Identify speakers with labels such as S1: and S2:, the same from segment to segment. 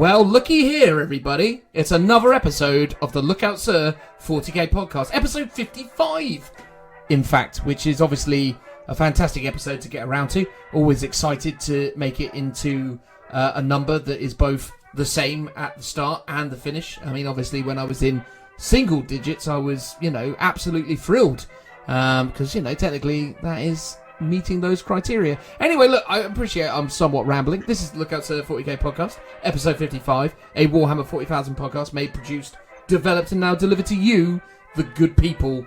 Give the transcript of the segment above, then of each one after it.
S1: Well, looky here, everybody. It's another episode of the Look Out Sir 40k podcast, episode 55, in fact, which is obviously a fantastic episode to get around to. Always excited to make it into a number that is both the same at the start and the finish. I mean, obviously, when I was in single digits, I was, absolutely thrilled. Because, technically, that is meeting those criteria. Anyway, look, I appreciate I'm somewhat rambling. This is the Look Out Sir 40k podcast, episode 55, a Warhammer 40,000 podcast made, produced, developed, and now delivered to you, the good people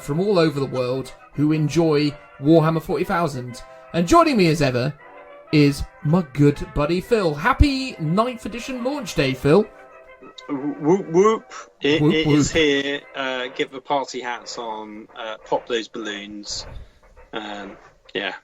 S1: from all over the world who enjoy Warhammer 40,000. And joining me as ever is my good buddy Phil. Happy 9th edition launch day, Phil.
S2: Whoop whoop. It
S1: Whoop,
S2: is
S1: whoop.
S2: here. Get the party hats on. Pop those balloons. Yeah.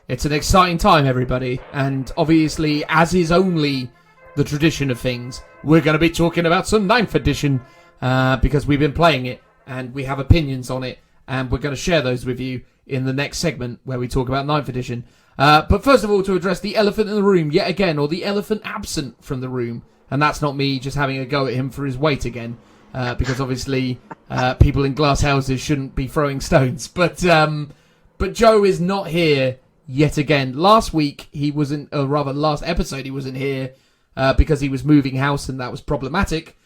S1: It's an exciting time, everybody, and obviously, as is only the tradition of things, we're going to be talking about some 9th edition, because we've been playing it, and we have opinions on it, and we're going to share those with you in the next segment, where we talk about 9th edition. But first of all, to address the elephant in the room, yet again, or the elephant absent from the room, and that's not me just having a go at him for his weight again, because obviously, people in glass houses shouldn't be throwing stones, But Joe is not here yet again. Last week, he wasn't, or rather last episode, he wasn't here because he was moving house and that was problematic.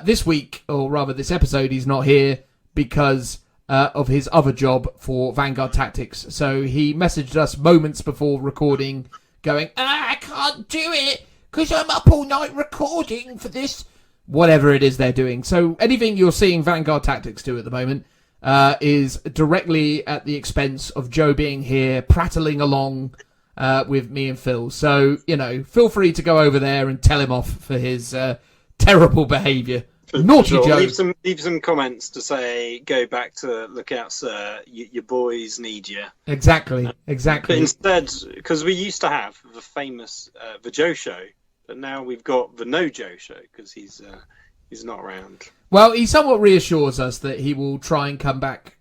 S1: This week, or rather this episode, he's not here because of his other job for Vanguard Tactics. So he messaged us moments before recording going, I can't do it because I'm up all night recording for this. Whatever it is they're doing. So anything you're seeing Vanguard Tactics do at the moment is directly at the expense of Joe being here, prattling along with me and Phil. So, feel free to go over there and tell him off for his terrible behaviour. Naughty
S2: sure.
S1: Joe.
S2: Leave some comments to say, go back to Look Out Sir, your boys need you.
S1: Exactly.
S2: But instead, because we used to have the famous The Joe Show, but now we've got the No Joe Show, because he's not around.
S1: Well, he somewhat reassures us that he will try and come back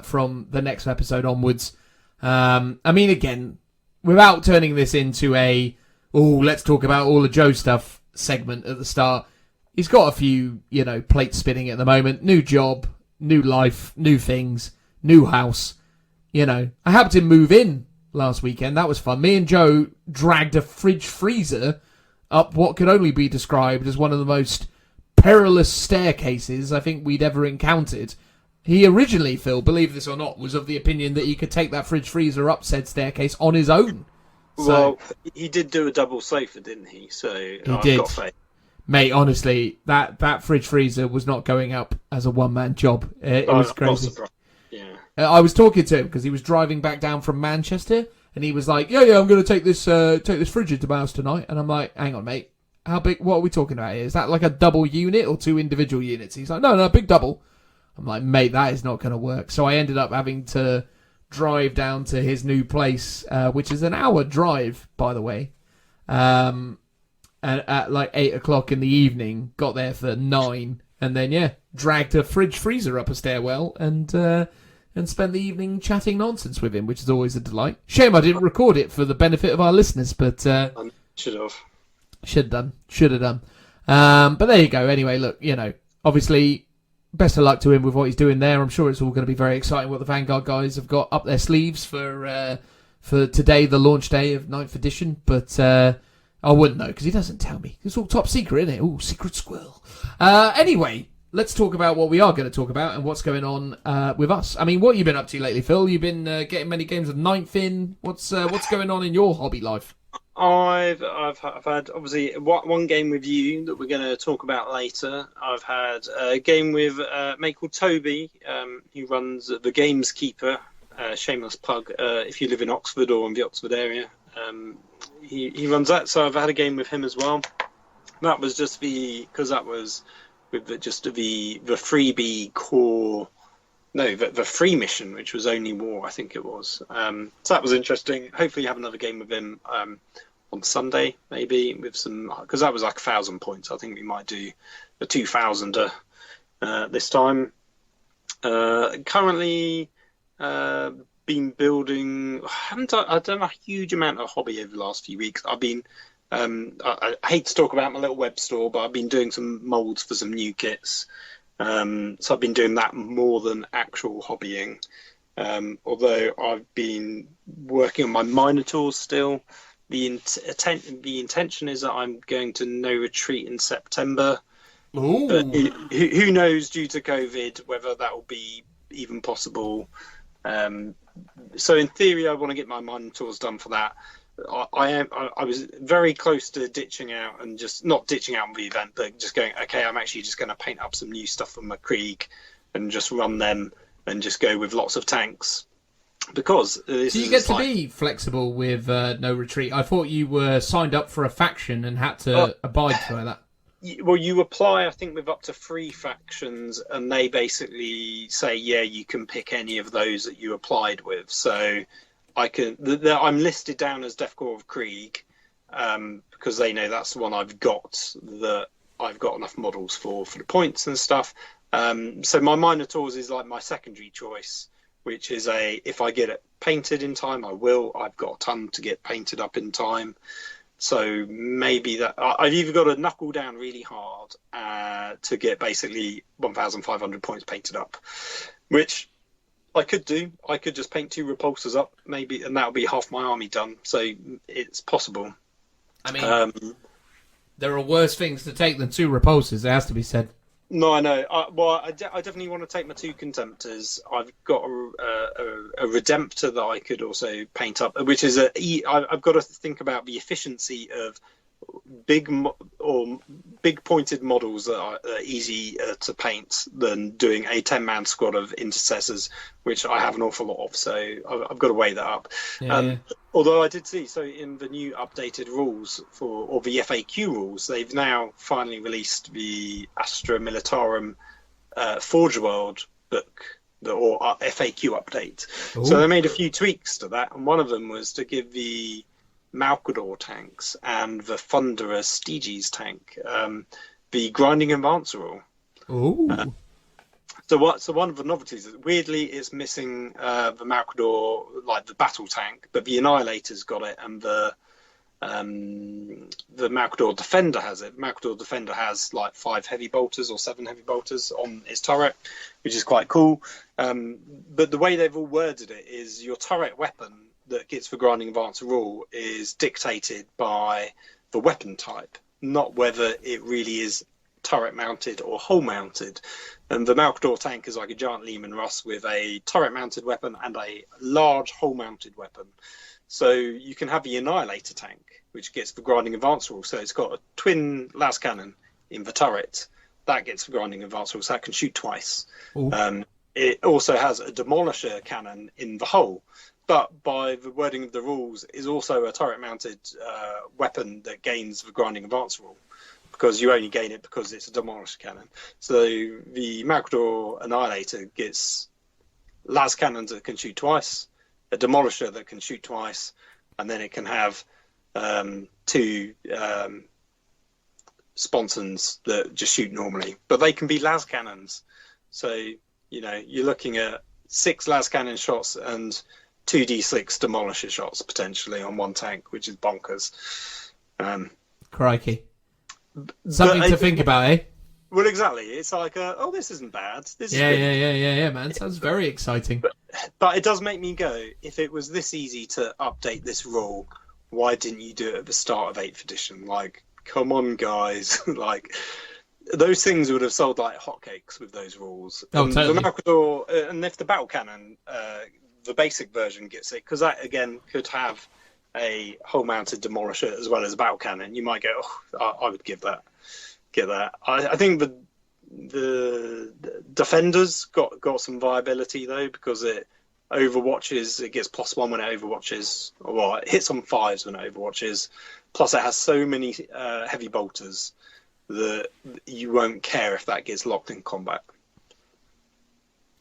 S1: from the next episode onwards. I mean, again, without turning this into let's talk about all the Joe stuff segment at the start, he's got a few, plates spinning at the moment. New job, new life, new things, new house. I helped him move in last weekend. That was fun. Me and Joe dragged a fridge freezer up what could only be described as one of the most perilous staircases I think we'd ever encountered. He originally, Phil, believe this or not, was of the opinion that he could take that fridge freezer up said staircase on his own.
S2: Well, he did do a double sofa, didn't he? So I've
S1: did.
S2: got faith.
S1: Mate, honestly, that fridge freezer was not going up as a one-man job. It was crazy.
S2: Yeah.
S1: I was talking to him because he was driving back down from Manchester, and he was like, "Yeah, I'm going to take this fridge into my house tonight." And I'm like, "Hang on, mate. How big? What are we talking about here? Is that like a double unit or two individual units?" He's like, no, big double. I'm like, mate, that is not going to work. So I ended up having to drive down to his new place, which is an hour drive, by the way. At like 8 o'clock in the evening, got there for 9, and then dragged a fridge freezer up a stairwell and spent the evening chatting nonsense with him, which is always a delight. Shame I didn't record it for the benefit of our listeners, but
S2: Should have.
S1: Should have done. But there you go. Anyway, look, obviously, best of luck to him with what he's doing there. I'm sure it's all going to be very exciting what the Vanguard guys have got up their sleeves for today, the launch day of 9th edition. But I wouldn't know because he doesn't tell me. It's all top secret, isn't it? Oh, secret squirrel. Anyway, let's talk about what we are going to talk about and what's going on with us. I mean, what have you been up to lately, Phil? You've been getting many games of 9th in. What's going on in your hobby life?
S2: I've had obviously one game with you that we're going to talk about later. I've had a game with a mate called Toby, who runs the Gameskeeper. Shameless plug. If you live in Oxford or in the Oxford area, he runs that. So I've had a game with him as well. That was just because that was with the freebie core. No, the free mission, which was only war, I think it was. So that was interesting. Hopefully, have another game with him on Sunday, maybe with some, because that was like 1,000 points. I think we might do a 2,000 this time. Currently, been building. I've done a huge amount of hobby over the last few weeks. I've been I hate to talk about my little web store, but I've been doing some molds for some new kits. So I've been doing that more than actual hobbying. Although I've been working on my Minotaurs still. The intention is that I'm going to No Retreat in September.
S1: Ooh.
S2: But who knows, due to COVID, whether that will be even possible. So in theory, I want to get my Minotaurs done for that. I was very close to ditching out and just not ditching out on the event, but just going, okay, I'm actually just going to paint up some new stuff for my Krieg and just run them and just go with lots of tanks. Because this
S1: so you get to be flexible with No Retreat. I thought you were signed up for a faction and had to abide by that.
S2: Well, you apply, I think, with up to 3 factions, and they basically say, yeah, you can pick any of those that you applied with. So I'm listed down as Deathcore of Krieg because they know that's the one I've got enough models for the points and stuff. So my Minotaurs is like my secondary choice, which is if I get it painted in time, I will. I've got a ton to get painted up in time. So maybe that I've either got to knuckle down really hard to get basically 1,500 points painted up, which I could do. I could just paint 2 repulsors up, maybe, and that'll be half my army done. So it's possible.
S1: I mean, there are worse things to take than 2 repulsors. It has to be said.
S2: No, I know. I definitely want to take my 2 Contemptors. I've got a Redemptor that I could also paint up, which is I've got to think about the efficiency of big pointed models that are easy to paint than doing a 10-man squad of intercessors, which I have an awful lot of. So I've got to weigh that up.
S1: Yeah.
S2: Although I did see, so in the new updated rules or the FAQ rules, they've now finally released the Astra Militarum Forge World book or FAQ update. Ooh. So they made a few tweaks to that, and one of them was to give the Malkador tanks and the Thunderer Styges tank the grinding advance rule.
S1: Ooh.
S2: So one of the novelties is, weirdly, it's missing the Malkador, like the battle tank, but the Annihilator's got it, and the Malkador Defender has it. Malkador Defender has like 5 heavy bolters or 7 heavy bolters on its turret, which is quite cool. But the way they've all worded it is your turret weapon that gets the grinding advance rule is dictated by the weapon type, not whether it really is turret mounted or hull mounted. And the Malkador tank is like a giant Lehman Russ with a turret mounted weapon and a large hull mounted weapon. So you can have the Annihilator tank, which gets the grinding advance rule. So it's got a twin las cannon in the turret that gets the grinding advance rule, so that can shoot twice. It also has a demolisher cannon in the hull, but by the wording of the rules is also a turret mounted weapon that gains the grinding advance rule, because you only gain it because it's a demolisher cannon. So the Malkador Annihilator gets las cannons that can shoot twice, a demolisher that can shoot twice, and then it can have 2 sponsons that just shoot normally, but they can be las cannons. So you're looking at 6 las cannon shots and 2d6 demolisher shots potentially on one tank, which is bonkers.
S1: Crikey. Something to think about, eh?
S2: Well, exactly. It's like, this isn't bad.
S1: Yeah, man. Sounds very exciting.
S2: But it does make me go, if it was this easy to update this rule, why didn't you do it at the start of 8th edition? Like, come on, guys. Like, those things would have sold like hotcakes with those rules.
S1: Totally.
S2: The Malkador, and if the battle cannon, the basic version gets it, because that, again, could have a hull-mounted demolisher as well as a battle cannon, you might go, I would get that. I think the defenders got some viability though, because it overwatches. It gets +1 when it overwatches, well, it hits on 5s when it overwatches. Plus, it has so many heavy bolters that you won't care if that gets locked in combat.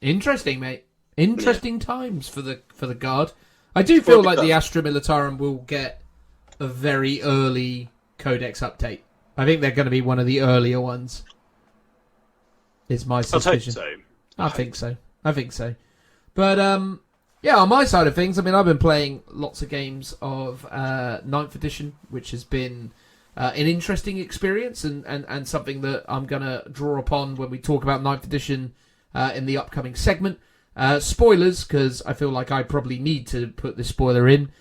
S1: Interesting, mate. Interesting times for the guard. I do feel like the Astra Militarum will get a very early Codex update. I think they're going to be one of the earlier ones. Is my suspicion. I think so. But yeah, on my side of things, I mean, I've been playing lots of games of 9th edition, which has been an interesting experience and something that I'm going to draw upon when we talk about 9th edition in the upcoming segment. Spoilers, because I feel like I probably need to put this spoiler in.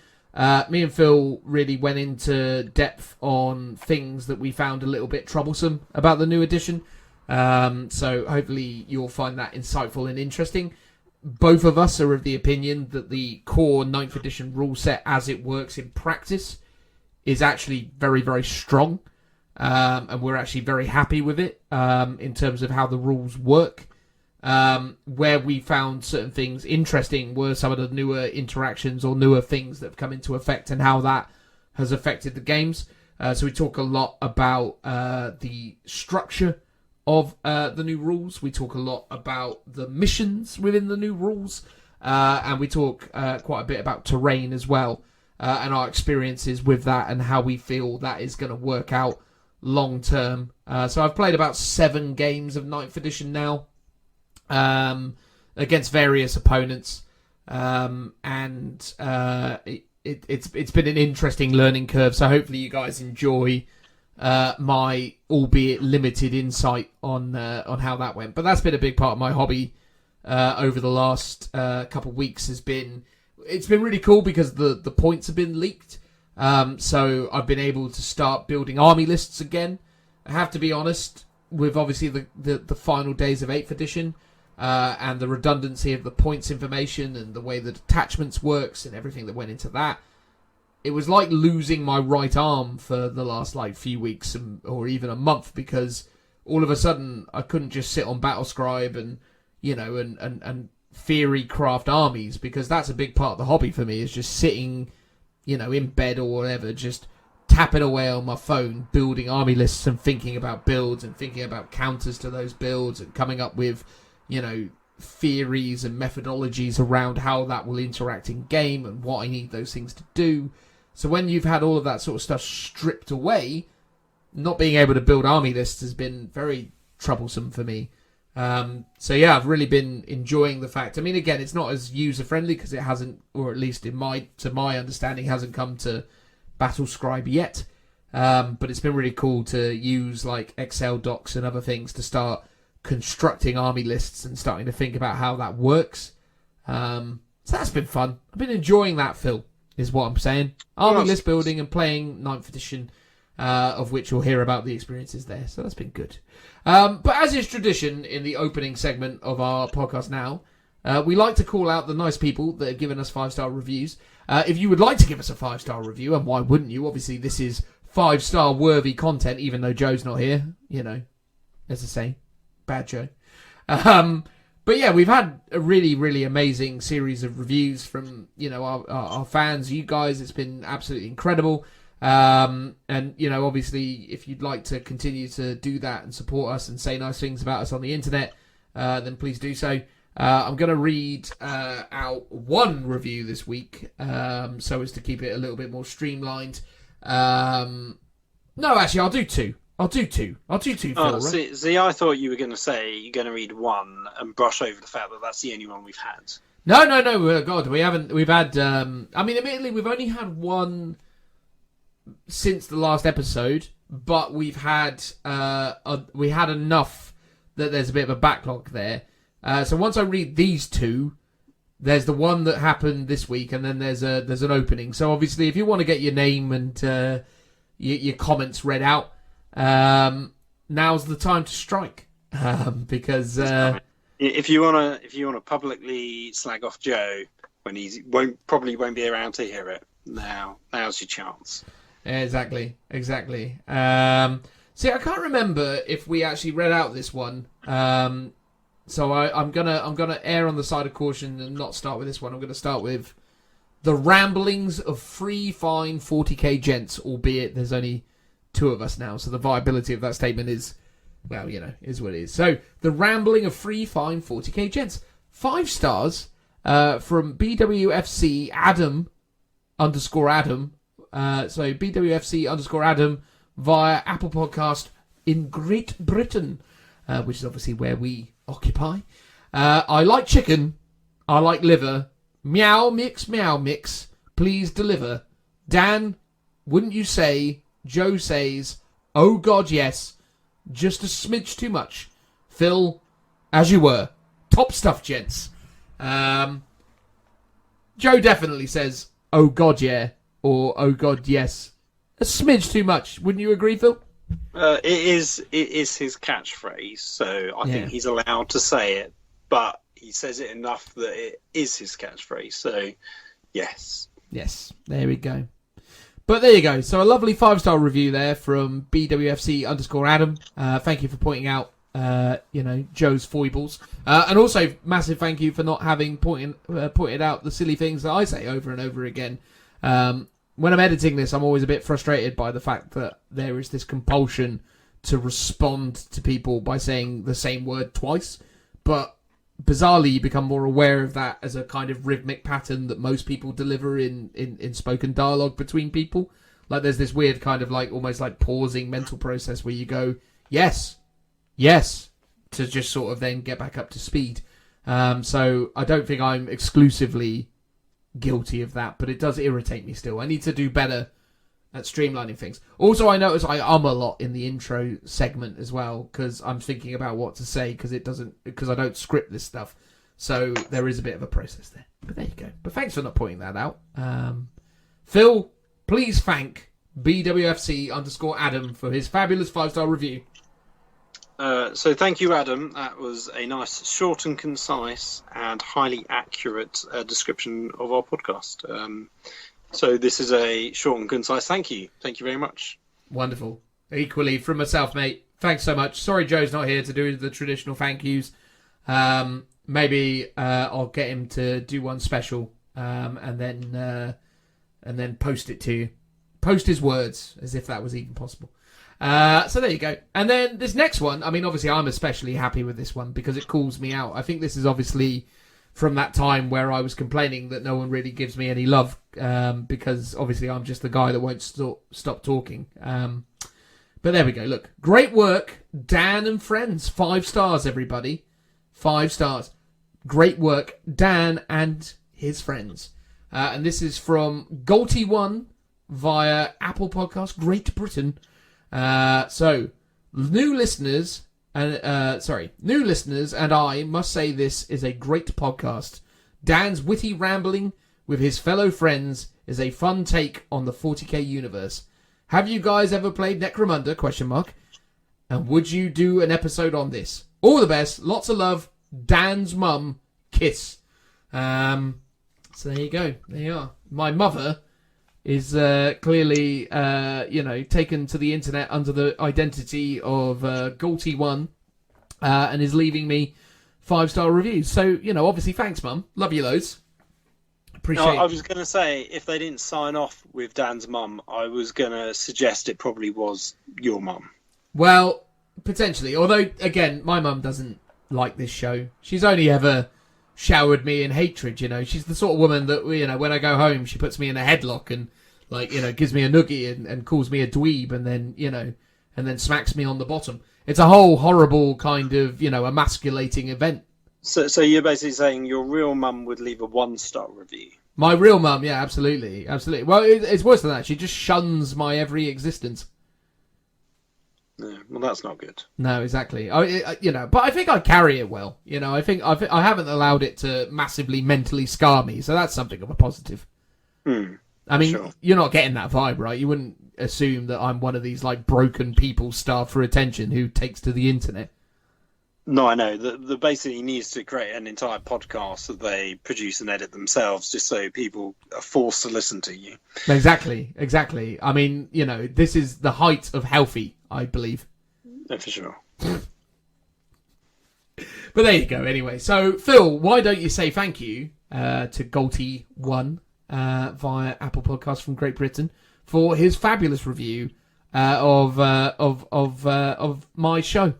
S1: Me and Phil really went into depth on things that we found a little bit troublesome about the new edition. So hopefully you'll find that insightful and interesting. Both of us are of the opinion that the core 9th edition rule set as it works in practice is actually very, very strong. And we're actually very happy with it in terms of how the rules work. Where we found certain things interesting were some of the newer interactions or newer things that have come into effect and how that has affected the games. So we talk a lot about the structure of the new rules. We talk a lot about the missions within the new rules. And we talk quite a bit about terrain as well. And our experiences with that and how we feel that is going to work out long term. So I've played about 7 games of 9th edition now. Against various opponents, and it's been an interesting learning curve. So hopefully you guys enjoy my albeit limited insight on how that went. But that's been a big part of my hobby over the last couple of weeks. It's been really cool because the points have been leaked. So I've been able to start building army lists again. I have to be honest, with obviously the final days of 8th edition. And the redundancy of the points information and the way the detachments works and everything that went into that. It was like losing my right arm for the last few weeks or even a month, because all of a sudden I couldn't just sit on Battlescribe and and theory craft armies, because that's a big part of the hobby for me, is just sitting in bed or whatever, just tapping away on my phone, building army lists and thinking about builds and thinking about counters to those builds and coming up with theories and methodologies around how that will interact in game and what I need those things to do. So when you've had all of that sort of stuff stripped away, not being able to build army lists has been very troublesome for me. So yeah, I've really been enjoying the fact. I mean, again, it's not as user friendly because it hasn't, or at least to my understanding, hasn't come to Battlescribe yet. But it's been really cool to use Excel docs and other things to start constructing army lists and starting to think about how that works. So that's been fun. I've been enjoying that, Phil, is what I'm saying. Army list building and playing 9th edition, of which you'll hear about the experiences there. So that's been good. But as is tradition in the opening segment of our podcast now, we like to call out the nice people that have given us 5-star reviews. If you would like to give us a 5-star review, and why wouldn't you? Obviously, this is 5-star worthy content, even though Joe's not here. As I say. Bad Joe. But yeah, we've had a really, really amazing series of reviews from, our fans, you guys. It's been absolutely incredible. And, obviously, if you'd like to continue to do that and support us and say nice things about us on the internet, then please do so. I'm going to read out one review this week, so as to keep it a little bit more streamlined. No, actually, I'll do two. I'll do two, Phil.
S2: Oh, see, I thought you were going to say you're going to read one and brush over the fact that that's the only one we've had.
S1: No. God, we haven't. We've had. Admittedly, we've only had one since the last episode, but we've had. We had enough that there's a bit of a backlog there. So once I read these two, there's the one that happened this week, and then there's an opening. So obviously, if you want to get your name and your comments read out. Now's the time to strike, because
S2: if you wanna publicly slag off Joe when he probably won't be around to hear it, now's your chance.
S1: Exactly. See, I can't remember if we actually read out this one. So I'm gonna err on the side of caution and not start with this one. I'm gonna start with the ramblings of free fine 40k gents, albeit there's only 2 of us now, so the viability of that statement is, is what it is. So, the rambling of free fine 40k gents. 5 stars from BWFC Adam _Adam. So, BWFC _Adam via Apple Podcast in Great Britain, which is obviously where we occupy. I like chicken. I like liver. Meow mix, please deliver. Dan, wouldn't you say Joe says, "Oh God, yes, just a smidge too much." Phil, as you were, top stuff, gents. Joe definitely says, "Oh God, yeah," or "Oh God, yes," a smidge too much. Wouldn't you agree, Phil?
S2: It is his catchphrase, so I think he's allowed to say it, but he says it enough that it is his catchphrase. So, yes. Yes,
S1: there we go. But there you go. So a lovely 5-star review there from BWFC_Adam. Thank you for pointing out, Joe's foibles. And also, massive thank you for not having pointed out the silly things that I say over and over again. When I'm editing this, I'm always a bit frustrated by the fact that there is this compulsion to respond to people by saying the same word twice. But bizarrely, you become more aware of that as a kind of rhythmic pattern that most people deliver in spoken dialogue between people. Like there's this weird kind of like almost like pausing mental process where you go, yes, to just sort of then get back up to speed. So I don't think I'm exclusively guilty of that, but it does irritate me still. I need to do better at streamlining things. Also, I notice I a lot in the intro segment as well because I'm thinking about what to say because I don't script this stuff. So there is a bit of a process there. But there you go. But thanks for not pointing that out. Phil, please thank BWFC_Adam for his fabulous 5-star review.
S2: So thank you, Adam. That was a nice, short and concise and highly accurate description of our podcast. So this is a short and concise thank you. Thank you very much.
S1: Wonderful. Equally from myself, mate. Thanks so much. Sorry Joe's not here to do the traditional thank yous. Maybe I'll get him to do one special and then post it to you. Post his words, as if that was even possible. So there you go. And then this next one, I mean, obviously I'm especially happy with this one because it calls me out. I think this is obviously from that time where I was complaining that no one really gives me any love because obviously I'm just the guy that won't stop talking. But there we go. Look, great work, Dan and friends. 5 stars, everybody. 5 stars. Great work, Dan and his friends. And this is from Galty1 via Apple Podcast, Great Britain. So, new listeners and I must say this is a great podcast. Dan's witty rambling with his fellow friends is a fun take on the 40k universe. Have you guys ever played Necromunda? And would you do an episode on this? All the best. Lots of love. Dan's mum. Kiss. So there you go. There you are. My mother is clearly, taken to the internet under the identity of Galty1 and is leaving me 5-star reviews. So, obviously, thanks, Mum. Love you loads. Appreciate it.
S2: I was going to say, if they didn't sign off with Dan's mum, I was going to suggest it probably was your mum.
S1: Well, potentially. Although, again, my mum doesn't like this show. She's only ever showered me in hatred, She's the sort of woman that, when I go home, she puts me in a headlock and, gives me a noogie and calls me a dweeb and then, and then smacks me on the bottom. It's a whole horrible kind of, emasculating event.
S2: So you're basically saying your real mum would leave a 1-star review?
S1: My real mum, yeah, absolutely. Absolutely. Well, it's worse than that. She just shuns my every existence.
S2: Yeah, well, that's not good.
S1: No, exactly. But I think I carry it well. I think I haven't allowed it to massively mentally scar me, so that's something of a positive. I mean, sure. You're not getting that vibe, right? You wouldn't assume that I'm one of these broken people starved for attention who takes to the internet.
S2: No, I know. The basically needs to create an entire podcast that they produce and edit themselves, just so people are forced to listen to you.
S1: Exactly. I mean, this is the height of healthy, I believe.
S2: Yeah, for sure.
S1: But there you go. Anyway, so Phil, why don't you say thank you to Galty1 via Apple Podcasts from Great Britain for his fabulous review of my show.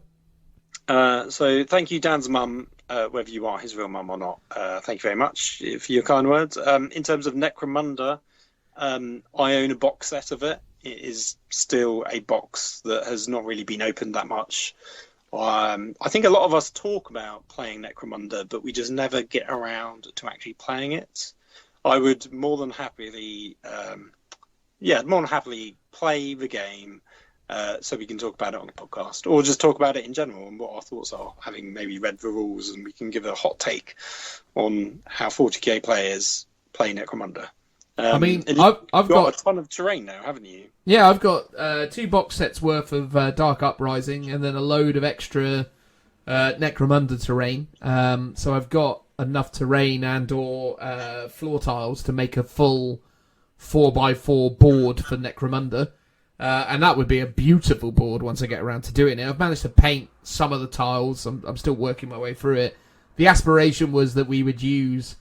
S2: So thank you, Dan's mum, whether you are his real mum or not. Thank you very much for your kind words. In terms of Necromunda, I own a box set of it. It is still a box that has not really been opened that much. I think a lot of us talk about playing Necromunda, but we just never get around to actually playing it. I would more than happily yeah, more than happily play the game so we can talk about it on the podcast, or just talk about it in general and what our thoughts are, having maybe read the rules, and we can give a hot take on how 40k players play Necromunda.
S1: I mean,
S2: and
S1: I've got
S2: a ton of terrain now, haven't you?
S1: Yeah, I've got 2 box sets worth of Dark Uprising and then a load of extra Necromunda terrain. So I've got enough terrain and or floor tiles to make a full 4x4 board for Necromunda. And that would be a beautiful board once I get around to doing it. I've managed to paint some of the tiles. I'm still working my way through it. The aspiration was that we would use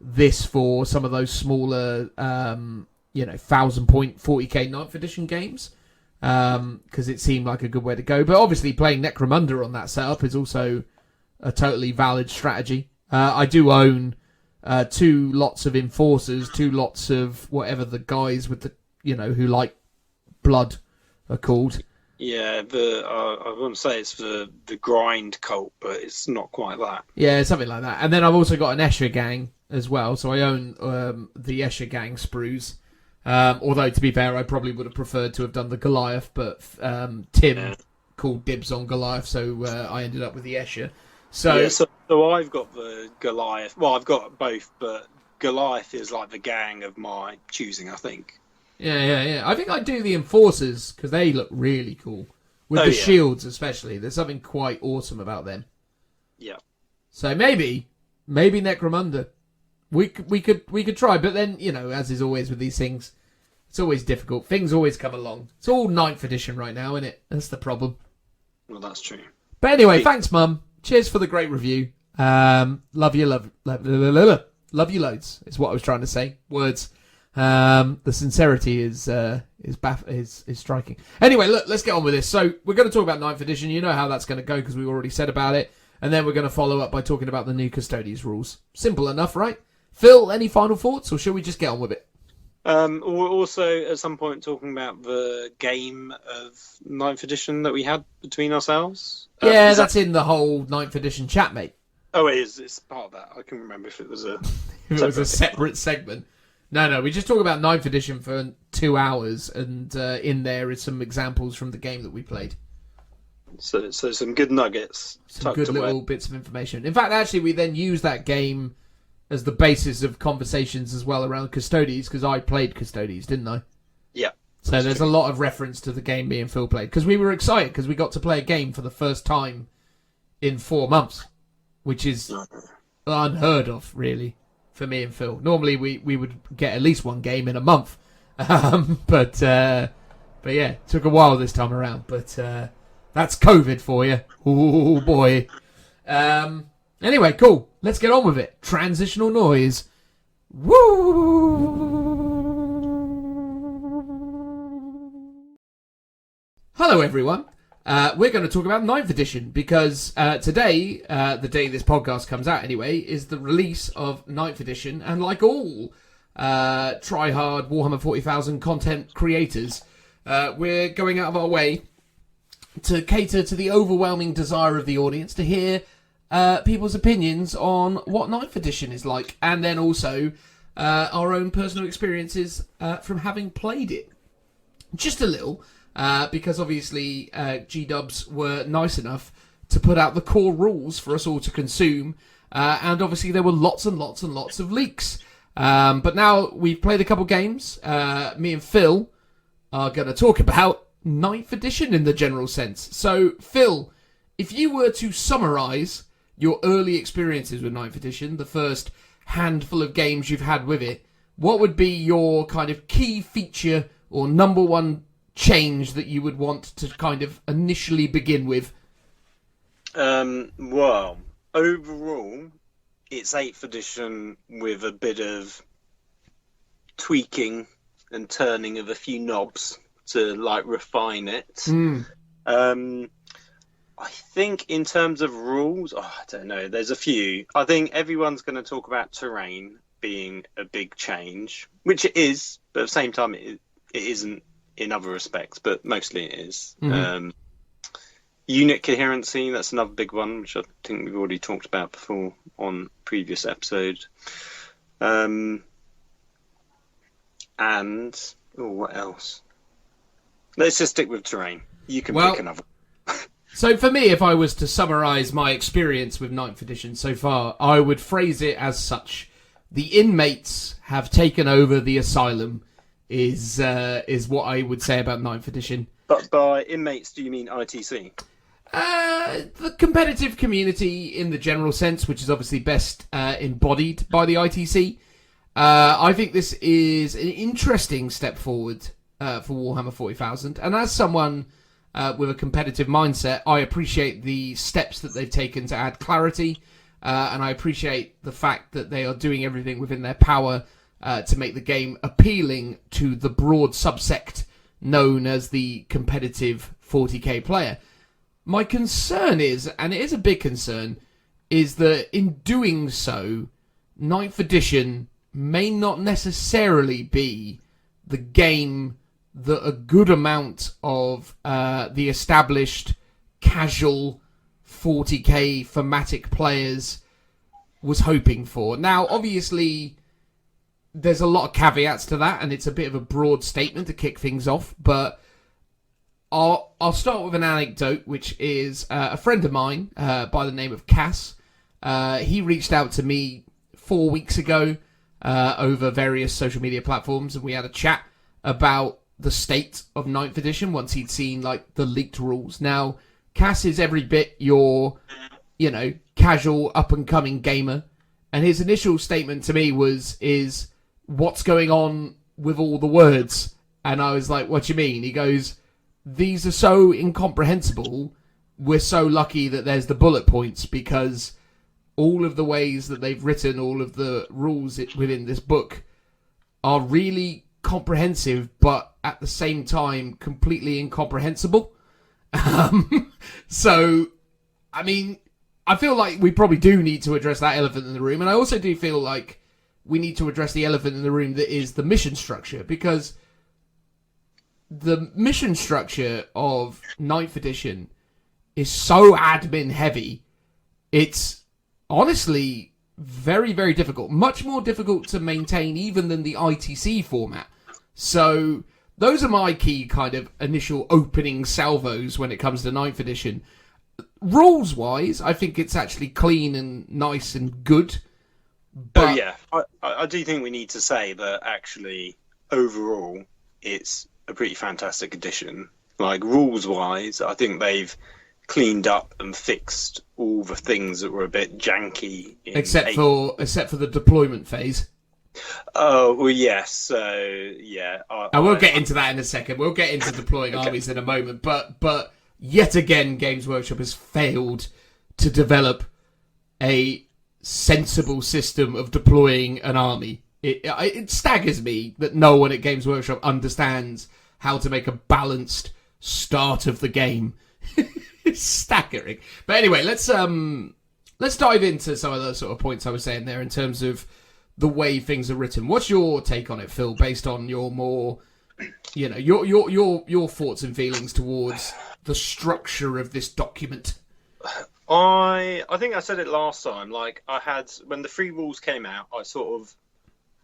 S1: this for some of those smaller, 1,000-point 40k 9th edition games, because it seemed like a good way to go. But obviously playing Necromunda on that setup is also a totally valid strategy. I do own 2 lots of Enforcers, 2 lots of whatever the guys with the, who like blood are called.
S2: Yeah, I wouldn't say it's the grind cult, but it's not quite that.
S1: Yeah, something like that. And then I've also got an Escher gang as well, so I own the Escher gang sprues. Although, to be fair, I probably would have preferred to have done the Goliath, but Tim called dibs on Goliath, so I ended up with the Escher. So
S2: I've got the Goliath. Well, I've got both, but Goliath is like the gang of my choosing, I think.
S1: Yeah. I think I'd do the Enforcers, because they look really cool. With the shields, especially. There's something quite awesome about them.
S2: Yeah.
S1: So maybe Necromunda. We could try, but then, as is always with these things, it's always difficult. Things always come along. It's all 9th edition right now, isn't it? That's the problem.
S2: Well, that's true.
S1: But anyway, thanks, Mum. Cheers for the great review. Love you loads, is what I was trying to say. Words. The sincerity is striking. Anyway, look, let's get on with this. So we're going to talk about 9th edition. You know how that's going to go because we already said about it. And then we're going to follow up by talking about the new Custodes rules. Simple enough, right? Phil, any final thoughts, or shall we just get on with it?
S2: We're also at some point talking about the game of 9th edition that we had between ourselves.
S1: Yeah, that's in the whole 9th edition chat, mate.
S2: Oh, it is. It's part of that. I can remember if it was a
S1: separate segment. No, we just talk about 9th edition for 2 hours, and in there is some examples from the game that we played.
S2: So some good nuggets.
S1: Some good little bits of information. In fact, actually, we then use that game as the basis of conversations as well around Custodes, because I played Custodes, didn't I?
S2: Yeah.
S1: So there's a lot of reference to the game me and Phil played, because we were excited, because we got to play a game for the first time in 4 months, which is unheard of, really, for me and Phil. Normally we would get at least 1 game in a month, but yeah, it took a while this time around, but that's COVID for you. Oh boy. Anyway, cool. Let's get on with it. Transitional noise. Woo! Hello, everyone. We're going to talk about 9th edition because today, the day this podcast comes out anyway, is the release of 9th edition. And like all try-hard Warhammer 40,000 content creators, we're going out of our way to cater to the overwhelming desire of the audience to hear people's opinions on what 9th edition is like, and then also our own personal experiences from having played it. Just a little, because obviously G-Dubs were nice enough to put out the core rules for us all to consume, and obviously there were lots and lots and lots of leaks. But now we've played a couple games, me and Phil are going to talk about 9th edition in the general sense. So, Phil, if you were to summarise your early experiences with 9th edition, the first handful of games you've had with it, what would be your kind of key feature or number one change that you would want to kind of initially begin with?
S2: Well, overall, it's 8th edition with a bit of tweaking and turning of a few knobs to refine it. I think in terms of rules, I don't know, there's a few. I think everyone's going to talk about terrain being a big change, which it is, but at the same time it isn't in other respects, but mostly it is. Unit coherency, that's another big one, which I think we've already talked about before on previous episodes. And Oh, what else? Let's just stick with terrain. You can pick another.
S1: So for me, if I was to summarise my experience with 9th edition so far, I would phrase it as such. The inmates have taken over the asylum, is what I would say about 9th edition.
S2: But by inmates, do you mean ITC?
S1: The competitive community in the general sense, which is obviously best embodied by the ITC. I think this is an interesting step forward for Warhammer 40,000. And as someone with a competitive mindset, I appreciate the steps that they've taken to add clarity. And I appreciate the fact that they are doing everything within their power to make the game appealing to the broad subsect known as the competitive 40k player. My concern is, and it is a big concern, is that in doing so, 9th edition may not necessarily be the game that a good amount of the established casual 40k thematic players was hoping for. Now, obviously, there's a lot of caveats to that, and it's a bit of a broad statement to kick things off, but I'll start with an anecdote, which is a friend of mine by the name of Cass. He reached out to me 4 weeks ago over various social media platforms, and we had a chat about the state of 9th edition once he'd seen like the leaked rules. Now, Cass is every bit your, casual up-and-coming gamer, and his initial statement to me is what's going on with all the words? And I was like, what do you mean? He goes, these are so incomprehensible. We're so lucky that there's the bullet points, because all of the ways that they've written all of the rules within this book are really comprehensive, but at the same time completely incomprehensible. So, I mean, I feel like we probably do need to address that elephant in the room, and I also do feel like we need to address the elephant in the room that is the mission structure, because the mission structure of 9th edition is so admin heavy. It's honestly very, very difficult. Much more difficult to maintain even than the ITC format. So those are my key kind of initial opening salvos when it comes to 9th edition. Rules-wise, I think it's actually clean and nice and good. But
S2: I do think we need to say that actually, overall, it's a pretty fantastic edition. Like, rules-wise, I think they've cleaned up and fixed all the things that were a bit janky.
S1: Except for the deployment phase.
S2: Oh, well, yes. So, yeah.
S1: I will get into that in a second. We'll get into deploying armies in a moment. But yet again, Games Workshop has failed to develop a sensible system of deploying an army. It staggers me that no one at Games Workshop understands how to make a balanced start of the game. It's staggering. But anyway, let's dive into some of the sort of points I was saying there in terms of the way things are written. What's your take on it, Phil, based on your more, your thoughts and feelings towards the structure of this document?
S2: I think I said it last time. Like, when the free rules came out, I sort of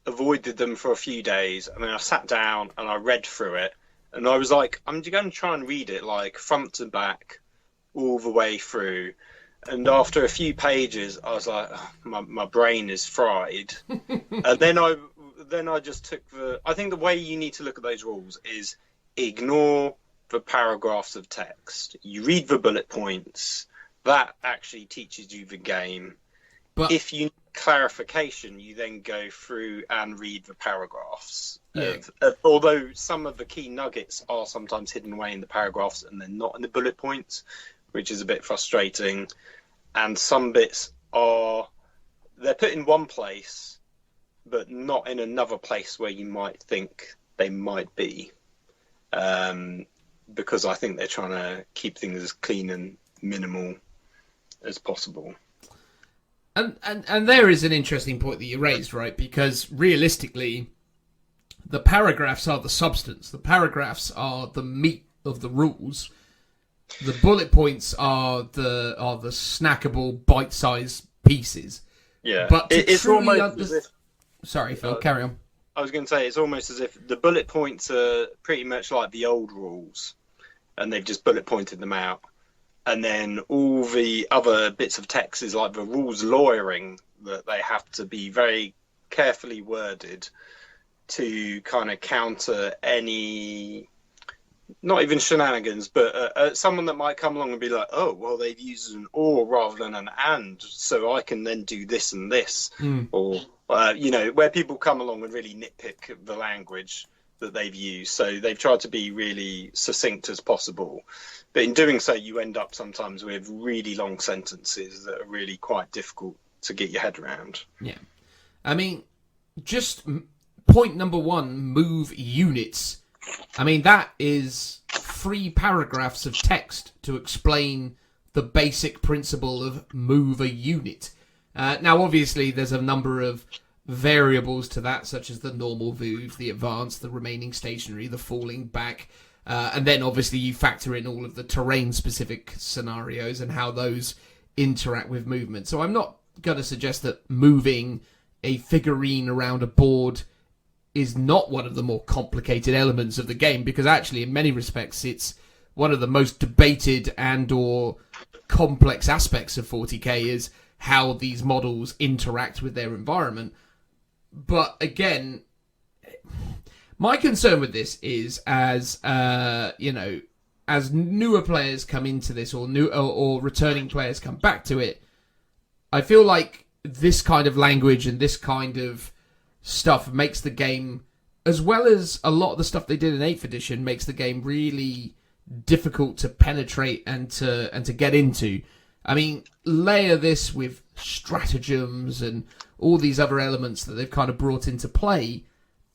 S2: avoided them for a few days, and then I sat down and I read through it, and I was like, I'm going to try and read it like front to back all the way through. And after a few pages, I was like, oh, my brain is fried. And then I just took I think the way you need to look at those rules is ignore the paragraphs of text. You read the bullet points. That actually teaches you the game. But if you need clarification, you then go through and read the paragraphs.
S1: Yeah.
S2: Although some of the key nuggets are sometimes hidden away in the paragraphs and they're not in the bullet points, which is a bit frustrating. And some bits they're put in one place, but not in another place where you might think they might be. Because I think they're trying to keep things as clean and minimal as possible.
S1: And there is an interesting point that you raised, right? Because realistically, the paragraphs are the substance. The paragraphs are the meat of the rules. The bullet points are the snackable, bite-sized pieces.
S2: Yeah,
S1: but
S2: it's almost as if...
S1: Sorry, Phil, carry on.
S2: I was going to say it's almost as if the bullet points are pretty much like the old rules, and they've just bullet pointed them out. And then all the other bits of text is like the rules lawyering that they have to be very carefully worded to kind of counter any, not even shenanigans, but someone that might come along and be like, oh, well, they've used an or rather than an and, so I can then do this and this. Or, where people come along and really nitpick the language that they've used. So they've tried to be really succinct as possible. But in doing so, you end up sometimes with really long sentences that are really quite difficult to get your head around.
S1: Yeah. I mean, just point number one, move units. I mean, that is 3 paragraphs of text to explain the basic principle of move a unit. Now, obviously, there's a number of variables to that, such as the normal move, the advance, the remaining stationary, the falling back. And then, obviously, you factor in all of the terrain-specific scenarios and how those interact with movement. So I'm not going to suggest that moving a figurine around a board is not one of the more complicated elements of the game, because actually in many respects it's one of the most debated and or complex aspects of 40k is how these models interact with their environment. But again, my concern with this is as newer players come into this or returning players come back to it, I feel like this kind of language and this kind of stuff makes the game, as well as a lot of the stuff they did in 8th edition, makes the game really difficult to penetrate and to get into. I mean, layer this with stratagems and all these other elements that they've kind of brought into play,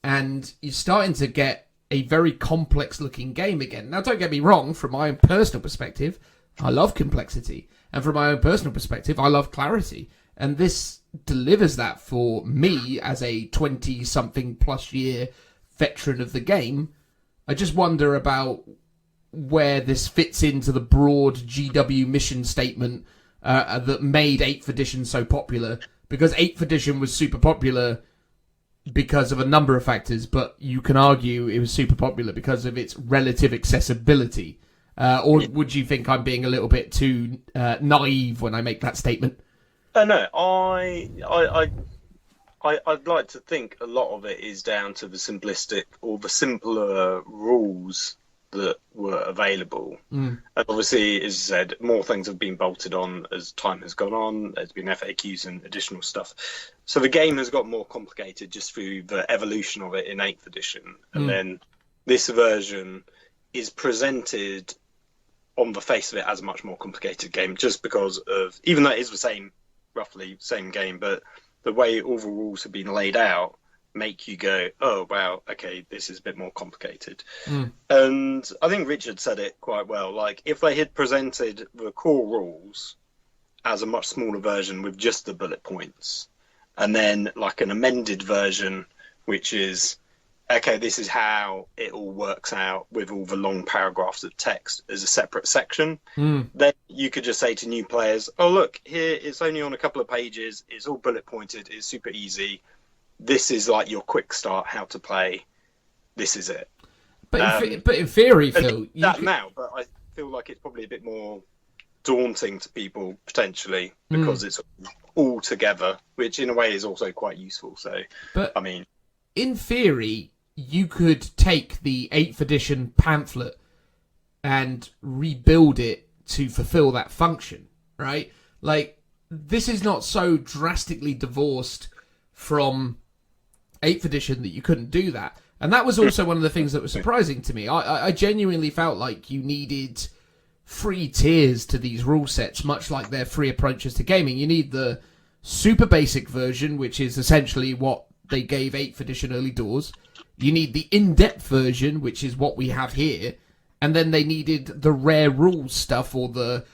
S1: and you're starting to get a very complex looking game again. Now, don't get me wrong, from my own personal perspective, I love complexity. And from my own personal perspective, I love clarity. And this delivers that for me as a 20-something plus year veteran of the game. I just wonder about where this fits into the broad GW mission statement that made 8th edition so popular. Because 8th edition was super popular because of a number of factors, but you can argue it was super popular because of its relative accessibility. Or would you think I'm being a little bit too naive when I make that statement?
S2: No, I'd like to think a lot of it is down to the simplistic or the simpler rules that were available. And obviously, as you said, more things have been bolted on as time has gone on. There's been FAQs and additional stuff. So the game has got more complicated just through the evolution of it in 8th edition. And then this version is presented on the face of it as a much more complicated game, just because of, even though it is the same, roughly same game, but the way all the rules have been laid out make you go, oh wow, okay, this is a bit more complicated. And I think Richard said it quite well. Like, if they had presented the core rules as a much smaller version with just the bullet points, and then like an amended version which is, okay, this is how it all works out with all the long paragraphs of text as a separate section, then you could just say to new players, oh, look, here it's only on a couple of pages, it's all bullet pointed, it's super easy. This is like your quick start, how to play. This is it.
S1: But in theory, Phil...
S2: Now, but I feel like it's probably a bit more daunting to people, potentially, because it's all together, which in a way is also quite useful. So,
S1: but
S2: I mean...
S1: in theory, you could take the 8th edition pamphlet and rebuild it to fulfill that function, right? Like, this is not so drastically divorced from 8th edition that you couldn't do that. And that was also one of the things that was surprising to me. I genuinely felt like you needed 3 tiers to these rule sets, much like their 3 approaches to gaming. You need the super basic version, which is essentially what they gave 8th edition early doors. You need the in-depth version, which is what we have here. And then they needed the rare rules stuff, or the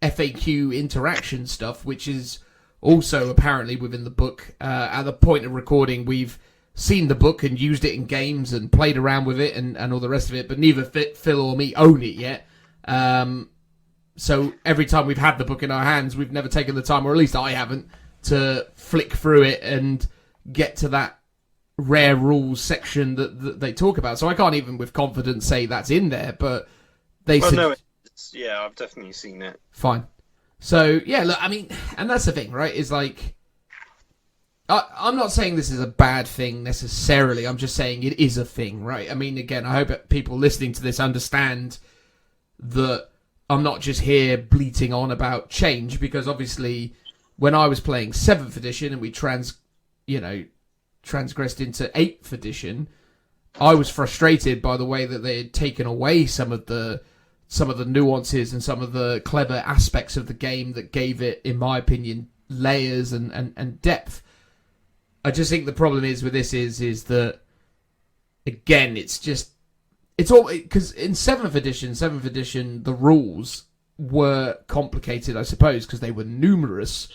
S1: FAQ interaction stuff, which is also apparently within the book. At the point of recording, we've seen the book and used it in games and played around with it and all the rest of it, but neither Phil or me own it yet. So every time we've had the book in our hands, we've never taken the time, or at least I haven't, to flick through it and get to that rare rules section that they talk about. So I can't even with confidence say that's in there, but they said...
S2: No, yeah, I've definitely seen it.
S1: Fine. So, yeah, look, I mean, and that's the thing, right, is like... I'm not saying this is a bad thing necessarily. I'm just saying it is a thing, right? I mean, again, I hope that people listening to this understand that I'm not just here bleating on about change, because obviously when I was playing 7th edition and we transgressed into 8th edition, I was frustrated by the way that they had taken away some of the nuances and some of the clever aspects of the game that gave it, in my opinion, layers and depth. I just think the problem is with this is that, again, it's all because in 7th edition, the rules were complicated, I suppose, because they were numerous,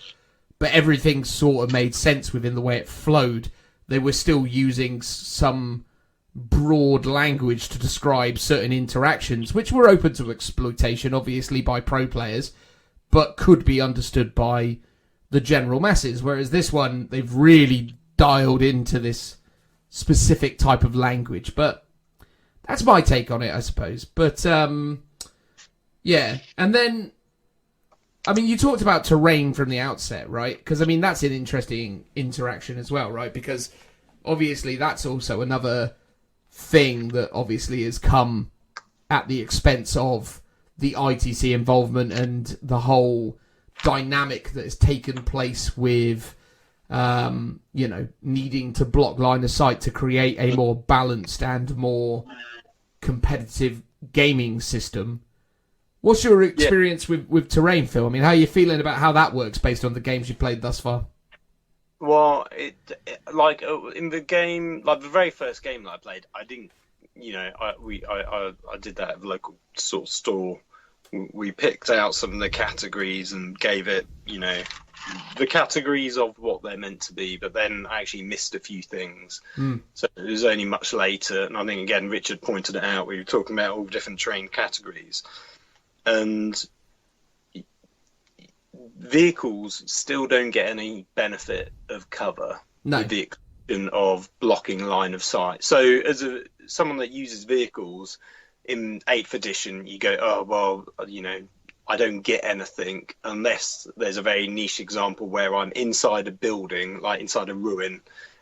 S1: but everything sort of made sense within the way it flowed. They were still using some broad language to describe certain interactions, which were open to exploitation, obviously, by pro players, but could be understood by the general masses. Whereas this one, they've really dialed into this specific type of language. But that's my take on it, I suppose. But, yeah. And then, I mean, you talked about terrain from the outset, right? Because, I mean, that's an interesting interaction as well, right? Because, obviously, that's also another thing that obviously has come at the expense of the ITC involvement and the whole dynamic that has taken place with, needing to block line of sight to create a more balanced and more competitive gaming system. What's your experience with terrain, Phil? I mean, how are you feeling about how that works based on the games you've played thus far?
S2: Well, in the game, like the very first game that I played, I didn't, I did that at the local sort of store. We picked out some of the categories and gave it, the categories of what they're meant to be, but then I actually missed a few things. So it was only much later, and I think, again, Richard pointed it out, we were talking about all different terrain categories, and vehicles still don't get any benefit of cover, with the exception of blocking line of sight. So as someone that uses vehicles in 8th edition, you go, oh, well, I don't get anything unless there's a very niche example where I'm inside a building, like inside a ruin,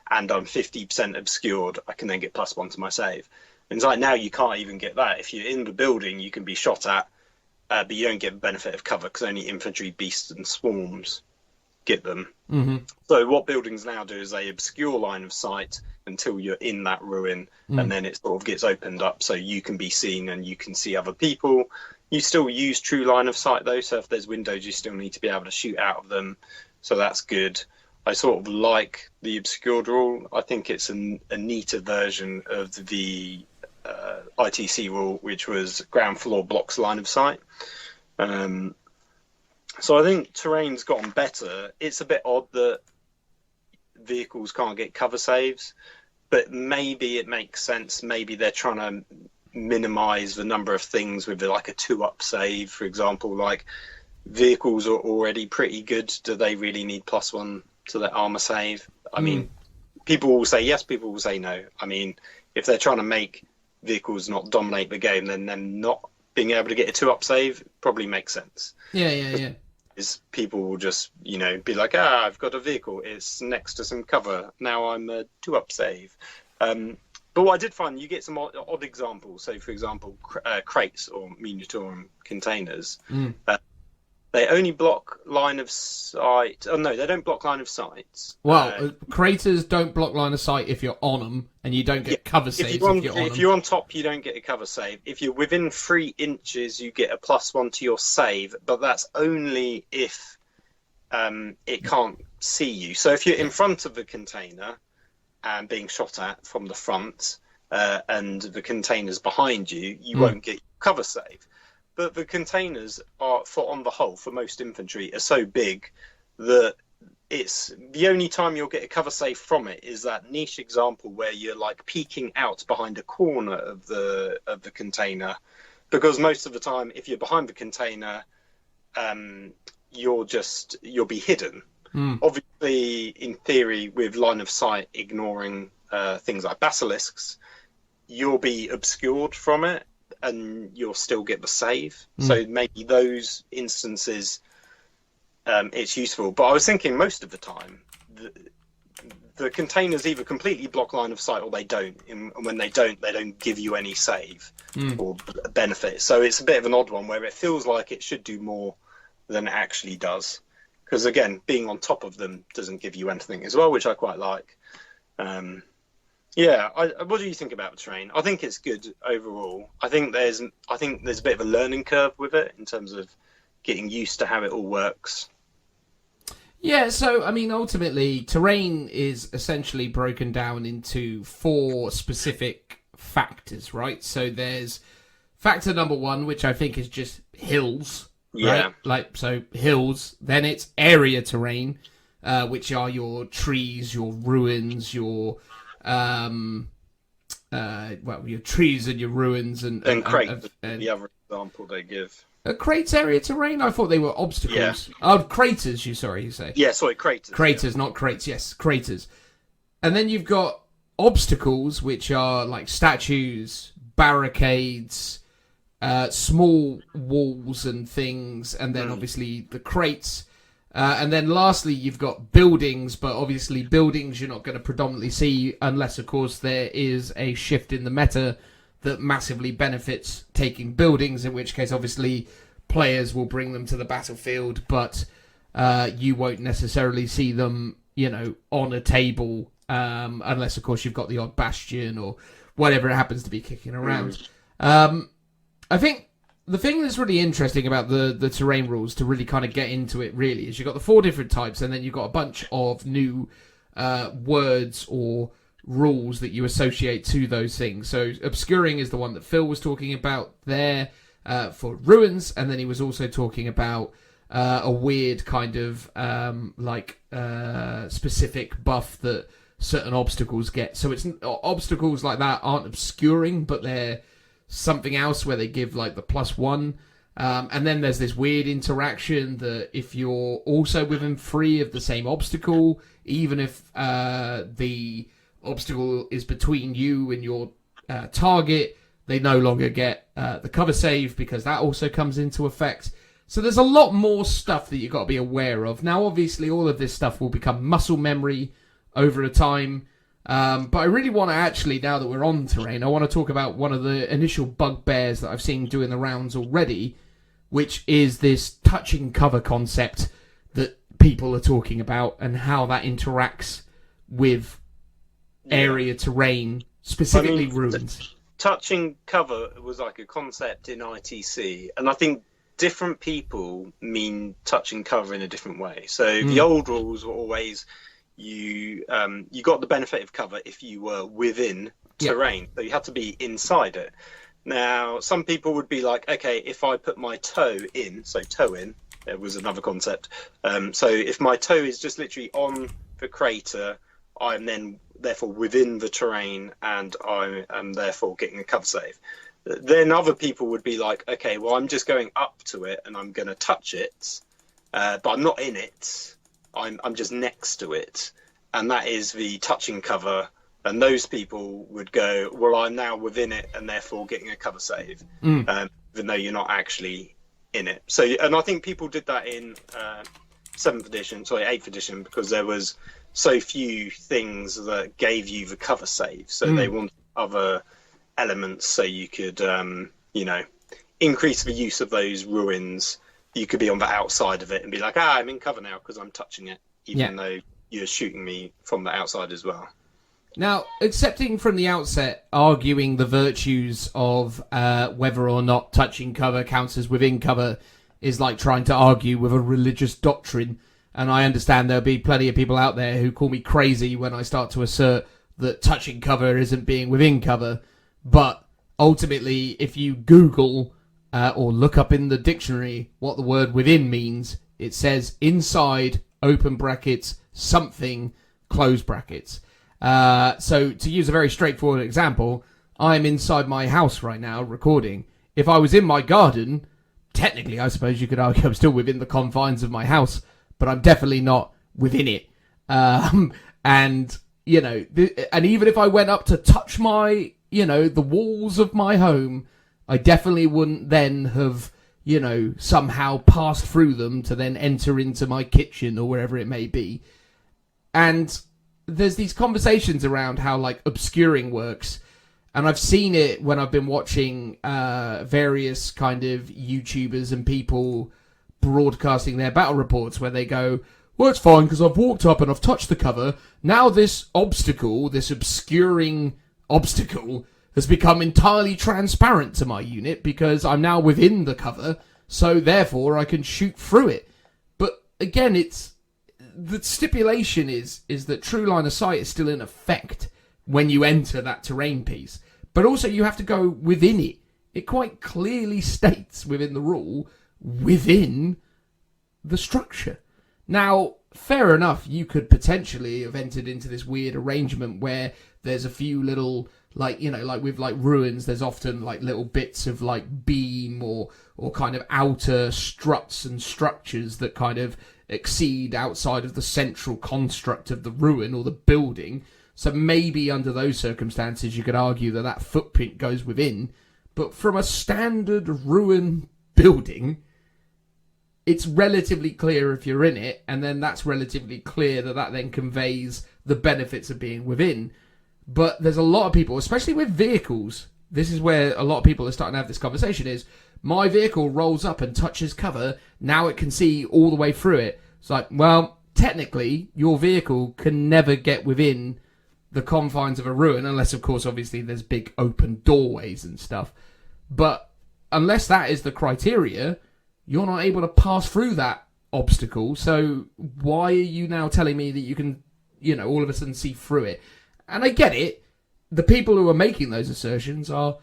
S2: and I'm 50% obscured. I can then get +1 to my save. And it's like now you can't even get that. If you're in the building, you can be shot at, but you don't get the benefit of cover because only infantry, beasts, and swarms get them. Mm-hmm. So what buildings now do is they obscure line of sight until you're in that ruin, and then it sort of gets opened up so you can be seen and you can see other people. You still use true line of sight though, so if there's windows you still need to be able to shoot out of them, so that's good. I sort of like the obscured rule. I think it's a neater version of the ITC rule, which was ground floor blocks line of sight. So I think terrain's gotten better. It's a bit odd that vehicles can't get cover saves, but maybe it makes sense. Maybe they're trying to minimize the number of things with like a 2-up save, for example. Like vehicles are already pretty good. Do they really need +1 to their armor save? I mean, people will say yes, people will say no. I mean, if they're trying to make vehicles not dominate the game, then not being able to get a 2-up save probably makes sense.
S1: Yeah.
S2: Is people will just, be like, I've got a vehicle, it's next to some cover, now I'm a 2-up save. But what I did find, you get some odd examples. So, for example, crates or Minotaur containers, they only block line of sight. Oh, no, they don't block line of sight.
S1: Well, craters don't block line of sight if you're on them, and you don't get cover saves if you're on them.
S2: If you're on top, you don't get a cover save. If you're within 3 inches, you get a +1 to your save, but that's only if it can't see you. So if you're in front of the container and being shot at from the front, and the container's behind you, you won't get cover save. But the containers are, on the whole, for most infantry, are so big that it's the only time you'll get a cover save from it is that niche example where you're like peeking out behind a corner of the container, because most of the time, if you're behind the container, you'll be hidden. Obviously, in theory, with line of sight ignoring things like basilisks, you'll be obscured from it and you'll still get the save. So maybe those instances, it's useful. But I was thinking most of the time, the containers either completely block line of sight or they don't. And when they don't give you any save or benefit. So it's a bit of an odd one where it feels like it should do more than it actually does. Because again, being on top of them doesn't give you anything as well, which I quite like. What do you think about the terrain? I think it's good overall. I think there's a bit of a learning curve with it in terms of getting used to how it all works.
S1: Yeah, so, I mean, ultimately, terrain is essentially broken down into 4 specific factors, right? So there's factor number 1, which I think is just hills, right? Like, so hills. Then it's area terrain, which are your trees, your ruins, your trees and your ruins. And
S2: crates, the other example they give.
S1: Crates area terrain? I thought they were obstacles.
S2: Yeah.
S1: Oh, craters, you say.
S2: Yeah, sorry, craters.
S1: Craters, not crates, yes, craters. And then you've got obstacles, which are like statues, barricades, small walls and things, and then obviously the crates. And then lastly, you've got buildings, but obviously buildings you're not going to predominantly see unless, of course, there is a shift in the meta that massively benefits taking buildings, in which case, obviously, players will bring them to the battlefield, but you won't necessarily see them, on a table, unless, of course, you've got the odd bastion or whatever it happens to be kicking around. I think the thing that's really interesting about the terrain rules, to really kind of get into it, really, is you've got the 4 different types, and then you've got a bunch of new words or rules that you associate to those things. So obscuring is the one that Phil was talking about there for ruins, and then he was also talking about a weird kind of specific buff that certain obstacles get. So it's obstacles like that aren't obscuring, but they're something else where they give like the +1. And then there's this weird interaction that if you're also within 3 of the same obstacle, even if the obstacle is between you and your target, they no longer get the cover save, because that also comes into effect. So there's a lot more stuff that you've got to be aware of. Now, obviously, all of this stuff will become muscle memory over a time. But I really want to actually, now that we're on terrain, I want to talk about one of the initial bugbears that I've seen doing the rounds already, which is this touching cover concept that people are talking about and how that interacts with area terrain, specifically ruins.
S2: Touching cover was like a concept in ITC, and I think different people mean touching cover in a different way. So the old rules were always you got the benefit of cover if you were within terrain, so you had to be inside it. Now, some people would be like, okay, if I put my toe in, so toe in, there was another concept. So if my toe is just literally on the crater, I'm then therefore within the terrain, and I am therefore getting a cover save. Then other people would be like, okay, well, I'm just going up to it and I'm going to touch it, but I'm not in it. I'm just next to it, and that is the touching cover. And those people would go, well, I'm now within it and therefore getting a cover save, even though you're not actually in it. So, and I think people did that in 8th edition, because there was so few things that gave you the cover save. So they wanted other elements so you could, increase the use of those ruins. You could be on the outside of it and be like, I'm in cover now because I'm touching it, even though you're shooting me from the outside as well.
S1: Now, accepting from the outset, arguing the virtues of whether or not touching cover counts as within cover is like trying to argue with a religious doctrine. And I understand there'll be plenty of people out there who call me crazy when I start to assert that touching cover isn't being within cover. But ultimately, if you Google or look up in the dictionary what the word within means, it says inside, open brackets, something, close brackets. So to use a very straightforward example, I'm inside my house right now recording. If I was in my garden, technically I suppose you could argue I'm still within the confines of my house, but I'm definitely not within it. And and even if I went up to touch my, the walls of my home, I definitely wouldn't then have, somehow passed through them to then enter into my kitchen or wherever it may be. And there's these conversations around how, like, obscuring works. And I've seen it when I've been watching various kind of YouTubers and people broadcasting their battle reports where they go, well, it's fine because I've walked up and I've touched the cover. Now this obstacle, this obscuring obstacle, has become entirely transparent to my unit because I'm now within the cover, so therefore I can shoot through it. But again, the stipulation is that true line of sight is still in effect when you enter that terrain piece. But also you have to go within it. It quite clearly states within the rule, within the structure. Now, fair enough, you could potentially have entered into this weird arrangement where there's a few little, like with like ruins, there's often like little bits of like beam or kind of outer struts and structures that kind of exceed outside of the central construct of the ruin or the building. So maybe under those circumstances you could argue that footprint goes within. But from a standard ruin building, it's relatively clear if you're in it, and then that's relatively clear that then conveys the benefits of being within. But there's a lot of people, especially with vehicles, this is where a lot of people are starting to have this conversation, is my vehicle rolls up and touches cover, now it can see all the way through it. It's like, well, technically, your vehicle can never get within the confines of a ruin, unless, of course, obviously there's big open doorways and stuff. But unless that is the criteria, you're not able to pass through that obstacle, so why are you now telling me that you can, all of a sudden see through it? And I get it. The people who are making those assertions are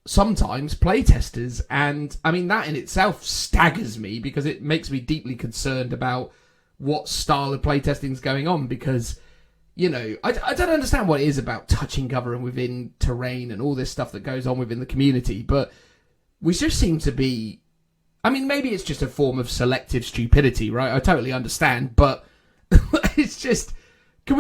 S1: sometimes playtesters, and I mean, that in itself staggers me because it makes me deeply concerned about what style of playtesting is going on, because, I don't understand what it is about touching cover and within terrain and all this stuff that goes on within the community, but we just seem to be, I mean, maybe it's just a form of selective stupidity, right? I totally understand, but it's just, can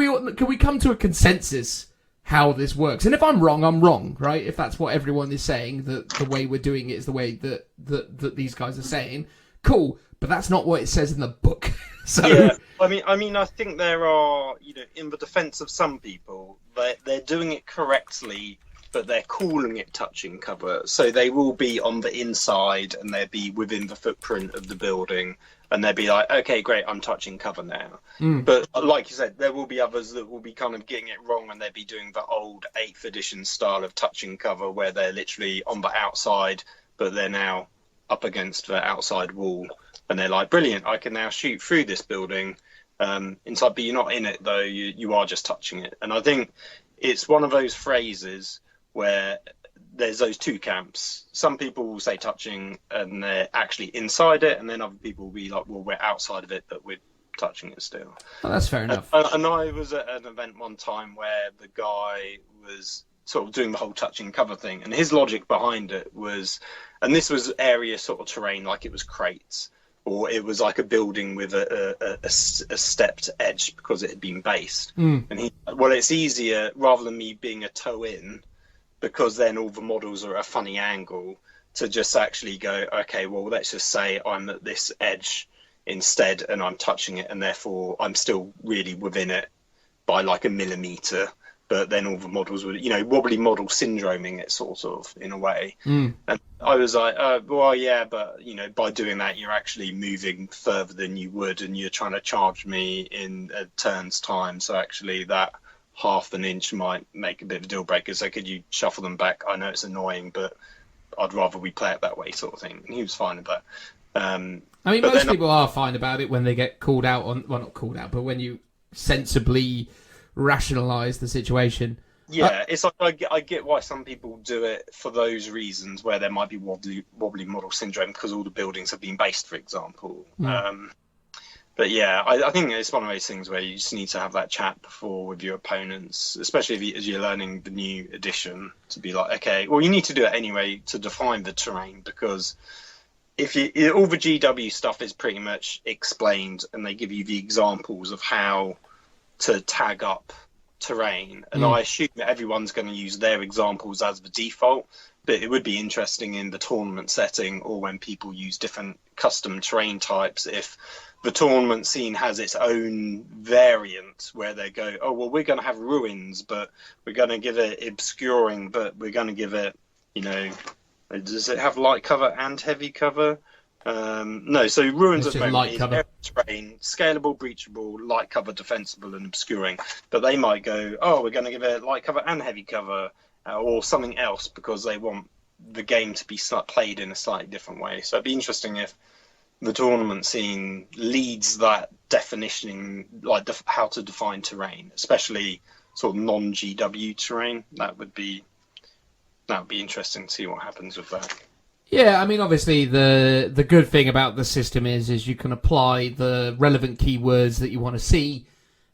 S1: we come to a consensus how this works? And if I'm wrong, right? If that's what everyone is saying, that the way we're doing it is the way that these guys are saying, cool. But that's not what it says in the book. So
S2: yeah, I mean, I think there are, in the defence of some people, they're doing it correctly, but they're calling it touching cover. So they will be on the inside and they'll be within the footprint of the building, and they'll be like, okay, great, I'm touching cover now. But like you said, there will be others that will be kind of getting it wrong, and they'll be doing the old 8th edition style of touching cover where they're literally on the outside, but they're now up against the outside wall. And they're like, brilliant, I can now shoot through this building inside, but you're not in it, though. You are just touching it. And I think it's one of those phrases where there's those two camps. Some people will say touching and they're actually inside it, and then other people will be like, well, we're outside of it, but we're touching it still.
S1: Oh, that's fair enough.
S2: And I was at an event one time where the guy was sort of doing the whole touching cover thing, and his logic behind it was, and this was area sort of terrain, like it was crates, or it was like a building with a stepped edge because it had been based. And it's easier, rather than me being a toe in, because then all the models are at a funny angle, to just actually go, okay, well, let's just say I'm at this edge instead and I'm touching it, and therefore I'm still really within it by like a millimetre. But then all the models would, wobbly model syndroming it sort of in a way. And I was like, well, yeah, but, by doing that, you're actually moving further than you would, and you're trying to charge me in a turn's time. So actually that half an inch might make a bit of a deal breaker. So could you shuffle them back? I know it's annoying, but I'd rather we play it that way sort of thing. And he was fine with that. I
S1: mean, most people are fine about it when they get called out on, well, not called out, but when you sensibly rationalise the situation.
S2: Yeah, it's like I get why some people do it for those reasons, where there might be wobbly model syndrome because all the buildings have been based, for example. But yeah, I think it's one of those things where you just need to have that chat before with your opponents, especially as you're learning the new edition, to be like, okay, well, you need to do it anyway to define the terrain, because if all the GW stuff is pretty much explained, and they give you the examples of how to tag up terrain, and I assume that everyone's going to use their examples as the default. But it would be interesting in the tournament setting, or when people use different custom terrain types, if the tournament scene has its own variant where they go, oh, well, we're going to have ruins, but we're going to give it obscuring, but we're going to give it, does it have light cover and heavy cover? No, so ruins
S1: It's
S2: at
S1: just
S2: the moment is
S1: light cover.
S2: terrain, scalable, breachable, light cover, defensible, and obscuring. But they might go, oh, we're going to give it light cover and heavy cover, or something else, because they want the game to be played in a slightly different way. So it'd be interesting if the tournament scene leads that definition, like how to define terrain, especially sort of non-GW terrain. That would be interesting to see what happens with that.
S1: Yeah, I mean, obviously the good thing about the system is you can apply the relevant keywords that you want to see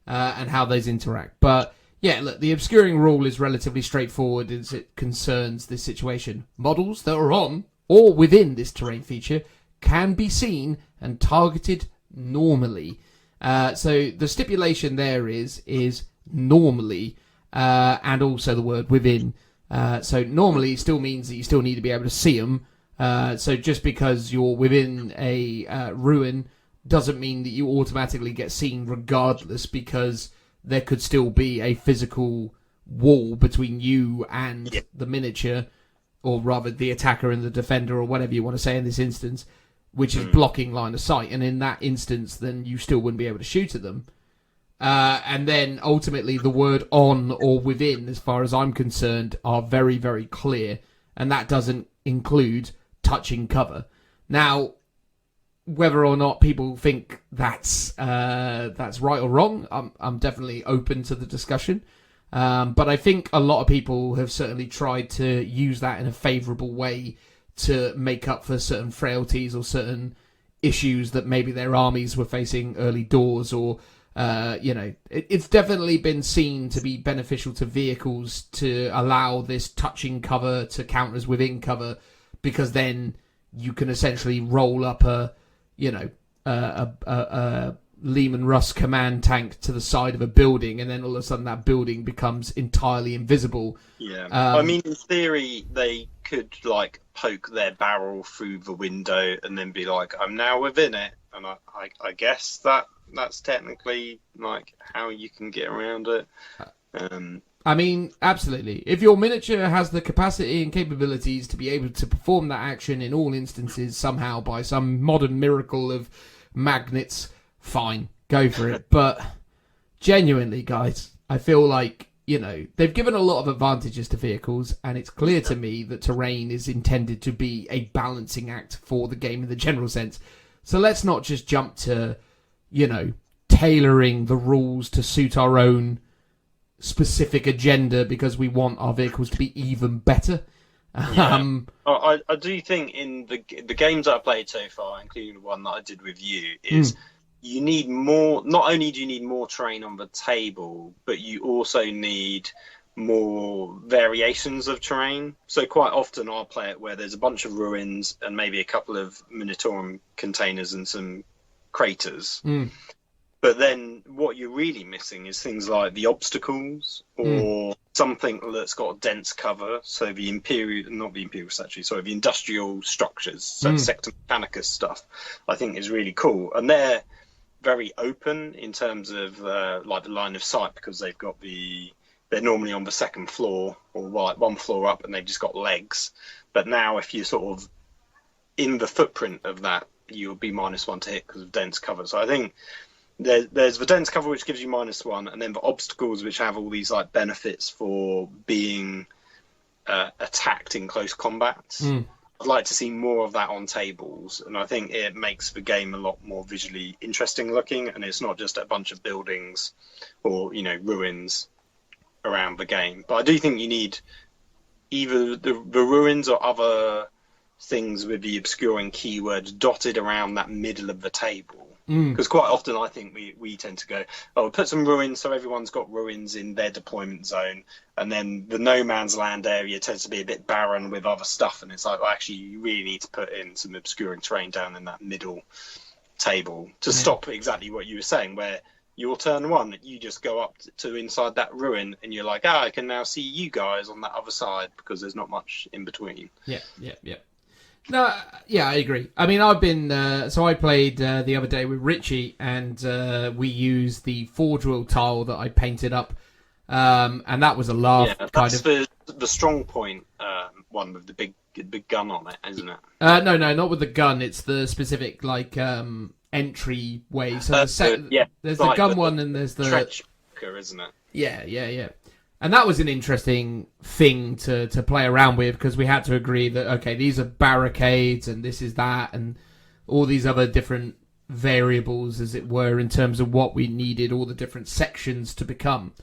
S1: and how those interact. But yeah, look, the obscuring rule is relatively straightforward as it concerns this situation. Models that are on or within this terrain feature can be seen and targeted normally. So the stipulation there is normally, and also the word within. So normally still means that you still need to be able to see them. So just because you're within a ruin doesn't mean that you automatically get seen regardless, because there could still be a physical wall between you and the miniature, or rather the attacker and the defender, or whatever you want to say in this instance, which is blocking line of sight. And in that instance, then you still wouldn't be able to shoot at them. And then ultimately the word on or within, as far as I'm concerned, are very, very clear. And that doesn't include touching cover. Now, whether or not people think that's right or wrong, I'm definitely open to the discussion. But I think a lot of people have certainly tried to use that in a favourable way to make up for certain frailties or certain issues that maybe their armies were facing early doors, or it's definitely been seen to be beneficial to vehicles to allow this touching cover to count as within cover, because then you can essentially roll up a Lehman Russ command tank to the side of a building, and then all of a sudden that building becomes entirely invisible.
S2: Yeah, I mean, in theory, they could poke their barrel through the window and then be like, "I'm now within it," and I guess that's technically how you can get around it.
S1: I mean, absolutely. If your miniature has the capacity and capabilities to be able to perform that action in all instances somehow by some modern miracle of magnets, fine, go for it. But genuinely, guys, I feel like, they've given a lot of advantages to vehicles, and it's clear to me that terrain is intended to be a balancing act for the game in the general sense. So let's not just jump to, tailoring the rules to suit our own specific agenda because we want our vehicles to be even better.
S2: I do think in the games that I played so far, including the one that I did with you, is you need more. Not only do you need more terrain on the table, but you also need more variations of terrain. So quite often I'll play it where there's a bunch of ruins and maybe a couple of Minotaur containers and some craters. But then what you're really missing is things like the obstacles, or something that's got dense cover. So the the industrial structures, so Sector Mechanicus stuff, I think is really cool. And they're very open in terms of the line of sight, because they're normally on the second floor or one floor up, and they've just got legs. But now if you're sort of in the footprint of that, you'll be -1 to hit because of dense cover. So I think there's the dense cover, which gives you -1, and then the obstacles, which have all these benefits for being attacked in close combat. I'd like to see more of that on tables, and I think it makes the game a lot more visually interesting looking, and it's not just a bunch of buildings or ruins around the game. But I do think you need either the ruins or other things with the obscuring keywords dotted around that middle of the table. Because quite often I think we tend to go, we'll put some ruins so everyone's got ruins in their deployment zone, and then the no man's land area tends to be a bit barren with other stuff, and it's actually you really need to put in some obscuring terrain down in that middle table to stop exactly what you were saying, where your turn 1, you just go up to inside that ruin, and you're like, I can now see you guys on that other side because there's not much in between.
S1: Yeah. No, yeah, I agree. I mean, I've been so I played the other day with Richie, and we used the forge wheel tile that I painted up, and that was a laugh.
S2: Yeah, that's the strong point one with the big gun on it, isn't it?
S1: No, not with the gun. It's the specific entry way. So there's the gun one, and there's the
S2: trench, isn't it?
S1: Yeah. And that was an interesting thing to play around with, because we had to agree that, okay, these are barricades and this is that and all these other different variables, as it were, in terms of what we needed all the different sections to become.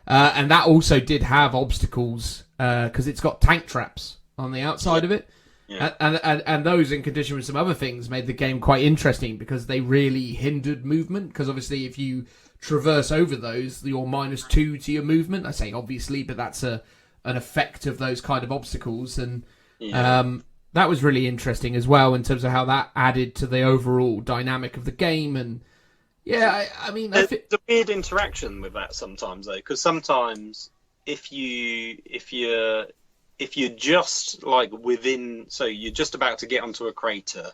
S1: And that also did have obstacles, because it's got tank traps on the outside of it. Yeah. And those, in condition with some other things, made the game quite interesting, because they really hindered movement. Because obviously if you traverse over those, you're -2 to your movement. I say obviously, but that's an effect of those kind of obstacles. And that was really interesting as well, in terms of how that added to the overall dynamic of the game. And yeah, I mean,
S2: there's a weird interaction with that sometimes, though, because sometimes if you're just like within, so you're just about to get onto a crater,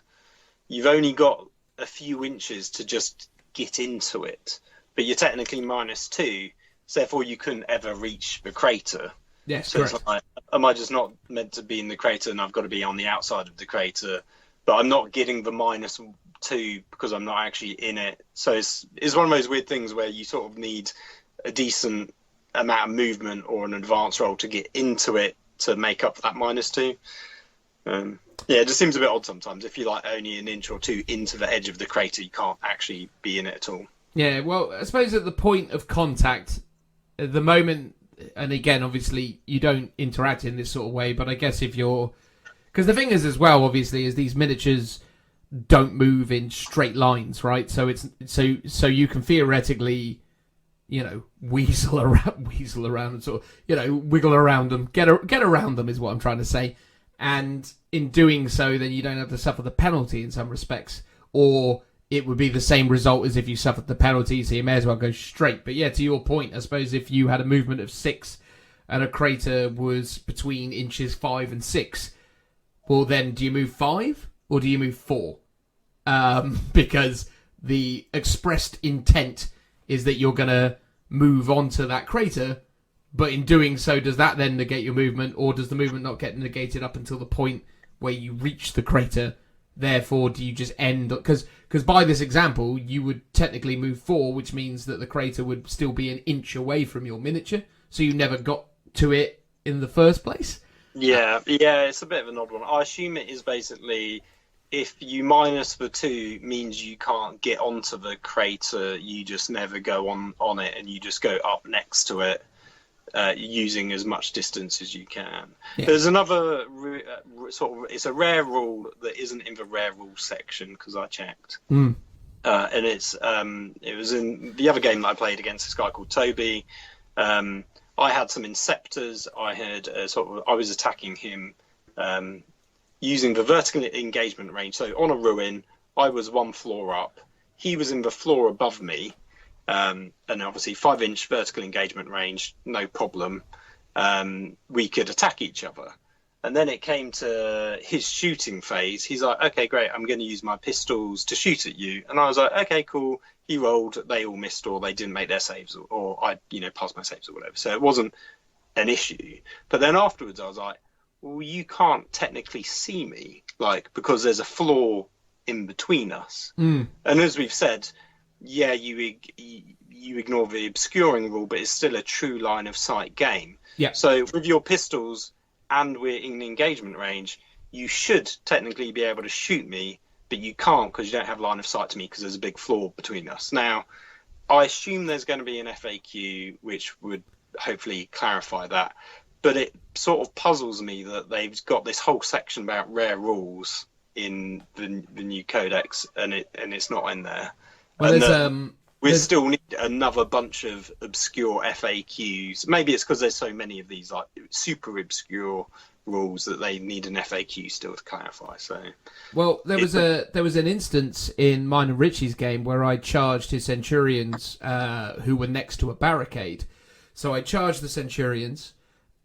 S2: you've only got a few inches to just get into it, but you're technically -2, so therefore you couldn't ever reach the crater.
S1: Yes,
S2: so
S1: correct.
S2: It's like, am I just not meant to be in the crater, and I've got to be on the outside of the crater, but I'm not getting the -2 because I'm not actually in it. So it's one of those weird things where you sort of need a decent amount of movement or an advanced roll to get into it to make up for that -2. It just seems a bit odd sometimes. If you're like only an inch or 2 into the edge of the crater, you can't actually be in it at all.
S1: Yeah, well, I suppose at the point of contact, at the moment, and again, obviously, you don't interact in this sort of way, but I guess if you're... Because the thing is, as well, obviously, is these miniatures don't move in straight lines, right? So it's so you can theoretically, weasel around and sort of, wiggle around them, get around them is what I'm trying to say. And in doing so, then you don't have to suffer the penalty in some respects, or it would be the same result as if you suffered the penalty, so you may as well go straight. But yeah, to your point, I suppose if you had a movement of 6 and a crater was between inches 5 and 6, well then, do you move 5 or do you move 4? Because the expressed intent is that you're going to move onto that crater, but in doing so, does that then negate your movement, or does the movement not get negated up until the point where you reach the crater? Therefore, do you just end... Because by this example, you would technically move 4, which means that the crater would still be an inch away from your miniature, so you never got to it in the first place.
S2: Yeah, it's a bit of an odd one. I assume it is basically, if you -2 means you can't get onto the crater, you just never go on it, and you just go up next to it, using as much distance as you can. Yeah. There's another it's a rare rule that isn't in the rare rules section, because I checked, and it was in the other game that I played against this guy called Toby. I had some Inceptors. I was attacking him using the vertical engagement range. So on a ruin, I was 1 floor up. He was in the floor above me. And obviously 5-inch vertical engagement range, no problem. We could attack each other. And then it came to his shooting phase. He's like, okay, great, I'm going to use my pistols to shoot at you. And I was like, okay, cool. He rolled, they all missed, or they didn't make their saves, or I, passed my saves or whatever. So it wasn't an issue. But then afterwards I was like, well, you can't technically see me, because there's a floor in between us. And as we've said, yeah, you ignore the obscuring rule, but it's still a true line of sight game.
S1: Yeah.
S2: So with your pistols, and we're in engagement range, you should technically be able to shoot me, but you can't because you don't have line of sight to me because there's a big floor between us. Now, I assume there's going to be an FAQ which would hopefully clarify that, but it sort of puzzles me that they've got this whole section about rare rules in the new codex, and it's not in there.
S1: Well,
S2: we still need another bunch of obscure FAQs. Maybe it's because there's so many of these super obscure rules that they need an FAQ still to clarify. So,
S1: well, there was an instance in mine and Richie's game where I charged his Centurions who were next to a barricade. So I charged the Centurions.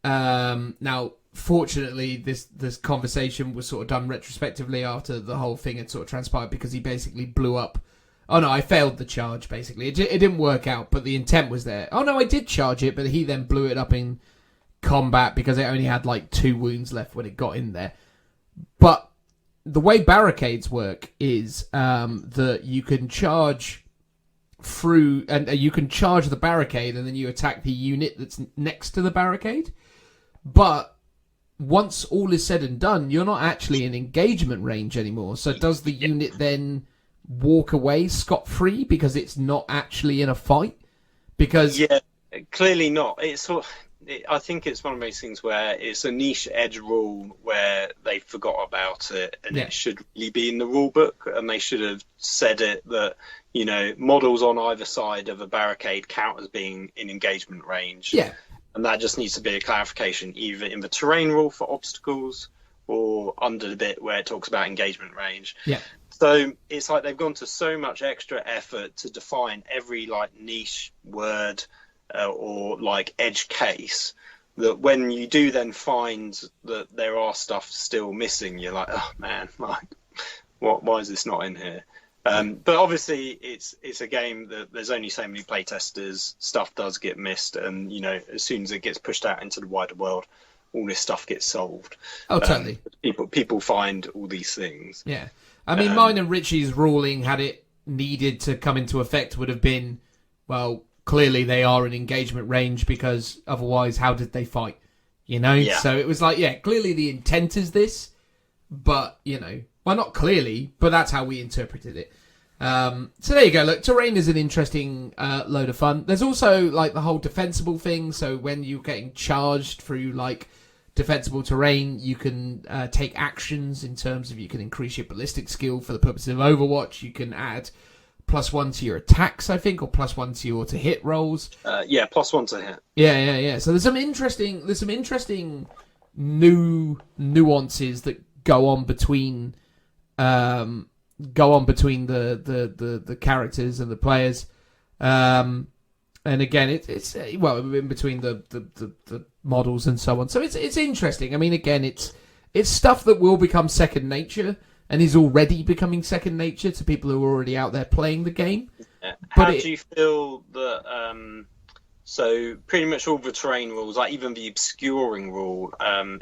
S1: Now, fortunately, this conversation was sort of done retrospectively after the whole thing had sort of transpired, because he basically blew up. Oh no, I failed the charge, basically. It didn't work out, but the intent was there. Oh no, I did charge it, but he then blew it up in combat because it only had like 2 wounds left when it got in there. But the way barricades work is that you can charge through, and you can charge the barricade, and then you attack the unit that's next to the barricade. But once all is said and done, you're not actually in engagement range anymore. So does the unit then walk away scot-free because it's not actually in a fight? Because
S2: clearly not. I think it's one of those things where it's a niche edge rule where they forgot about it, and it should really be in the rule book, and they should have said it that, you know, models on either side of a barricade count as being in engagement range.
S1: Yeah.
S2: And that just needs to be a clarification, either in the terrain rule for obstacles or under the bit where it talks about engagement range.
S1: Yeah.
S2: So it's like they've gone to so much extra effort to define every like niche word or like edge case that when you do then find that there are stuff still missing, you're like, oh man, like, why is this not in here? But obviously it's a game that there's only so many playtesters, stuff does get missed, and you know, as soon as it gets pushed out into the wider world, all this stuff gets solved.
S1: Oh, totally.
S2: People find all these things.
S1: Yeah. I mean, mine and Richie's ruling, had it needed to come into effect, would have been, well, clearly they are in engagement range, because otherwise how did they fight? You know? Yeah. So it was like, yeah, clearly the intent is this, but, you know, well, not clearly, but that's how we interpreted it. So there you go. Look, terrain is an interesting load of fun. There's also like the whole defensible thing. So when you're getting charged through like defensible terrain, you can take actions in terms of, you can increase your ballistic skill for the purposes of Overwatch. You can add +1 to your attacks, I think, or +1 to your to hit rolls.
S2: Yeah, +1 to hit.
S1: Yeah. So there's some interesting new nuances that go on between the characters and the players, and again it's well, in between the models and so on. So it's interesting. I mean, again, it's stuff that will become second nature and is already becoming second nature to people who are already out there playing the game.
S2: How do you feel that? So pretty much all the terrain rules, like even the obscuring rule,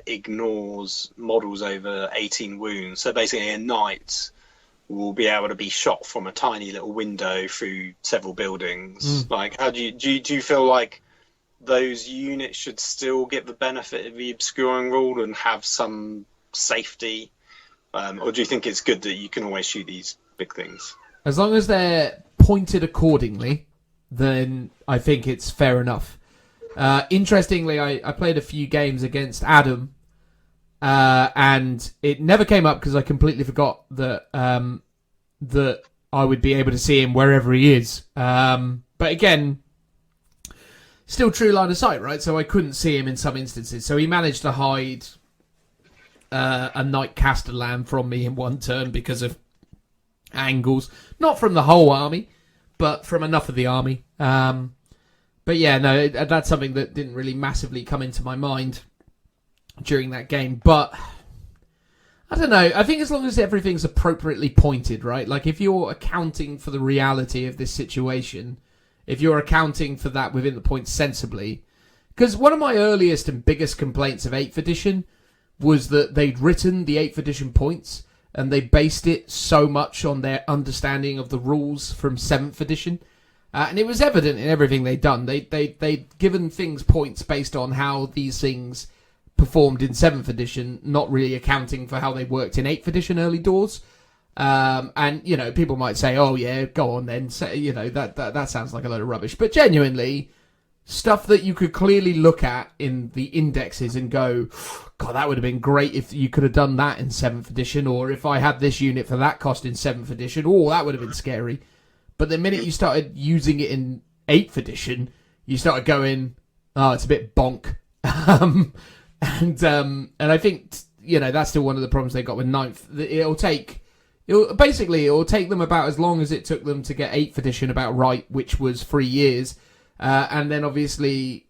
S2: ignores models over 18 wounds. So basically a knight will be able to be shot from a tiny little window through several buildings. Like, how do you feel like those units should still get the benefit of the obscuring rule and have some safety? Or do you think it's good that you can always shoot these big things?
S1: As long as they're pointed accordingly, then I think it's fair enough. Interestingly, I played a few games against Adam, and it never came up because I completely forgot that that I would be able to see him wherever he is. But again, still true line of sight, right? So I couldn't see him in some instances. So he managed to hide a Knight Castellan from me in one turn because of angles. Not from the whole army, but from enough of the army. But yeah, no, that's something that didn't really massively come into my mind during that game. But I don't know. I think as long as everything's appropriately pointed, right? Like if you're accounting for the reality of this situation, if you're accounting for that within the points sensibly, because one of my earliest and biggest complaints of 8th edition was that they'd written the 8th edition points and they based it so much on their understanding of the rules from 7th edition. And it was evident in everything they'd done. They'd given things points based on how these things performed in 7th edition, not really accounting for how they worked in 8th edition early doors. And, you know, people might say, oh, yeah, go on then. Say, you know, that sounds like a load of rubbish. But genuinely, stuff that you could clearly look at in the indexes and go, God, that would have been great if you could have done that in 7th edition, or if I had this unit for that cost in 7th edition, oh, that would have been scary. But the minute you started using it in 8th edition, you started going, oh, it's a bit bonk. and I think that's still one of the problems they got with ninth. It'll take them about as long as it took them to get 8th edition about right, which was 3 years, and then obviously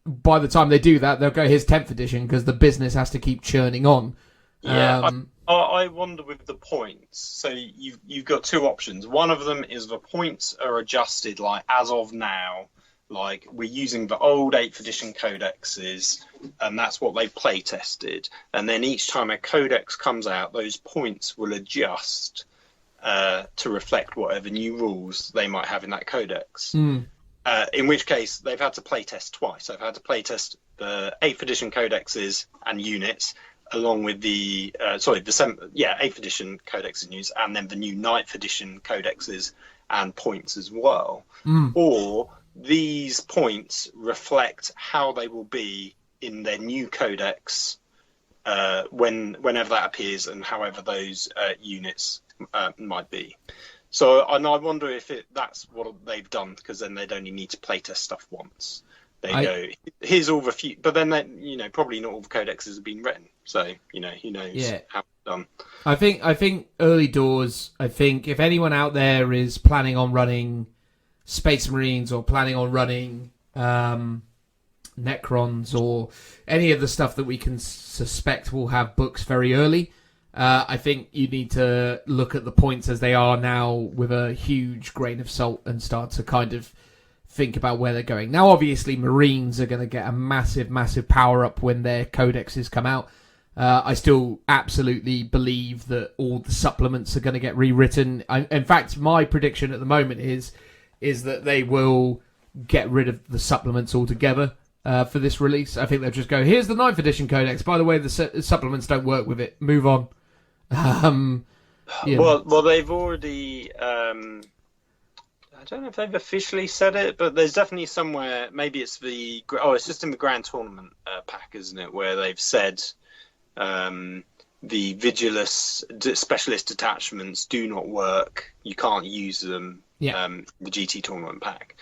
S1: by the time they do that, they'll go, here's 10th edition, because the business has to keep churning on.
S2: Yeah, I wonder with the points. So you've got two options. One of them is the points are adjusted, like as of now, like we're using the old 8th edition codexes, and that's what they've play tested. And then each time a codex comes out, those points will adjust to reflect whatever new rules they might have in that codex. In which case, they've had to playtest twice. They've had to playtest the 8th edition codexes and units, along with the 8th edition codexes and units, and then the new 9th edition codexes and points as well. Or these points reflect how they will be in their new codex whenever that appears, and however those units might be. So, and I wonder if that's what they've done, because then they'd only need to playtest stuff once. Go, here's all the but then probably not all the codexes have been written. So, who knows how it's done.
S1: I think early doors, if anyone out there is planning on running Space Marines or planning on running Necrons or any of the stuff that we can suspect will have books very early, I think you need to look at the points as they are now with a huge grain of salt and start to kind of think about where they're going. Now, obviously, Marines are going to get a massive, massive power up when their codexes come out. I still absolutely believe that all the supplements are going to get rewritten. In fact, my prediction at the moment is that they will get rid of the supplements altogether for this release. I think they'll just go, here's the 9th edition codex. By the way, the supplements don't work with it. Move on.
S2: Well, they've already... I don't know if they've officially said it, but there's definitely somewhere, maybe it's it's just in the Grand Tournament pack, isn't it, where they've said the Vigilus specialist attachments do not work. You can't use them. The GT Tournament pack,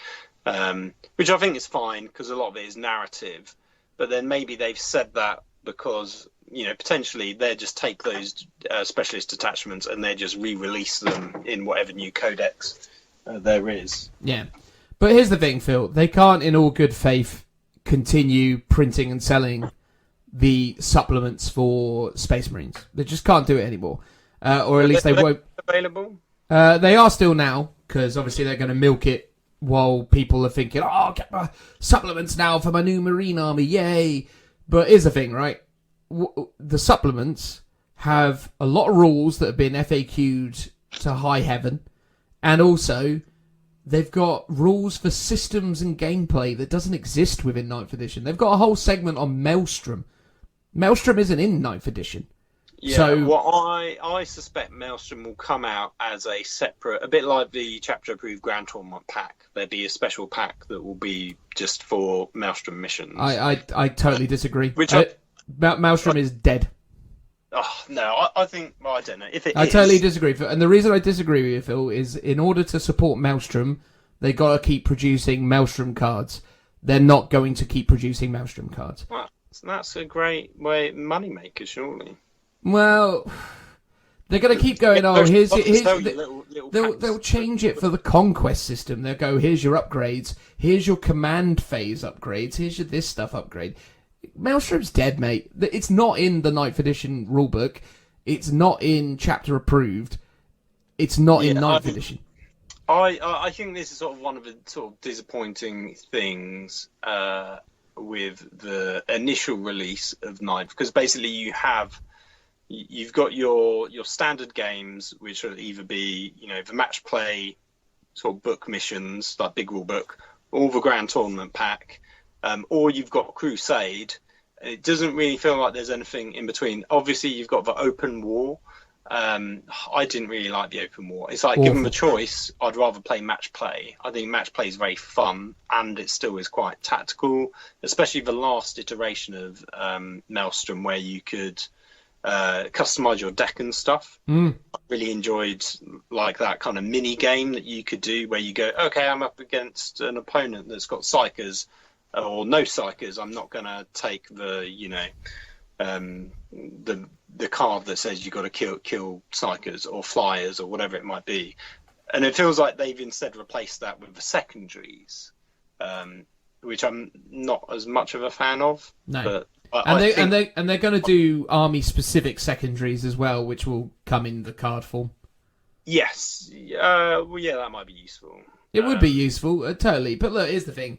S2: which I think is fine, because a lot of it is narrative. But then maybe they've said that because potentially they just take those specialist attachments and they just re-release them in whatever new codex there is.
S1: Yeah, but here's the thing, Phil. They can't, in all good faith, continue printing and selling the supplements for Space Marines. They just can't do it anymore, or at least they won't.
S2: Available?
S1: They are still now, because obviously they're going to milk it while people are thinking, I'll get my supplements now for my new Marine army, yay! But here's the thing, right? The supplements have a lot of rules that have been FAQ'd to high heaven, and also they've got rules for systems and gameplay that doesn't exist within 9th edition. They've got a whole segment on Maelstrom. Maelstrom isn't in 9th edition.
S2: Yeah,
S1: so,
S2: I suspect Maelstrom will come out as a separate, a bit like the chapter approved Grand Tournament pack. There'll be a special pack that will be just for Maelstrom missions.
S1: I totally disagree. Maelstrom is dead.
S2: Oh, no, I think, well, I don't know. If it
S1: I totally disagree. And the reason I disagree with you, Phil, is in order to support Maelstrom, they got to keep producing Maelstrom cards. They're not going to keep producing Maelstrom cards.
S2: Well, that's a great way, moneymaker, surely.
S1: Well, they're going to keep going, they'll change it for the Conquest system. They'll go, here's your upgrades, here's your command phase upgrades, here's your this stuff upgrade. Maelstrom's dead, mate. It's not in the 9th edition rulebook. It's not in chapter approved. It's not in 9th edition.
S2: I think this is sort of one of the sort of disappointing things with the initial release of 9th, because basically you've got your standard games, which will either be the match play sort of book missions, like big rule book, or the Grand Tournament pack. Or you've got Crusade. It doesn't really feel like there's anything in between. Obviously, you've got the open war. I didn't really like the open war. It's like, given the choice, I'd rather play match play. I think match play is very fun, and it still is quite tactical, especially the last iteration of Maelstrom, where you could customize your deck and stuff. I really enjoyed like that kind of mini game that you could do, where you go, okay, I'm up against an opponent that's got Psychers. or no psychers, I'm not going to take the card that says you've got to kill psychers or flyers or whatever it might be. And it feels like they've instead replaced that with the secondaries, which I'm not as much of a fan of.
S1: No.
S2: But
S1: they're going to do army specific secondaries as well, which will come in the card form.
S2: Yes. Well, yeah, that might be useful.
S1: It would be useful, totally. But look, here's the thing.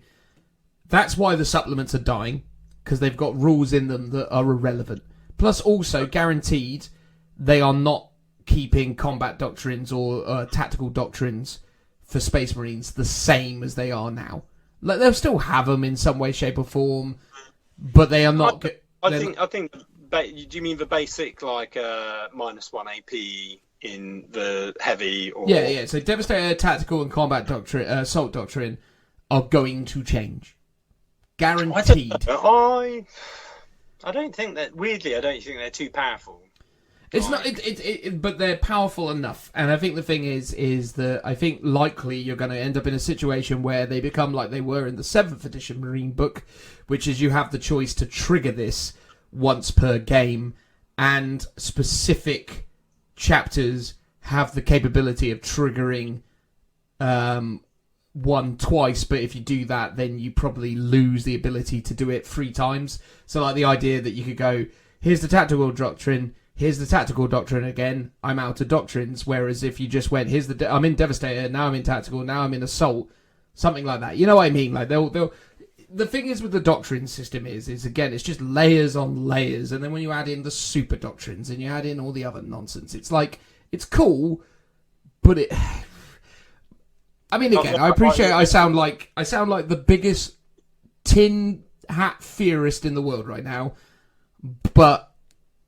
S1: That's why the supplements are dying, because they've got rules in them that are irrelevant. Plus, also, guaranteed, they are not keeping combat doctrines or tactical doctrines for Space Marines the same as they are now. Like, they'll still have them in some way, shape, or form, but they are not.
S2: I think. Do you mean the basic like -1 AP in the heavy? Or...
S1: Yeah. So Devastator, tactical, and combat doctrine, assault doctrine, are going to change. Guaranteed.
S2: I don't think that. Weirdly, I don't think they're too powerful.
S1: It's not, but they're powerful enough. And I think the thing is that I think likely you're going to end up in a situation where they become like they were in the 7th edition Marine book, which is you have the choice to trigger this once per game, and specific chapters have the capability of triggering one twice, but if you do that, then you probably lose the ability to do it 3 times. So like the idea that you could go, here's the tactical doctrine, here's the tactical doctrine again, I'm out of doctrines. Whereas if you just went, I'm in Devastator, now I'm in tactical, now I'm in assault, something like that. You know what I mean? Like they'll. The thing is with the doctrine system is again, it's just layers on layers, and then when you add in the super doctrines and you add in all the other nonsense, it's like it's cool, but it. I mean, again, I appreciate I sound like the biggest tin hat theorist in the world right now, but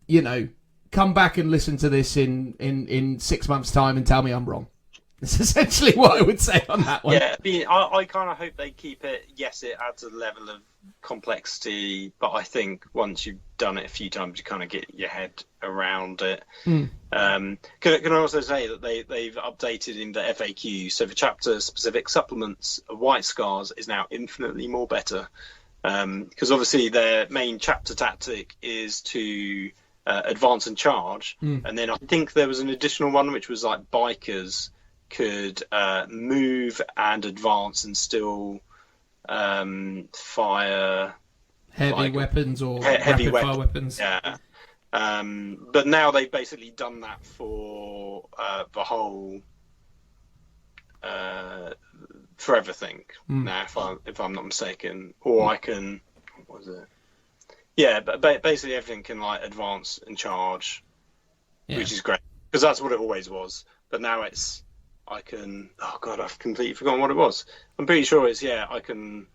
S1: you know, come back and listen to this in 6 months' time and tell me I'm wrong. That's essentially what I would say on that one.
S2: Yeah, I kind of hope they keep it. Yes, it adds a level of complexity, but I think once you've done it a few times, you kind of get your head around it. Can I also say that they've updated in the FAQ, so the chapter-specific supplements of White Scars is now infinitely more better, because obviously their main chapter tactic is to advance and charge, and then I think there was an additional one which was like bikers could move and advance and still fire
S1: heavy weapons or rapid fire weapons.
S2: Yeah. But now they've basically done that for the whole for everything now, if I'm not mistaken. Or I can, what was it? Yeah, but basically everything can like advance and charge, which is great because that's what it always was. But now it's I can. Oh god, I've completely forgotten what it was. I'm pretty sure it's I can.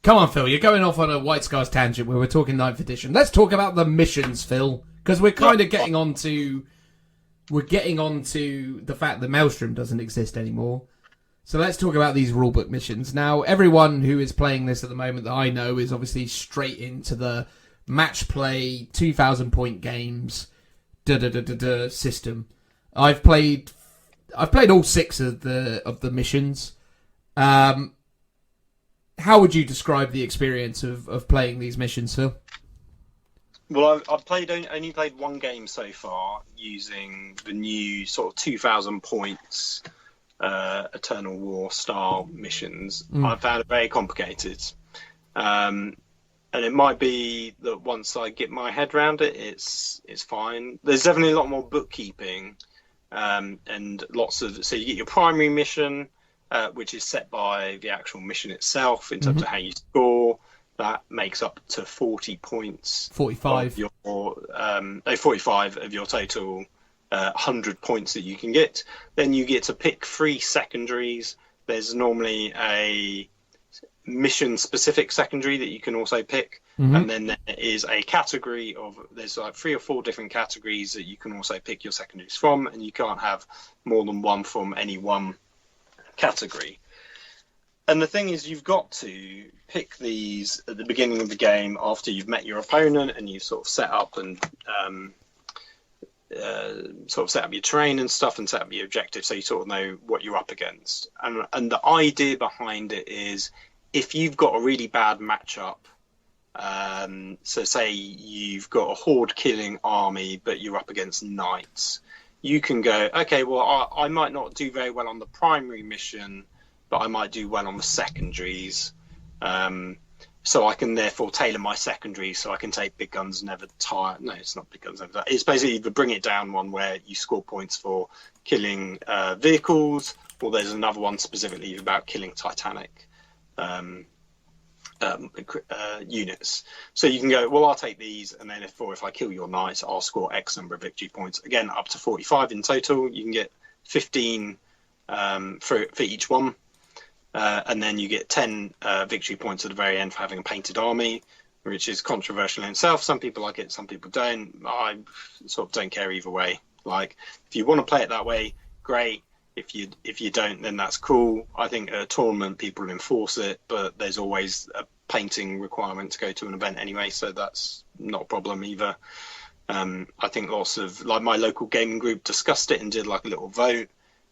S1: Come on, Phil. You're going off on a White Scars tangent where we're talking 9th edition. Let's talk about the missions, Phil, because we're kind of getting on to the fact that Maelstrom doesn't exist anymore. So let's talk about these rulebook missions. Now, everyone who is playing this at the moment that I know is obviously straight into the match play 2,000 point games system. I've played all 6 of the missions. How would you describe the experience of playing these missions, Phil?
S2: Well, I've only played one game so far using the new sort of 2,000 points Eternal War style missions. I found it very complicated. And it might be that once I get my head around it, it's fine. There's definitely a lot more bookkeeping. And lots of so you get your primary mission, which is set by the actual mission itself in terms of how you score. That makes up to 40 points.
S1: 45.
S2: 45 of your total 100 points that you can get. Then you get to pick 3 secondaries. There's normally a mission-specific secondary that you can also pick. And then there is a category there's like 3 or 4 different categories that you can also pick your secondaries from, and you can't have more than one from any one category. And the thing is, you've got to pick these at the beginning of the game after you've met your opponent and you've sort of set up and set up your terrain and stuff and set up your objective, so you sort of know what you're up against. And the idea behind it is, if you've got a really bad matchup, so say you've got a horde killing army, but you're up against knights, you can go, okay, well, I might not do very well on the primary mission, but I might do well on the secondaries. So I can therefore tailor my secondaries so I can take big guns never tire. No, it's not big guns never tire. It's basically the bring it down one where you score points for killing vehicles, or there's another one specifically about killing Titanic units. So you can go, well, I'll take these, and then if I kill your knights, I'll score X number of victory points. Again, up to 45 in total. You can get 15 for each one. And then you get 10 victory points at the very end for having a painted army, which is controversial in itself. Some people like it, some people don't. I sort of don't care either way. Like, if you want to play it that way, great. If you don't, then that's cool. I think at a tournament people enforce it, but there's always a painting requirement to go to an event anyway, so that's not a problem either. I think lots of, like, my local gaming group discussed it and did like a little vote,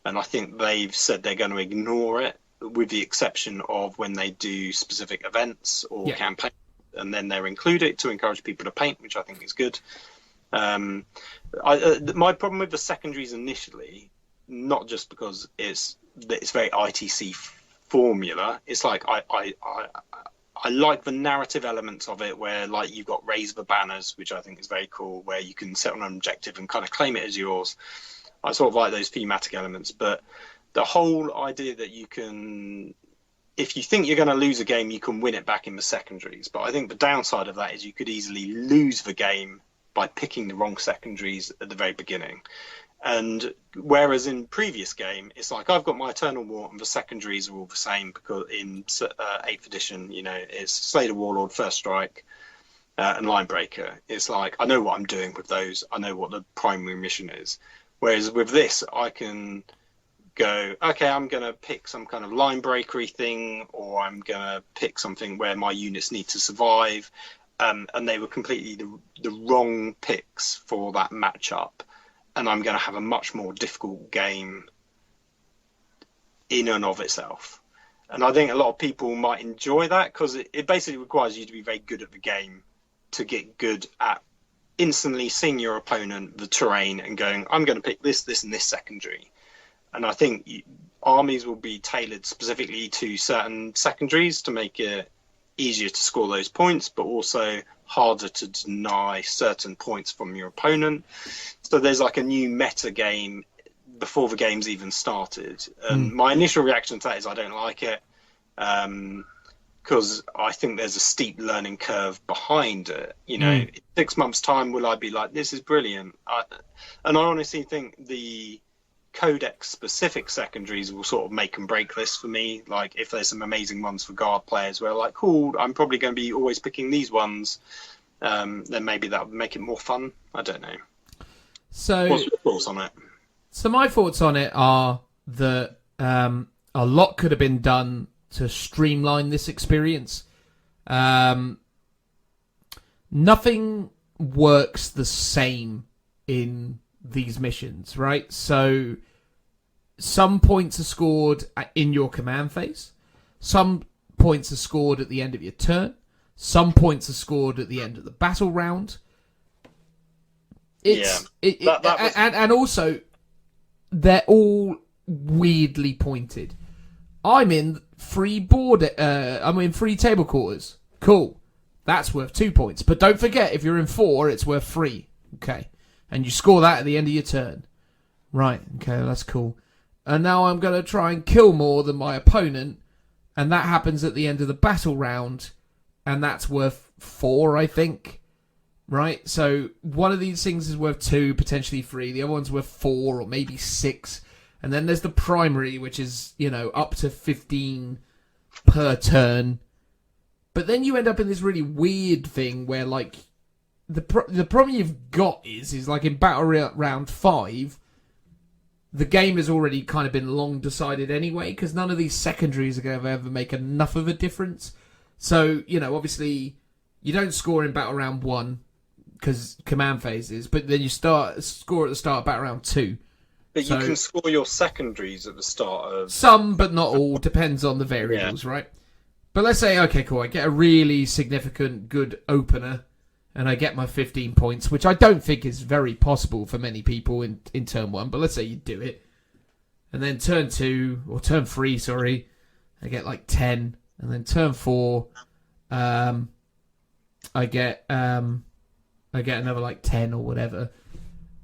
S2: and I think they've said they're going to ignore it, with the exception of when they do specific events or campaigns, and then they're included to encourage people to paint, which I think is good. My problem with the secondaries initially, not just because it's very ITC formula, it's like I like the narrative elements of it, where like you've got raise the banners, which I think is very cool, where you can set on an objective and kind of claim it as yours. I sort of like those thematic elements, but the whole idea that you can, if you think you're going to lose a game, you can win it back in the secondaries. But I think the downside of that is you could easily lose the game by picking the wrong secondaries at the very beginning. And whereas in previous game, it's like I've got my Eternal War and the secondaries are all the same, because in 8th edition, you know, it's Slay the Warlord, First Strike, and Linebreaker. It's like I know what I'm doing with those. I know what the primary mission is. Whereas with this, I can go, okay, I'm going to pick some kind of line breakery thing, or I'm going to pick something where my units need to survive. And they were completely the wrong picks for that matchup. And I'm going to have a much more difficult game in and of itself. And I think a lot of people might enjoy that, because it basically requires you to be very good at the game to get good at instantly seeing your opponent, the terrain, and going, I'm going to pick this, this, and this secondary. And I think armies will be tailored specifically to certain secondaries to make it easier to score those points, but also harder to deny certain points from your opponent. So there's like a new meta game before the game's even started. And my initial reaction to that is I don't like it, because I think there's a steep learning curve behind it. You know, in 6 months' time, will I be like, this is brilliant? And I honestly think the codex specific secondaries will sort of make and break this for me. Like, if there's some amazing ones for guard players where like, cool, I'm probably going to be always picking these ones, then maybe that would make it more fun. I don't know. So what's your thoughts on it?
S1: So my thoughts on it are that a lot could have been done to streamline this experience. Nothing works the same in these missions, right? So some points are scored in your command phase, some points are scored at the end of your turn, some points are scored at the end of the battle round. And also they're all weirdly pointed. I'm in free table quarters. Cool, that's worth 2 points, but don't forget, if you're in 4, it's worth 3. Okay. And you score that at the end of your turn. Right, okay, that's cool. And now I'm going to try and kill more than my opponent, and that happens at the end of the battle round, and that's worth 4, I think. Right? So one of these things is worth 2, potentially 3. The other one's worth 4 or maybe 6. And then there's the primary, which is, you know, up to 15 per turn. But then you end up in this really weird thing where, like, the problem you've got is like in battle round 5, the game has already kind of been long decided anyway, because none of these secondaries are going to ever make enough of a difference. So, you know, obviously you don't score in battle round 1 because command phases, but then you score at the start of battle round 2.
S2: But you can score your secondaries at the start of...
S1: Some, but not all. Depends on the variables, right? But let's say, okay, cool, I get a really significant good opener, and I get my 15 points, which I don't think is very possible for many people in turn 1, but let's say you do it. And then turn 2, or turn 3, sorry, I get like 10. And then turn 4, I get another like 10 or whatever.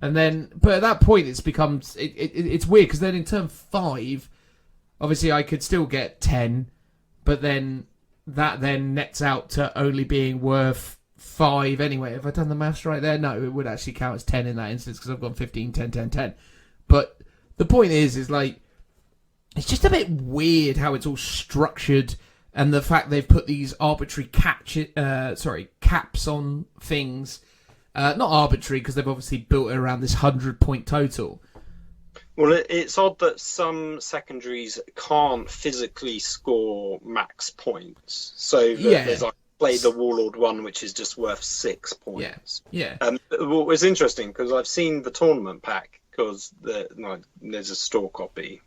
S1: And then, but at that point, it's weird, because then in turn 5, obviously I could still get 10, but then that then nets out to only being worth 5 anyway. Have I done the maths right there? No, it would actually count as 10 in that instance, because I've gone 15, 10, 10, 10. But the point is like, it's just a bit weird how it's all structured, and the fact they've put these arbitrary caps on things. Not arbitrary, because they've obviously built it around this 100-point total.
S2: Well, it's odd that some secondaries can't physically score max points. So there's like Play the Warlord one, which is just worth 6 points.
S1: Yeah.
S2: What was interesting, because I've seen the tournament pack, because there's a store copy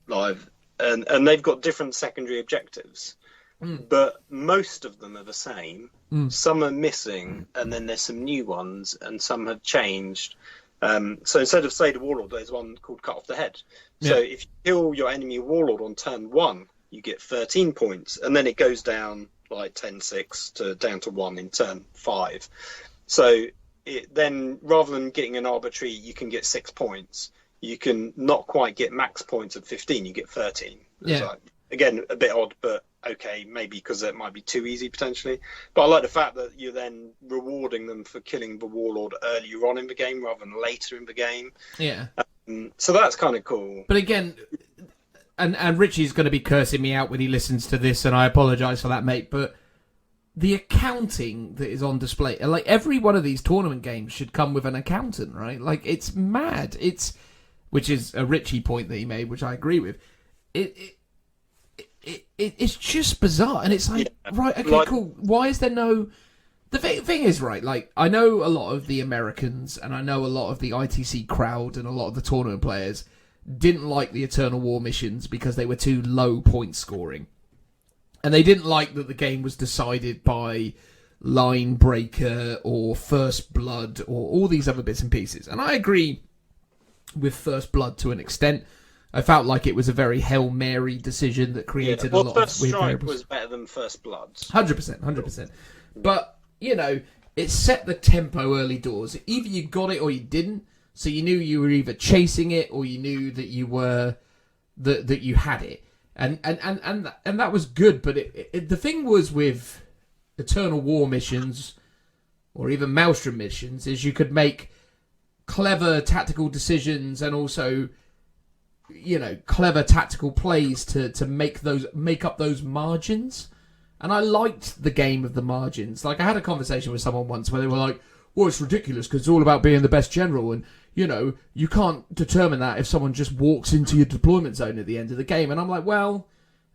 S2: live, and they've got different secondary objectives. But most of them are the same. Some are missing, and then there's some new ones, and some have changed. So instead of Slay the Warlord, there's one called Cut Off the Head. So if you kill your enemy Warlord on turn 1, you get 13 points, and then it goes down like 10-6 down to 1 in turn 5. So then, rather than getting an arbitrary, you can get 6 points. You can not quite get max points of 15, you get 13.
S1: Yeah.
S2: Like, again, a bit odd, but okay, maybe because it might be too easy potentially. But I like the fact that you're then rewarding them for killing the Warlord earlier on in the game rather than later in the game.
S1: Yeah.
S2: So that's kind of cool.
S1: But again, and Richie's going to be cursing me out when he listens to this, and I apologise for that, mate, but the accounting that is on display, like every one of these tournament games should come with an accountant, right? Like, it's mad. Which is a Richie point that he made, which I agree with. It's just bizarre, and it's like, right, okay, cool. Why is there no... The thing is, right, like, I know a lot of the Americans, and I know a lot of the ITC crowd, and a lot of the tournament players didn't like the Eternal War missions because they were too low point scoring. And they didn't like that the game was decided by Line Breaker or First Blood or all these other bits and pieces. And I agree with First Blood to an extent. I felt like it was a very Hail Mary decision that created a lot
S2: First
S1: of weird
S2: Strike
S1: variables.
S2: was better than First Blood.
S1: 100%. But, you know, it set the tempo early doors. Either you got it or you didn't. So you knew you were either chasing it or you knew that you were that you had it. And that was good, but the thing was with Eternal War missions or even Maelstrom missions is you could make clever tactical decisions and also, you know, clever tactical plays to make up those margins. And I liked the game of the margins. Like, I had a conversation with someone once where they were like, well, it's ridiculous because it's all about being the best general, and, you know, you can't determine that if someone just walks into your deployment zone at the end of the game. And I'm like, well,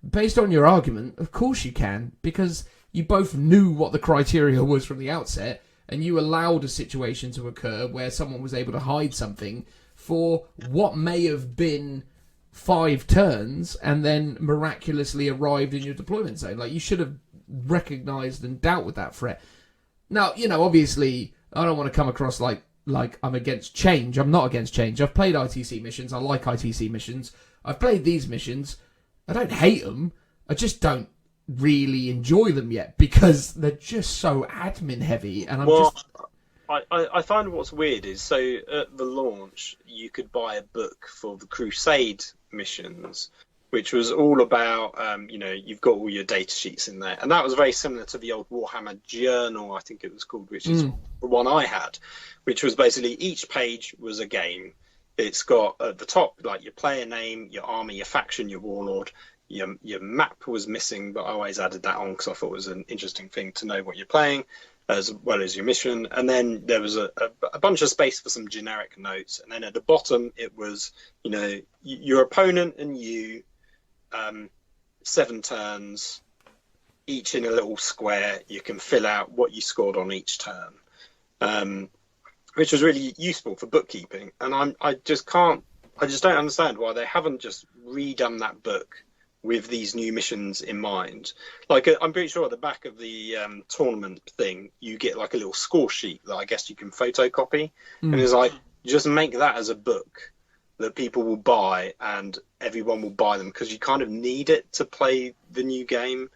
S1: based on your argument, of course you can, because you both knew what the criteria was from the outset, and you allowed a situation to occur where someone was able to hide something for what may have been 5 turns and then miraculously arrived in your deployment zone. Like, you should have recognised and dealt with that threat. Now, you know, obviously, I don't want to come across like I'm against change. I'm not against change. I've played ITC missions. I like ITC missions. I've played these missions. I don't hate them. I just don't really enjoy them yet because they're just so admin heavy. And
S2: I find what's weird is, so at the launch, you could buy a book for the Crusade missions, which was all about, you know, you've got all your data sheets in there. And that was very similar to the old Warhammer Journal, I think it was called, which is the one I had, which was basically each page was a game. It's got at the top, like, your player name, your army, your faction, your warlord. Your map was missing, but I always added that on because I thought it was an interesting thing to know what you're playing, as well as your mission. And then there was a bunch of space for some generic notes. And then at the bottom, it was, you know, your opponent and you, 7 turns, each in a little square. You can fill out what you scored on each turn, which was really useful for bookkeeping. And I just don't understand why they haven't just redone that book with these new missions in mind. Like, I'm pretty sure at the back of the tournament thing, you get like a little score sheet that I guess you can photocopy, and it's like, just make that as a book that people will buy, and everyone will buy them because you kind of need it to play the new game.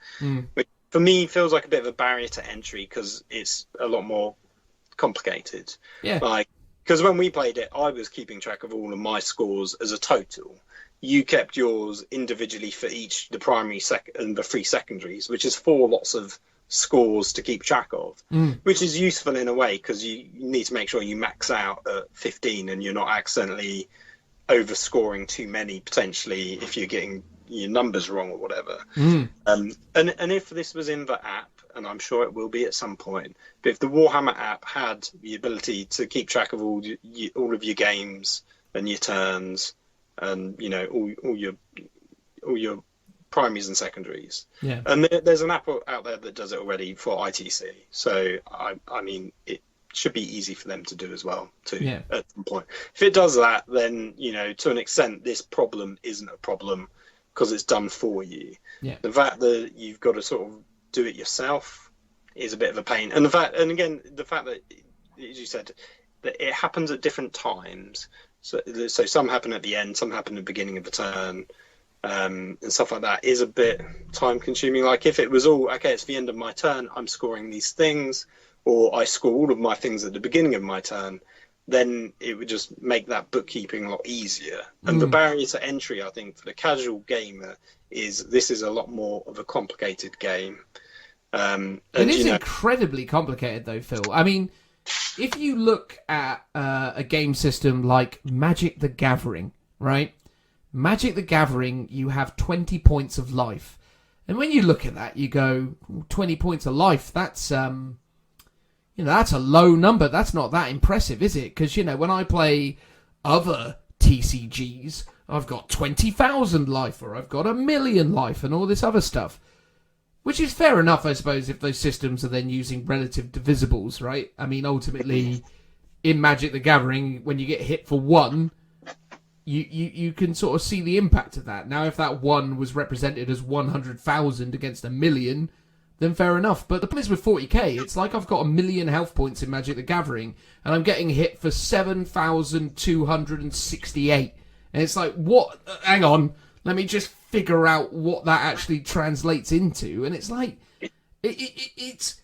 S2: Which for me feels like a bit of a barrier to entry because it's a lot more complicated.
S1: Yeah.
S2: Like, because when we played it, I was keeping track of all of my scores as a total. You kept yours individually for each, the primary, and the 3 secondaries, which is 4 lots of scores to keep track of, which is useful in a way because you need to make sure you max out at 15 and you're not accidentally overscoring too many potentially if you're getting your numbers wrong or whatever. And if this was in the app, and I'm sure it will be at some point, but if the Warhammer app had the ability to keep track of all of your games and your turns and all your primaries and secondaries, and there's an app out there that does it already for ITC, so I mean it should be easy for them to do as well too. At some point, if it does that, then to an extent this problem isn't a problem because it's done for you. The fact that you've got to sort of do it yourself is a bit of a pain, and the fact that, as you said, that it happens at different times. So some happen at the end, some happen at the beginning of the turn, and stuff like that is a bit time consuming. Like if it was all okay, it's the end of my turn, I'm scoring these things, or I score all of my things at the beginning of my turn, then it would just make that bookkeeping a lot easier. And the barrier to entry, I think, for the casual gamer is this is a lot more of a complicated game.
S1: It is incredibly complicated, though, Phil. I mean, if you look at a game system like Magic the Gathering, right? Magic the Gathering, you have 20 points of life. And when you look at that, you go, 20 points of life, that's that's a low number. That's not that impressive, is it? Because, when I play other TCGs, I've got 20,000 life, or I've got 1,000,000 life, and all this other stuff. Which is fair enough, I suppose, if those systems are then using relative divisibles, right? I mean, ultimately, in Magic the Gathering, when you get hit for 1, you can sort of see the impact of that. Now, if that 1 was represented as 100,000 against 1,000,000, then fair enough. But the point is with 40k, it's like I've got 1,000,000 health points in Magic the Gathering, and I'm getting hit for 7,268. And it's like, what? Hang on, let me just figure out what that actually translates into. And it's like, it's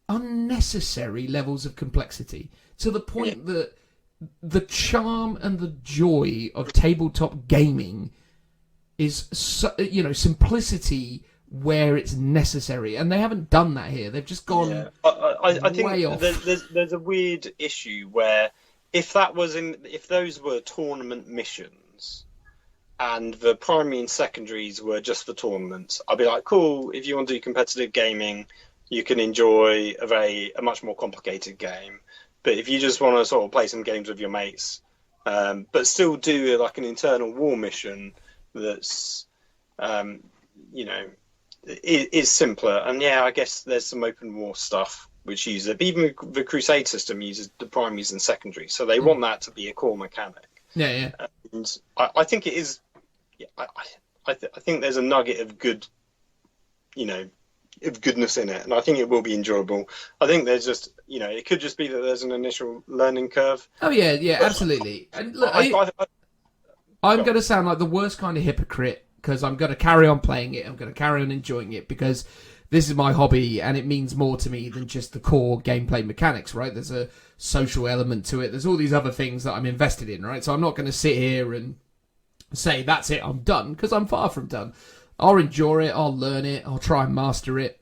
S1: unnecessary levels of complexity to the point that the charm and the joy of tabletop gaming is, simplicity where it's necessary, and they haven't done that here. They've just gone
S2: I think
S1: way off.
S2: There's a weird issue where if those were tournament missions and the primary and secondaries were just for tournaments, I'd be like, cool, if you want to do competitive gaming, you can enjoy a much more complicated game. But if you just want to sort of play some games with your mates, but still do like an internal war mission that's, is simpler. And I guess there's some open war stuff which uses it. But even the Crusade system uses the primaries and secondaries, so they want that to be a core mechanic. And I think it is. I think there's a nugget of good, of goodness in it, and I think it will be enjoyable. I think there's just, it could just be that there's an initial learning curve.
S1: Oh yeah, absolutely. And look, I'm going to sound like the worst kind of hypocrite because I'm going to carry on playing it. I'm going to carry on enjoying it because this is my hobby and it means more to me than just the core gameplay mechanics, right? There's a social element to it. There's all these other things that I'm invested in, right? So I'm not going to sit here and say, that's it, I'm done, because I'm far from done. I'll enjoy it, I'll learn it, I'll try and master it,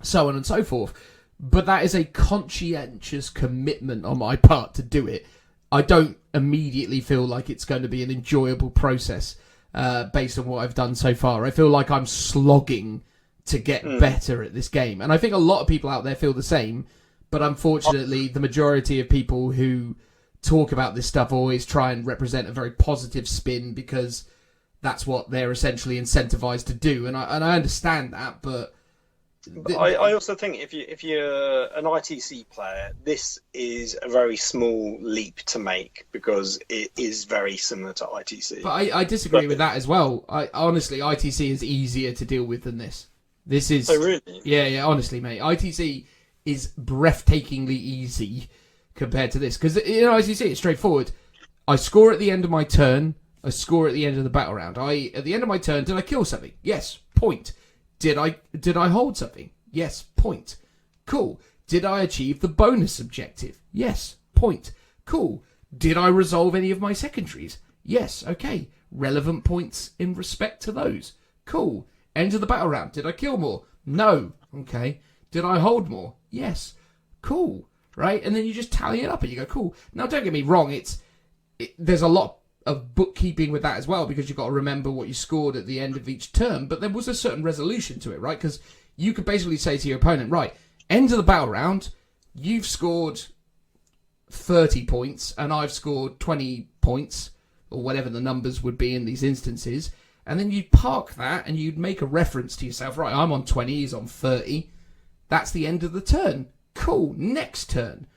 S1: so on and so forth. But that is a conscientious commitment on my part to do it. I don't immediately feel like it's going to be an enjoyable process based on what I've done so far. I feel like I'm slogging to get better at this game. And I think a lot of people out there feel the same, but unfortunately the majority of people who talk about this stuff always try and represent a very positive spin because that's what they're essentially incentivized to do. And I understand that, but
S2: I also think if you're an ITC player, this is a very small leap to make because it is very similar to ITC.
S1: But I disagree with that as well. Honestly, ITC is easier to deal with than this. This is...
S2: Oh, really?
S1: Yeah, honestly, mate. ITC is breathtakingly easy compared to this. Because in ITC, it's straightforward. I score at the end of my turn. I score at the end of the battle round. At the end of my turn, did I kill something? Yes, point. Did I hold something? Yes, point. Cool. Did I achieve the bonus objective? Yes, point. Cool. Did I resolve any of my secondaries? Yes, okay. Relevant points in respect to those. Cool. End of the battle round. Did I kill more? No. Okay. Did I hold more? Yes. Cool. Right? And then you just tally it up and you go, cool. Now, don't get me wrong. There's a lot of bookkeeping with that as well, because you've got to remember what you scored at the end of each turn, but there was a certain resolution to it, right? Because you could basically say to your opponent, right, end of the battle round, you've scored 30 points, and I've scored 20 points, or whatever the numbers would be in these instances, and then you'd park that, and you'd make a reference to yourself, right, I'm on 20, he's on 30, that's the end of the turn. Cool, next turn.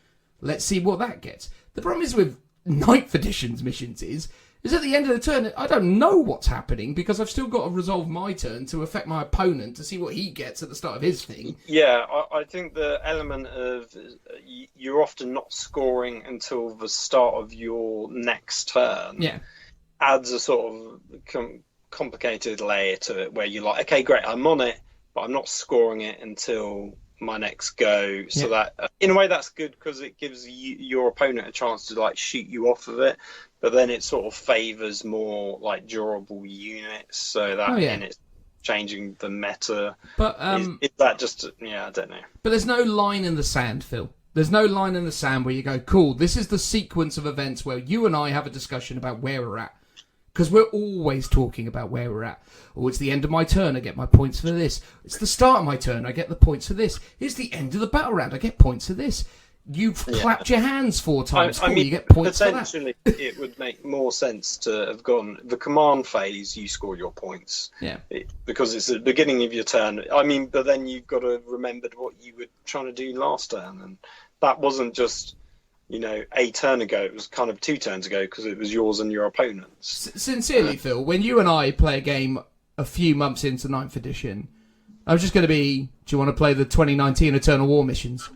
S1: Let's see what that gets. The problem is with 9th edition's missions is at the end of the turn, I don't know what's happening because I've still got to resolve my turn to affect my opponent to see what he gets at the start of his thing.
S2: Yeah, I think the element of you're often not scoring until the start of your next turn adds a sort of complicated layer to it where you're like, okay, great, I'm on it, but I'm not scoring it until my next go. So that in a way that's good because it gives your opponent a chance to like shoot you off of it, but then it sort of favors more like durable units, so that and it's changing the meta. But is that just I don't know. But
S1: there's no line in the sand, Phil. There's no line in the sand where you go, cool, this is the sequence of events where you and I have a discussion about where we're at. Because we're always talking about where we're at. Oh, it's the end of my turn, I get my points for this. It's the start of my turn, I get the points for this. It's the end of the battle round, I get points for this. You've clapped your hands 4 times, cool, you get points for that.
S2: Potentially, it would make more sense to have gone the command phase, you score your points.
S1: Yeah.
S2: Because it's the beginning of your turn. I mean, but then you've got to remember what you were trying to do last turn. And that wasn't just... a turn ago, it was kind of 2 turns ago because it was yours and your opponent's.
S1: Sincerely, Phil, when you and I play a game a few months into 9th edition, I was just going to be, do you want to play the 2019 Eternal War missions?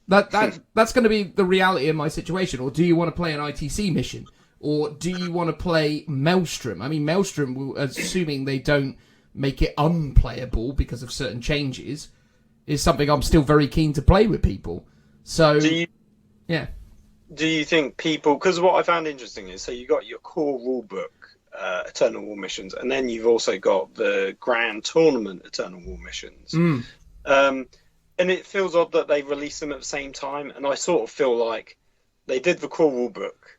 S1: That's going to be the reality of my situation. Or do you want to play an ITC mission? Or do you want to play Maelstrom? I mean, Maelstrom, assuming they don't make it unplayable because of certain changes, is something I'm still very keen to play with people. So... Yeah.
S2: Do you think people... Because what I found interesting is, so you got your core rulebook, Eternal War missions, and then you've also got the Grand Tournament Eternal War missions. And it feels odd that they released them at the same time, and I sort of feel like they did the core rulebook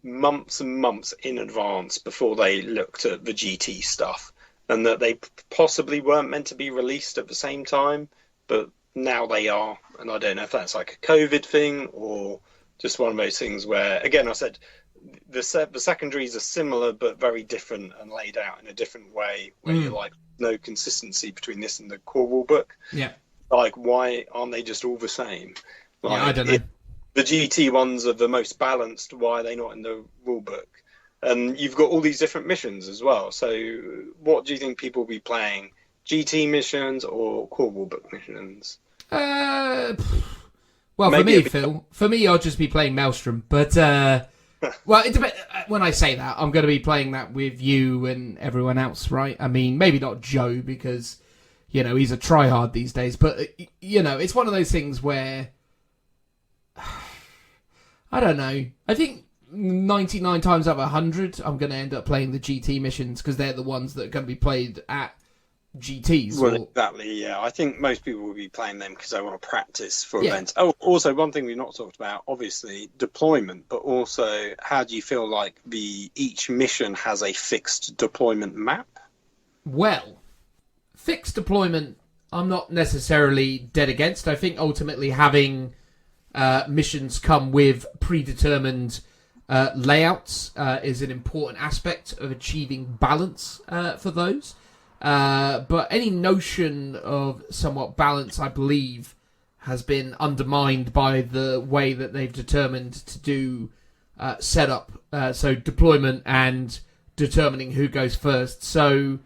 S2: months and months in advance before they looked at the GT stuff, and that they possibly weren't meant to be released at the same time, but... now they are, and I don't know if that's like a COVID thing or just one of those things where, again, I said the secondaries are similar but very different and laid out in a different way where you're like, no consistency between this and the core rulebook.
S1: Yeah.
S2: Like, why aren't they just all the same? Like,
S1: I don't know.
S2: The GT ones are the most balanced. Why are they not in the rulebook? And you've got all these different missions as well. So what do you think people will be playing? GT missions or core rulebook missions?
S1: Well, for me, Phil, I'll just be playing Maelstrom. But, well, it depends. When I say that, I'm going to be playing that with you and everyone else, right? I mean, maybe not Joe because, he's a tryhard these days. But, it's one of those things where, I don't know. I think 99 times out of 100, I'm going to end up playing the GT missions because they're the ones that are going to be played at GTs.
S2: Well, exactly, yeah. I think most people will be playing them because they want to practice for events. Oh, also, one thing we've not talked about, obviously, deployment, but also how do you feel like each mission has a fixed deployment map?
S1: Well, fixed deployment, I'm not necessarily dead against. I think ultimately having missions come with predetermined layouts is an important aspect of achieving balance for those. But any notion of somewhat balance, I believe, has been undermined by the way that they've determined to do setup, so deployment and determining who goes first. So,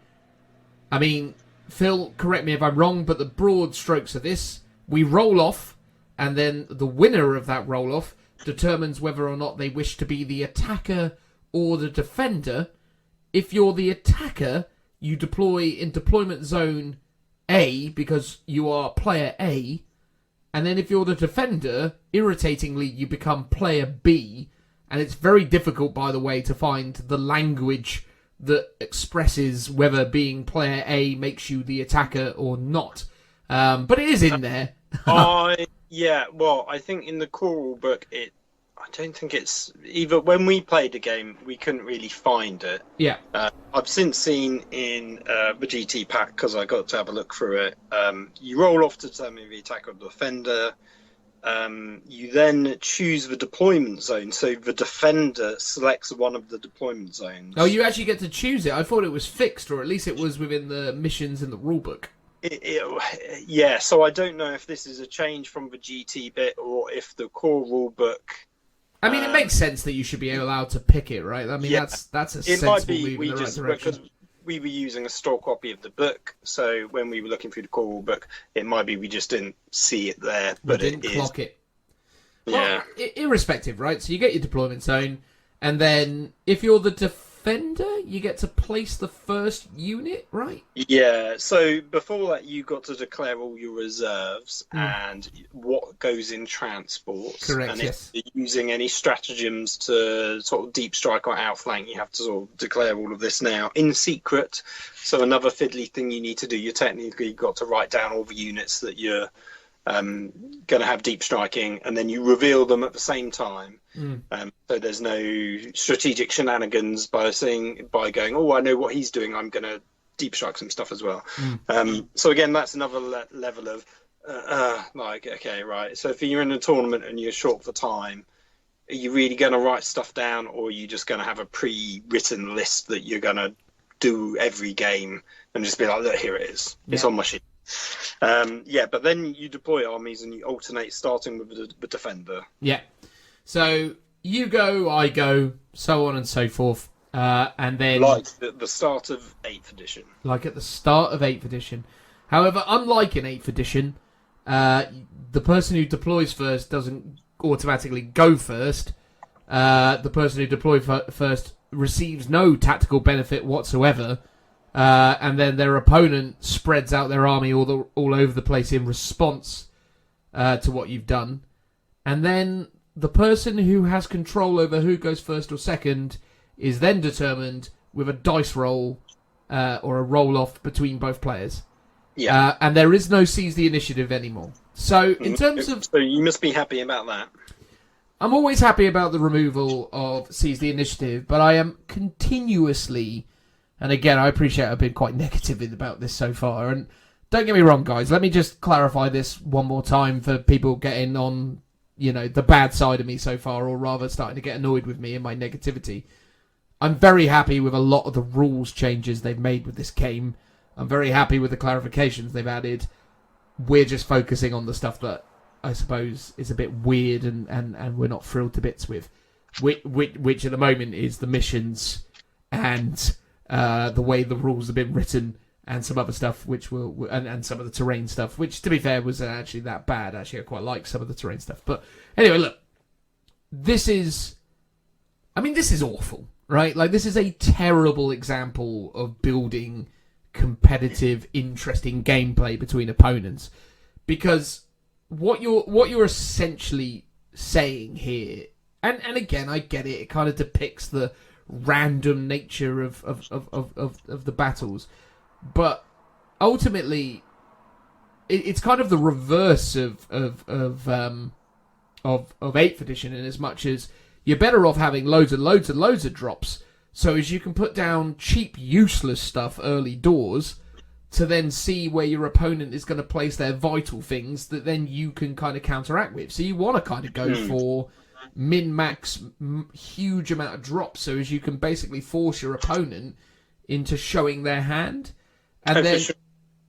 S1: I mean, Phil, correct me if I'm wrong, but the broad strokes of this, we roll off, and then the winner of that roll-off determines whether or not they wish to be the attacker or the defender. If you're the attacker, you deploy in deployment zone A because you are player A, and then if you're the defender, irritatingly, you become player B, and it's very difficult, by the way, to find the language that expresses whether being player A makes you the attacker or not. But it is in there.
S2: I think in the core rule book, I don't think it's either. When we played the game, we couldn't really find it.
S1: Yeah.
S2: I've since seen in the GT pack, because I got to have a look through it. You roll off to determine the attacker or the defender. You then choose the deployment zone, so the defender selects one of the deployment zones.
S1: Oh, you actually get to choose it. I thought it was fixed, or at least it was within the missions in the rulebook.
S2: Yeah, so I don't know if this is a change from the GT bit or if the core rulebook.
S1: I mean, it makes sense that you should be allowed to pick it, right? I mean,
S2: yeah,
S1: that's a sensible move in the right direction.
S2: Because we were using a store copy of the book, so when we were looking through the core rule book, it might be we just didn't see it there, but
S1: we didn't clock it.
S2: Yeah.
S1: Well, irrespective, right? So you get your deployment zone, and then if you're the defender, you get to place the first unit, right?
S2: Yeah, so before that, you got to declare all your reserves and what goes in transport.
S1: Correct,
S2: and
S1: yes.
S2: if you're using any stratagems to sort of deep strike or outflank, you have to sort of declare all of this now in secret. So another fiddly thing you need to do, you technically got to write down all the units that you're going to have deep striking, and then you reveal them at the same time. So there's no strategic shenanigans by going, oh, I know what he's doing, I'm going to deep strike some stuff as well. So again, that's another level of okay, right, so if you're in a tournament and you're short for time, are you really going to write stuff down, or are you just going to have a pre-written list that you're going to do every game and just be like, look, here it is, it's on my sheet. But then you deploy armies and you alternate, starting with the defender.
S1: Yeah. So you go, I go, so on and so forth. And then,
S2: like the start of 8th edition.
S1: Like at the start of 8th edition. However, unlike in 8th edition, the person who deploys first doesn't automatically go first. The person who deploys first receives no tactical benefit whatsoever. And then their opponent spreads out their army all over the place in response to what you've done. And then the person who has control over who goes first or second is then determined with a dice roll or a roll-off between both players.
S2: Yeah.
S1: And there is no seize the initiative anymore. So in terms of...
S2: So you must be happy about that.
S1: I'm always happy about the removal of seize the initiative, but I am continuously... And again, I appreciate I've been quite negative about this so far. And don't get me wrong, guys. Let me just clarify this one more time for people getting on, the bad side of me so far, or rather starting to get annoyed with me and my negativity. I'm very happy with a lot of the rules changes they've made with this game. I'm very happy with the clarifications they've added. We're just focusing on the stuff that I suppose is a bit weird and we're not thrilled to bits with. Which at the moment is the missions and... the way the rules have been written and some other stuff and some of the terrain stuff, which to be fair was actually that bad. Actually, I quite like some of the terrain stuff. But anyway, look, this is awful, right? Like, this is a terrible example of building competitive, interesting gameplay between opponents, because what you're essentially saying here, and again, I get it. It kind of depicts the random nature of the battles, but ultimately it's kind of the reverse of 8th edition, in as much as you're better off having loads and loads and loads of drops, so as you can put down cheap useless stuff early doors to then see where your opponent is going to place their vital things that then you can kind of counteract with. So you want to kind of go for min-max huge amount of drops, so as you can basically force your opponent into showing their hand. And then,
S2: for sure.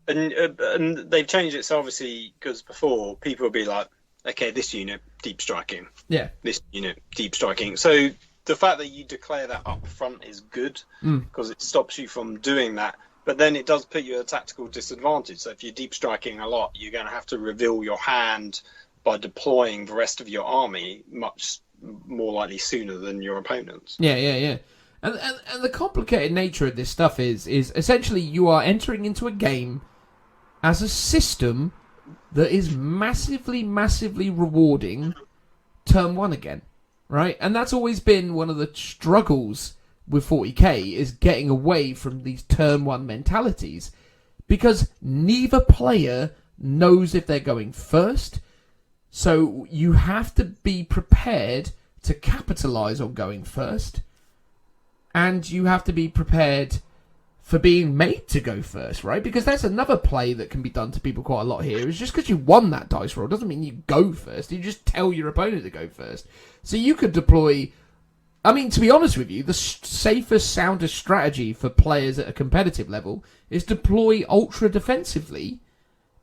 S2: And they've changed it so obviously because before people would be like, okay, this unit deep striking,
S1: yeah,
S2: this unit deep striking. So the fact that you declare that up front is good because it stops you from doing that. But then it does put you at a tactical disadvantage. So if you're deep striking a lot, you're going to have to reveal your hand by deploying the rest of your army much more likely sooner than your opponents.
S1: Yeah. And the complicated nature of this stuff is essentially you are entering into a game as a system that is massively rewarding turn one again, right? And that's always been one of the struggles with 40k is getting away from these turn one mentalities because neither player knows if they're going first. So you have to be prepared to capitalize on going first. And you have to be prepared for being made to go first, right? Because that's another play that can be done to people quite a lot here. Is just because you won that dice roll doesn't mean you go first. You just tell your opponent to go first. So you could deploy... I mean, to be honest with you, the safest, soundest strategy for players at a competitive level is deploy ultra defensively,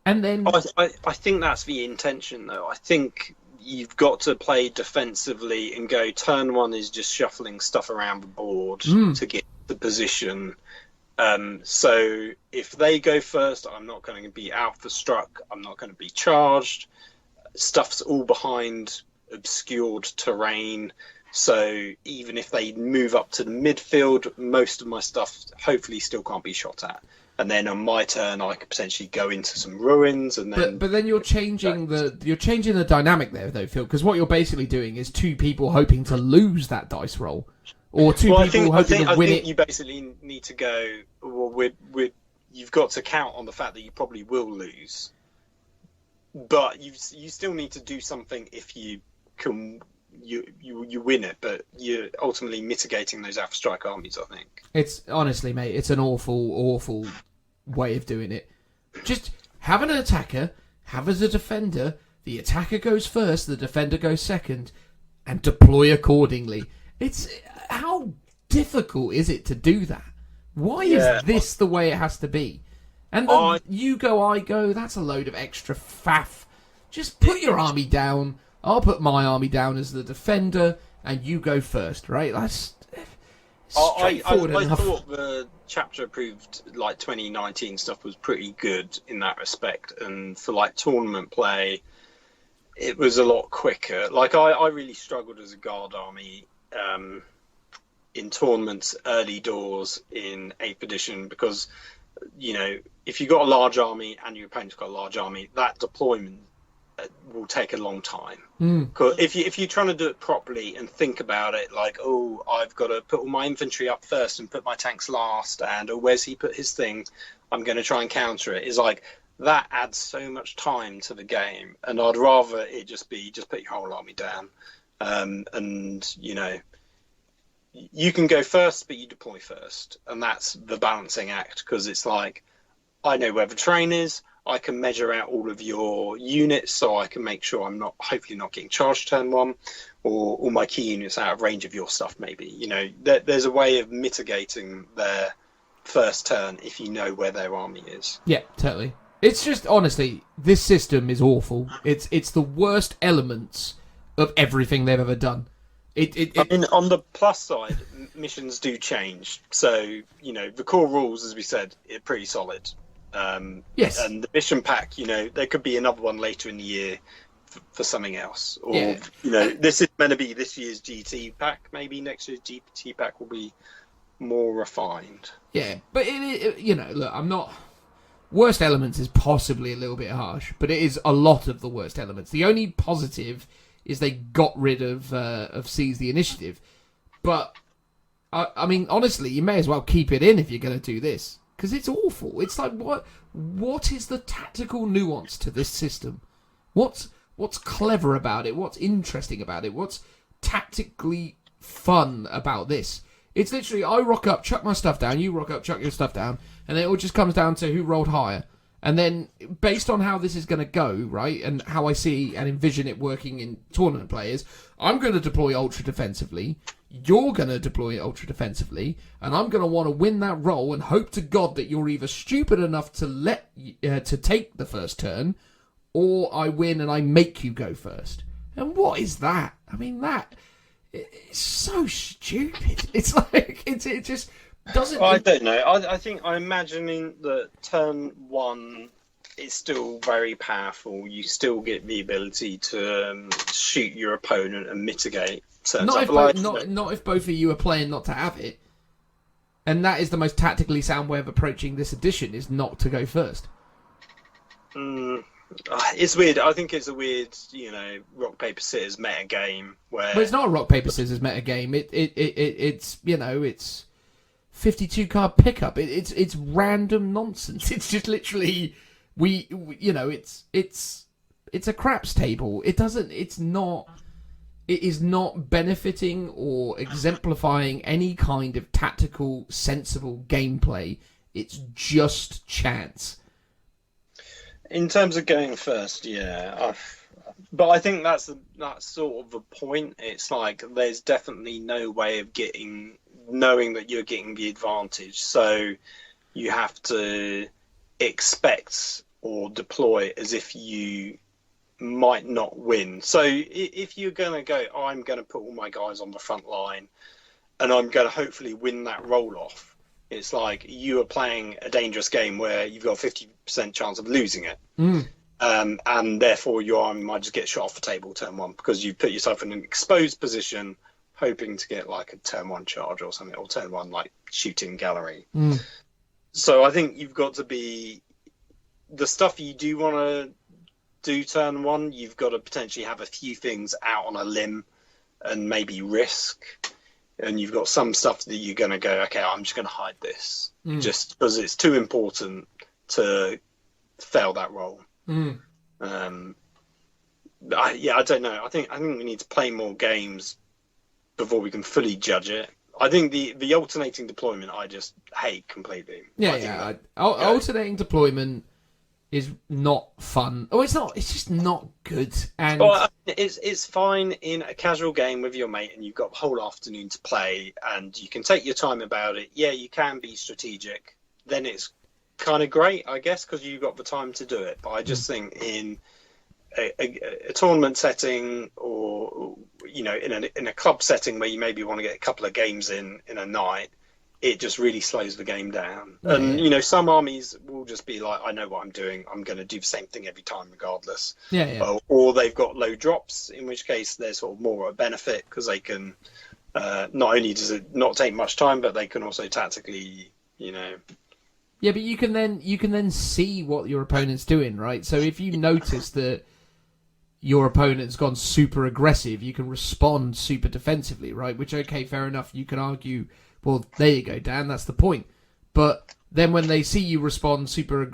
S1: and then...
S2: I think that's the intention, though. I think you've got to play defensively and go turn one is just shuffling stuff around the board to get the position. So if they go first, I'm not going to be alpha struck. I'm not going to be charged. Stuff's all behind obscured terrain. So even if they move up to the midfield, most of my stuff hopefully still can't be shot at. And then on my turn, I could potentially go into some ruins, and then.
S1: But then you're changing the dynamic there, though, Phil. Because what you're basically doing is two people hoping to lose that dice roll, or two people hoping to win it.
S2: I think you basically need to go. Well, you've got to count on the fact that you probably will lose, but you still need to do something if you can. You win it, but you're ultimately mitigating those Alpha Strike armies, I think.
S1: It's honestly, mate, it's an awful way of doing it. Just have an attacker, have as a defender, the attacker goes first, the defender goes second, and deploy accordingly. It's how difficult is it to do that? Why is this the way it has to be? And then you go, I go, that's a load of extra faff. Just put your army down. I'll put my army down as the defender, and you go first, right? That's straightforward enough.
S2: I thought the chapter approved 2019 stuff was pretty good in that respect, and for tournament play, it was a lot quicker. I really struggled as a guard army in tournaments early doors in 8th edition because if you've got a large army and your opponent's got a large army, that deployment will take a long time. Because if you're trying to do it properly and think about it, I've got to put all my infantry up first and put my tanks last, and where's he put his things? I'm going to try and counter it. It's that adds so much time to the game, and I'd rather it just put your whole army down, and you can go first, but you deploy first, and that's the balancing act because it's I know where the terrain is. I can measure out all of your units so I can make sure I'm hopefully not getting charged turn one, or all my key units out of range of your stuff maybe. There's a way of mitigating their first turn if you know where their army is.
S1: Yeah, totally. It's just, honestly, this system is awful. It's the worst elements of everything they've ever done. I
S2: mean, on the plus side, missions do change. So, the core rules, as we said, are pretty solid.
S1: Yes.
S2: And the mission pack, there could be another one later in the year for something else. Or, this is meant to be this year's GT pack. Maybe next year's GT pack will be more refined.
S1: Yeah, but, look, I'm not... Worst elements is possibly a little bit harsh, but it is a lot of the worst elements. The only positive is they got rid of Seize the Initiative. But, I mean, honestly, you may as well keep it in if you're going to do this. Because it's awful. It's what is the tactical nuance to this system? What's clever about it? What's interesting about it? What's tactically fun about this? It's literally, I rock up, chuck my stuff down, you rock up, chuck your stuff down, and then it all just comes down to who rolled higher. And then, based on how this is going to go, right, and how I see and envision it working in tournament players, I'm going to deploy ultra defensively. You're going to deploy ultra defensively, and I'm going to want to win that roll and hope to God that you're either stupid enough to to take the first turn, or I win and I make you go first. And what is that? I mean, that is so stupid. It's like it just doesn't.
S2: I don't know. I think I'm imagining that turn one is still very powerful. You still get the ability to shoot your opponent and mitigate.
S1: Not if both of you are playing not to have it. And that is the most tactically sound way of approaching this edition, is not to go first.
S2: It's weird. I think it's a weird, rock paper scissors meta game where.
S1: But it's not a rock paper scissors meta game. It's it's 52 card pickup. It's random nonsense. It's just literally it's a craps table. It is not benefiting or exemplifying any kind of tactical, sensible gameplay. It's just chance.
S2: In terms of going first, yeah. But I think that's sort of the point. It's like there's definitely no way of knowing that you're getting the advantage. So you have to expect or deploy as if you might not win. So if you're going to go, I'm going to put all my guys on the front line and I'm going to hopefully win that roll off, it's like you are playing a dangerous game where you've got a 50% chance of losing it. And therefore your army might just get shot off the table turn one because you put yourself in an exposed position hoping to get like a turn one charge or something, or turn one like shooting gallery. So I think you've got to be the stuff you do want to do turn one, you've got to potentially have a few things out on a limb and maybe risk. And you've got some stuff that you're going to go, okay, I'm just going to hide this just because it's too important to fail that roll. I don't know. I think we need to play more games before we can fully judge it. I think the alternating deployment I just hate completely.
S1: Alternating deployment is not fun. Oh, it's not. It's just not good. And
S2: it's fine in a casual game with your mate, and you've got the whole afternoon to play, and you can take your time about it. Yeah, you can be strategic. Then it's kind of great, I guess, because you've got the time to do it. But I just think in a tournament setting, or in a club setting where you maybe want to get a couple of games in a night, it just really slows the game down. And, some armies will just be like, I know what I'm doing. I'm going to do the same thing every time regardless. Or they've got low drops, in which case they're sort of more a benefit because they can, not only does it not take much time, but they can also tactically,
S1: Yeah, but you can then see what your opponent's doing, right? So if you notice that your opponent's gone super aggressive, you can respond super defensively, right? Which, okay, fair enough. You can argue, well, there you go, Dan, that's the point. But then when they see you respond super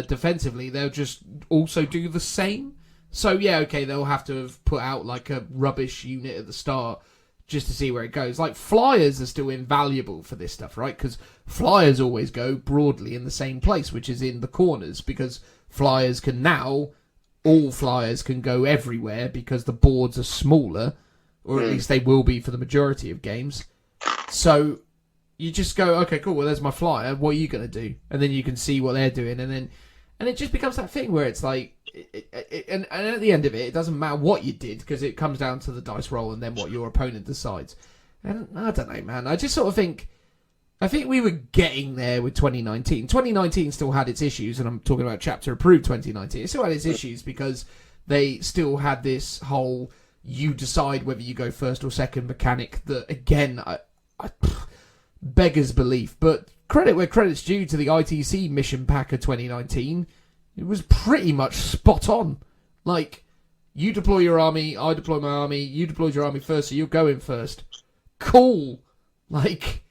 S1: defensively, they'll just also do the same. So, yeah, okay, they'll have to have put out like a rubbish unit at the start just to see where it goes. Like, flyers are still invaluable for this stuff, right? Because flyers always go broadly in the same place, which is in the corners, because all flyers can go everywhere because the boards are smaller, or at least they will be for the majority of games. So you just go, okay, cool, well, there's my flyer, what are you going to do? And then you can see what they're doing, and it just becomes that thing where it's like, and at the end of it doesn't matter what you did, because it comes down to the dice roll and then what your opponent decides. And I don't know, man, I just sort of think we were getting there with 2019. 2019 still had its issues, and I'm talking about chapter approved 2019. It still had its issues because they still had this whole you decide whether you go first or second mechanic that, again, I beggars belief. But credit where credit's due to the ITC mission pack of 2019. It was pretty much spot on. Like, you deploy your army, I deploy my army, you deployed your army first, so you're going first. Cool. Like,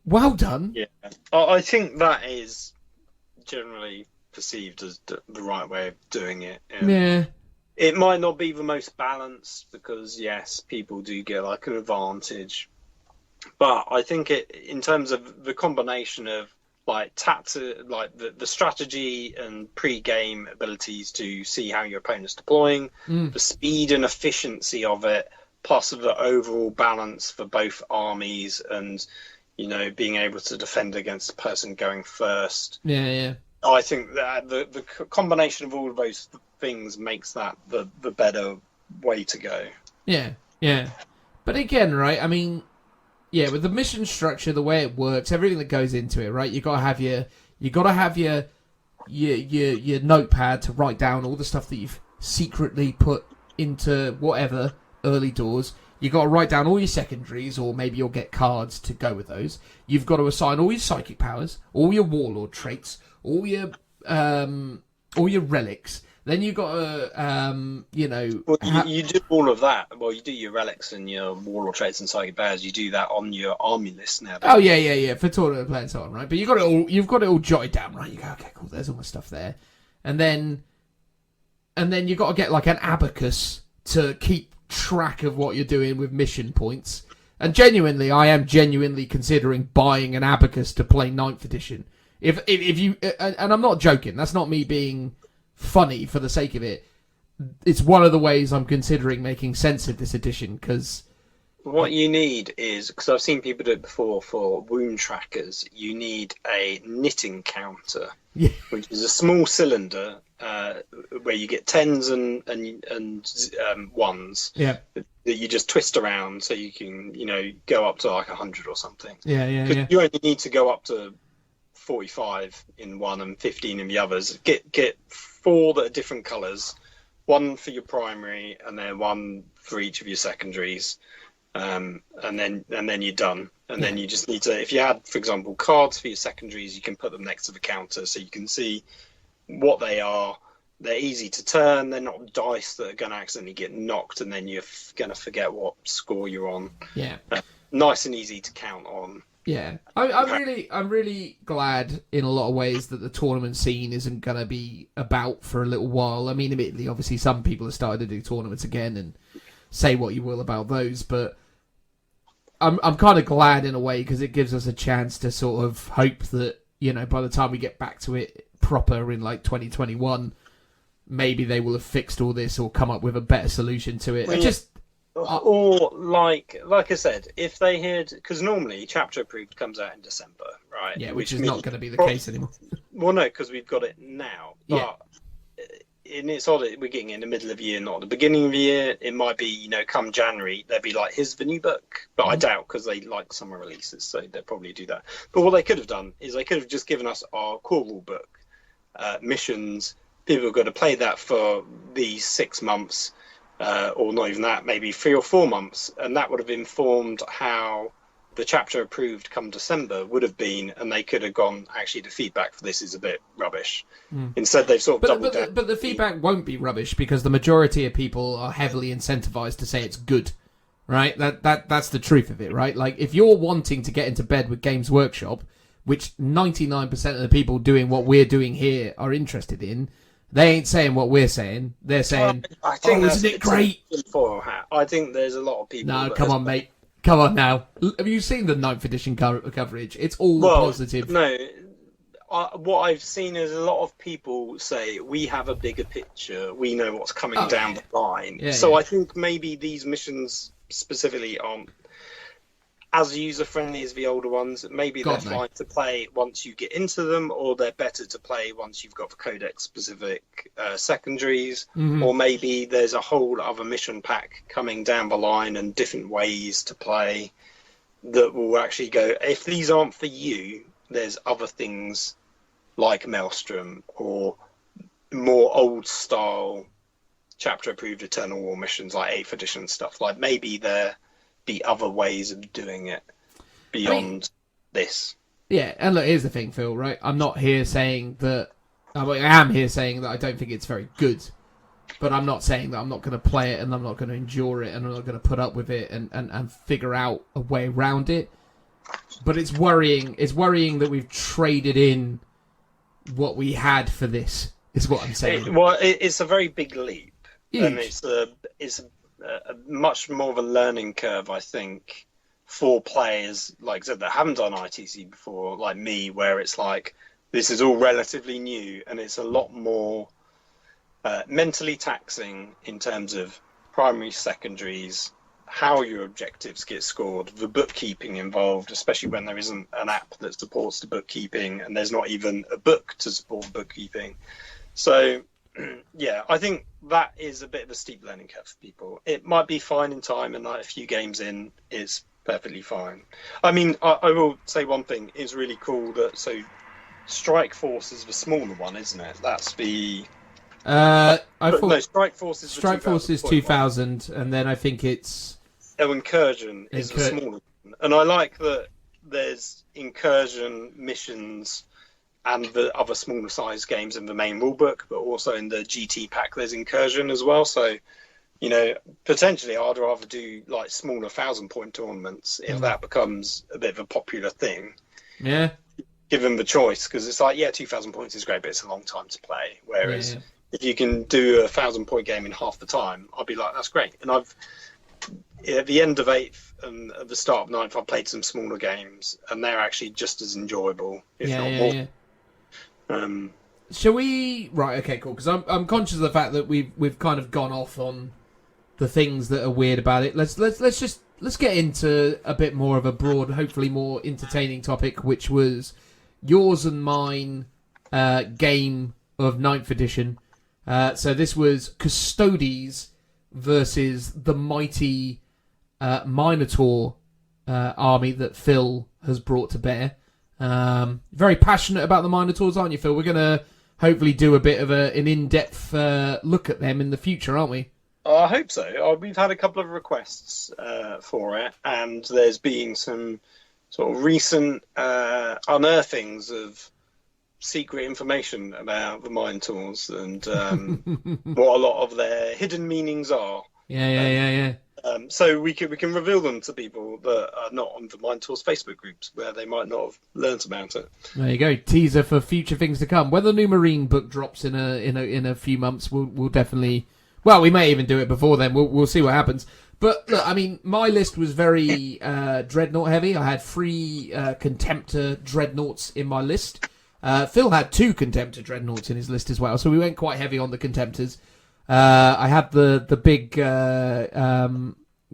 S1: well done.
S2: Yeah, I think that is generally perceived as the right way of doing it.
S1: Yeah.
S2: It might not be the most balanced because, yes, people do get like an advantage. But I think in terms of the combination of like the strategy and pre-game abilities to see how your opponent's deploying, the speed and efficiency of it, plus the overall balance for both armies, and being able to defend against the person going first.
S1: Yeah.
S2: I think that the combination of all of those things makes that the better way to go.
S1: Yeah. But again, right? I mean, yeah, with the mission structure, the way it works, everything that goes into it, right? You gotta have your notepad to write down all the stuff that you've secretly put into whatever early doors. You got to write down all your secondaries, or maybe you'll get cards to go with those. You've got to assign all your psychic powers, all your warlord traits, all your relics. Then you got to,
S2: Well, you do all of that. Well, you do your relics and your warlord traits and psychic powers. You do that on your army list now.
S1: Oh yeah, for tournament play and so on, right? But you've got it all jotted down, right? You go, okay, cool. There's all my stuff there, and then you got to get like an abacus to keep track of what you're doing with mission points. And I am genuinely considering buying an abacus to play 9th edition. If you, and I'm not joking, that's not me being funny for the sake of it. It's one of the ways I'm considering making sense of this edition, because
S2: what you need is, because I've seen people do it before for wound trackers, you need a knitting counter, which is a small cylinder where you get 10s and 1s that you just twist around so you can go up to like 100 or something.
S1: Yeah.
S2: You only need to go up to 45 in one and 15 in the others. Get 4 that are different colours, 1 for your primary and then 1 for each of your secondaries, and then you're done. And then you just need to, if you had, for example, cards for your secondaries, you can put them next to the counter so you can see what they are. They're easy to turn. They're not dice that are going to accidentally get knocked and then you're going to forget what score you're on.
S1: Yeah.
S2: Nice and easy to count on.
S1: Yeah, I'm really glad in a lot of ways that the tournament scene isn't going to be about for a little while. I mean, admittedly, obviously, some people have started to do tournaments again, and say what you will about those, but I'm kind of glad in a way, because it gives us a chance to sort of hope that by the time we get back to it proper in like 2021, maybe they will have fixed all this or come up with a better solution to it.
S2: Or like I said, if they had, because normally chapter approved comes out in December, right?
S1: Yeah, which is not going to be the case anymore.
S2: Well, no, because we've got it now. But it's odd that we're getting in the middle of the year, not the beginning of the year. It might be, come January, they'd be like, here's the new book. But I doubt, because they like summer releases, so they'll probably do that. But what they could have done is they could have just given us our core rule book, missions. People have got to play that for these 6 months. Or not even that, maybe 3 or 4 months, and that would have informed how the chapter approved come December would have been, and they could have gone, actually the feedback for this is a bit rubbish. Instead they've sort of doubled down.
S1: But the feedback won't be rubbish, because the majority of people are heavily incentivized to say it's good, right? That's the truth of it, right? Like, if you're wanting to get into bed with Games Workshop, which 99% of the people doing what we're doing here are interested in, they ain't saying what we're saying. They're saying, isn't it great?
S2: I think there's a lot of people...
S1: No, come on, mate. Come on now. Have you seen the 9th edition coverage? It's all positive.
S2: No. What I've seen is a lot of people say, we have a bigger picture. We know what's coming down the line. I think maybe these missions specifically aren't as user-friendly as the older ones. Maybe they're fine to play once you get into them, or they're better to play once you've got the Codex-specific secondaries, or maybe there's a whole other mission pack coming down the line and different ways to play that will actually go, if these aren't for you, there's other things like Maelstrom or more old-style chapter-approved Eternal War missions like 8th edition stuff. Like, maybe they're be other ways of doing it beyond this.
S1: Yeah, and look, here's the thing, Phil, right? I'm not here saying that... I am here saying that I don't think it's very good, but I'm not saying that I'm not going to play it and I'm not going to endure it and I'm not going to put up with it and figure out a way around it. But it's worrying. It's worrying that we've traded in what we had for this, is what I'm saying.
S2: It's a very big leap.
S1: Huge.
S2: And it's a much more of a learning curve, I think, for players, like I said, that haven't done ITC before, like me, where it's like this is all relatively new and it's a lot more mentally taxing in terms of primaries, secondaries, how your objectives get scored, the bookkeeping involved, especially when there isn't an app that supports the bookkeeping and there's not even a book to support bookkeeping. So, yeah, I think that is a bit of a steep learning curve for people. It might be fine in time, and like a few games in, it's perfectly fine. I mean, I will say one thing is really cool that Strike Force is the smaller one, isn't it? That's the Strike Force is
S1: Strike Force is 2000, and then I think it's
S2: Incursion is the smaller one. And I like that there's Incursion missions and the other smaller size games in the main rulebook, but also in the GT pack there's Incursion as well. So, you know, potentially I'd rather do like smaller 1,000-point tournaments if that becomes a bit of a popular thing.
S1: Yeah.
S2: Given the choice, because it's like, 2,000 points is great, but it's a long time to play. Whereas if you can do a 1,000-point game in half the time, I'll be like, that's great. And at the end of 8th and at the start of 9th, I played some smaller games, and they're actually just as enjoyable, if not more.
S1: Yeah. Shall we? Right. Okay. Cool. Because I'm conscious of the fact that we've kind of gone off on the things that are weird about it. Let's get into a bit more of a broad, hopefully more entertaining topic, which was yours and mine game of 9th edition. So this was Custodes versus the mighty Minotaur army that Phil has brought to bear. Very passionate about the Minotaurs, aren't you, Phil? We're going to hopefully do a bit of an in-depth look at them in the future, aren't we?
S2: I hope so. We've had a couple of requests for it, and there's been some sort of recent unearthings of secret information about the Minotaurs and what a lot of their hidden meanings are.
S1: Yeah.
S2: So we can reveal them to people that are not on the Minotaurs Facebook groups, where they might not have learnt about it.
S1: There you go. Teaser for future things to come. When the new Marine book drops in a few months, we'll definitely. Well, we may even do it before then. We'll see what happens. But look, I mean, my list was very Dreadnought heavy. I had 3 Contemptor Dreadnoughts in my list. Phil had 2 Contemptor Dreadnoughts in his list as well, so we went quite heavy on the Contemptors. I had the big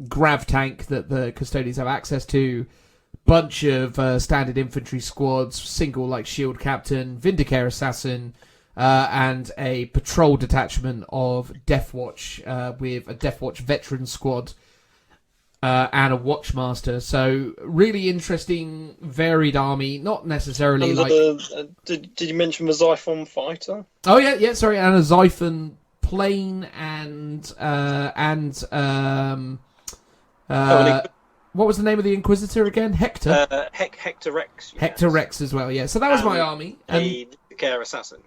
S1: grav tank that the Custodians have access to, bunch of standard infantry squads, single like shield captain, Vindicare assassin, and a patrol detachment of Deathwatch with a Deathwatch veteran squad and a Watchmaster. So really interesting, varied army. Not necessarily
S2: Did you mention the Xiphon fighter?
S1: Oh yeah. Sorry, and a Xiphon plane and what was the name of the Inquisitor again? Hector.
S2: Hector Rex. Yes.
S1: Hector Rex as well. Yeah. So that was my army.
S2: And a Vindicare assassin.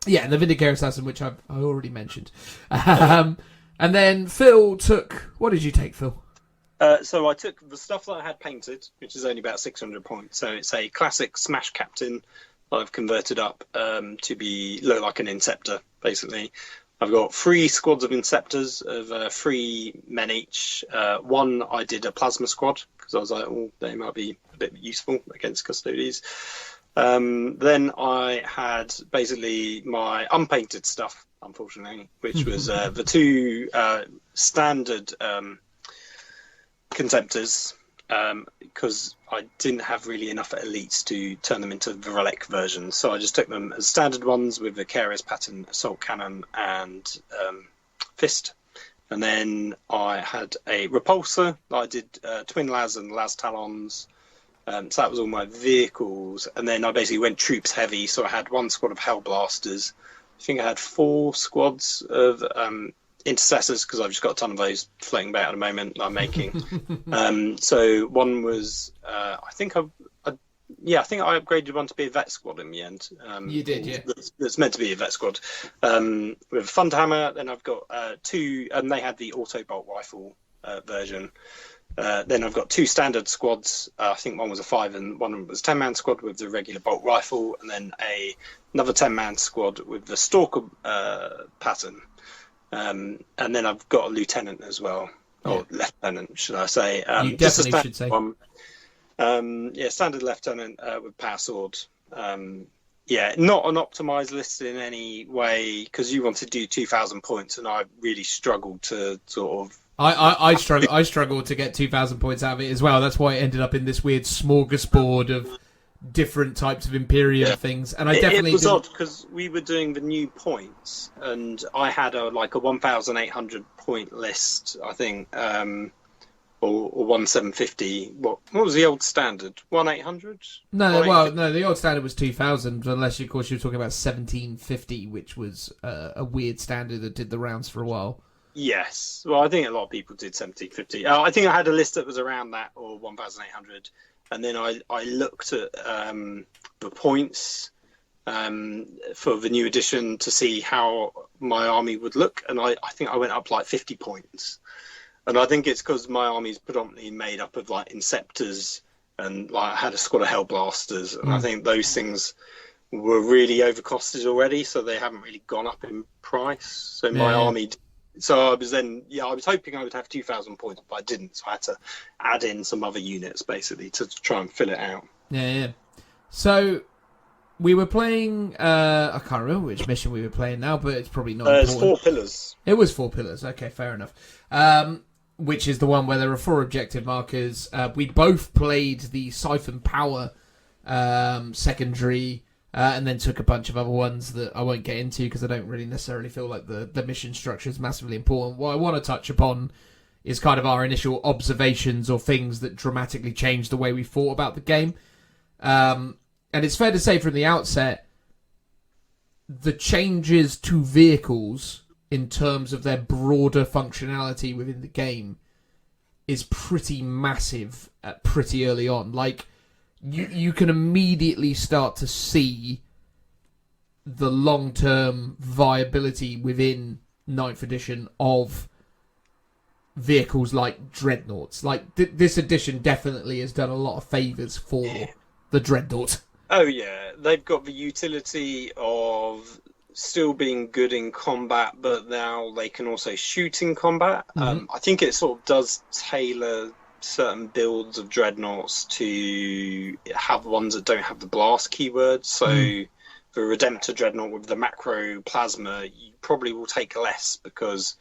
S1: Yeah, and the Vindicare assassin, which I already mentioned. And then Phil took. What did you take, Phil?
S2: So I took the stuff that I had painted, which is only about 600 points. So it's a classic Smash Captain I've converted up to look like an Inceptor, basically. I've got 3 squads of Inceptors of 3 men each. One I did a Plasma squad, because I was like, they might be a bit useful against Custodes. Then I had basically my unpainted stuff, unfortunately, which was the 2 standard Contemptors, because I didn't have really enough elites to turn them into the relic versions. So I just took them as standard ones with the Keres pattern, Assault Cannon, and Fist. And then I had a Repulsor. I did Twin Las and Las Talons. So that was all my vehicles. And then I basically went troops heavy. So I had 1 squad of Hellblasters. I think I had 4 squads of Intercessors, because I've just got a ton of those floating about at the moment that I'm making. So one was, I think I upgraded one to be a vet squad in the end.
S1: You did, yeah.
S2: That's meant to be a vet squad. With a Thunderhammer, then I've got 2, and they had the auto bolt rifle version. Then I've got 2 standard squads. I think one was a 5 and one was a 10-man squad with the regular bolt rifle, and then another 10-man squad with the Stalker pattern. And then I've got a lieutenant as well. or lieutenant, should I say?
S1: You
S2: Just a
S1: definitely
S2: standard
S1: should say.
S2: one. Standard lieutenant with power sword. Not an optimized list in any way, because you want to do 2,000 points, and I really struggled to sort of.
S1: I struggled to get 2,000 points out of it as well. That's why it ended up in this weird smorgasbord of different types of Imperium things. And it
S2: was odd because we were doing the new points, and I had a 1,800 point list, I think, or 1,750. What was the old standard? 1,800?
S1: No, the old standard was 2,000, unless of course you're talking about 1,750, which was a weird standard that did the rounds for a while.
S2: Yes, well, I think a lot of people did 1,750. I think I had a list that was around that, or 1,800, and then I looked at the points for the new edition to see how my army would look, and I think I went up 50 points. And I think it's because my army's predominantly made up of Inceptors, and I had a squad of Hellblasters, and I think those things were really overcosted already, so they haven't really gone up in price. So my army, so I was hoping I would have 2,000 points, but I didn't. So I had to add in some other units basically to try and fill it out. Yeah.
S1: So we were playing. I can't remember which mission we were playing now, but it's probably not important.
S2: It's 4 pillars.
S1: It was 4 pillars. Okay, fair enough. Which is the one where there are 4 objective markers. We both played the Siphon Power secondary, and then took a bunch of other ones that I won't get into because I don't really necessarily feel like the mission structure is massively important. What I want to touch upon is kind of our initial observations or things that dramatically changed the way we thought about the game. And it's fair to say from the outset, the changes to vehicles in terms of their broader functionality within the game is pretty massive pretty early on. You can immediately start to see the long-term viability within 9th edition of vehicles like Dreadnoughts. This edition definitely has done a lot of favours for the Dreadnought.
S2: Oh yeah, they've got the utility of still being good in combat, but now they can also shoot in combat. I think it sort of does tailor certain builds of Dreadnoughts to have ones that don't have the blast keyword. So the Redemptor Dreadnought with the macro plasma, you probably will take less because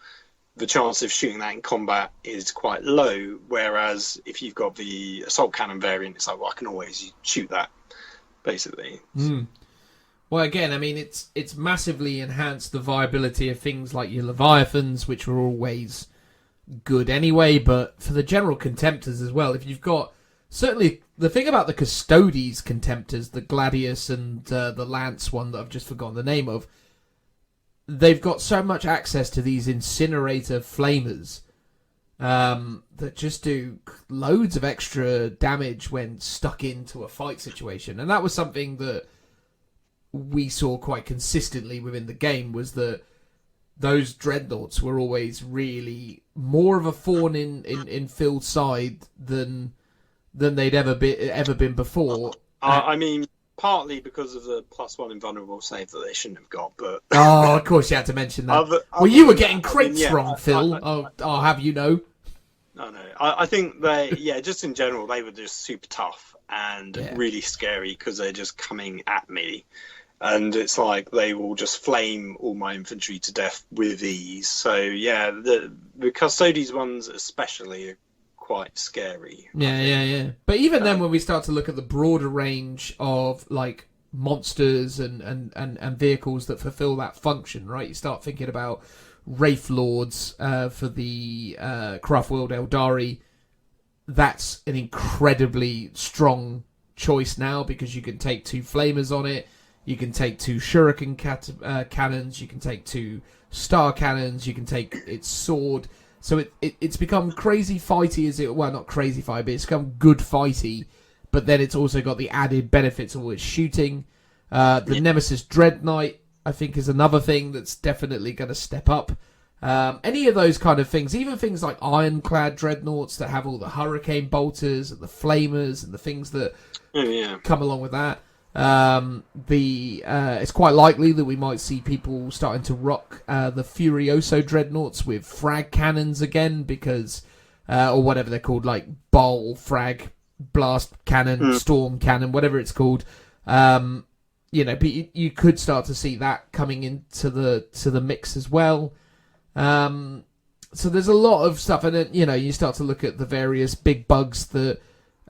S2: the chance of shooting that in combat is quite low. Whereas if you've got the assault cannon variant, it's I can always shoot that, basically.
S1: Well, again, I mean, it's massively enhanced the viability of things like your Leviathans, which were always good anyway, but for the general Contemptors as well, if you've got... Certainly, the thing about the Custodes Contemptors, the Gladius and the Lance one that I've just forgotten the name of, they've got so much access to these incinerator flamers that just do loads of extra damage when stuck into a fight situation. And that was something that we saw quite consistently within the game, was that those Dreadnoughts were always really more of a thorn in Phil's side than they'd ever been before.
S2: I mean, partly because of the +1 invulnerable save that they shouldn't have got, but...
S1: Oh, of course you had to mention that. Well, you were getting crates wrong, Phil. I'll have you know.
S2: No. I think they, just in general, they were just super tough and really scary because they're just coming at me. And it's like they will just flame all my infantry to death with ease. So, the Custodes ones especially are quite scary.
S1: Yeah. But even then, when we start to look at the broader range of, monsters and vehicles that fulfill that function, right? You start thinking about Wraith Lords for the Craftworld Eldari. That's an incredibly strong choice now because you can take 2 flamers on it. You can take 2 shuriken cannons. You can take 2 star cannons. You can take its sword. So it's become crazy fighty. Well, not crazy fighty, but it's become good fighty. But then it's also got the added benefits of its shooting. The Nemesis Dread Knight, I think, is another thing that's definitely going to step up. Any of those kind of things, even things like Ironclad Dreadnoughts that have all the Hurricane Bolters and the Flamers and the things that come along with that. It's quite likely that we might see people starting to rock the Furioso dreadnoughts with frag cannons again, because or whatever they're called, like ball frag, blast cannon, storm cannon, whatever it's called. But you could start to see that coming into the mix as well. So there's a lot of stuff, and then you start to look at the various big bugs that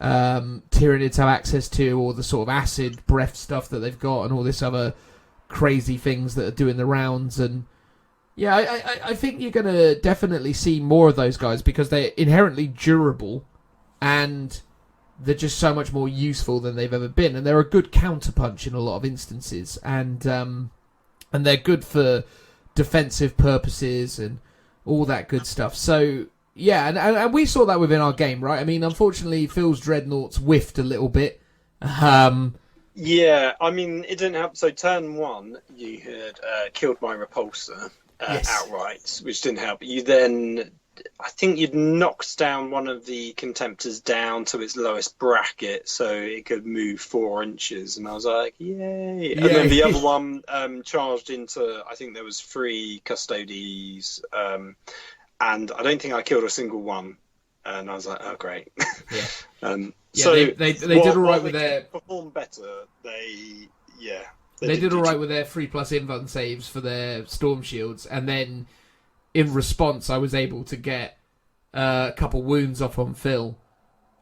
S1: Tyranids have access to, or the sort of acid breath stuff that they've got, and all this other crazy things that are doing the rounds. And I think you're going to definitely see more of those guys, because they're inherently durable, and they're just so much more useful than they've ever been, and they're a good counterpunch in a lot of instances, and they're good for defensive purposes and all that good stuff. So yeah, and we saw that within our game, right? I mean, unfortunately, Phil's dreadnoughts whiffed a little bit.
S2: Yeah, I mean, it didn't help. So turn one, you had killed my repulsor outright, which didn't help. You then, I think you'd knocked down one of the contemptors down to its lowest bracket, so it could move 4 inches. And I was like, yay! And then the other one charged into, I think there was 3 Custodes, and I don't think I killed a single one. And I was like, oh, great.
S1: Yeah. So they did all right with their...
S2: perform better, they
S1: did all right with their 3+ invuln saves for their storm shields, and then in response I was able to get a couple wounds off on Phil,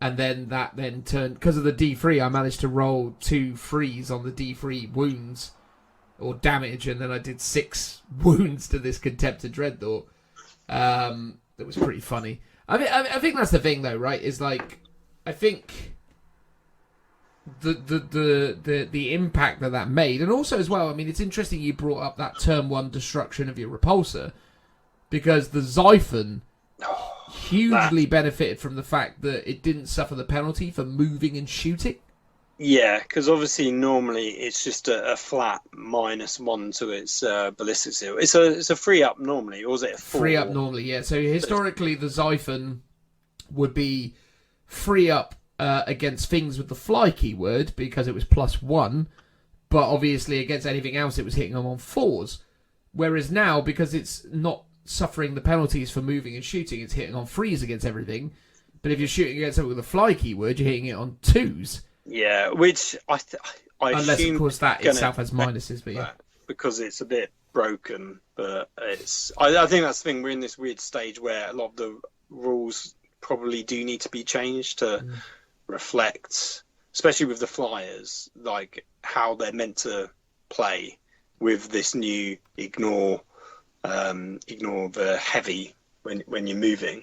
S1: and then that turned, because of the D3, I managed to roll 2 3s on the D3 wounds or damage, and then I did 6 wounds to this Contemptor Dreadnought. That was pretty funny. I think that's the thing, though, right? Is like, I think the impact that made, and also as well, I mean, it's interesting you brought up that turn 1 destruction of your repulsor, because the Xiphon hugely benefited from the fact that it didn't suffer the penalty for moving and shooting.
S2: Yeah, because obviously normally it's just a flat -1 to its ballistic seal. It's a 3-up normally, or was it a 4?
S1: 3-up normally, yeah. So historically the Xiphon would be 3-up against things with the fly keyword, because it was +1, but obviously against anything else it was hitting them on 4s. Whereas now, because it's not suffering the penalties for moving and shooting, it's hitting on 3s against everything. But if you're shooting against something with a fly keyword, you're hitting it on 2s.
S2: Yeah, which I
S1: unless
S2: assume
S1: of course that itself has minuses, but yeah,
S2: because it's a bit broken. But it's I think that's the thing. We're in this weird stage where a lot of the rules probably do need to be changed to reflect, especially with the flyers, like how they're meant to play with this new ignore the heavy when you're moving.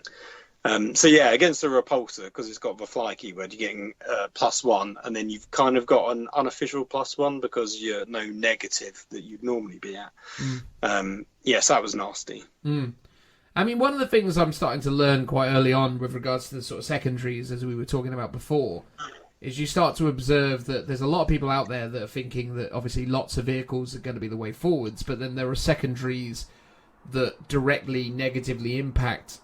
S2: So yeah, against the repulsor, because it's got the fly keyword, you're getting +1, and then you've kind of got an unofficial +1 because you're no negative that you'd normally be at. Yes, that was nasty.
S1: I mean, one of the things I'm starting to learn quite early on with regards to the sort of secondaries, as we were talking about before, is you start to observe that there's a lot of people out there that are thinking that obviously lots of vehicles are going to be the way forwards, but then there are secondaries that directly negatively impact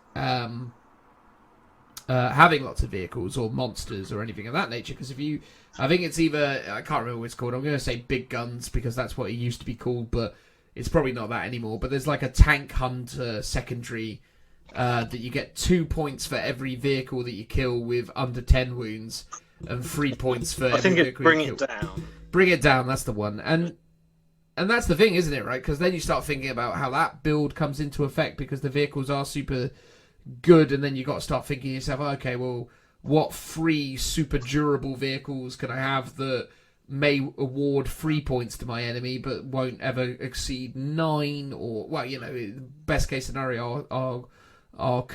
S1: having lots of vehicles or monsters or anything of that nature. Because I think it's either, I can't remember what it's called, I'm going to say big guns because that's what it used to be called, but it's probably not that anymore. But there's like a tank hunter secondary that you get 2 points for every vehicle that you kill with under 10 wounds, and 3 points for every vehicle
S2: Bring
S1: you
S2: It
S1: kill.
S2: Down.
S1: Bring It Down, that's the one. And that's the thing, isn't it, right? Because then you start thinking about how that build comes into effect, because the vehicles are super good, and then you got to start thinking to yourself, okay, well, what 3 super durable vehicles can I have that may award 3 points to my enemy but won't ever exceed 9? Or, well, best case scenario, I'll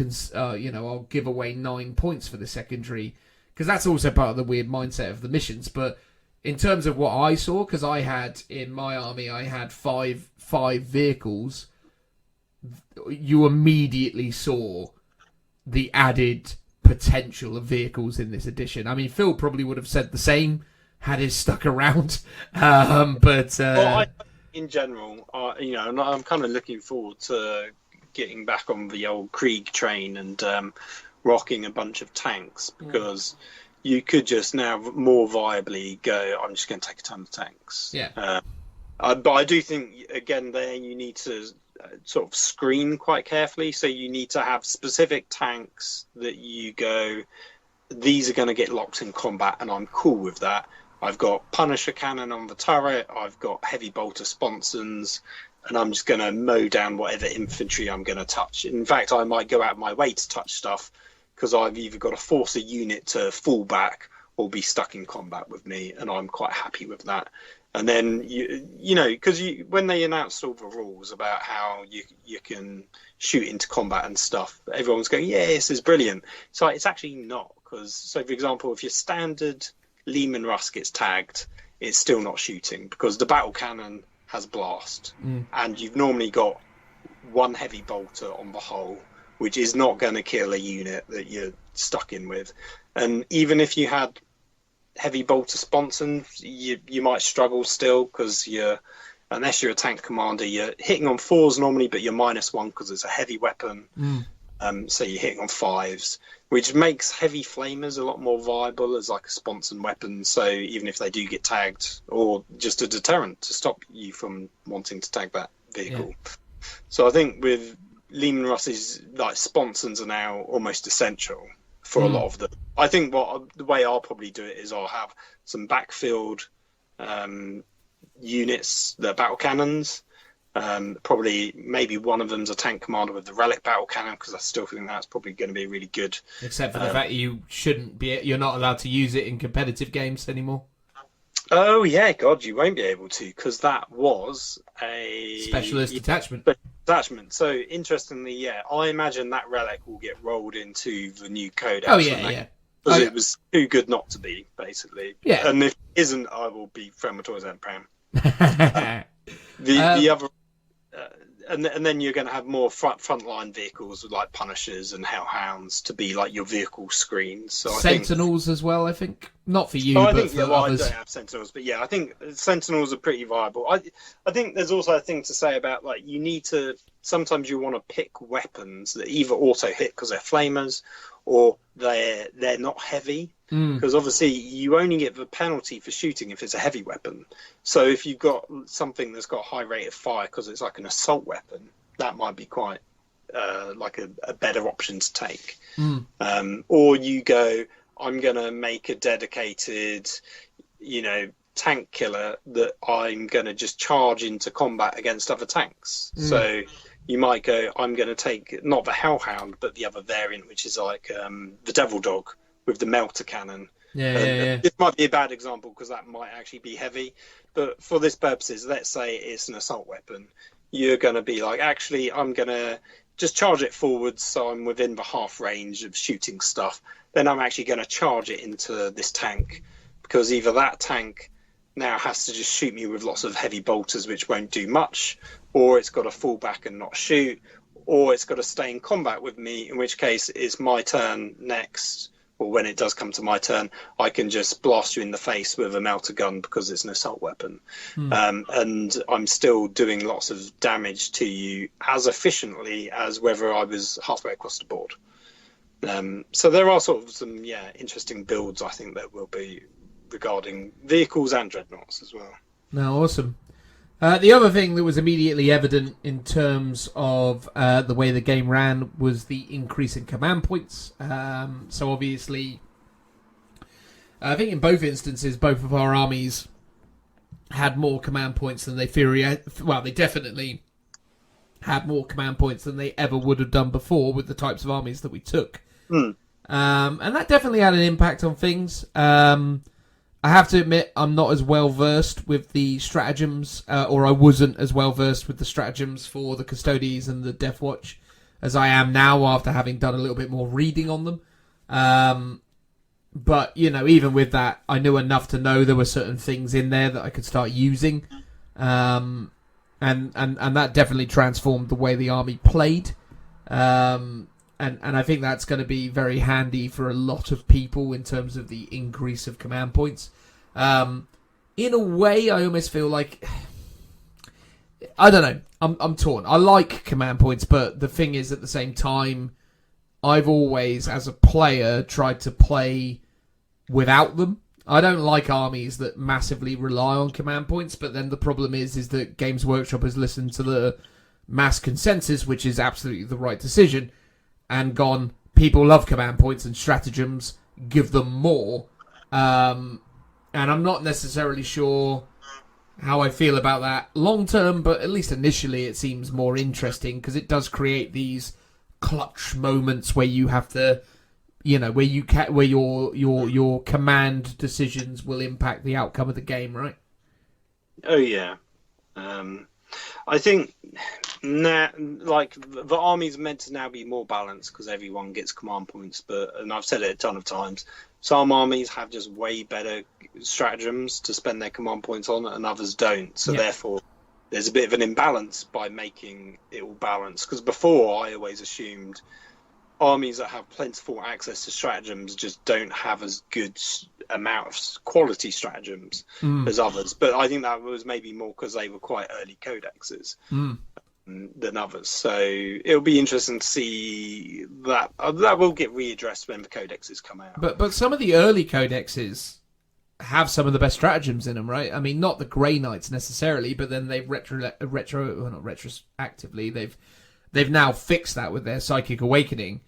S1: give away 9 points for the secondary, because that's also part of the weird mindset of the missions. But in terms of what I saw, because I had in my army, I had five vehicles, you immediately saw the added potential of vehicles in this edition. I mean, Phil probably would have said the same had his stuck around, but
S2: in general, I'm kind of looking forward to getting back on the old Krieg train and rocking a bunch of tanks, because you could just now more viably go, I'm just going to take a ton of tanks.
S1: Yeah.
S2: But I do think, again, there you need to sort of screen quite carefully. So you need to have specific tanks that you go, these are going to get locked in combat, and I'm cool with that. I've got Punisher Cannon on the turret, I've got Heavy Bolter Sponsons, and I'm just going to mow down whatever infantry I'm going to touch. In fact, I might go out of my way to touch stuff, because I've either got to force a unit to fall back or be stuck in combat with me, and I'm quite happy with that. And then, you know, because when they announced all the rules about how you can shoot into combat and stuff, everyone's going, yeah, this is brilliant. So it's actually not, because, so for example, if your standard Lehman Russ gets tagged, it's still not shooting, because the battle cannon has blast, and you've normally got one heavy bolter on the hull, which is not going to kill a unit that you're stuck in with. And even if you had heavy bolter sponsons, you might struggle still, because unless you're a tank commander, you're hitting on 4s normally, but you're -1 because it's a heavy weapon. So you're hitting on 5s, which makes heavy flamers a lot more viable as like a sponson weapon. So even if they do get tagged, or just a deterrent to stop you from wanting to tag that vehicle. Yeah. So I think with Lehman Russ's, like, sponsons are now almost essential for a lot of them. I think the way I'll probably do it is I'll have some backfield units, the battle cannons. Probably maybe one of them's a tank commander with the relic battle cannon, because I still think that's probably going to be really good.
S1: Except for the fact you're not allowed to use it in competitive games anymore.
S2: Oh yeah, God, you won't be able to, because that was a
S1: specialist detachment.
S2: So interestingly, yeah, I imagine that relic will get rolled into the new codex.
S1: Oh yeah.
S2: Because it was too good not to be, basically. Yeah. And if it isn't, I will be throwing my toys out and pram. The other, and then you're going to have more frontline vehicles like Punishers and Hellhounds to be like your vehicle screens. So
S1: Sentinels as well, I think. Not for you,
S2: but
S1: for others.
S2: I don't have Sentinels, but yeah, I think Sentinels are pretty viable. I think there's also a thing to say about, like, you need to, sometimes you want to pick weapons that either auto hit because they're flamers, or they're not heavy, because obviously you only get the penalty for shooting if it's a heavy weapon. So if you've got something that's got a high rate of fire because it's like an assault weapon, that might be quite like a better option to take. Or you go, I'm going to make a dedicated, tank killer that I'm going to just charge into combat against other tanks. So you might go, I'm going to take not the Hellhound, but the other variant, which is like the Devil Dog with the melter cannon.
S1: Yeah.
S2: This might be a bad example because that might actually be heavy. But for this purposes, let's say it's an assault weapon. You're going to be like, actually, I'm going to just charge it forwards so I'm within the half range of shooting stuff. Then I'm actually going to charge it into this tank, because either that tank now has to just shoot me with lots of heavy bolters, which won't do much, or it's got to fall back and not shoot, or it's got to stay in combat with me, in which case it's my turn next, or when it does come to my turn, I can just blast you in the face with a melter gun because it's an assault weapon. And I'm still doing lots of damage to you as efficiently as whether I was halfway across the board. So there are sort of some interesting builds, I think, that will be regarding vehicles and dreadnoughts as well.
S1: No, awesome. The other thing that was immediately evident in terms of the way the game ran was the increase in command points. So obviously, I think in both instances, both of our armies had more command points than they they definitely had more command points than they ever would have done before with the types of armies that we took. And that definitely had an impact on things. I have to admit, I'm not as well versed with the stratagems, or I wasn't as well versed with the stratagems for the Custodes and the Death Watch as I am now after having done a little bit more reading on them. But, even with that, I knew enough to know there were certain things in there that I could start using. And that definitely transformed the way the army played. And I think that's going to be very handy for a lot of people in terms of the increase of command points. In a way, I almost feel like, I don't know, I'm torn. I like command points, but the thing is, at the same time, I've always, as a player, tried to play without them. I don't like armies that massively rely on command points, but then the problem is that Games Workshop has listened to the mass consensus, which is absolutely the right decision, and gone, people love command points and stratagems, give them more. And I'm not necessarily sure how I feel about that long term, but at least initially it seems more interesting because it does create these clutch moments where you have to, where your command decisions will impact the outcome of the game, right?
S2: Oh yeah. I think the army's meant to now be more balanced because everyone gets command points, and I've said it a ton of times, some armies have just way better stratagems to spend their command points on and others don't, so therefore there's a bit of an imbalance by making it all balanced, because before I always assumed armies that have plentiful access to stratagems just don't have as good amount of quality stratagems as others. But I think that was maybe more because they were quite early codexes than others. So it'll be interesting to see that. That will get readdressed when the codexes come out.
S1: But some of the early codexes have some of the best stratagems in them, right? I mean, not the Grey Knights necessarily, but then they've retroactively, they've now fixed that with their Psychic Awakening.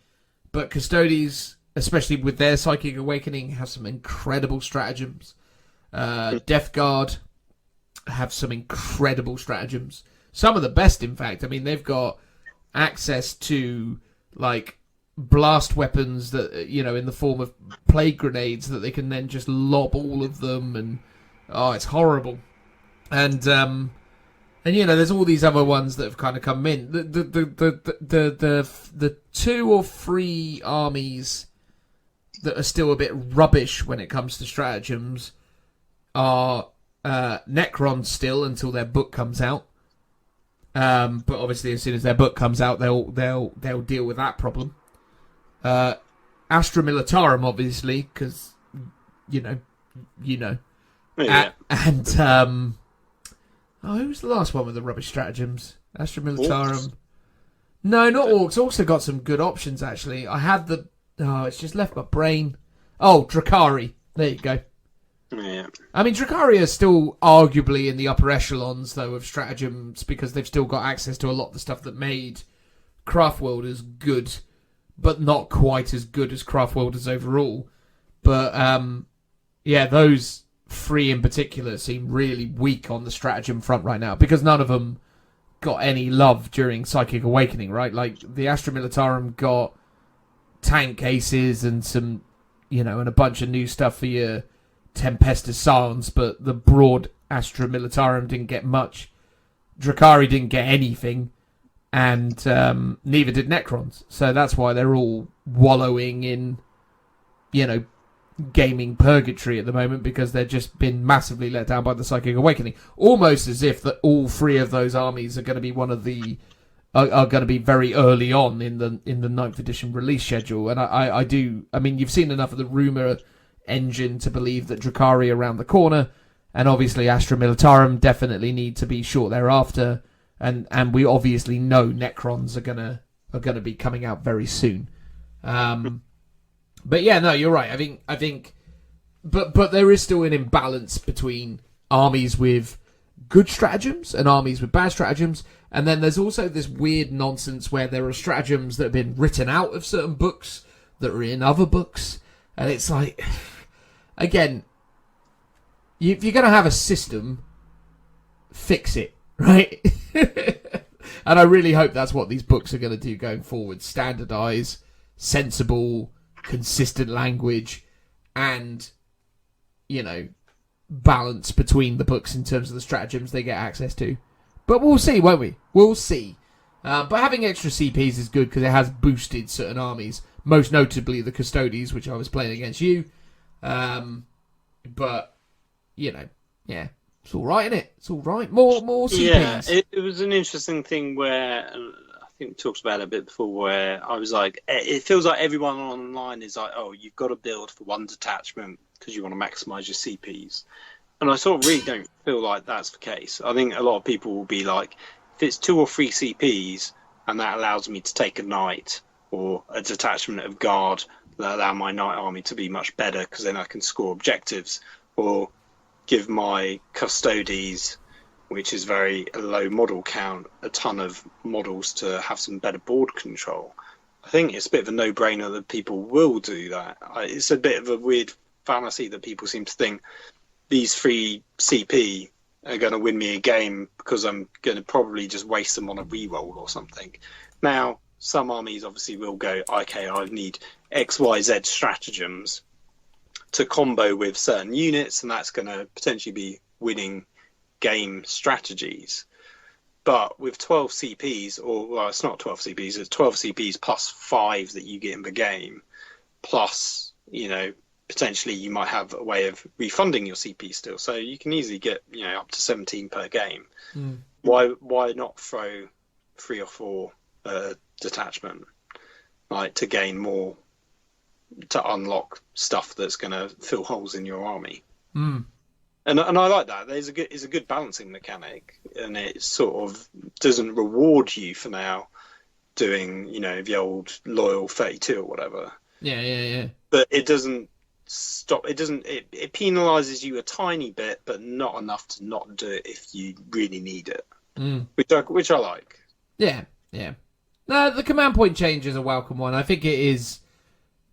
S1: But Custodes, especially with their Psychic Awakening, have some incredible stratagems. Death Guard have some incredible stratagems. Some of the best, in fact. I mean, they've got access to, like, blast weapons that, in the form of plague grenades that they can then just lob all of them. And, it's horrible. And there's all these other ones that have kind of come in. The 2 or 3 armies that are still a bit rubbish when it comes to stratagems are Necrons still until their book comes out. But obviously, as soon as their book comes out, they'll deal with that problem. Astra Militarum, obviously, because you know.
S2: Yeah.
S1: And who was the last one with the rubbish stratagems? Astra Militarum.
S2: Orcs?
S1: No, not Orcs. Orcs have got some good options, actually. I had the... it's just left my brain. Oh, Drakari. There you go.
S2: Yeah.
S1: I mean, Drakari are still arguably in the upper echelons, though, of stratagems, because they've still got access to a lot of the stuff that made Craftworlders good, but not quite as good as Craftworlders overall. But, those 3 in particular seem really weak on the stratagem front right now, because none of them got any love during Psychic Awakening, right? Like, the Astra Militarum got tank aces and some, and a bunch of new stuff for your Tempestus Sans, but the broad Astra Militarum didn't get much. Drakari didn't get anything, and neither did Necrons. So that's why they're all wallowing in, gaming purgatory at the moment, because they've just been massively let down by the Psychic Awakening. Almost as if that all 3 of those armies are going to be are going to be very early on in the 9th edition release schedule. And I mean, you've seen enough of the rumour engine to believe that Drakari are around the corner, and obviously Astra Militarum definitely need to be short thereafter, and we obviously know Necrons are gonna be coming out very soon. But yeah, no, you're right. I think, but there is still an imbalance between armies with good stratagems and armies with bad stratagems, and then there's also this weird nonsense where there are stratagems that have been written out of certain books that are in other books, and it's like, again, if you're gonna have a system, fix it, right? And I really hope that's what these books are going to do going forward: standardize, sensible, consistent language, and balance between the books in terms of the stratagems they get access to. But we'll see, won't we? We'll see. But having extra CPs is good because it has boosted certain armies, most notably the Custodes, which I was playing against you. But yeah, it's all right, isn't it? It's all right. More CPs.
S2: Yeah, it was an interesting thing where I think we talked about it a bit before, where I was like, it feels like everyone online is like, oh, you've got to build for one detachment because you want to maximise your CPs. And I sort of really don't feel like that's the case. I think a lot of people will be like, if it's 2 or 3 CPs and that allows me to take a knight or a detachment of guard that allow my knight army to be much better, because then I can score objectives, or give my Custodes, which is very low model count, a ton of models to have some better board control. I think it's a bit of a no-brainer that people will do that. It's a bit of a weird fallacy that people seem to think these 3 CP are going to win me a game because I'm going to probably just waste them on a reroll or something. Now, some armies obviously will go, okay, I need X, Y, Z stratagems to combo with certain units, and that's going to potentially be winning game strategies. But with 12 CPs, or well, it's not 12 CPs, it's 12 CPs plus 5 that you get in the game, plus, potentially you might have a way of refunding your CP still. So you can easily get, up to 17 per game.
S1: Mm.
S2: Why not throw 3 or 4 detachment, like, to gain more, to unlock stuff that's going to fill holes in your army?
S1: Mm.
S2: And I like that. It's a good balancing mechanic, and it sort of doesn't reward you for now doing, the old loyal 32 or whatever.
S1: Yeah.
S2: But it doesn't stop. It doesn't. It penalises you a tiny bit, but not enough to not do it if you really need it.
S1: Mm.
S2: Which I like.
S1: Yeah. No, the command point change is a welcome one. I think it is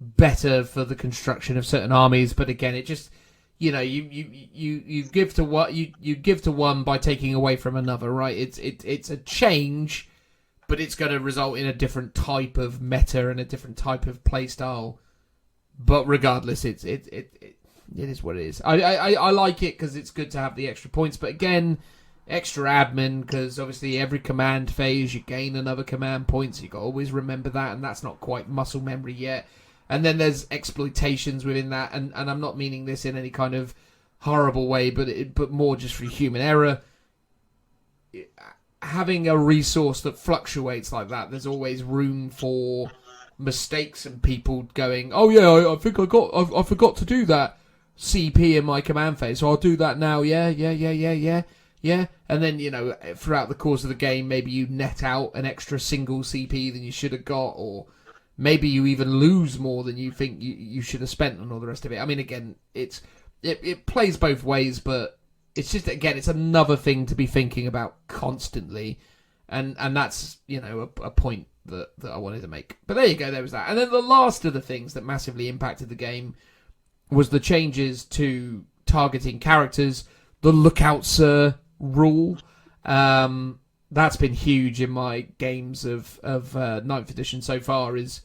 S1: better for the construction of certain armies, but again, it just, you give to what you give to one by taking away from another, right? It's a change, but it's going to result in a different type of meta and a different type of play style. But regardless, it is what it is. I like it because it's good to have the extra points, but again, extra admin, because obviously every command phase you gain another command point, so you got to always remember that, and that's not quite muscle memory yet. And then there's exploitations within that, and I'm not meaning this in any kind of horrible way, but more just for human error. Having a resource that fluctuates like that, there's always room for mistakes and people going, oh yeah, I think I forgot to do that CP in my command phase, so I'll do that now. Yeah. And then, throughout the course of the game, maybe you net out an extra single CP than you should have got, or maybe you even lose more than you think you should have spent on all the rest of it. I mean, again, it plays both ways, but it's just, again, it's another thing to be thinking about constantly. And that's, a point that I wanted to make. But there you go, there was that. And then the last of the things that massively impacted the game was the changes to targeting characters, the Lookout Sir rule. That's been huge in my games of 9th edition so far, is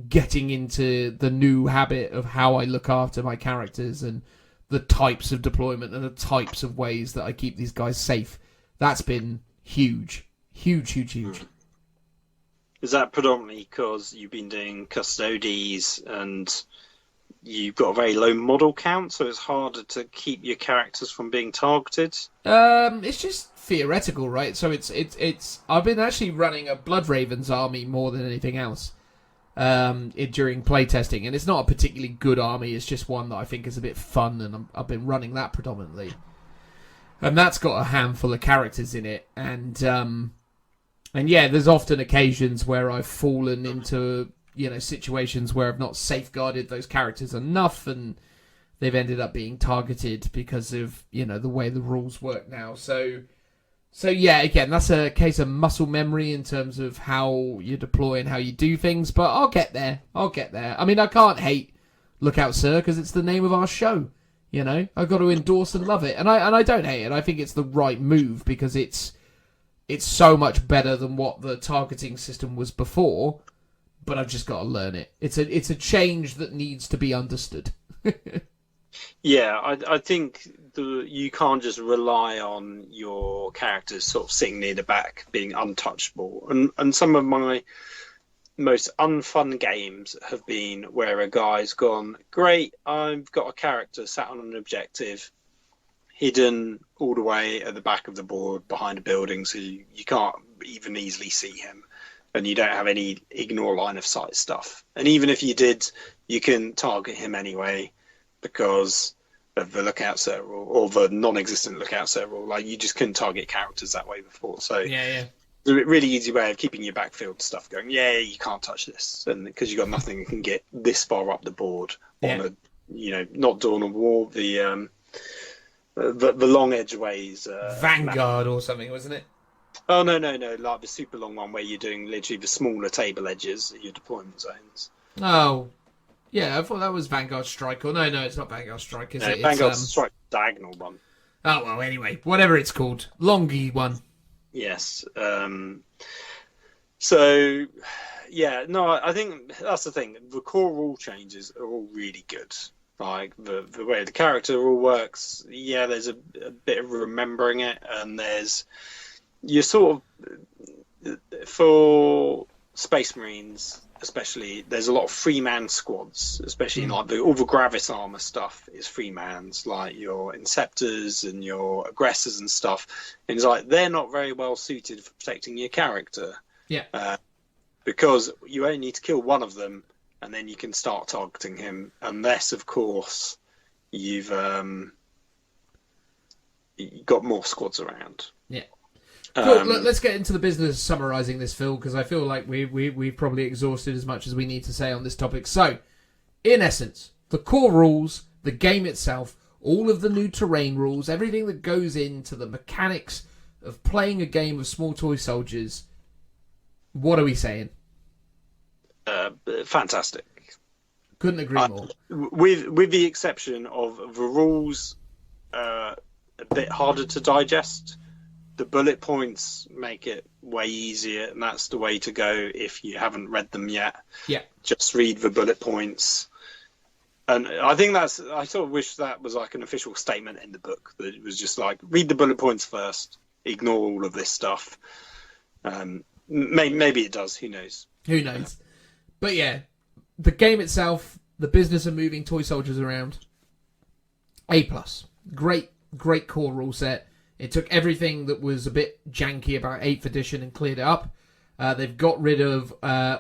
S1: getting into the new habit of how I look after my characters and the types of deployment and the types of ways that I keep these guys safe. That's been huge. Huge.
S2: Is that predominantly because you've been doing Custodes and you've got a very low model count, so it's harder to keep your characters from being targeted?
S1: It's just theoretical, right? So it's I've been actually running a Blood Ravens army more than anything else during playtesting, and it's not a particularly good army. It's just one that I think is a bit fun, and I've been running that predominantly. And that's got a handful of characters in it, and yeah, there's often occasions where I've fallen into situations where I've not safeguarded those characters enough, and they've ended up being targeted because of the way the rules work now. So yeah, again, that's a case of muscle memory in terms of how you deploy and how you do things. But I'll get there. I mean, I can't hate Lookout Sir because it's the name of our show. I've got to endorse and love it, and I don't hate it. I think it's the right move because it's so much better than what the targeting system was before. But I've just got to learn it. It's a change that needs to be understood.
S2: Yeah, I think you can't just rely on your characters sort of sitting near the back being untouchable. And some of my most unfun games have been where a guy's gone, great, I've got a character sat on an objective, hidden all the way at the back of the board behind a building, so you can't even easily see him. And you don't have any ignore line of sight stuff. And even if you did, you can target him anyway because of the Lookout Sir rule, or the non-existent Lookout Sir rule. Like, you just couldn't target characters that way before. So
S1: yeah.
S2: It's a really easy way of keeping your backfield stuff going. Yeah, you can't touch this, and because you've got nothing that can get this far up the board on a, not Dawn of War, the long edgeways.
S1: Vanguard or something, wasn't it?
S2: Oh no, like the super long one where you're doing literally the smaller table edges at your deployment zones.
S1: Oh, yeah, I thought that was Vanguard Strike. Or no, it's not Vanguard Strike, is it?
S2: Vanguard Strike, diagonal one.
S1: Oh well, anyway, whatever it's called, longy one.
S2: Yes. So, yeah, no, I think that's the thing. The core rule changes are all really good. Like the way the character all works. Yeah, there's a bit of remembering it, and you're sort of for Space Marines. Especially, there's a lot of free-man squads, especially like all the Gravis armor stuff is free-mans, like your Inceptors and your Aggressors and stuff. And it's like, they're not very well suited for protecting your character.
S1: Yeah.
S2: Because you only need to kill one of them, and then you can start targeting him, unless, of course, you've got more squads around.
S1: Yeah. Cool. Let's get into the business of summarising this, Phil, because I feel like we've probably exhausted as much as we need to say on this topic. So, in essence, the core rules, the game itself, all of the new terrain rules, everything that goes into the mechanics of playing a game of small toy soldiers. What are we saying?
S2: Fantastic.
S1: Couldn't agree more.
S2: With the exception of the rules a bit harder to digest. The bullet points make it way easier, and that's the way to go if you haven't read them yet.
S1: Yeah. Just
S2: read the bullet points. And I think I sort of wish that was like an official statement in the book, that it was just like, read the bullet points first, ignore all of this stuff. Maybe it does, who knows?
S1: Who knows? But yeah, the game itself, the business of moving toy soldiers around, A+. Great core rule set. It took everything that was a bit janky about 8th edition and cleared it up. They've got rid of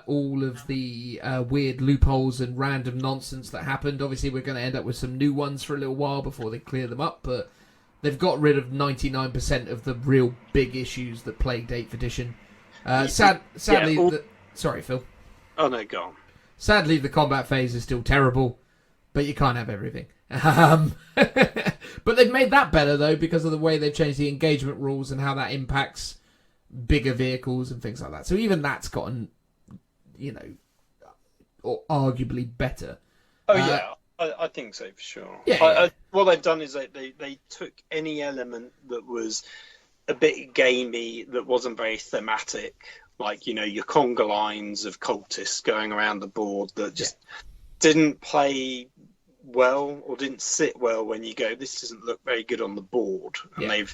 S1: all of the weird loopholes and random nonsense that happened. Obviously, we're going to end up with some new ones for a little while before they clear them up, but they've got rid of 99% of the real big issues that plagued 8th edition. Sadly, sorry, Phil.
S2: Oh, no, go on.
S1: Sadly, the combat phase is still terrible, but you can't have everything. But they've made that better, though, because of the way they've changed the engagement rules and how that impacts bigger vehicles and things like that. So even that's gotten, or arguably better.
S2: Oh, yeah. I think so, for sure.
S1: Yeah.
S2: What they've done is they took any element that was a bit gamey, that wasn't very thematic, like, your conga lines of cultists going around the board that just didn't play well or didn't sit well when you go, this doesn't look very good on the board. And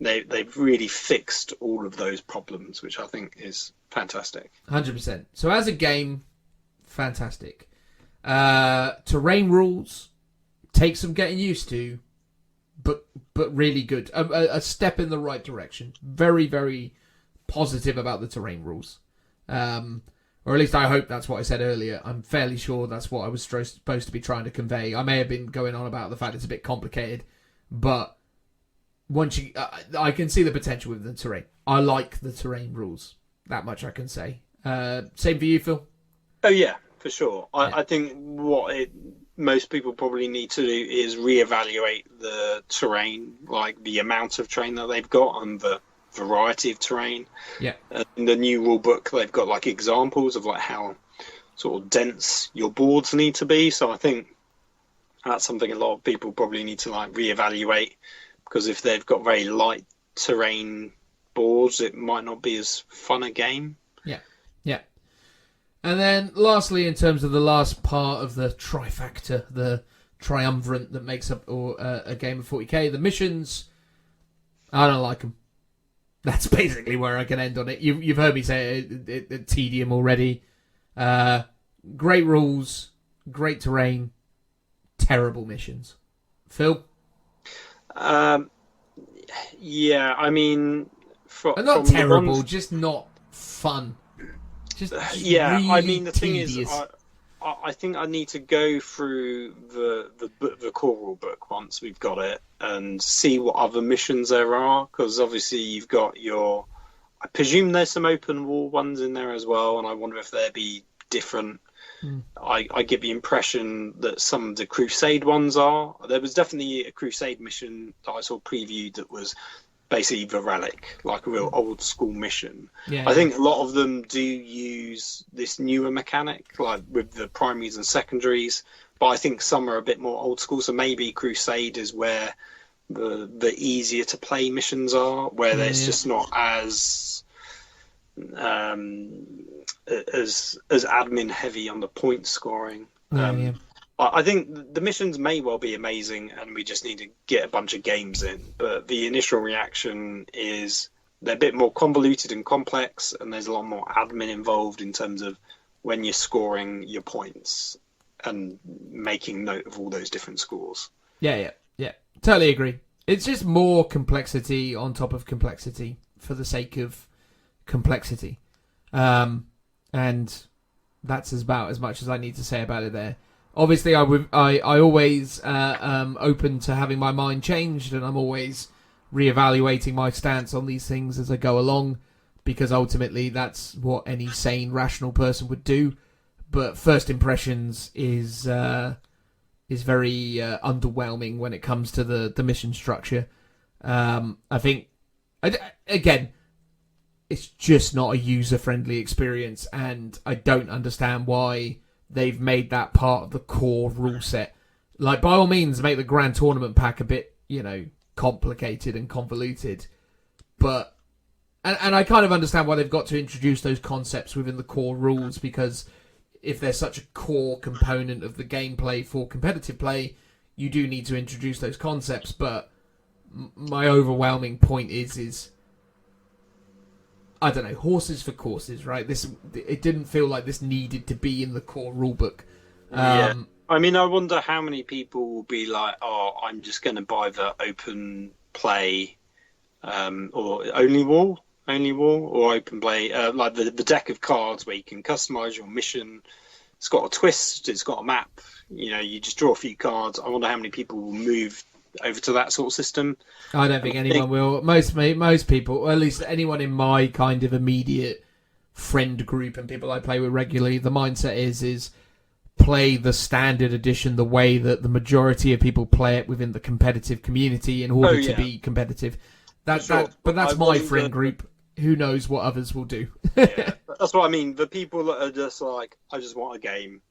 S2: they've really fixed all of those problems, which I think is fantastic.
S1: 100%. So as a game, fantastic. Terrain rules take some getting used to, but really good. A step in the right direction. Very, very positive about the terrain rules. Or at least I hope that's what I said earlier. I'm fairly sure that's what I was supposed to be trying to convey. I may have been going on about the fact it's a bit complicated, but once I can see the potential with the terrain. I like the terrain rules. That much I can say. Same for you, Phil?
S2: Oh, yeah, for sure. I think what most people probably need to do is reevaluate the terrain, like the amount of terrain that they've got and the variety of terrain.
S1: Yeah.
S2: In the new rule book, they've got like examples of like how sort of dense your boards need to be. So I think that's something a lot of people probably need to like reevaluate, because if they've got very light terrain boards, it might not be as fun a game.
S1: Yeah. And then lastly, in terms of the last part of the trifactor, the triumvirate that makes up a game of 40k, the missions, I don't like them. That's basically where I can end on it. You've heard me say it tedium already. Great rules, great terrain, terrible missions. Phil?
S2: Yeah, I mean...
S1: not terrible, just not fun. Just really
S2: I mean, the
S1: tedious.
S2: thing is, I think I need to go through the core rule book once we've got it and see what other missions there are, because obviously you've got your I presume there's some open war ones in there as well, and I wonder if they'd be different. I get the impression that some of the Crusade ones are. There was definitely a Crusade mission that I saw previewed that was basically the Relic, like a real old school mission. I think a lot of them do use this newer mechanic, like with the primaries and secondaries, but I think some are a bit more old school. So maybe Crusade is where the easier to play missions are, where it's just not as admin heavy on the point scoring. I think the missions may well be amazing, and we just need to get a bunch of games in. But the initial reaction is they're a bit more convoluted and complex, and there's a lot more admin involved in terms of when you're scoring your points and making note of all those different scores.
S1: Yeah. Totally agree. It's just more complexity on top of complexity for the sake of complexity. And that's about as much as I need to say about it there. Obviously, I always open to having my mind changed, and I'm always reevaluating my stance on these things as I go along, because ultimately that's what any sane, rational person would do. But first impressions is very underwhelming when it comes to the mission structure. I think, again, it's just not a user-friendly experience, and I don't understand why they've made that part of the core rule set. Like, by all means, make the Grand Tournament pack a bit, complicated and convoluted. But, and I kind of understand why they've got to introduce those concepts within the core rules, because if there's such a core component of the gameplay for competitive play, you do need to introduce those concepts. But my overwhelming point is I don't know, horses for courses, right? It didn't feel like this needed to be in the core rulebook.
S2: I mean, I wonder how many people will be like, "Oh, I'm just going to buy the open play, or only war, or open play, like the deck of cards where you can customize your mission. It's got a twist, it's got a map. You just draw a few cards. I wonder how many people will move over to that sort of system.
S1: I don't think anyone will. Most people, or at least anyone in my kind of immediate friend group and people I play with regularly, the mindset is play the standard edition the way that the majority of people play it within the competitive community in order to be competitive. But that's my friend group. Who knows what others will do?
S2: That's what I mean. The people that are just like, I just want a game,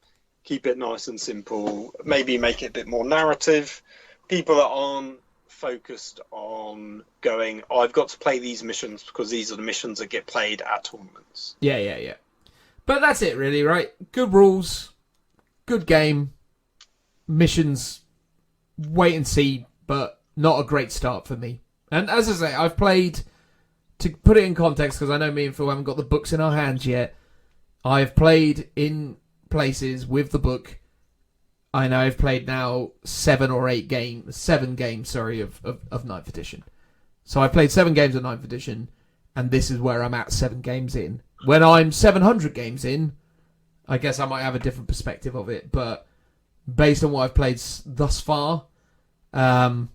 S2: keep it nice and simple, maybe make it a bit more narrative. People that aren't focused on going, I've got to play these missions because these are the missions that get played at tournaments.
S1: Yeah. But that's it, really, right? Good rules, good game, missions, wait and see, but not a great start for me. And as I say, I've played, to put it in context, because I know me and Phil haven't got the books in our hands yet, I've played in places with the book. I know I've played now 7 games, of 9th edition. So I played 7 games of 9th edition, and this is where I'm at 7 games in. When I'm 700 games in, I guess I might have a different perspective of it, but based on what I've played thus far, I'm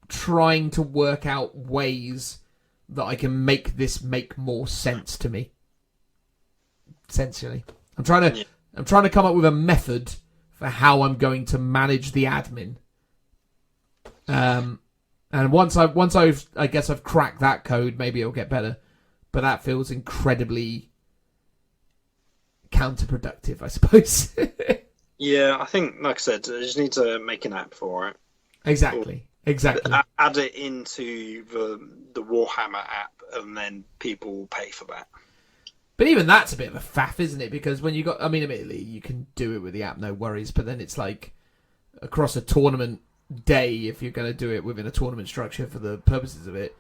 S1: trying to work out ways that I can make this make more sense to me. Essentially, I'm trying to come up with a method for how I'm going to manage the admin. And once I've cracked that code, maybe it'll get better. But that feels incredibly counterproductive, I suppose.
S2: Yeah, I think, like I said, I just need to make an app for it.
S1: Exactly.
S2: Add it into the Warhammer app, and then people will pay for that.
S1: But even that's a bit of a faff, isn't it? Because when admittedly, you can do it with the app, no worries. But then it's like across a tournament day, if you're going to do it within a tournament structure for the purposes of it,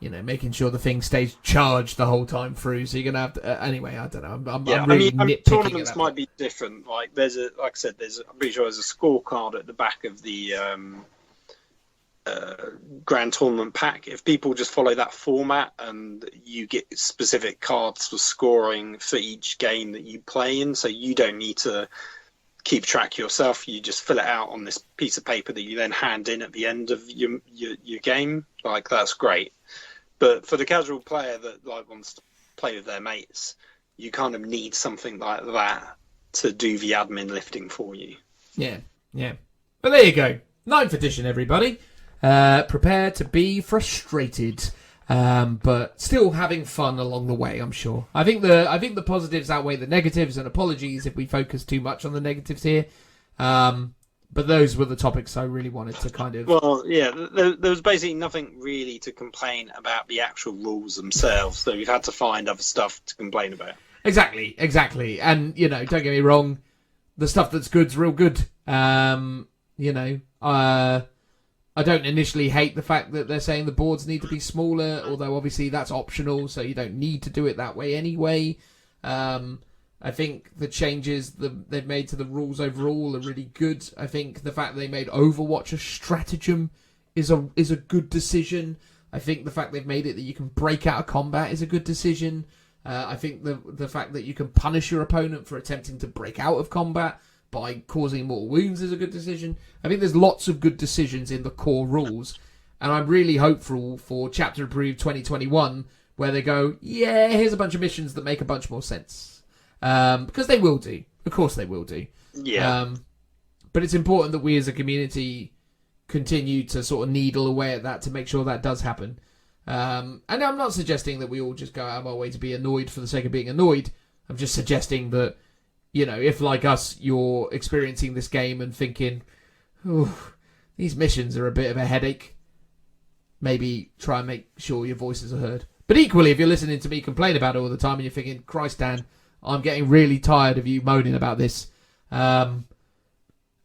S1: making sure the thing stays charged the whole time through. So you're going to have to... anyway, I don't know. I'm really nitpicking.
S2: Tournaments might be different. Like I'm pretty sure there's a scorecard at the back of the Grand Tournament pack. If people just follow that format and you get specific cards for scoring for each game that you play in, so you don't need to keep track yourself. You just fill it out on this piece of paper that you then hand in at the end of your game. Like, that's great. But for the casual player that like wants to play with their mates, you kind of need something like that to do the admin lifting for you.
S1: Yeah. But there you go. 9th edition, everybody. Prepare to be frustrated, but still having fun along the way, I'm sure. I think the positives outweigh the negatives, and apologies if we focus too much on the negatives here. But those were the topics I really wanted to kind of...
S2: Well, yeah, there was basically nothing really to complain about the actual rules themselves, so you've had to find other stuff to complain about.
S1: Exactly. And, don't get me wrong, the stuff that's good's real good. I don't initially hate the fact that they're saying the boards need to be smaller, although obviously that's optional, so you don't need to do it that way anyway. I think the changes they've made to the rules overall are really good. I think the fact that they made Overwatch a stratagem is a good decision. I think the fact they've made it that you can break out of combat is a good decision. I think the fact that you can punish your opponent for attempting to break out of combat by causing more wounds is a good decision. I think there's lots of good decisions in the core rules, and I'm really hopeful for Chapter Approved 2021, where they go, yeah, here's a bunch of missions that make a bunch more sense. Because they will do. Of course they will do.
S2: Yeah.
S1: But it's important that we as a community continue to sort of needle away at that to make sure that does happen. And I'm not suggesting that we all just go out of our way to be annoyed for the sake of being annoyed. I'm just suggesting that, if like us, you're experiencing this game and thinking, these missions are a bit of a headache, maybe try and make sure your voices are heard. But equally, if you're listening to me complain about it all the time and you're thinking, Christ, Dan, I'm getting really tired of you moaning about this, I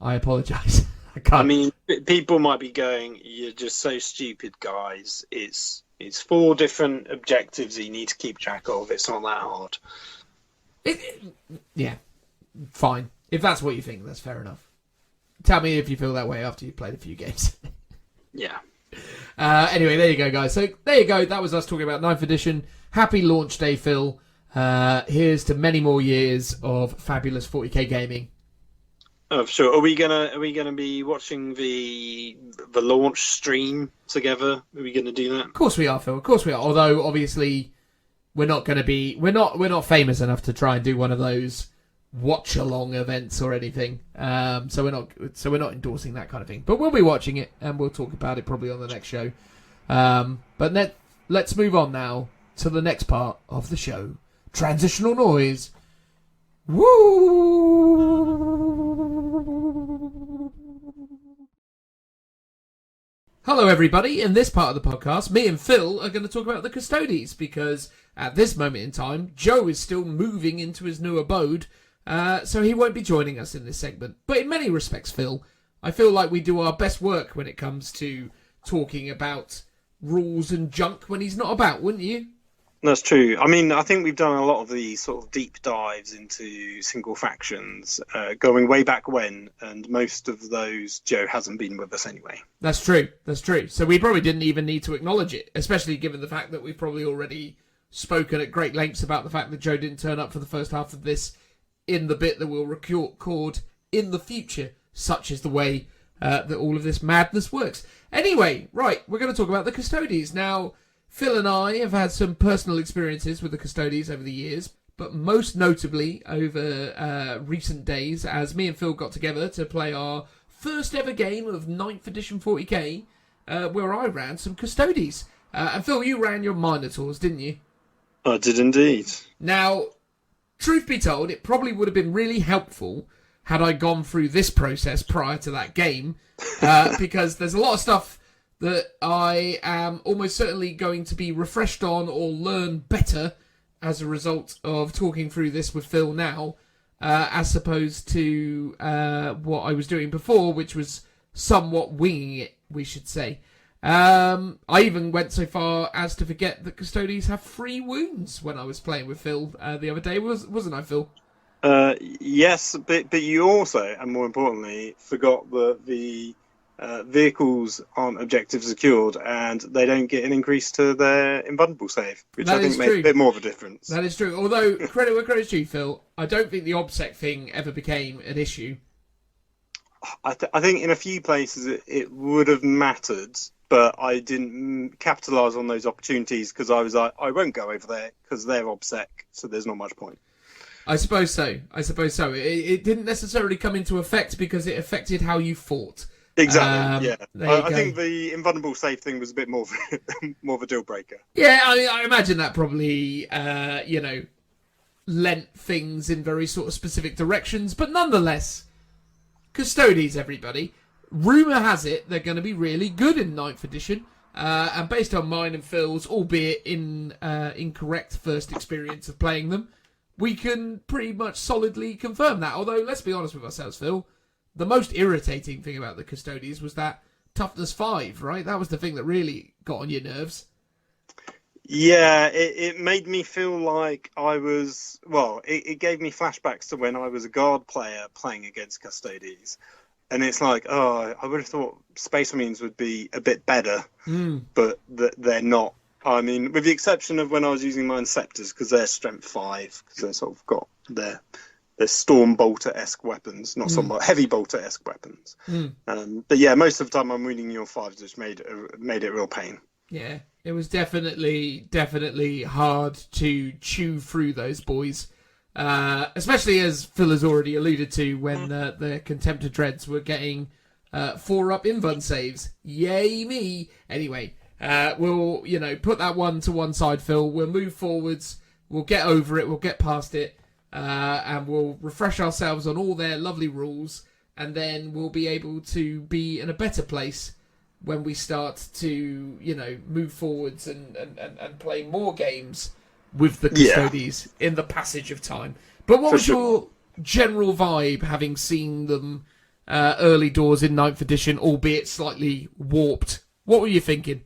S1: apologise.
S2: I mean, people might be going, you're just so stupid, guys. It's 4 different objectives that you need to keep track of. It's not that hard.
S1: Yeah, fine. If that's what you think, that's fair enough. Tell me if you feel that way after you've played a few games.
S2: Yeah.
S1: Anyway, there you go, guys. So, there you go. That was us talking about 9th edition. Happy launch day, Phil. Here's to many more years of fabulous 40k gaming.
S2: Oh, sure. Are we gonna be watching the launch stream together? Are we gonna do that?
S1: Of course we are, Phil. Of course we are. Although obviously we're not famous enough to try and do one of those watch along events or anything. So we're not endorsing that kind of thing. But we'll be watching it and we'll talk about it probably on the next show. But let's move on now to the next part of the show. Transitional noise. Woo! Hello, everybody. In this part of the podcast, me and Phil are going to talk about the Custodes because at this moment in time, Joe is still moving into his new abode, so he won't be joining us in this segment. But in many respects, Phil, I feel like we do our best work when it comes to talking about rules and junk when he's not about, wouldn't you?
S2: That's true. I mean, I think we've done a lot of the sort of deep dives into single factions, going way back when, and most of those Joe hasn't been with us anyway.
S1: That's true. So we probably didn't even need to acknowledge it, especially given the fact that we've probably already spoken at great lengths about the fact that Joe didn't turn up for the first half of this in the bit that we'll record in the future, such is the way that all of this madness works. Anyway, right, we're going to talk about the Custodes. Now, Phil and I have had some personal experiences with the Custodes over the years, but most notably over recent days, as me and Phil got together to play our first ever game of 9th edition 40k, where I ran some Custodes. And Phil, you ran your Minotaurs, didn't you?
S2: I did indeed.
S1: Now, truth be told, it probably would have been really helpful had I gone through this process prior to that game, because there's a lot of stuff that I am almost certainly going to be refreshed on or learn better as a result of talking through this with Phil now, as opposed to what I was doing before, which was somewhat winging it, we should say. I even went so far as to forget that Custodes have 3 wounds when I was playing with Phil the other day, wasn't I, Phil?
S2: Yes, but you also, and more importantly, forgot that the vehicles aren't objective secured, and they don't get an increase to their invulnerable save, which I think made a bit more of a difference.
S1: That is true. Although, credit where credit's due, Phil, I don't think the OBSEC thing ever became an issue.
S2: I think in a few places it would have mattered, but I didn't capitalise on those opportunities because I was like, I won't go over there because they're OBSEC, so there's not much point.
S1: I suppose so. It didn't necessarily come into effect because it affected how you fought.
S2: Exactly. I think the invulnerable save thing was a bit more of a deal breaker.
S1: Yeah, I imagine that probably lent things in very sort of specific directions, but nonetheless, Custodes, everybody. Rumour has it they're going to be really good in 9th edition, and based on mine and Phil's, albeit incorrect first experience of playing them, we can pretty much solidly confirm that. Although, let's be honest with ourselves, Phil, the most irritating thing about the Custodes was that toughness 5, right? That was the thing that really got on your nerves.
S2: Yeah, it made me feel like I was... Well, it gave me flashbacks to when I was a guard player playing against Custodes. And it's like, I would have thought Space Marines would be a bit better, but they're not. I mean, with the exception of when I was using my Inceptors, because they're Strength 5, because they've sort of got their Storm Bolter-esque weapons, not somewhat heavy Bolter-esque weapons. But yeah, most of the time I'm reading your 5s, which made it a real pain.
S1: Yeah, it was definitely hard to chew through those boys. Especially as Phil has already alluded to when the Contemptor Dreads were getting 4-up invuln saves. Yay me! Anyway, we'll put that one to one side, Phil. We'll move forwards. We'll get over it. We'll get past it. And we'll refresh ourselves on all their lovely rules. And then we'll be able to be in a better place when we start to, move forwards and play more games with the Custodes in the passage of time. But what was your general vibe, having seen them early doors in 9th edition, albeit slightly warped? What were you thinking?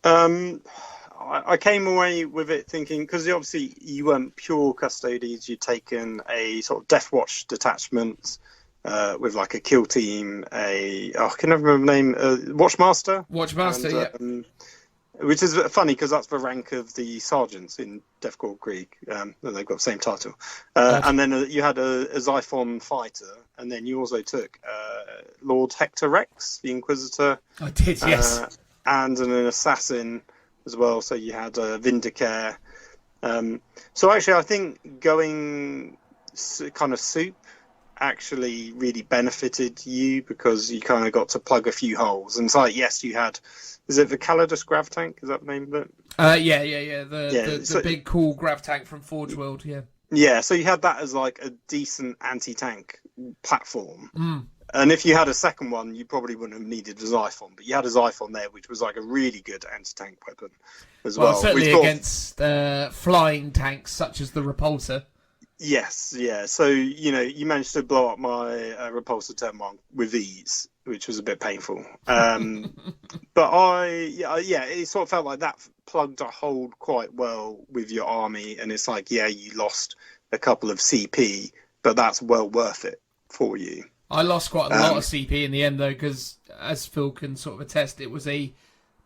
S2: I came away with it thinking, because obviously you weren't pure Custodes, you'd taken a sort of Death Watch detachment with like a kill team, I can never remember the name, Watchmaster?
S1: Watchmaster,
S2: and, yeah. Which is funny because that's the rank of the sergeants in Deathcore Creek. They've got the same title. And then you had a Xiphon fighter, and then you also took Lord Hector Rex, the Inquisitor.
S1: I did, yes.
S2: And an assassin as well. So you had Vindicare. So actually, I think going kind of soup actually really benefited you because you kind of got to plug a few holes. And it's like, yes, you had... Is it the Calidus Grav Tank? Is that the name of it?
S1: Yeah. The big cool Grav Tank from Forge World, yeah.
S2: Yeah, so you had that as like a decent anti-tank platform. And if you had a second one, you probably wouldn't have needed a Xiphon. But you had a Xiphon there, which was like a really good anti-tank weapon as well.
S1: Certainly against flying tanks such as the Repulsor.
S2: Yes, yeah. So, you managed to blow up my Repulsor Turn 1 with ease, which was a bit painful. But it sort of felt like that plugged a hole quite well with your army. And it's like, yeah, you lost a couple of CP, but that's well worth it for you.
S1: I lost quite a lot of CP in the end, though, because as Phil can sort of attest, it was a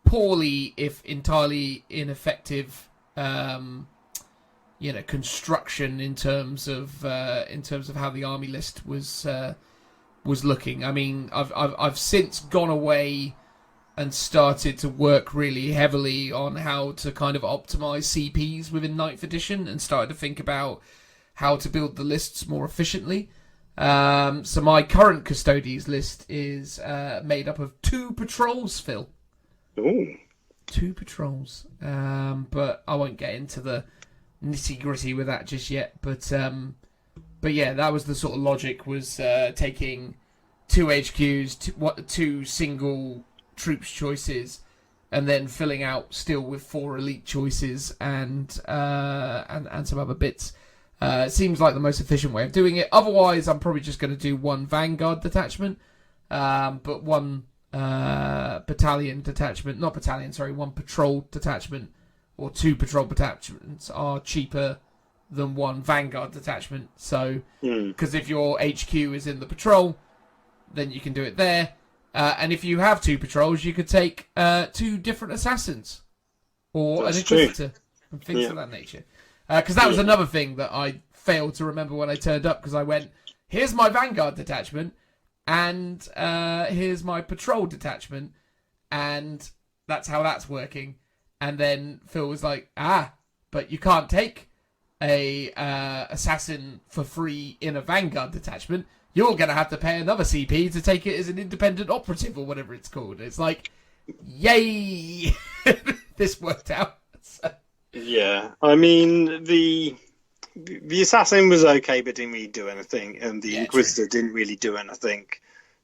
S1: poorly, if entirely ineffective... construction in terms of how the army list was looking. I mean, I've since gone away and started to work really heavily on how to kind of optimize CPs within 9th edition and started to think about how to build the lists more efficiently. So my current Custodes list is made up of 2 patrols, Phil.
S2: Ooh.
S1: 2 patrols. But I won't get into the nitty gritty with that just yet, but yeah, that was the sort of logic, was taking 2 HQs, 2 single troops choices, and then filling out still with 4 elite choices and some other bits. Seems like the most efficient way of doing it. Otherwise, I'm probably just going to do 1 Vanguard detachment, but 1 battalion detachment, not battalion, sorry, 1 patrol detachment. Or 2 patrol detachments are cheaper than 1 Vanguard detachment. So, because if your HQ is in the patrol, then you can do it there. And if you have 2 patrols, you could take 2 different assassins or
S2: That's
S1: an inquisitor and things of that nature. Because that was another thing that I failed to remember when I turned up, because I went, here's my Vanguard detachment, and here's my patrol detachment, and that's how that's working. And then Phil was like, but you can't take a assassin for free in a Vanguard detachment. You're going to have to pay another CP to take it as an independent operative or whatever it's called. It's like, yay! This worked out. So.
S2: Yeah, I mean, the assassin was okay, but didn't really do anything, and the Inquisitor didn't really do anything.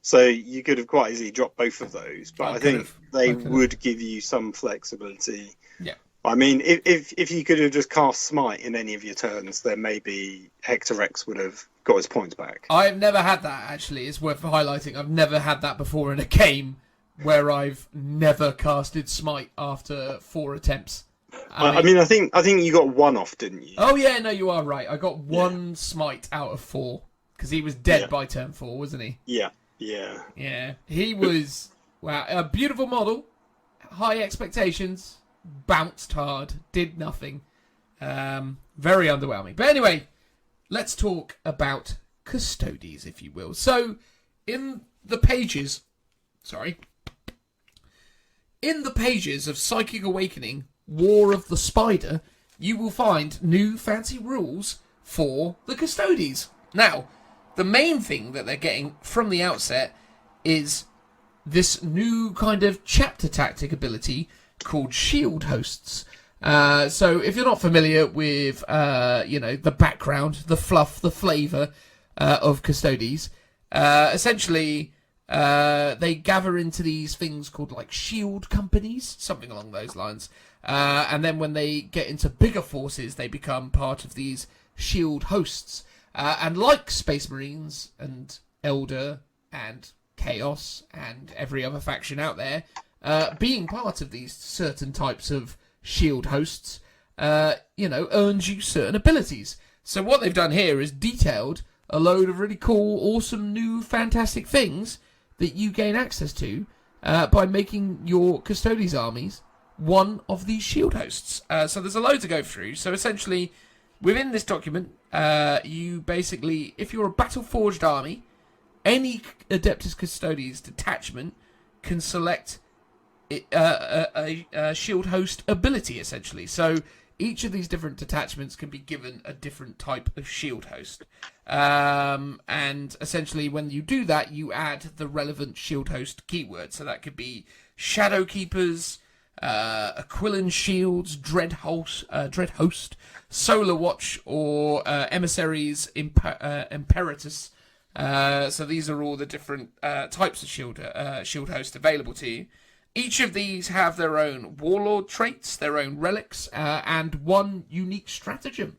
S2: So you could have quite easily dropped both of those, but I think they would give you some flexibility.
S1: Yeah.
S2: I mean, if you could have just cast Smite in any of your turns, then maybe Hector Rex would have got his points back.
S1: I've never had that, actually. It's worth highlighting. I've never had that before in a game where I've never casted Smite after 4 attempts.
S2: I mean, I think you got 1 off, didn't you?
S1: Oh, yeah, no, you are right. I got 1 Smite out of 4, because he was dead by turn 4, wasn't he?
S2: Yeah.
S1: Yeah, he was, wow, a beautiful model, high expectations, bounced hard, did nothing. Very underwhelming. But anyway, let's talk about Custodes, if you will. So, in the pages of Psychic Awakening, War of the Spider, you will find new fancy rules for the Custodes. Now, the main thing that they're getting from the outset is this new kind of chapter tactic ability called Shield Hosts. So if you're not familiar with, the background, the fluff, the flavour of Custodes, essentially they gather into these things called like shield companies, something along those lines. And then when they get into bigger forces, they become part of these shield hosts. And like Space Marines and Elder and Chaos and every other faction out there, being part of these certain types of shield hosts, earns you certain abilities. So what they've done here is detailed a load of really cool, awesome, new, fantastic things that you gain access to by making your Custodes armies one of these shield hosts. So there's a load to go through. So essentially, within this document, you basically, if you're a battle-forged army, any Adeptus Custodes detachment can select a shield host ability, essentially. So each of these different detachments can be given a different type of shield host. And essentially, when you do that, you add the relevant shield host keyword. So that could be Shadow Keepers, Aquilin Shields, Dread Host, Solar Watch, or Emissaries Imperatus. So these are all the different types of shield host available to you. Each of these have their own warlord traits, their own relics, and one unique stratagem.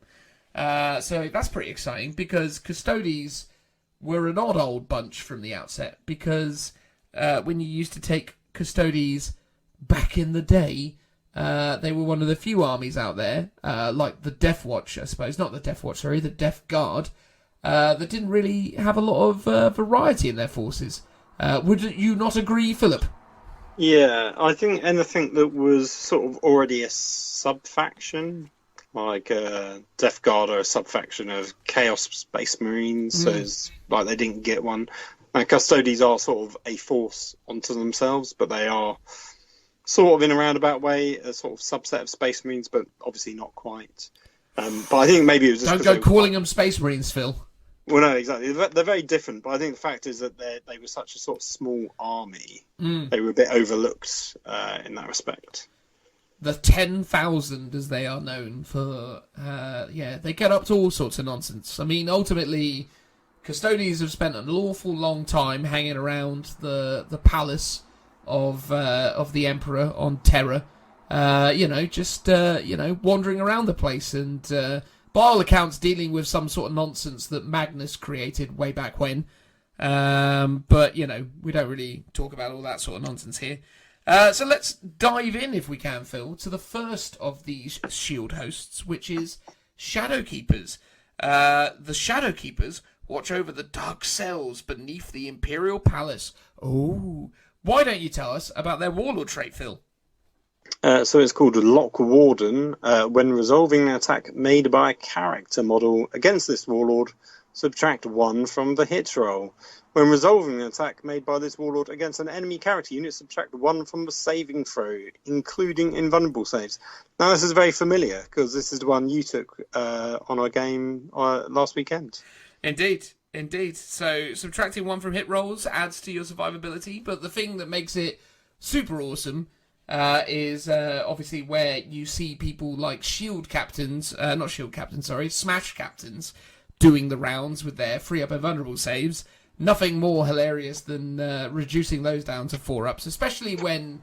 S1: So that's pretty exciting, because Custodes were an odd old bunch from the outset, because when you used to take Custodes back in the day, they were one of the few armies out there, like the Death Watch, I suppose. Not the Death Watch, sorry, the Death Guard, that didn't really have a lot of variety in their forces. Would you not agree, Philip?
S2: Yeah, I think anything that was sort of already a sub-faction, like Death Guard are a sub-faction of Chaos Space Marines, so it's like they didn't get one. Custodes are sort of a force onto themselves, but they are sort of in a roundabout way a sort of subset of Space Marines, but obviously not quite. But I think maybe it was just...
S1: Don't go calling them Space Marines, Phil.
S2: Well, no, exactly. They're very different, but I think the fact is that they were such a sort of small army. They were a bit overlooked in that respect.
S1: The 10,000, as they are known for, they get up to all sorts of nonsense. I mean, ultimately, Custodes have spent an awful long time hanging around the palace of the Emperor on Terra, wandering around the place and... by all accounts, dealing with some sort of nonsense that Magnus created way back when. But, we don't really talk about all that sort of nonsense here. So let's dive in, if we can, Phil, to the first of these shield hosts, which is Shadow Keepers. The Shadow Keepers, watch over the dark cells beneath the Imperial Palace. Oh, why don't you tell us about their warlord trait, Phil?
S2: So it's called Lock Warden. When resolving an attack made by a character model against this warlord, subtract 1 from the hit roll. When resolving an attack made by this warlord against an enemy character unit, subtract 1 from the saving throw, including invulnerable saves. Now, this is very familiar, because this is the one you took on our game last weekend.
S1: Indeed. So, subtracting 1 from hit rolls adds to your survivability, but the thing that makes it super awesome is obviously where you see people like Smash Captains doing the rounds with their free up and vulnerable saves. Nothing more hilarious than reducing those down to 4-ups, especially when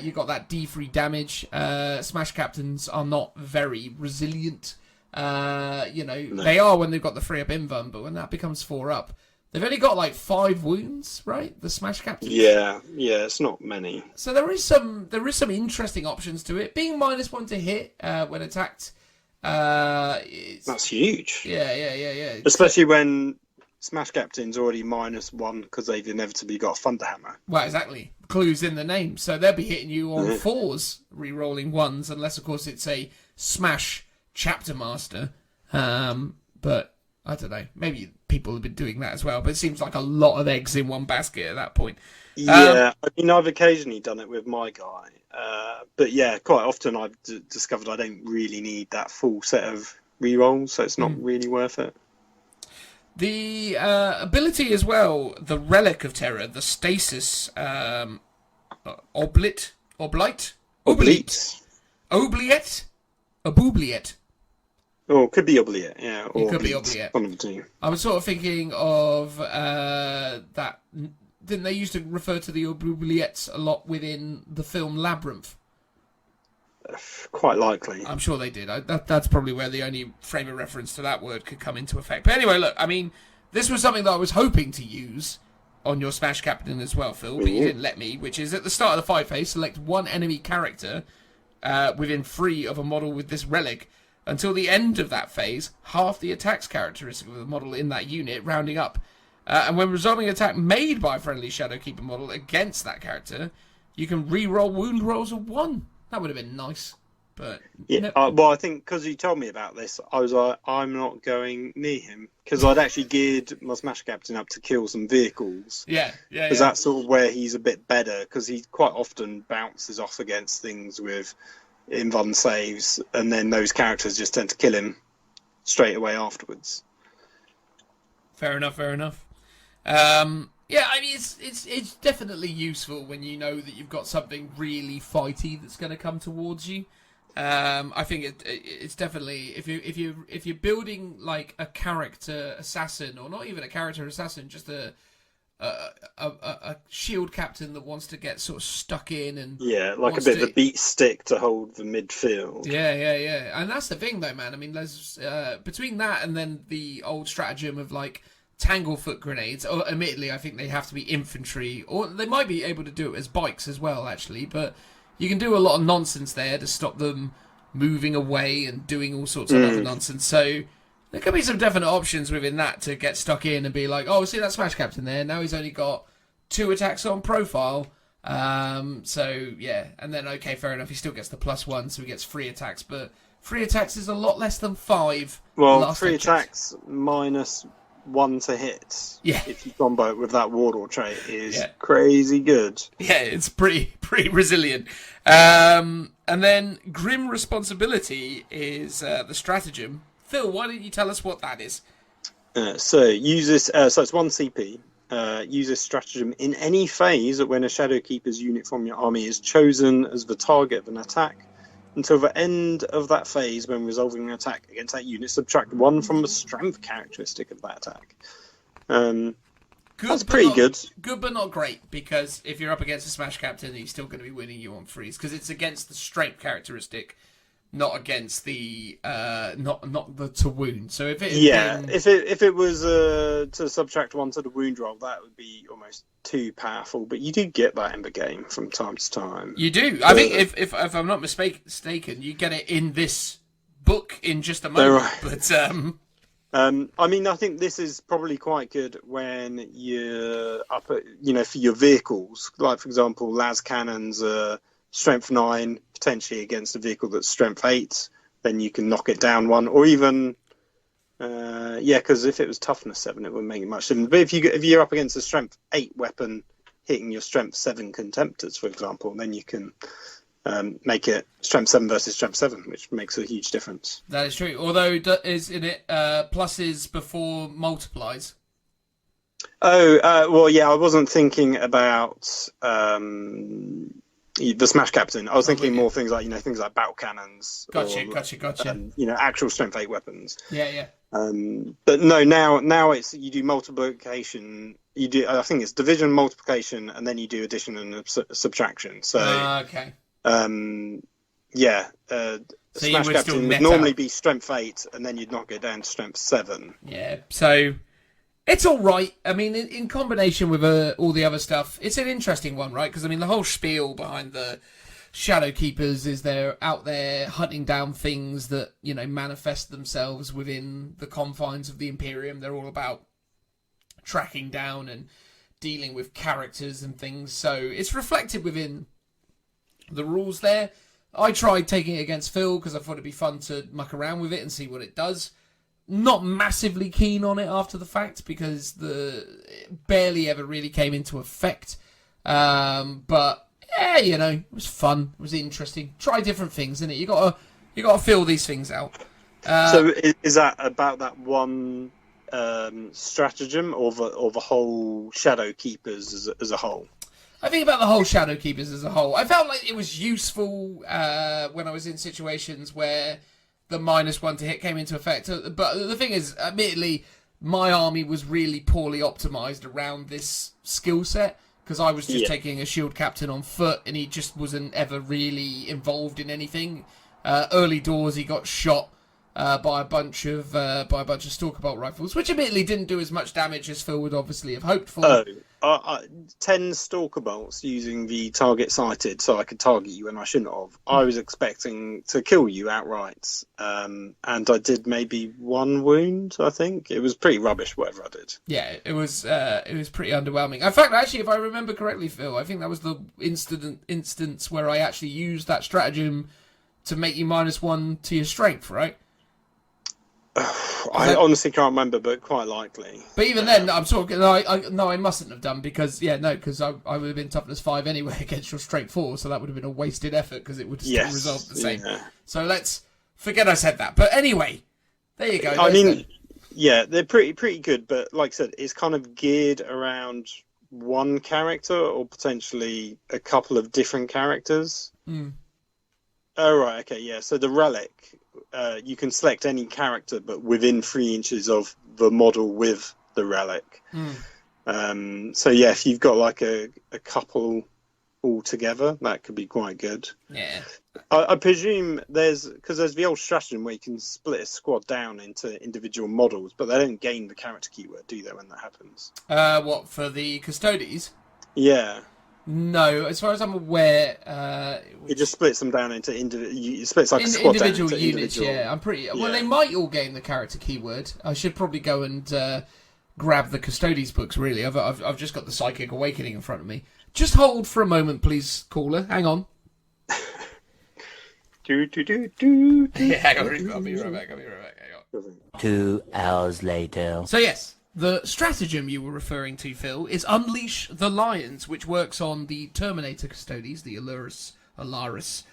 S1: you got that D3 damage. Smash Captains are not very resilient. No. They are when they've got the free up invuln, but when that becomes 4-up, they've only got like 5 wounds, right? The Smash Captains.
S2: Yeah, it's not many.
S1: So there is some interesting options to it. Being -1 to hit when attacked.
S2: That's huge.
S1: Yeah.
S2: Especially when Smash Captain's already -1 because they've inevitably got a Thunderhammer.
S1: Well, exactly. Clues in the name. So they'll be hitting you on 4s, re-rolling 1s, unless, of course, it's a Smash Chapter Master. But I don't know. Maybe people have been doing that as well. But it seems like a lot of eggs in one basket at that point.
S2: Yeah, I've occasionally done it with my guy. But yeah, quite often I've discovered I don't really need that full set of re-rolls, so it's not really worth it.
S1: The ability as well, the Relic of Terror, the Stasis Obliette.
S2: Oh, it could be Oubliette, yeah. Or
S1: it could be Oubliette.
S2: One of the two.
S1: I was sort of thinking of that. Didn't they used to refer to the Oubliettes a lot within the film Labyrinth?
S2: Quite likely.
S1: I'm sure they did. That's probably where the only frame of reference to that word could come into effect. But anyway, look, I mean, this was something that I was hoping to use on your Smash Captain as well, Phil, but you didn't let me, which is at the start of the fight phase, select one enemy character within 3 of a model with this relic. Until the end of that phase, half the attack's characteristic of the model in that unit, rounding up. And when resolving an attack made by a friendly Shadowkeeper model against that character, you can re-roll wound rolls of 1. That would have been nice, but...
S2: Yeah, well, I think because you told me about this, I was like, I'm not going near him. Because I'd actually geared my Smash Captain up to kill some vehicles.
S1: Yeah.
S2: Because that's sort of where he's a bit better, because he quite often bounces off against things with invuln saves, and then those characters just tend to kill him straight away afterwards.
S1: Fair enough. Yeah, I mean, it's definitely useful when you know that you've got something really fighty that's going to come towards you. I think it's definitely if you're building like a character assassin, or not even a character assassin, just a shield captain that wants to get sort of stuck in and
S2: like a bit of a beat stick to hold the midfield.
S1: Yeah, and that's the thing though, man. I mean, there's between that and then the old stratagem of like Tanglefoot grenades, or admittedly I think they have to be infantry, or they might be able to do it as bikes as well actually, but you can do a lot of nonsense there to stop them moving away and doing all sorts of other nonsense. So there could be some definite options within that to get stuck in and be like, oh, see that Smash Captain there, now he's only got 2 attacks on profile, so yeah, and then okay, fair enough, he still gets the +1, so he gets 3 attacks, but 3 attacks is a lot less than 5.
S2: Well, 3 attacks minus 1 to hit.
S1: Yeah.
S2: If you combo it with that Warlord trait is crazy good.
S1: Yeah, it's pretty resilient. And then Grim Responsibility is the stratagem. Phil, why don't you tell us what that is?
S2: So use this. So it's 1 CP. Use this stratagem in any phase when a Shadowkeeper's unit from your army is chosen as the target of an attack. Until the end of that phase, when resolving an attack against that unit, subtract 1 from the strength characteristic of that attack. That's pretty good. Good,
S1: but not great, because if you're up against a Smash Captain, he's still going to be winning you on freeze, because it's against the strength characteristic, not against the not the to wound. So if it
S2: if it was to subtract 1 to the wound roll, that would be almost too powerful. But you do get that in the game from time to time.
S1: You do. I think if I'm not mistaken, you get it in this book in just a moment.
S2: Right.
S1: But
S2: I mean, I think this is probably quite good when you're up at, for your vehicles. Like, for example, las cannons are strength 9, potentially against a vehicle that's strength 8. Then you can knock it down one, or even, because if it was toughness 7, it wouldn't make it much difference. But if you're up against a strength 8 weapon hitting your strength 7 contemptors, for example, then you can make it strength 7 versus strength 7, which makes a huge difference.
S1: That is true. Although, is in it pluses before multiplies?
S2: Oh, well, yeah, I wasn't thinking about the Smash Captain. I was thinking more things like, things like battle cannons.
S1: Gotcha.
S2: Actual strength 8 weapons.
S1: Yeah.
S2: But no, now it's you do multiplication. You do, I think it's division, multiplication, and then you do addition and subtraction. So
S1: okay.
S2: So Smash Captain would normally be strength 8, and then you'd knock it down to strength 7.
S1: Yeah, so it's all right. I mean, in combination with all the other stuff, it's an interesting one, right? Because, I mean, the whole spiel behind the Shadow Keepers is they're out there hunting down things that, manifest themselves within the confines of the Imperium. They're all about tracking down and dealing with characters and things. So it's reflected within the rules there. I tried taking it against Phil because I thought it'd be fun to muck around with it and see what it does. Not massively keen on it after the fact because it barely ever really came into effect. But yeah, it was fun. It was interesting. Try different things, innit? You gotta feel these things out.
S2: So is that about that one stratagem or the whole Shadow Keepers as a whole?
S1: I think about the whole Shadow Keepers as a whole. I felt like it was useful when I was in situations where the -1 to hit came into effect. But the thing is, admittedly, my army was really poorly optimized around this skill set because I was just taking a shield captain on foot and he just wasn't ever really involved in anything. Early doors, he got shot by a bunch of stalker bolt rifles, which admittedly didn't do as much damage as Phil would obviously have hoped for.
S2: 10 stalker bolts using the target sighted, so I could target you when I shouldn't have. I was expecting to kill you outright, and I did maybe 1 wound. I think it was pretty rubbish. Whatever I did.
S1: Yeah, it was pretty underwhelming. In fact, actually, if I remember correctly, Phil, I think that was the instance where I actually used that stratagem to make you -1 to your strength, right?
S2: I honestly can't remember, but quite likely.
S1: But even then, I'm talking. No, I mustn't have done because I would have been toughness 5 anyway against your strength 4, so that would have been a wasted effort because it would still result the same. Yeah. So let's forget I said that. But anyway, there you go.
S2: I mean, they're pretty good, but like I said, it's kind of geared around one character or potentially a couple of different characters. Oh right, okay, yeah. So the relic. You can select any character, but within 3 inches of the model with the relic. So yeah, if you've got like a couple all together, that could be quite good.
S1: Yeah.
S2: I presume there's the old stratagem where you can split a squad down into individual models, but they don't gain the character keyword, do they, when that happens?
S1: What, for the Custodes?
S2: Yeah.
S1: No, as far as I'm aware,
S2: it just splits them down into it splits like a squad
S1: individual
S2: down into
S1: units.
S2: Individual,
S1: yeah, I'm pretty. Well, they might all gain the character keyword. I should probably go and grab the Custodes books. Really, I've just got the Psychic Awakening in front of me. Just hold for a moment, please, caller. Hang on. Hang on, I'll be right back. Hang on.
S3: 2 hours later.
S1: So yes. The stratagem you were referring to, Phil, is Unleash the Lions, which works on the Terminator Custodes, the Alaris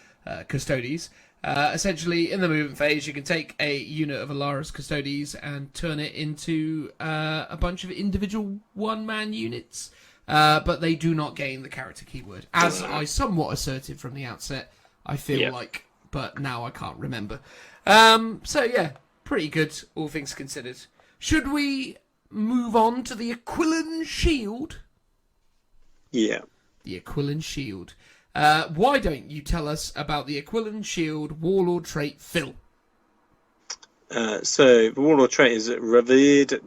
S1: Custodes. Essentially, in the movement phase, you can take a unit of Alaris Custodes and turn it into a bunch of individual one-man units, but they do not gain the character keyword. As I somewhat asserted from the outset, I feel like, but now I can't remember. So yeah, pretty good, all things considered. Should we move on to the Aquilon Shield?
S2: Yeah.
S1: The Aquilon Shield. Why don't you tell us about the Aquilon Shield Warlord trait, Phil?
S2: So the Warlord trait is revered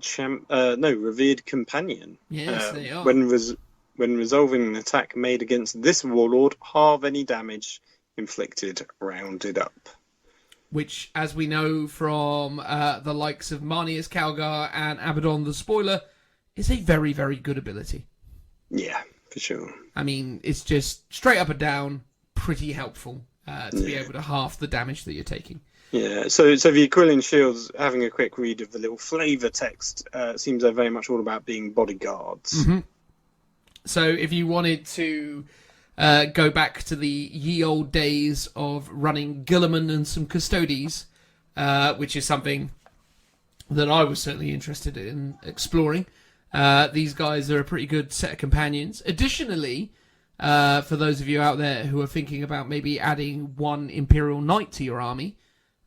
S2: companion.
S1: Yes, they are.
S2: When resolving an attack made against this Warlord, halve any damage inflicted rounded up.
S1: which, as we know from the likes of Marnius Calgar and Abaddon the Spoiler, is a very, very good ability.
S2: Yeah, for sure.
S1: I mean, it's just straight up and down, pretty helpful to be able to half the damage that you're taking.
S2: Yeah, so the Aquilian Shields, having a quick read of the little flavour text, seems they're very much all about being bodyguards.
S1: Mm-hmm. So if you wanted to go back to the ye old days of running Guilliman and some Custodes, which is something that I was certainly interested in exploring, these guys are a pretty good set of companions. Additionally, for those of you out there who are thinking about maybe adding one Imperial Knight to your army,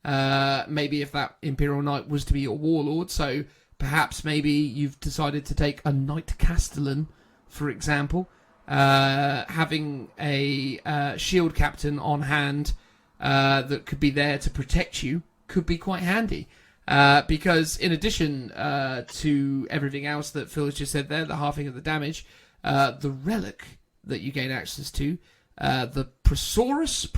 S1: maybe if that Imperial Knight was to be your warlord, so perhaps maybe you've decided to take a Knight Castellan, for example, having a shield captain on hand that could be there to protect you could be quite handy. Because in addition to everything else that Phil has just said there, the halving of the damage, the relic that you gain access to, the Presidius,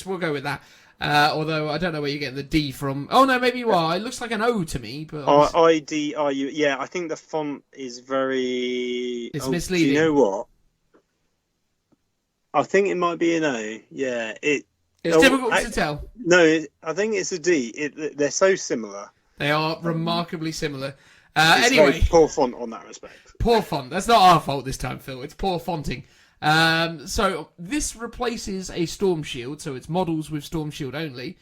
S1: we'll go with that. Although I don't know where you're getting the D from. Oh no, maybe you are. It looks like an O to me. But
S2: IDRU. Yeah, I think the font is very.
S1: It's misleading.
S2: Do you know what? I think it might be an O. Yeah, it's
S1: difficult to tell.
S2: No, I think it's a D. They're so similar.
S1: They are remarkably similar.
S2: It's
S1: anyway,
S2: very poor font on that respect.
S1: Poor font. That's not our fault this time, Phil. It's poor fonting. So this replaces a Storm Shield, so it's models with Storm Shield only.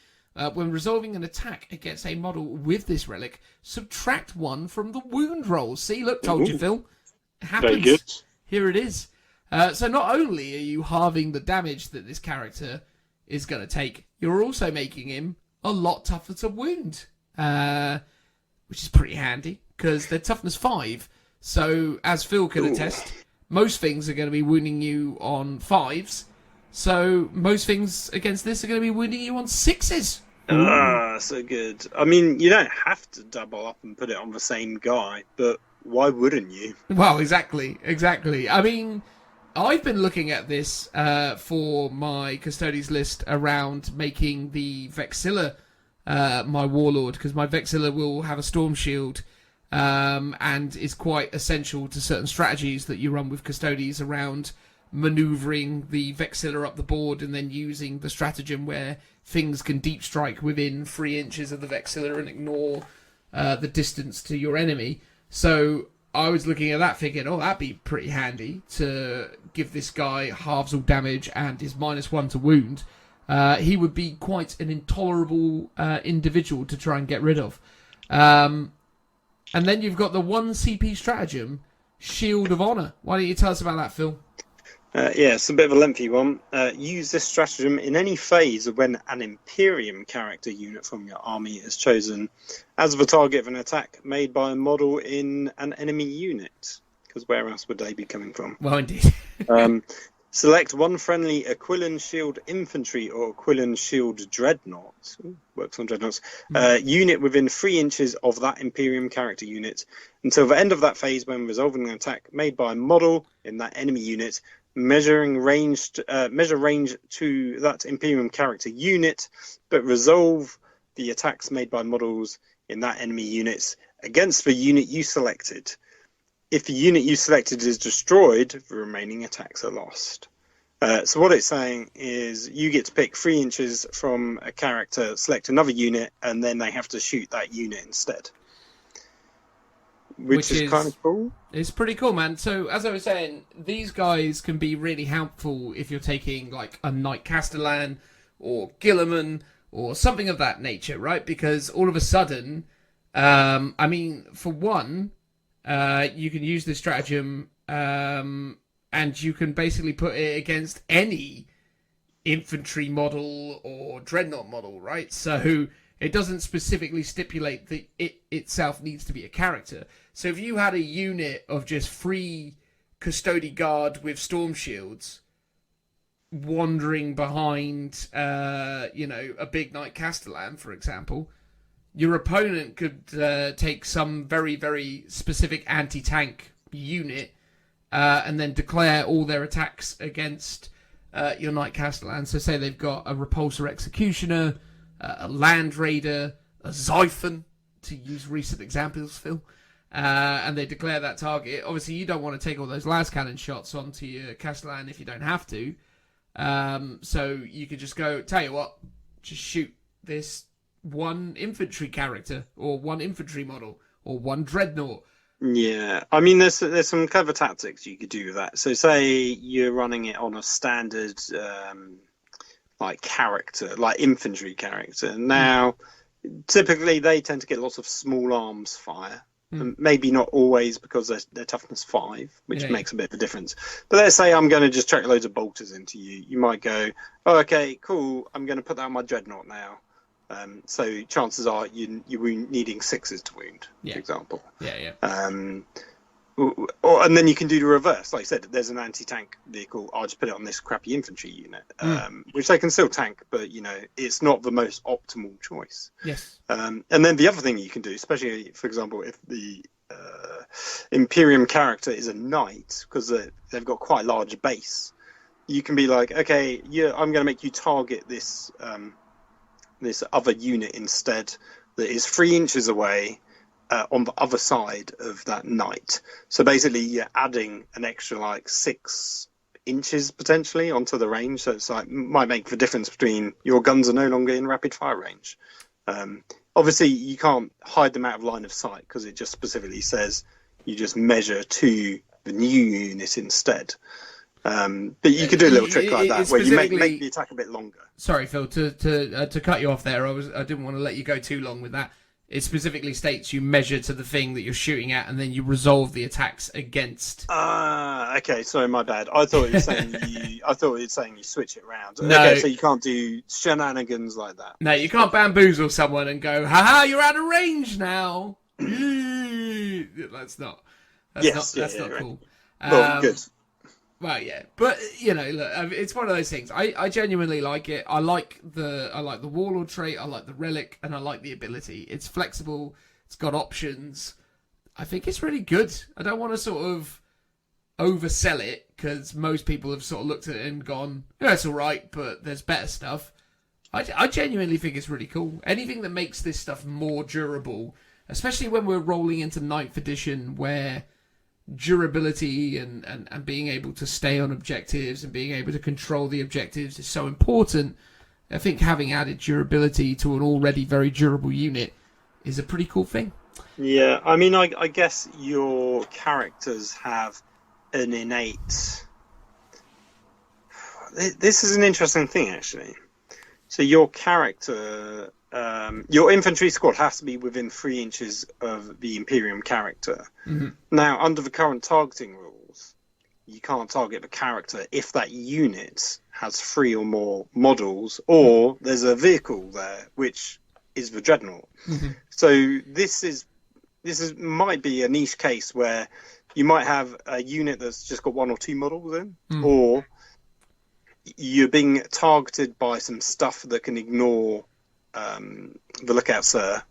S1: When resolving an attack against a model with this relic, subtract 1 from the wound roll. See, look, told you, Phil. It happens.
S2: Very good.
S1: Here it is. So not only are you halving the damage that this character is going to take, you're also making him a lot tougher to wound, which is pretty handy, because they're toughness 5. So, as Phil can attest, most things are going to be wounding you on 5s. So, most things against this are going to be wounding you on 6s.
S2: So good. I mean, you don't have to double up and put it on the same guy, but why wouldn't you?
S1: Well, exactly. I mean, I've been looking at this for my Custodes list around making the Vexilla my warlord, because my Vexilla will have a Storm Shield and is quite essential to certain strategies that you run with Custodes around manoeuvring the Vexilla up the board and then using the stratagem where things can deep strike within 3 inches of the Vexilla and ignore the distance to your enemy. So I was looking at that thinking, oh, that'd be pretty handy to give this guy halves all damage and is -1 to wound. He would be quite an intolerable individual to try and get rid of. And then you've got the 1 CP stratagem, Shield of Honor. Why don't you tell us about that, Phil?
S2: Yeah, it's a bit of a lengthy one. Use this stratagem in any phase when an Imperium character unit from your army is chosen as the target of an attack made by a model in an enemy unit. Because where else would they be coming from?
S1: Well, indeed.
S2: Select 1 friendly Aquilian Shield Infantry or Aquilian Shield Dreadnought. Ooh, works on Dreadnoughts. Unit within 3 inches of that Imperium character unit until the end of that phase when resolving an attack made by a model in that enemy unit. Measure range to that Imperium character unit, but resolve the attacks made by models in that enemy units against the unit you selected. If the unit you selected is destroyed, the remaining attacks are lost. So what it's saying is you get to pick 3 inches from a character, select another unit, and then they have to shoot that unit instead. Which is kind of cool.
S1: It's pretty cool, man. So, as I was saying, these guys can be really helpful if you're taking, like, a Knight Castellan or Guilliman or something of that nature, right? Because all of a sudden, I mean, for one, you can use this stratagem and you can basically put it against any infantry model or dreadnought model, right? So it doesn't specifically stipulate that it itself needs to be a character. So if you had a unit of just 3 Custody Guard with Storm Shields wandering behind, a big Knight Castellan, for example, your opponent could take some very, very specific anti-tank unit and then declare all their attacks against your Knight Castellan. So say they've got a Repulsor Executioner, a Land Raider, a Xiphon, to use recent examples, Phil. And they declare that target. Obviously, you don't want to take all those las cannon shots onto your Castellan if you don't have to. So you could just go, tell you what, just shoot this one infantry character, or one infantry model, or one dreadnought.
S2: Yeah, I mean, there's some clever tactics you could do with that. So say you're running it on a standard like character, like infantry character. Now, typically they tend to get lots of small arms fire. Maybe not always because they're toughness 5, which makes a bit of a difference. But let's say I'm going to just chuck loads of bolters into you. You might go, oh, okay, cool, I'm going to put that on my dreadnought now. So chances are you're needing 6s to wound, for example. And then you can do the reverse. Like I said, there's an anti-tank vehicle. I'll just put it on this crappy infantry unit, which they can still tank, but it's not the most optimal choice.
S1: Yes.
S2: And then the other thing you can do, especially for example, if the Imperium character is a knight, because they've got quite a large base, you can be like, okay, I'm going to make you target this this other unit instead that is 3 inches away. On the other side of that knight. So basically you're adding an extra 6 inches potentially onto the range. So it's might make the difference between your guns are no longer in rapid fire range. Obviously you can't hide them out of line of sight because it just specifically says you just measure to the new unit instead. But you could do a little trick like that where you make the attack a bit longer. Sorry,
S1: Phil, to cut you off there. I didn't want to let you go too long with that. It specifically states you measure to the thing that you're shooting at, and then you resolve the attacks against.
S2: Okay. Sorry, my bad. I thought it was saying you switch it around.
S1: No.
S2: Okay, so you can't do shenanigans like that.
S1: No, you can't bamboozle someone and go, "Ha, you're out of range now." That's not. That's not cool.
S2: Well, good.
S1: Well, yeah, but look, it's one of those things. I genuinely like it. I like the warlord trait. I like the relic, and I like the ability. It's flexible. It's got options. I think it's really good. I don't want to sort of oversell it because most people have sort of looked at it and gone, "Yeah, it's all right," but there's better stuff. I genuinely think it's really cool. Anything that makes this stuff more durable, especially when we're rolling into 9th edition, where durability and being able to stay on objectives and being able to control the objectives is so important. I think having added durability to an already very durable unit is a pretty cool thing.
S2: Yeah, I mean, I guess your characters have an innate... This is an interesting thing, actually. So your character... your infantry squad has to be within 3 inches of the Imperium character.
S1: Mm-hmm.
S2: Now, under the current targeting rules, you can't target the character if that unit has 3 or more models, or there's a vehicle there, which is the dreadnought.
S1: Mm-hmm.
S2: So this might be a niche case where you might have a unit that's just got 1 or 2 models in, or you're being targeted by some stuff that can ignore the Lookout Sir,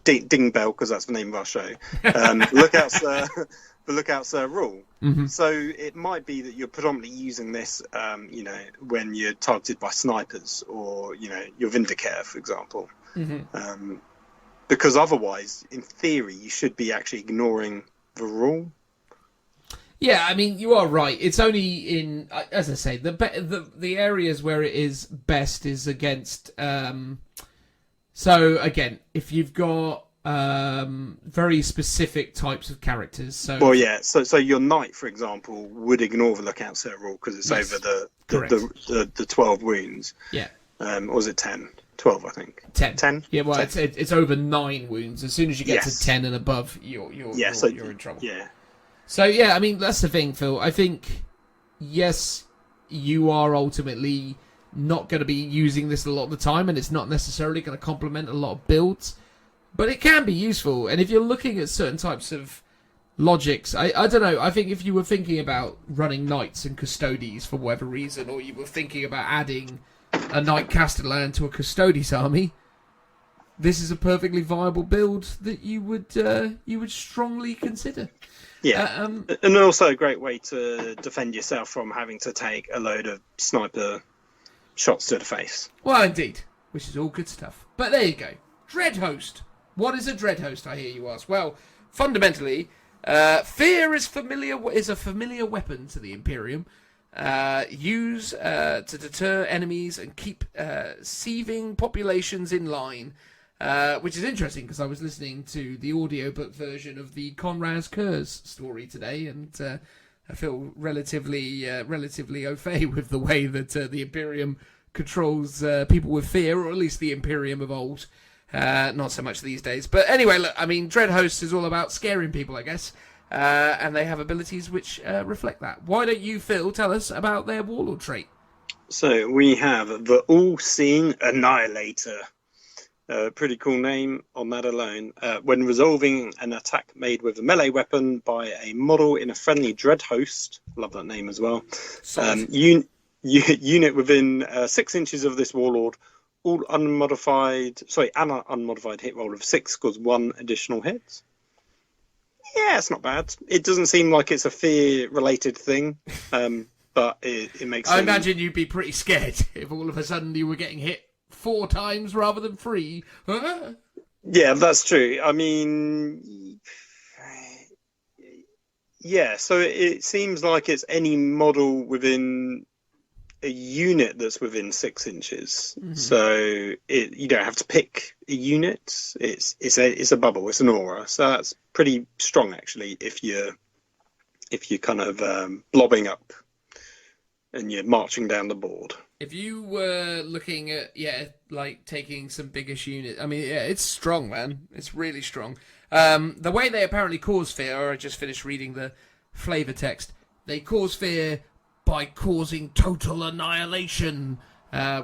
S2: Ding Bell, because that's the name of our show. Lookout Sir, the Lookout Sir rule.
S1: Mm-hmm.
S2: So it might be that you're predominantly using this, when you're targeted by snipers or your Vindicare, for example.
S1: Mm-hmm.
S2: Because otherwise, in theory, you should be actually ignoring the rule.
S1: Yeah, I mean, you are right. It's only in, as I say, the areas where it is best is against. So again, if you've got very specific types of characters, so
S2: well, yeah. So your knight, for example, would ignore the Lookout Sir rule because it's over the 12 wounds.
S1: Yeah.
S2: Or was it 10? 12, I think.
S1: 10. Yeah, well,
S2: 10.
S1: It's over 9 wounds. As soon as you get to 10 and above, you're in trouble.
S2: Yeah.
S1: So, yeah, I mean, that's the thing, Phil. I think, yes, you are ultimately not going to be using this a lot of the time, and it's not necessarily going to complement a lot of builds, but it can be useful. And if you're looking at certain types of logics, I don't know, I think if you were thinking about running knights and custodes for whatever reason, or you were thinking about adding a Knight Castellan to a Custodes army, this is a perfectly viable build that you would strongly consider.
S2: Yeah, and also a great way to defend yourself from having to take a load of sniper shots to the face.
S1: Well, indeed, which is all good stuff. But there you go. Dread Host. What is a Dread Host, I hear you ask? Well, fundamentally, fear is a familiar weapon to the Imperium. Used to deter enemies and keep sieving populations in line. Which is interesting because I was listening to the audiobook version of the Conraz Kurz story today, and I feel relatively au fait with the way that the Imperium controls people with fear, or at least the Imperium of old. Not so much these days. But anyway, look, I mean, Dread Host is all about scaring people, I guess. And they have abilities which reflect that. Why don't you, Phil, tell us about their Warlord trait?
S2: So we have the All-Seeing Annihilator. Pretty cool name on that alone. When resolving an attack made with a melee weapon by a model in a friendly Dread Host, love that name as well, unit within 6 inches of this Warlord, an unmodified hit roll of 6 scores 1 additional hit. Yeah, it's not bad. It doesn't seem like it's a fear-related thing, but it makes sense.
S1: I imagine you'd be pretty scared if all of a sudden you were getting hit 4 times rather than 3.
S2: Yeah, that's true. I mean, yeah, so it seems like it's any model within a unit that's within 6 inches. Mm-hmm. So you don't have to pick a unit. It's a bubble. It's an aura. So that's pretty strong, actually, if you're kind of blobbing up and you're marching down the board.
S1: If you were looking at, like taking some biggish unit, I mean, yeah, it's strong, man. It's really strong. The way they apparently cause fear, I just finished reading the flavor text, they cause fear by causing total annihilation,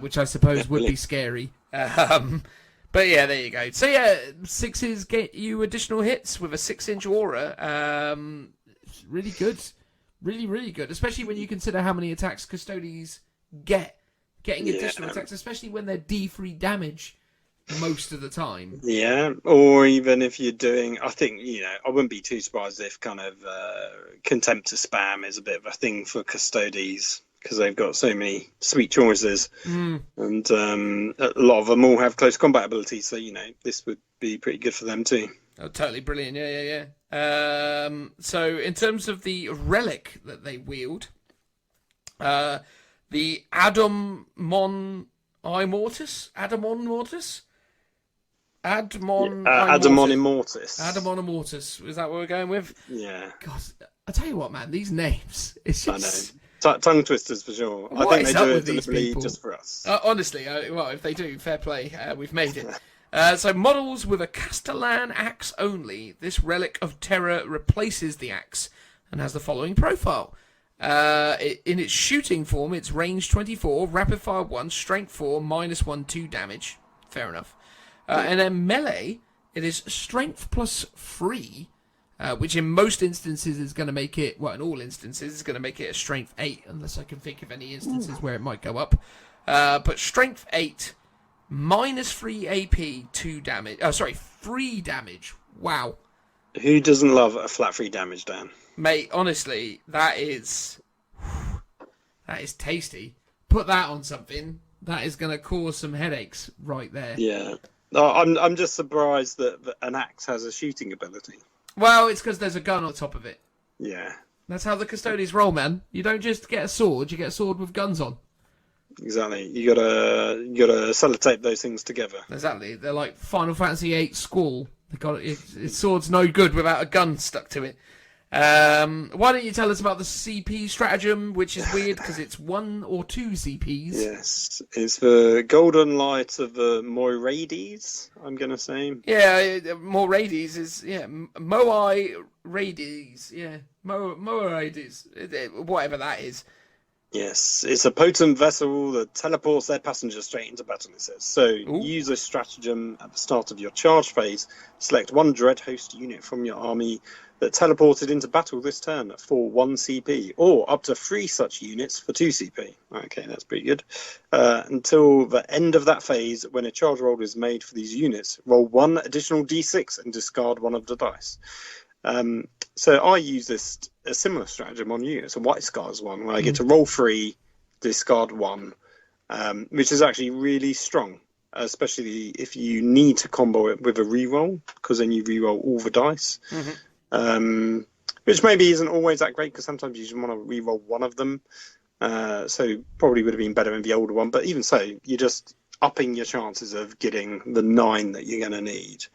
S1: which I suppose would be scary. But yeah, there you go. So yeah, 6s get you additional hits with a 6-inch aura. It's really good. Really, really good. Especially when you consider how many attacks Custodes get. Getting additional attacks, especially when they're D3 damage most of the time.
S2: Yeah, or even if you're doing, I think, I wouldn't be too surprised if kind of contempt to spam is a bit of a thing for Custodes, because they've got so many sweet choices. And a lot of them all have close combat abilities, so, this would be pretty good for them too.
S1: Oh, totally brilliant. Yeah. So in terms of the relic that they wield, the Adamon Immortus?
S2: Adamon
S1: Immortus. Is that what we're going with?
S2: Yeah.
S1: God, I tell you what, man, these names. It's just...
S2: I know. Tongue twisters for sure. I think they do it deliberately just for us.
S1: Honestly, well, if they do, fair play. We've made it. So models with a Castellan axe only. This relic of terror replaces the axe and has the following profile. In its shooting form, it's range 24, rapid fire 1, strength 4, -1, 2 damage. Fair enough. And then melee, it is strength plus 3, which in most instances is going to make it, in all instances, is going to make it a strength 8, unless I can think of any instances where it might go up. But strength 8, -3 AP, 2 damage. 3 damage. Wow.
S2: Who doesn't love a flat 3 damage, Dan?
S1: Mate, honestly, that is tasty. Put that on something. That is going to cause some headaches right there.
S2: Yeah. I'm just surprised that an axe has a shooting ability.
S1: Well, it's because there's a gun on top of it.
S2: Yeah.
S1: That's how the Custodes roll, man. You don't just get a sword, you get a sword with guns on.
S2: Exactly. You gotta sellotape those things together.
S1: Exactly. They're like Final Fantasy VIII Squall. Its sword's no good without a gun stuck to it. Why don't you tell us about the CP stratagem, which is weird because it's 1 or 2 CPs.
S2: Yes, it's the golden light of the Moirades, I'm going to say.
S1: Yeah, Moirades is, Moirades, Moirades, whatever that is.
S2: Yes, it's a potent vessel that teleports their passengers straight into battle, it says. So use a stratagem at the start of your charge phase. Select one Dread Host unit from your army that teleported into battle this turn for 1 CP, or up to 3 such units for 2 CP. Okay, that's pretty good. Until the end of that phase, when a charge roll is made for these units, roll 1 additional d6 and discard 1 of the dice. So I use a similar stratagem on you. It's a White Scars one, where I get to roll 3, discard 1, which is actually really strong, especially if you need to combo it with a reroll, because then you reroll all the dice. Which maybe isn't always that great, because sometimes you just want to reroll one of them. So probably would have been better in the older one, but even so, you're just upping your chances of getting the 9 that you're going to need.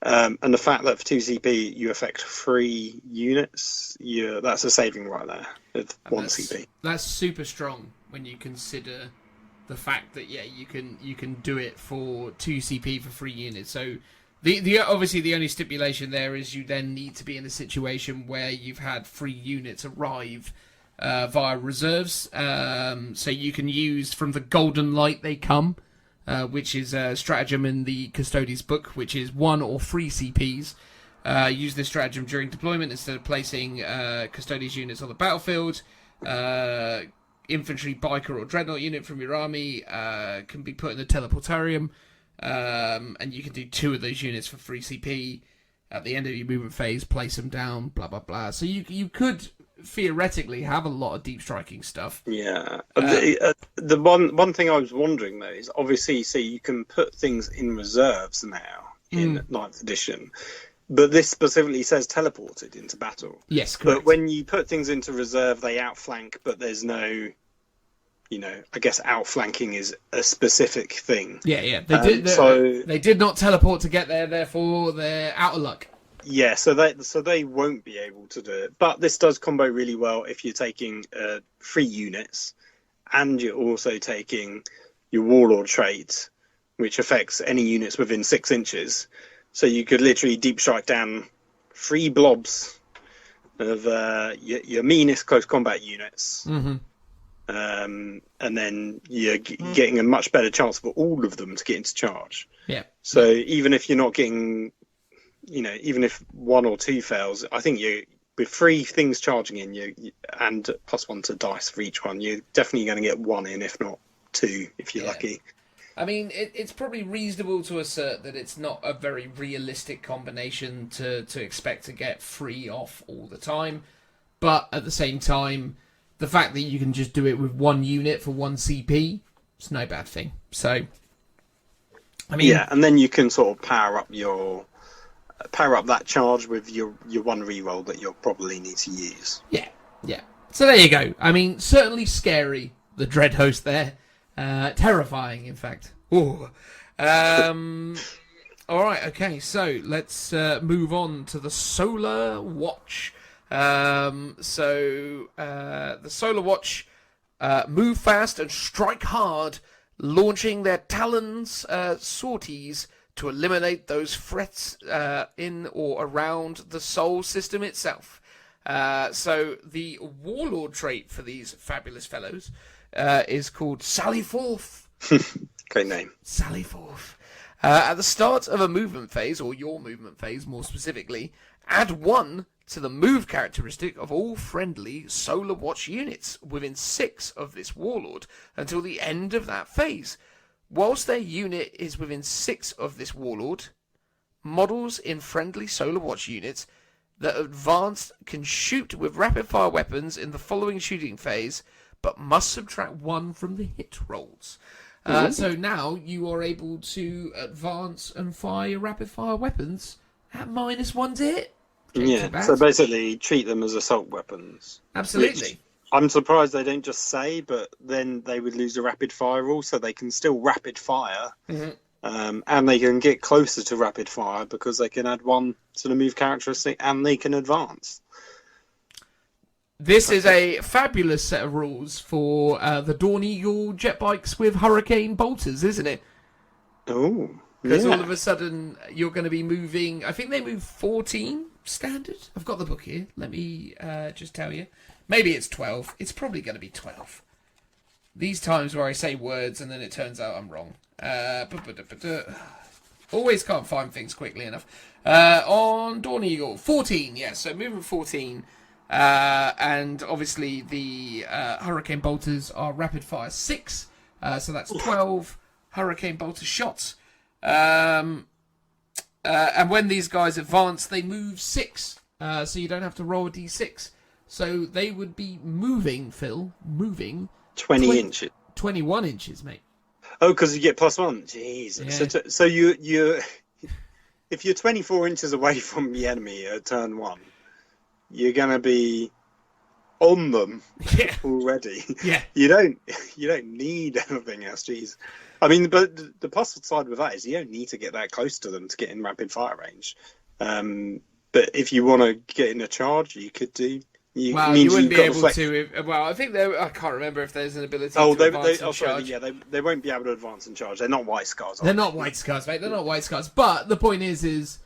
S2: And the fact that for 2 CP you affect 3 units, that's a saving right there with 1 CP.
S1: That's super strong when you consider the fact that you can do it for 2 CP for 3 units. So the obviously the only stipulation there is you then need to be in a situation where you've had 3 units arrive via reserves. So you can use from the Golden Light they come. Which is a stratagem in the Custodes book, which is 1 or 3 CPs. Use this stratagem during deployment instead of placing Custodes units on the battlefield. Infantry, biker, or dreadnought unit from your army can be put in the teleportarium, and you can do 2 of those units for 3 CP. At the end of your movement phase, place them down, blah, blah, blah. So you could theoretically have a lot of deep striking stuff.
S2: Yeah. The one thing I was wondering though is obviously, so you can put things in reserves now in 9th edition, but this specifically says teleported into battle.
S1: Yes, correct.
S2: But when you put things into reserve, they outflank, but there's no, I guess outflanking is a specific thing.
S1: Yeah. They did not teleport to get there, therefore they're out of luck.
S2: Yeah, so they won't be able to do it. But this does combo really well if you're taking 3 units, and you're also taking your Warlord trait, which affects any units within 6 inches. So you could literally deep strike down 3 blobs of your meanest close combat units. And then you're getting a much better chance for all of them to get into charge.
S1: Yeah.
S2: So even if you're not getting... even if 1 or 2 fails, I think with 3 things charging in and +1 to dice for each one, you're definitely going to get 1 in, if not 2, if you're lucky.
S1: I mean, it's probably reasonable to assert that it's not a very realistic combination to expect to get 3 off all the time. But at the same time, the fact that you can just do it with 1 unit for 1 CP, it's no bad thing. So, I mean...
S2: Yeah, and then you can sort of power up that charge with your 1 reroll that you'll probably need to use.
S1: Yeah. So there you go. I mean, certainly scary, the Dread Host there. Terrifying, in fact. Ooh. Alright, okay, so let's move on to the Solar Watch. The Solar Watch move fast and strike hard, launching their talons sorties to eliminate those threats in or around the Sol system itself. So the Warlord trait for these fabulous fellows is called Sally Forth.
S2: Great name.
S1: Sally Forth. At the start of a movement phase, or your movement phase more specifically, add 1 to the move characteristic of all friendly Solar Watch units within 6 of this Warlord until the end of that phase. Whilst their unit is within 6 of this Warlord, models in friendly Solar Watch units that advanced can shoot with rapid-fire weapons in the following shooting phase, but must subtract 1 from the hit rolls. So now you are able to advance and fire rapid-fire weapons at -1 to hit.
S2: Yeah, so basically treat them as assault weapons.
S1: Absolutely.
S2: I'm surprised they don't just say, but then they would lose the rapid fire rule, so they can still rapid fire, and they can get closer to rapid fire because they can add 1 to the move characteristic, and they can advance.
S1: This is a fabulous set of rules for the Dawn Eagle jet bikes with Hurricane bolters, isn't it?
S2: Oh,
S1: because all of a sudden you're going to be moving. I think they move 14 standard. I've got the book here. Let me just tell you. Maybe it's 12. It's probably going to be 12. These times where I say words and then it turns out I'm wrong. Always can't find things quickly enough. On Dawn Eagle, 14. Yeah, so movement 14. And obviously the Hurricane Bolters are rapid fire 6. So that's 12 Hurricane Bolter shots. And when these guys advance, they move 6. So you don't have to roll a d6. So they would be moving, Phil,
S2: 20 inches.
S1: 21 inches, mate.
S2: Oh, because you get +1. Jeez.
S1: Yeah.
S2: So you if you're 24 inches away from the enemy at turn 1, you're gonna be on them already.
S1: Yeah.
S2: You don't need anything else. Jeez. I mean, but the positive side with that is you don't need to get that close to them to get in rapid fire range. But if you want to get in a charge, you could do.
S1: You wouldn't be able to. I think I can't remember if there's an ability to advance and charge.
S2: They won't be able to advance and charge. They're not white scars.
S1: They're not white scars, mate. They're not white scars. But the point is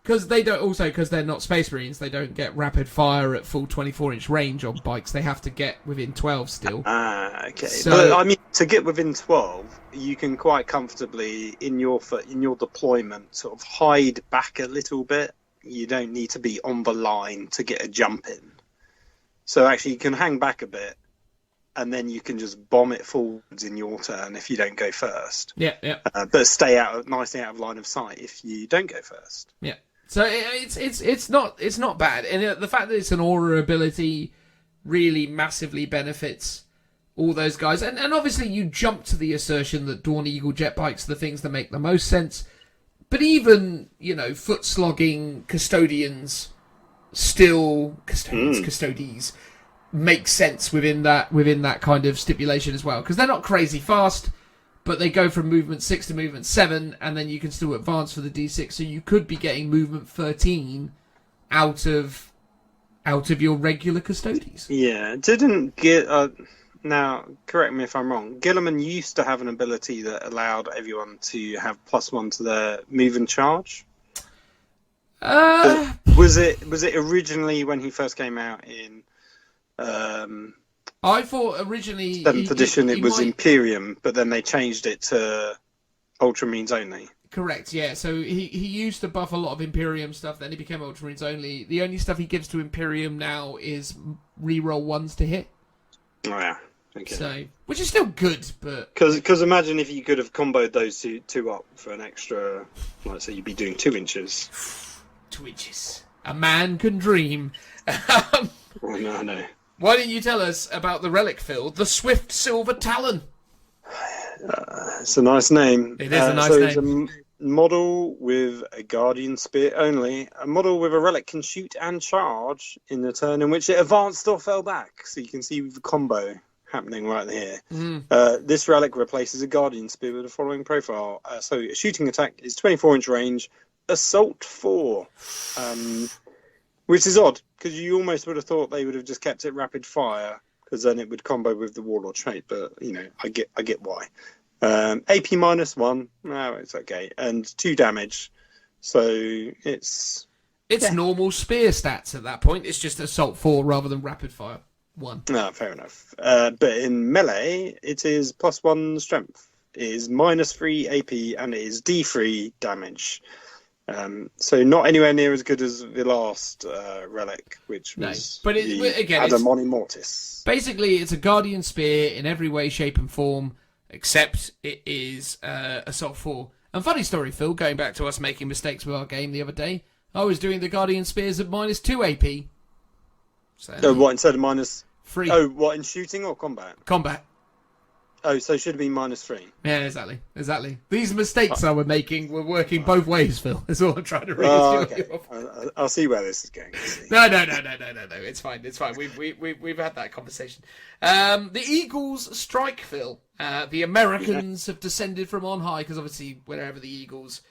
S1: because they don't. Also, because they're not Space Marines, they don't get rapid fire at full 24-inch range on bikes. They have to get within 12 still.
S2: Okay.
S1: So,
S2: but I mean, to get within 12, you can quite comfortably in your deployment sort of hide back a little bit. You don't need to be on the line to get a jump in. So actually, you can hang back a bit, and then you can just bomb it forwards in your turn if you don't go first.
S1: Yeah.
S2: But stay nicely out of line of sight if you don't go first.
S1: Yeah. So it's not bad, and the fact that it's an aura ability really massively benefits all those guys. And obviously, you jump to the assertion that Dawn Eagle jet bikes are the things that make the most sense. But even foot slogging custodians. Still, Custodes make sense within that kind of stipulation as well, because they're not crazy fast, but they go from movement 6 to movement 7, and then you can still advance for the d6. So you could be getting movement 13 out of your regular Custodes.
S2: Yeah, didn't get. Now, correct me if I'm wrong. Gilliman used to have an ability that allowed everyone to have +1 to their move and charge. Was it originally when he first came out in?
S1: I thought originally
S2: 7th edition it was Imperium, but then they changed it to Ultramarines only.
S1: Correct, yeah. So he used to buff a lot of Imperium stuff, then he became Ultramarines only. The only stuff he gives to Imperium now is reroll 1s to hit.
S2: Oh yeah. Okay.
S1: So, which is still good, but
S2: because imagine if you could have comboed those two up for an extra, let's say you'd be doing 2 inches.
S1: 2 inches. A man can dream.
S2: No.
S1: Why don't you tell us about the relic, Phil? The Swift Silver Talon.
S2: It's a nice name.
S1: It is a nice name.
S2: It's a model with a Guardian Spear only. A model with a relic can shoot and charge in the turn in which it advanced or fell back. So you can see the combo happening right here. This relic replaces a Guardian Spear with the following profile. So a shooting attack is 24-inch range. Assault 4, which is odd because you almost would have thought they would have just kept it rapid fire because then it would combo with the Warlord trait. But I get why. AP -1, no, it's okay, and 2 damage, so it's
S1: normal spear stats at that point. It's just Assault 4 rather than rapid fire 1.
S2: No, fair enough. But in melee, it is +1 strength, it is -3 AP, and it is D3 damage. So not anywhere near as good as the last relic, which was Adamoni Mortis.
S1: Basically, it's a Guardian Spear in every way, shape, and form, except it is Assault 4. And funny story, Phil, going back to us making mistakes with our game the other day, I was doing the Guardian Spears at -2 AP. So,
S2: what, instead of
S1: -3?
S2: Oh, what, in shooting or combat?
S1: Combat.
S2: Oh, so it should have been -3.
S1: Yeah, exactly. These mistakes I was making were working both ways, Phil. That's all I'm trying to reassure you of.
S2: I'll see where this is going.
S1: No. It's fine. We've had that conversation. The Eagles strike, Phil. The Americans have descended from on high because obviously whenever the Eagles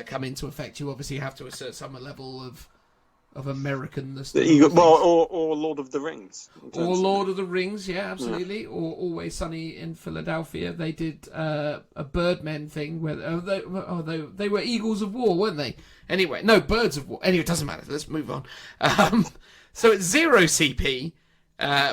S1: come into effect, you obviously have to assert some level of of Americanness.
S2: Or Lord of the Rings.
S1: Or Lord of the Rings, yeah, absolutely. Yeah. Or Always Sunny in Philadelphia. They did a Birdmen thing where they were Eagles of War, weren't they? Anyway, no, Birds of War. Anyway, it doesn't matter. Let's move on. So it's 0 CP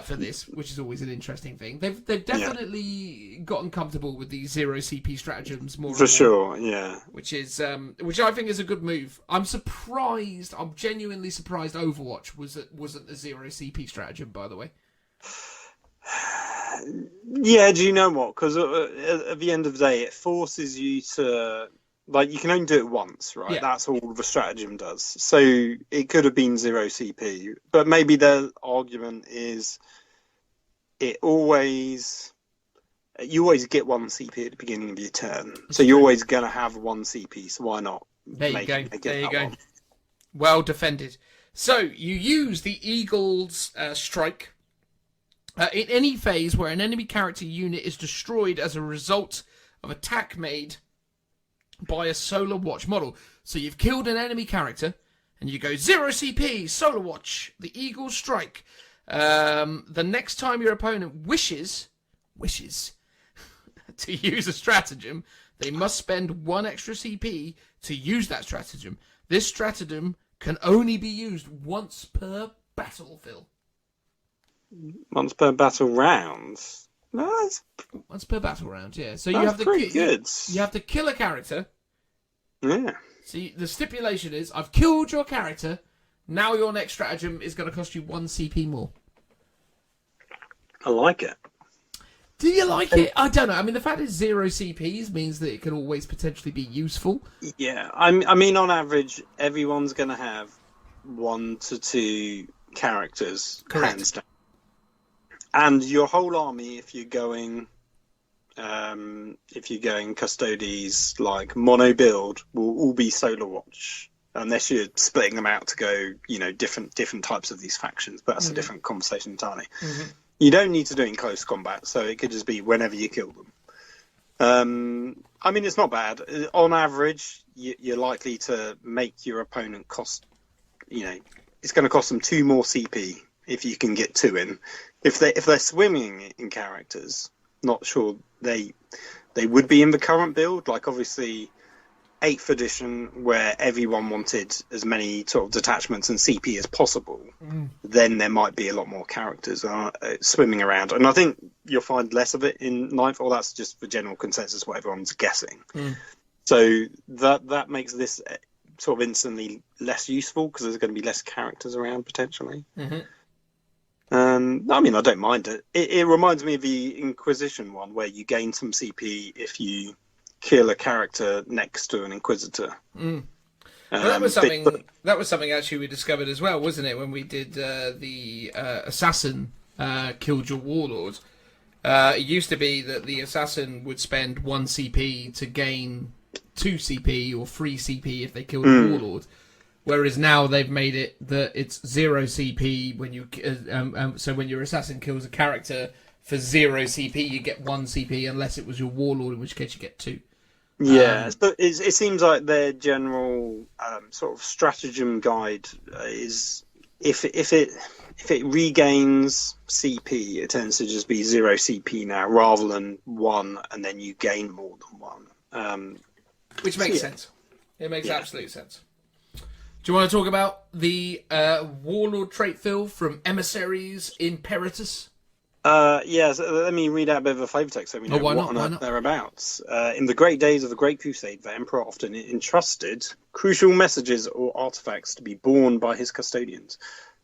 S1: for this, which is always an interesting thing. They've definitely gotten comfortable with these 0 CP stratagems more. For
S2: sure, yeah.
S1: Which I think is a good move. I'm surprised. I'm genuinely surprised. Overwatch wasn't a 0 CP stratagem, by the way.
S2: Yeah, do you know what? Because at the end of the day, it forces you to. Like, you can only do it once, right? Yeah. That's all the stratagem does. So it could have been 0 CP. But maybe their argument is you always get 1 CP at the beginning of your turn. So you're always going to have 1 CP, so why not?
S1: There you go. Well defended. So you use the Eagle's strike in any phase where an enemy character unit is destroyed as a result of attack made by a Solar Watch model. So you've killed an enemy character, and you go 0 CP, Solar Watch, the Eagle Strike. The next time your opponent wishes to use a stratagem, they must spend 1 extra CP to use that stratagem. This stratagem can only be used once per battle, Phil.
S2: Once per battle round? No,
S1: once per battle round, yeah. So
S2: you have to
S1: you have to kill a character.
S2: Yeah.
S1: See, the stipulation is, I've killed your character. Now your next stratagem is going to cost you 1 CP more.
S2: I like it.
S1: Do you like it? I don't know. I mean, the fact it's 0 CPs means that it can always potentially be useful.
S2: Yeah, I mean, on average, everyone's going to have 1 to 2 characters.
S1: Correct.
S2: Hands down. And your whole army, if you're going Custodes, like mono build, will all be Solar Watch, unless you're splitting them out to go, different types of these factions. But that's a different conversation entirely. Mm-hmm. You don't need to do it in close combat, so it could just be whenever you kill them. I mean, it's not bad. On average, you're likely to make your opponent cost, it's going to cost them 2 more CP if you can get 2 in. If they're swimming in characters, not sure they would be in the current build. Like, obviously, 8th edition, where everyone wanted as many sort of detachments and CP as possible, then there might be a lot more characters swimming around. And I think you'll find less of it in 9th, or that's just the general consensus, what everyone's guessing. So that makes this sort of instantly less useful, because there's going to be less characters around, potentially.
S1: Mm-hmm.
S2: I mean, I don't mind it. It reminds me of the Inquisition one, where you gain some CP if you kill a character next to an Inquisitor.
S1: Well, that was something actually we discovered as well, wasn't it? When we did the assassin killed your warlord. It used to be that the assassin would spend 1 CP to gain 2 CP or 3 CP if they killed a warlord. Whereas now they've made it that it's 0 CP when you so when your assassin kills a character for 0 CP, you get 1 CP unless it was your warlord, in which case you get 2.
S2: Yeah, but it seems like their general sort of stratagem guide is if it regains CP, it tends to just be 0 CP now, rather than 1, and then you gain more than 1.
S1: Which makes sense. It makes absolute sense. Do you want to talk about the warlord trait, Phil, from Emissaries Imperatus?
S2: Yeah, so let me read out a bit of a flavor text so we know what on earth they're about. In the great days of the Great Crusade, the Emperor often entrusted crucial messages or artifacts to be borne by his custodians.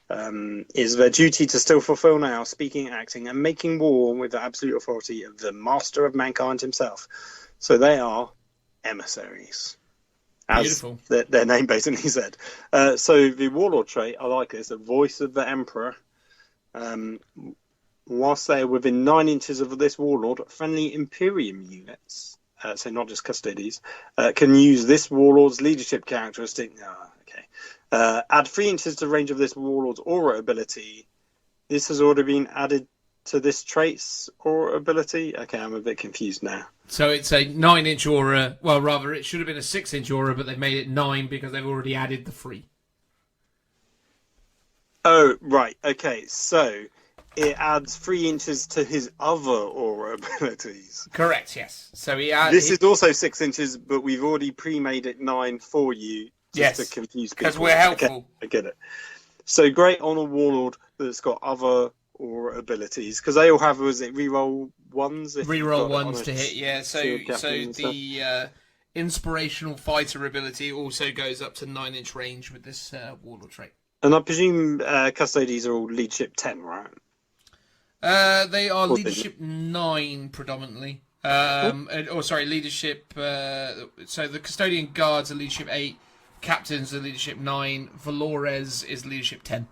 S2: It is their duty to still fulfill now, speaking, acting, and making war with the absolute authority of the master of mankind himself. So they are emissaries. As
S1: beautiful.
S2: Their name basically said. So the warlord trait, I like this, the voice of the emperor. Whilst they are within 9 inches of this warlord, friendly Imperium units, so not just Custodes, can use this warlord's leadership characteristic. Add 3 inches to the range of this warlord's aura ability. This has already been added to this trait's aura ability. Okay, I'm a bit confused now.
S1: So it's a 9-inch aura. Well, rather, it should have been a 6-inch aura, but they've made it 9 because they've already added the 3.
S2: Oh, right. Okay, so it adds 3 inches to his other aura abilities.
S1: Correct. Yes. So
S2: This is also 6 inches, but we've already pre-made it 9 for you just to
S1: yes,
S2: confuse people.
S1: because we're helpful.
S2: Okay, I get it. So great on a warlord that's got other aura abilities, because they all have, was it reroll ones? If you've
S1: Reroll
S2: got it on
S1: ones
S2: a
S1: to hit. Yeah. So
S2: shield captain and stuff.
S1: the inspirational fighter ability also goes up to 9-inch range with this warlord trait.
S2: And I presume Custodes are all leadership 10, right?
S1: They are
S2: Or
S1: leadership 9 predominantly. Leadership. So the custodian guards are leadership 8, captains are leadership 9, Valores is leadership 10.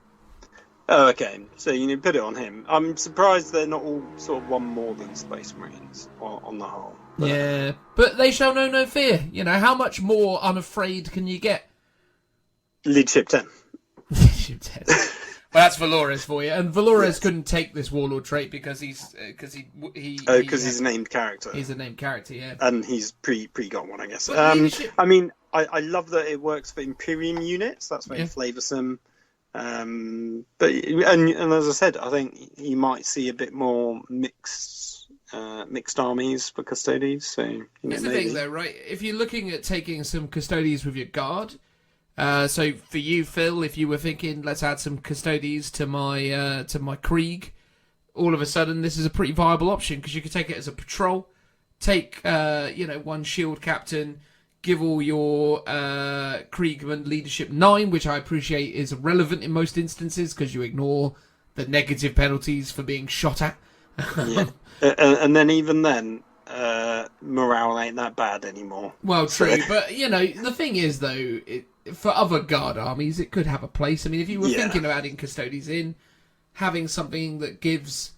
S2: Oh, okay. So you need to put it on him. I'm surprised they're not all sort of one more than Space Marines on the whole. But,
S1: Yeah, but they shall know no fear. You know, how much more unafraid can you get?
S2: leadership 10.
S1: Leadership 10. Well, that's Valores for you, and Valores couldn't take this warlord trait because he's
S2: He's a named character.
S1: He's a named character, yeah.
S2: And he's pre got one, I guess.
S1: Leadership...
S2: I mean, I love that it works for Imperium units. That's very flavoursome. But as I said, I think you might see a bit more mixed armies for Custodes. So
S1: here's the thing, though, right? If you're looking at taking some Custodes with your guard. So for you, Phil, if you were thinking, let's add some Custodes to my Krieg, all of a sudden this is a pretty viable option because you could take it as a patrol, take one shield captain, give all your Kriegman leadership 9, which I appreciate is relevant in most instances because you ignore the negative penalties for being shot at.
S2: Yeah. And then even then, morale ain't that bad anymore.
S1: Well, true, but the thing is though. For other guard armies, it could have a place. I mean, if you were thinking of adding Custodes in, having something that gives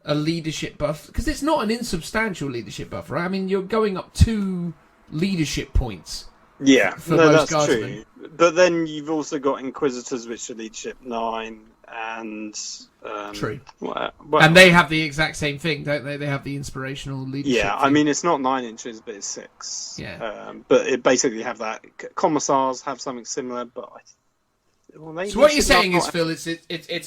S1: a leadership buff, because it's not an insubstantial leadership buff, right? I mean, you're going up 2 leadership points.
S2: Yeah,
S1: for most
S2: that's
S1: guardsmen.
S2: true. But then you've also got Inquisitors, which are leadership 9, and
S1: true.
S2: Well,
S1: and they have the exact same thing, don't they? They have the inspirational leadership.
S2: Yeah,
S1: thing.
S2: I mean, it's not 9 inches, but it's 6.
S1: Yeah.
S2: But it basically have that. Commissars have something similar, but
S1: so what you're saying is, Phil, it's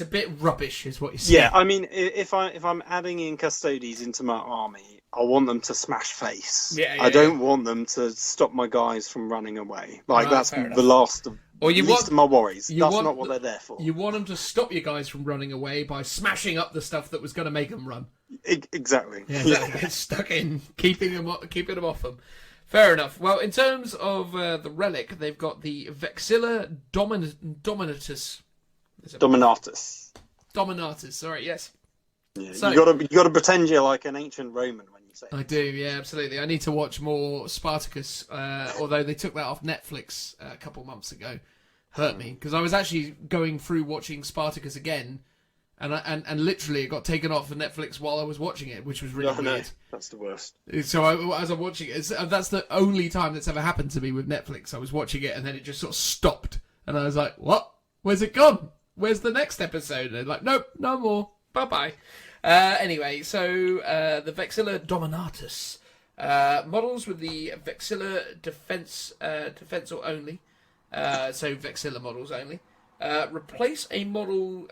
S1: a bit rubbish, is what you're saying.
S2: Yeah, I mean, if I'm adding in Custodes into my army, I want them to smash face. I don't want them to stop my guys from running away. Like that's the last of. Least of my worries. That's not what they're there for.
S1: You want them to stop your guys from running away by smashing up the stuff that was going to make them run.
S2: Exactly.
S1: Yeah, get stuck in, keeping them off them. Fair enough. Well, in terms of the relic, they've got the Vexilla Dominatus. Dominatus. Sorry, yes.
S2: Yeah, so, you got to pretend you're like an ancient Roman when you say.
S1: I do, yeah, absolutely. I need to watch more Spartacus, although they took that off Netflix a couple months ago. Hurt me because I was actually going through watching Spartacus again, and literally it got taken off of Netflix while I was watching it, which was really weird. No,
S2: that's the worst.
S1: So as I'm watching it, that's the only time that's ever happened to me with Netflix. I was watching it and then it just sort of stopped, and I was like, "What? Where's it gone? Where's the next episode?" And they're like, "Nope, no more. Bye bye." Anyway, so the Vexilla Dominatus models with the Vexilla defensor only. So Vexilla models only. Replace a model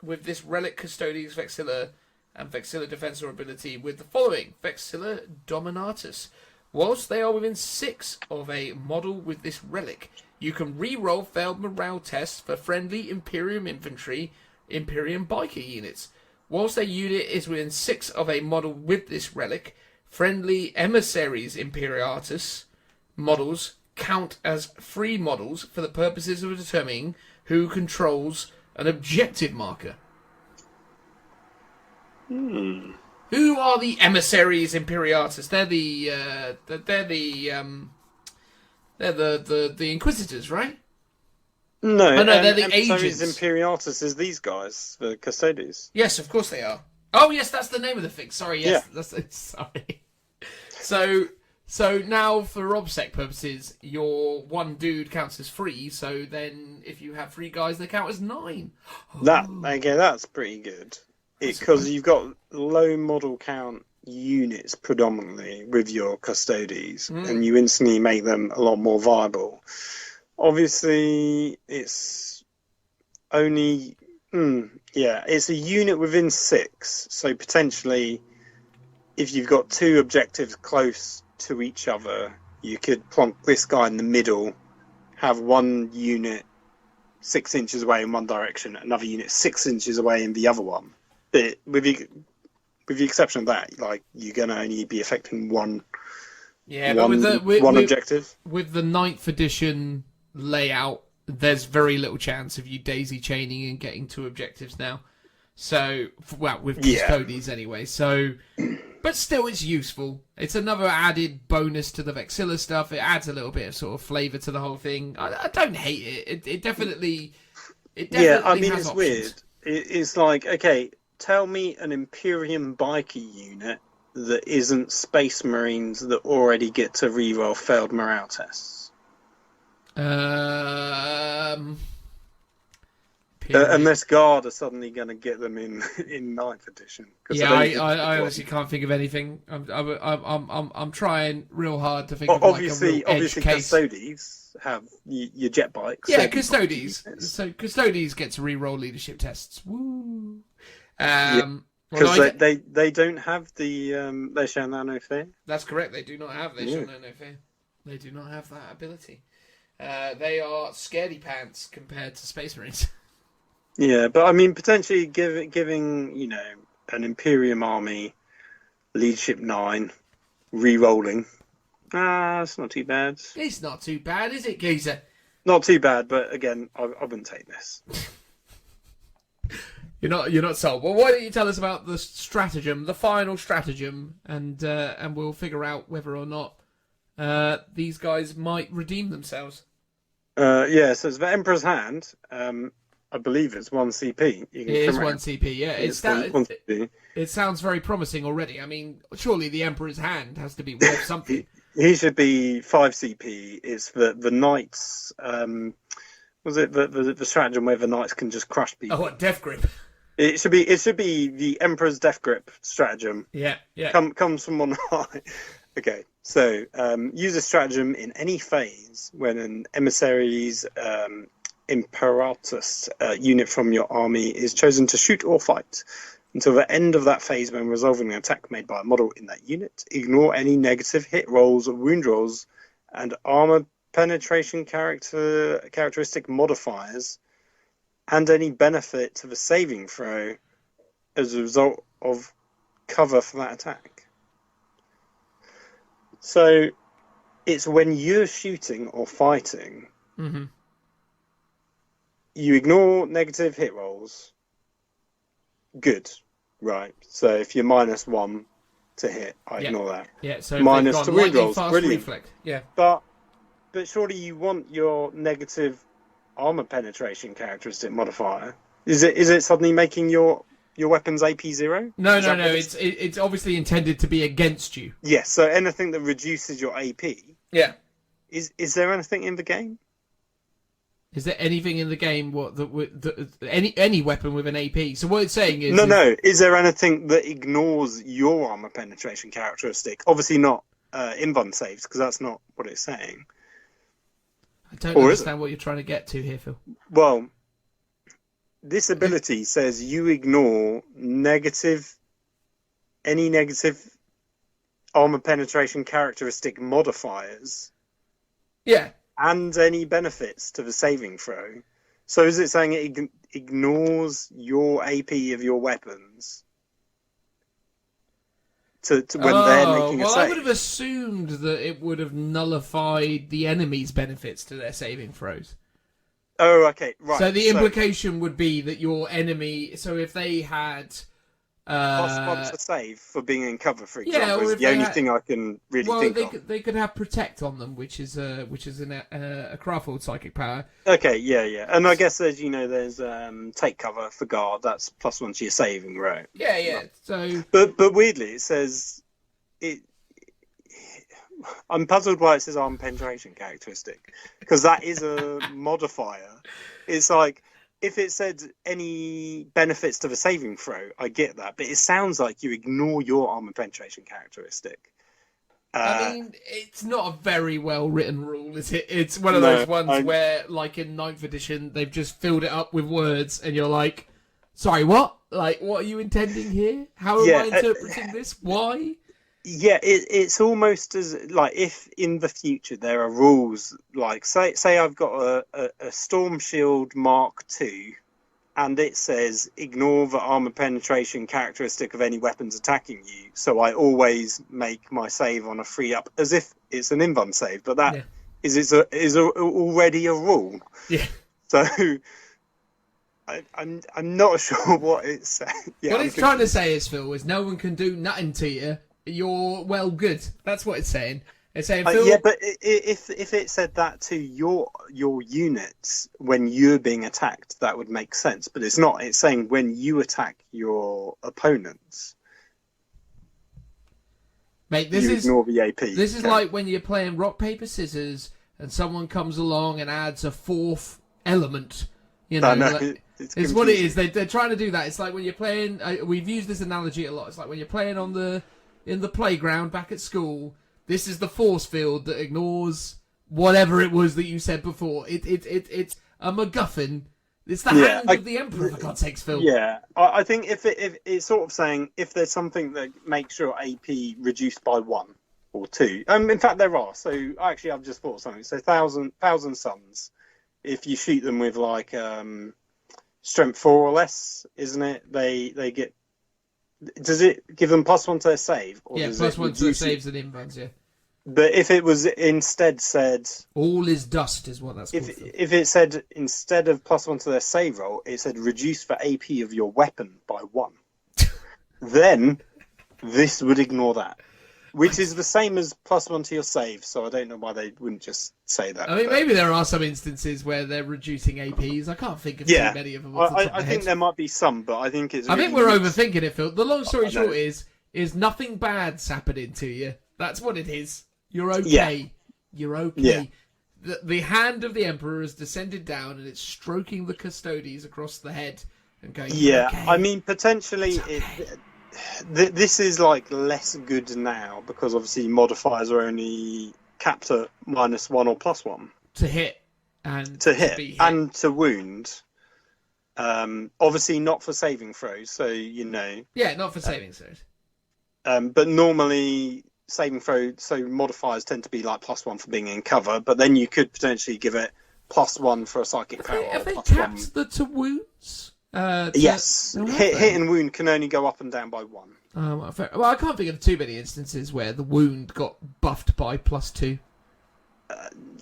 S1: with this Relic Custodes Vexilla and Vexilla Defensor ability with the following: Vexilla Dominatus. Whilst they are within 6 of a model with this relic, you can re-roll failed morale tests for friendly Imperium infantry, Imperium biker units. Whilst a unit is within 6 of a model with this relic, friendly emissaries Imperiatus models count as free models for the purposes of determining who controls an objective marker. Who are the emissaries Imperiatus? They're the Inquisitors, right?
S2: No,
S1: they're the agents.
S2: Imperiatus is these guys, the Custodes.
S1: Yes, of course they are. Oh, yes, that's the name of the thing. Sorry, yes, sorry. So now, for OBSEC purposes, your one dude counts as 3. So then, if you have 3 guys, they count as 9.
S2: That's pretty good. Because you've got low model count units predominantly with your Custodes, and you instantly make them a lot more viable. Obviously, it's only. Yeah, it's a unit within 6. So potentially, if you've got 2 objectives close to each other, you could plonk this guy in the middle, have one unit 6 inches away in one direction, another unit 6 inches away in the other one. But with the exception of that, like, you're going to only be affecting one objective.
S1: With the 9th edition layout, there's very little chance of you daisy chaining and getting 2 objectives now. So, well, with Custodes anyway. So, but still, it's useful. It's another added bonus to the Vexilla stuff. It adds a little bit of sort of flavour to the whole thing. I don't hate it. It definitely
S2: yeah, I mean,
S1: has
S2: it's
S1: options.
S2: weird. It's like, okay, tell me an Imperium biker unit that isn't Space Marines that already get to reroll failed morale tests. Unless Guard are suddenly going to get them in 9th edition.
S1: Yeah, I honestly can't think of anything. I'm trying real hard to think of
S2: obviously,
S1: like a real edge case.
S2: Custodes have your jet bikes.
S1: Yeah, Custodes. So Custodes get to re-roll leadership tests. Woo!
S2: Because they don't have the they shall know no fear.
S1: That's correct. They do not have they shall know no fear. They do not have that ability. They are scaredy pants compared to Space Marines.
S2: Yeah, but I mean, potentially giving an Imperium army leadership 9 re-rolling. It's not too bad.
S1: It's not too bad, is it, Geezer?
S2: Not too bad, but again, I wouldn't take this.
S1: You're not sold. Well, why don't you tell us about the stratagem, the final stratagem, and we'll figure out whether or not these guys might redeem themselves.
S2: Yeah, so it's the Emperor's Hand. I believe it's 1 CP.
S1: It is 1 CP, yeah. It sounds very promising already. I mean, surely the Emperor's Hand has to be worth something.
S2: He should be 5 CP. It's the Knights. Was it the stratagem where the Knights can just crush people?
S1: Oh, what, Death Grip?
S2: It should be the Emperor's Death Grip stratagem.
S1: Yeah.
S2: Comes from on high. Okay, so use a stratagem in any phase when an emissary's Imperatus unit from your army is chosen to shoot or fight. Until the end of that phase when resolving an attack made by a model in that unit, ignore any negative hit rolls, wound rolls, and armor penetration characteristic modifiers, and any benefit to the saving throw as a result of cover for that attack. So it's when you're shooting or fighting, you ignore negative hit rolls. Good, right. So if you're -1 to hit, I ignore that.
S1: Yeah, so
S2: minus to wound rolls, brilliant.
S1: Reflect. Yeah.
S2: But surely you want your negative armor penetration characteristic modifier. Is it suddenly making your weapons AP 0?
S1: No. It's obviously intended to be against you.
S2: Yes. So anything that reduces your AP.
S1: Yeah.
S2: Is there anything in the game?
S1: Is there anything in the game any weapon with an AP? So what it's saying is
S2: no. Is there anything that ignores your armor penetration characteristic? Obviously not invuln saves, because that's not what it's saying.
S1: I don't understand what you're trying to get to here, Phil.
S2: Well, this ability says you ignore any negative armor penetration characteristic modifiers.
S1: Yeah.
S2: And any benefits to the saving throw. So is it saying it ignores your AP of your weapons to when they're making a save?
S1: Well, I would have assumed that it would have nullified the enemy's benefits to their saving throws.
S2: Oh, okay, right.
S1: So the implication would be that your enemy... So if they had...
S2: +1 to save for being in cover, for example, is the only thing I can really think of.
S1: They could have Protect on them, which is a Craftworld psychic power.
S2: Okay, yeah. And I guess there's Take Cover for Guard, that's +1 to your saving, right?
S1: Yeah. So,
S2: But weirdly, it says... I'm puzzled why it says armor penetration characteristic, because that is a modifier. It's like... If it said any benefits to the saving throw, I get that. But it sounds like you ignore your armor penetration characteristic.
S1: I mean, it's not a very well written rule, is it? It's one of those ones where, like in 9th edition, they've just filled it up with words, and you're like, sorry, what? Like, what are you intending here? How am I interpreting this? Why?
S2: Yeah, it's almost as like if in the future there are rules like say I've got a Storm Shield Mark II, and it says ignore the armor penetration characteristic of any weapons attacking you. So I always make my save on a 3-up as if it's an invuln save, but that is already a rule.
S1: Yeah.
S2: So I'm not sure what it's saying. Yeah,
S1: what it's trying to say is, Phil, is no one can do nothing to you. You're well good. That's what it's saying. It's saying, Phil...
S2: yeah, but if it said that to your units when you're being attacked, that would make sense. But it's not. It's saying when you attack your opponents,
S1: mate,
S2: you ignore the AP.
S1: This is like when you're playing rock paper scissors and someone comes along and adds a 4th element. You know, it's what it is. They're trying to do that. It's like when you're playing. We've used this analogy a lot. It's like when you're playing in the playground back at school. This is the force field that ignores whatever it was that you said before. It's a MacGuffin. It's the hand of the Emperor, for God's sakes, Phil.
S2: Yeah, I think if it's sort of saying if there's something that makes your AP reduced by 1 or 2. In fact, there are. So actually, I've just thought of something. So 1,000 suns. If you shoot them with like strength 4 or less, isn't it? They get. Does it give them +1 to their save? Or does
S1: +1 to their saves and invulns, yeah.
S2: But if it was instead said...
S1: All is dust is what that's called.
S2: If it said, instead of +1 to their save roll, it said reduce the AP of your weapon by 1. Then this would ignore that. Which is the same as +1 to your save, so I don't know why they wouldn't just say that.
S1: I mean, maybe there are some instances where they're reducing APs. I can't think of too many of them.
S2: I think there might be some, but I think it's.
S1: I think we're overthinking it, Phil. The long story short is nothing bad's happening to you. That's what it is. You're okay.
S2: Yeah.
S1: You're okay. Yeah. The hand of the Emperor has descended down and it's stroking the Custodes across the head and going.
S2: Yeah,
S1: okay.
S2: I mean, potentially this is like less good now because obviously modifiers are only capped at -1 or +1
S1: to hit and
S2: and to wound. Obviously not for saving throws, so you know.
S1: Yeah, not for saving throws.
S2: But normally saving throw, so modifiers tend to be like +1 for being in cover, but then you could potentially give it +1 for a psychic power.
S1: Have they capped the to wounds?
S2: Yes, hit and wound can only go up and down by 1.
S1: Well, I can't think of too many instances where the wound got buffed by +2.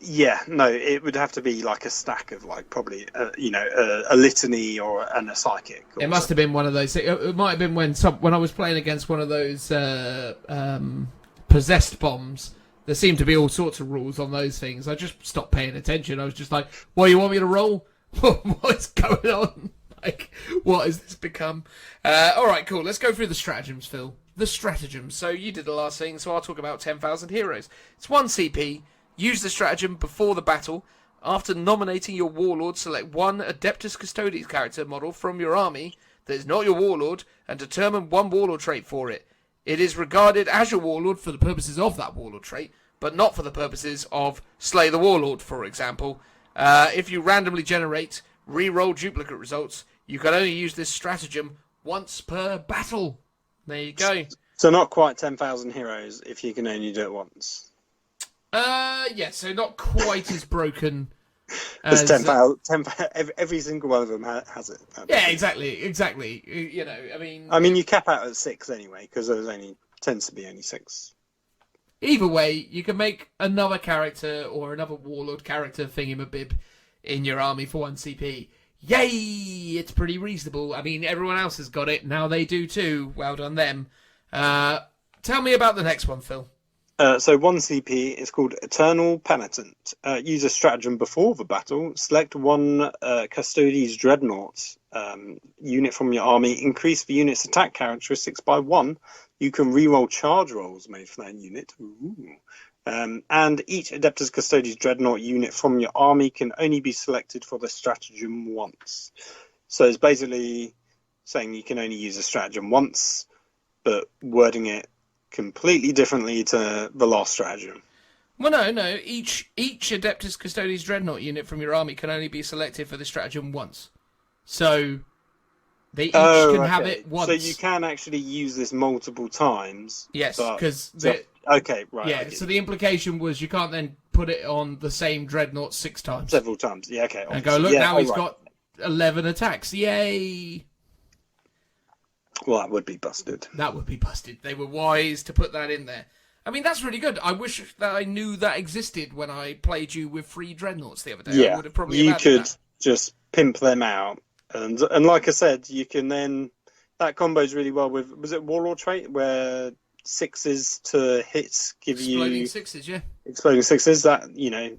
S2: Yeah, no, it would have to be like a stack of like probably a litany and a psychic.
S1: It must have been one of those. It might have been when I was playing against one of those possessed bombs. There seemed to be all sorts of rules on those things. I just stopped paying attention. I was just like, "What, you want me to roll? What is going on? Like, what has this become?" All right, cool. Let's go through the stratagems, Phil. The stratagems. So you did the last thing, so I'll talk about 10,000 heroes. It's 1 CP. Use the stratagem before the battle. After nominating your warlord, select 1 Adeptus Custodes character model from your army that is not your warlord and determine 1 warlord trait for it. It is regarded as your warlord for the purposes of that warlord trait, but not for the purposes of slay the warlord, for example. If you randomly generate re-roll duplicate results, you can only use this stratagem once per battle. There you go.
S2: So not quite 10,000 heroes if you can only do it once.
S1: Yeah, so not quite as broken
S2: as 10,000. Every single one of them has it.
S1: Yeah, exactly. You know,
S2: I mean, you cap out at 6 anyway because there's tends to be only 6.
S1: Either way, you can make another character or another warlord character thingamabib in your army for 1 CP. Yay! It's pretty reasonable. I mean, everyone else has got it. Now they do too. Well done them. Tell me about the next one, Phil.
S2: So 1 CP is called Eternal Penitent. Use a stratagem before the battle. Select 1 Custodes Dreadnought unit from your army. Increase the unit's attack characteristics by 1. You can reroll charge rolls made for that unit. Ooh. And each Adeptus Custodes Dreadnought unit from your army can only be selected for the stratagem once. So it's basically saying you can only use a stratagem once, but wording it completely differently to the last stratagem.
S1: Well, no. Each Adeptus Custodes dreadnought unit from your army can only be selected for the stratagem once. So they each can have it once.
S2: So you can actually use this multiple times.
S1: Yes, because
S2: okay, right.
S1: Yeah. So the implication was you can't then put it on the same dreadnought 6 times.
S2: Several times. Yeah. Okay.
S1: And go look now he's got 11 attacks. Yay!
S2: Well, that would be busted.
S1: That would be busted. They were wise to put that in there. I mean, that's really good. I wish that I knew that existed when I played you with 3 dreadnoughts the other day.
S2: Yeah,
S1: I would have probably
S2: you could
S1: that.
S2: just pimp them out, and like I said, you can then that combos really well with it Warlord trait where 6s to hits give
S1: Exploding
S2: you
S1: 6s, yeah.
S2: Exploding 6s. That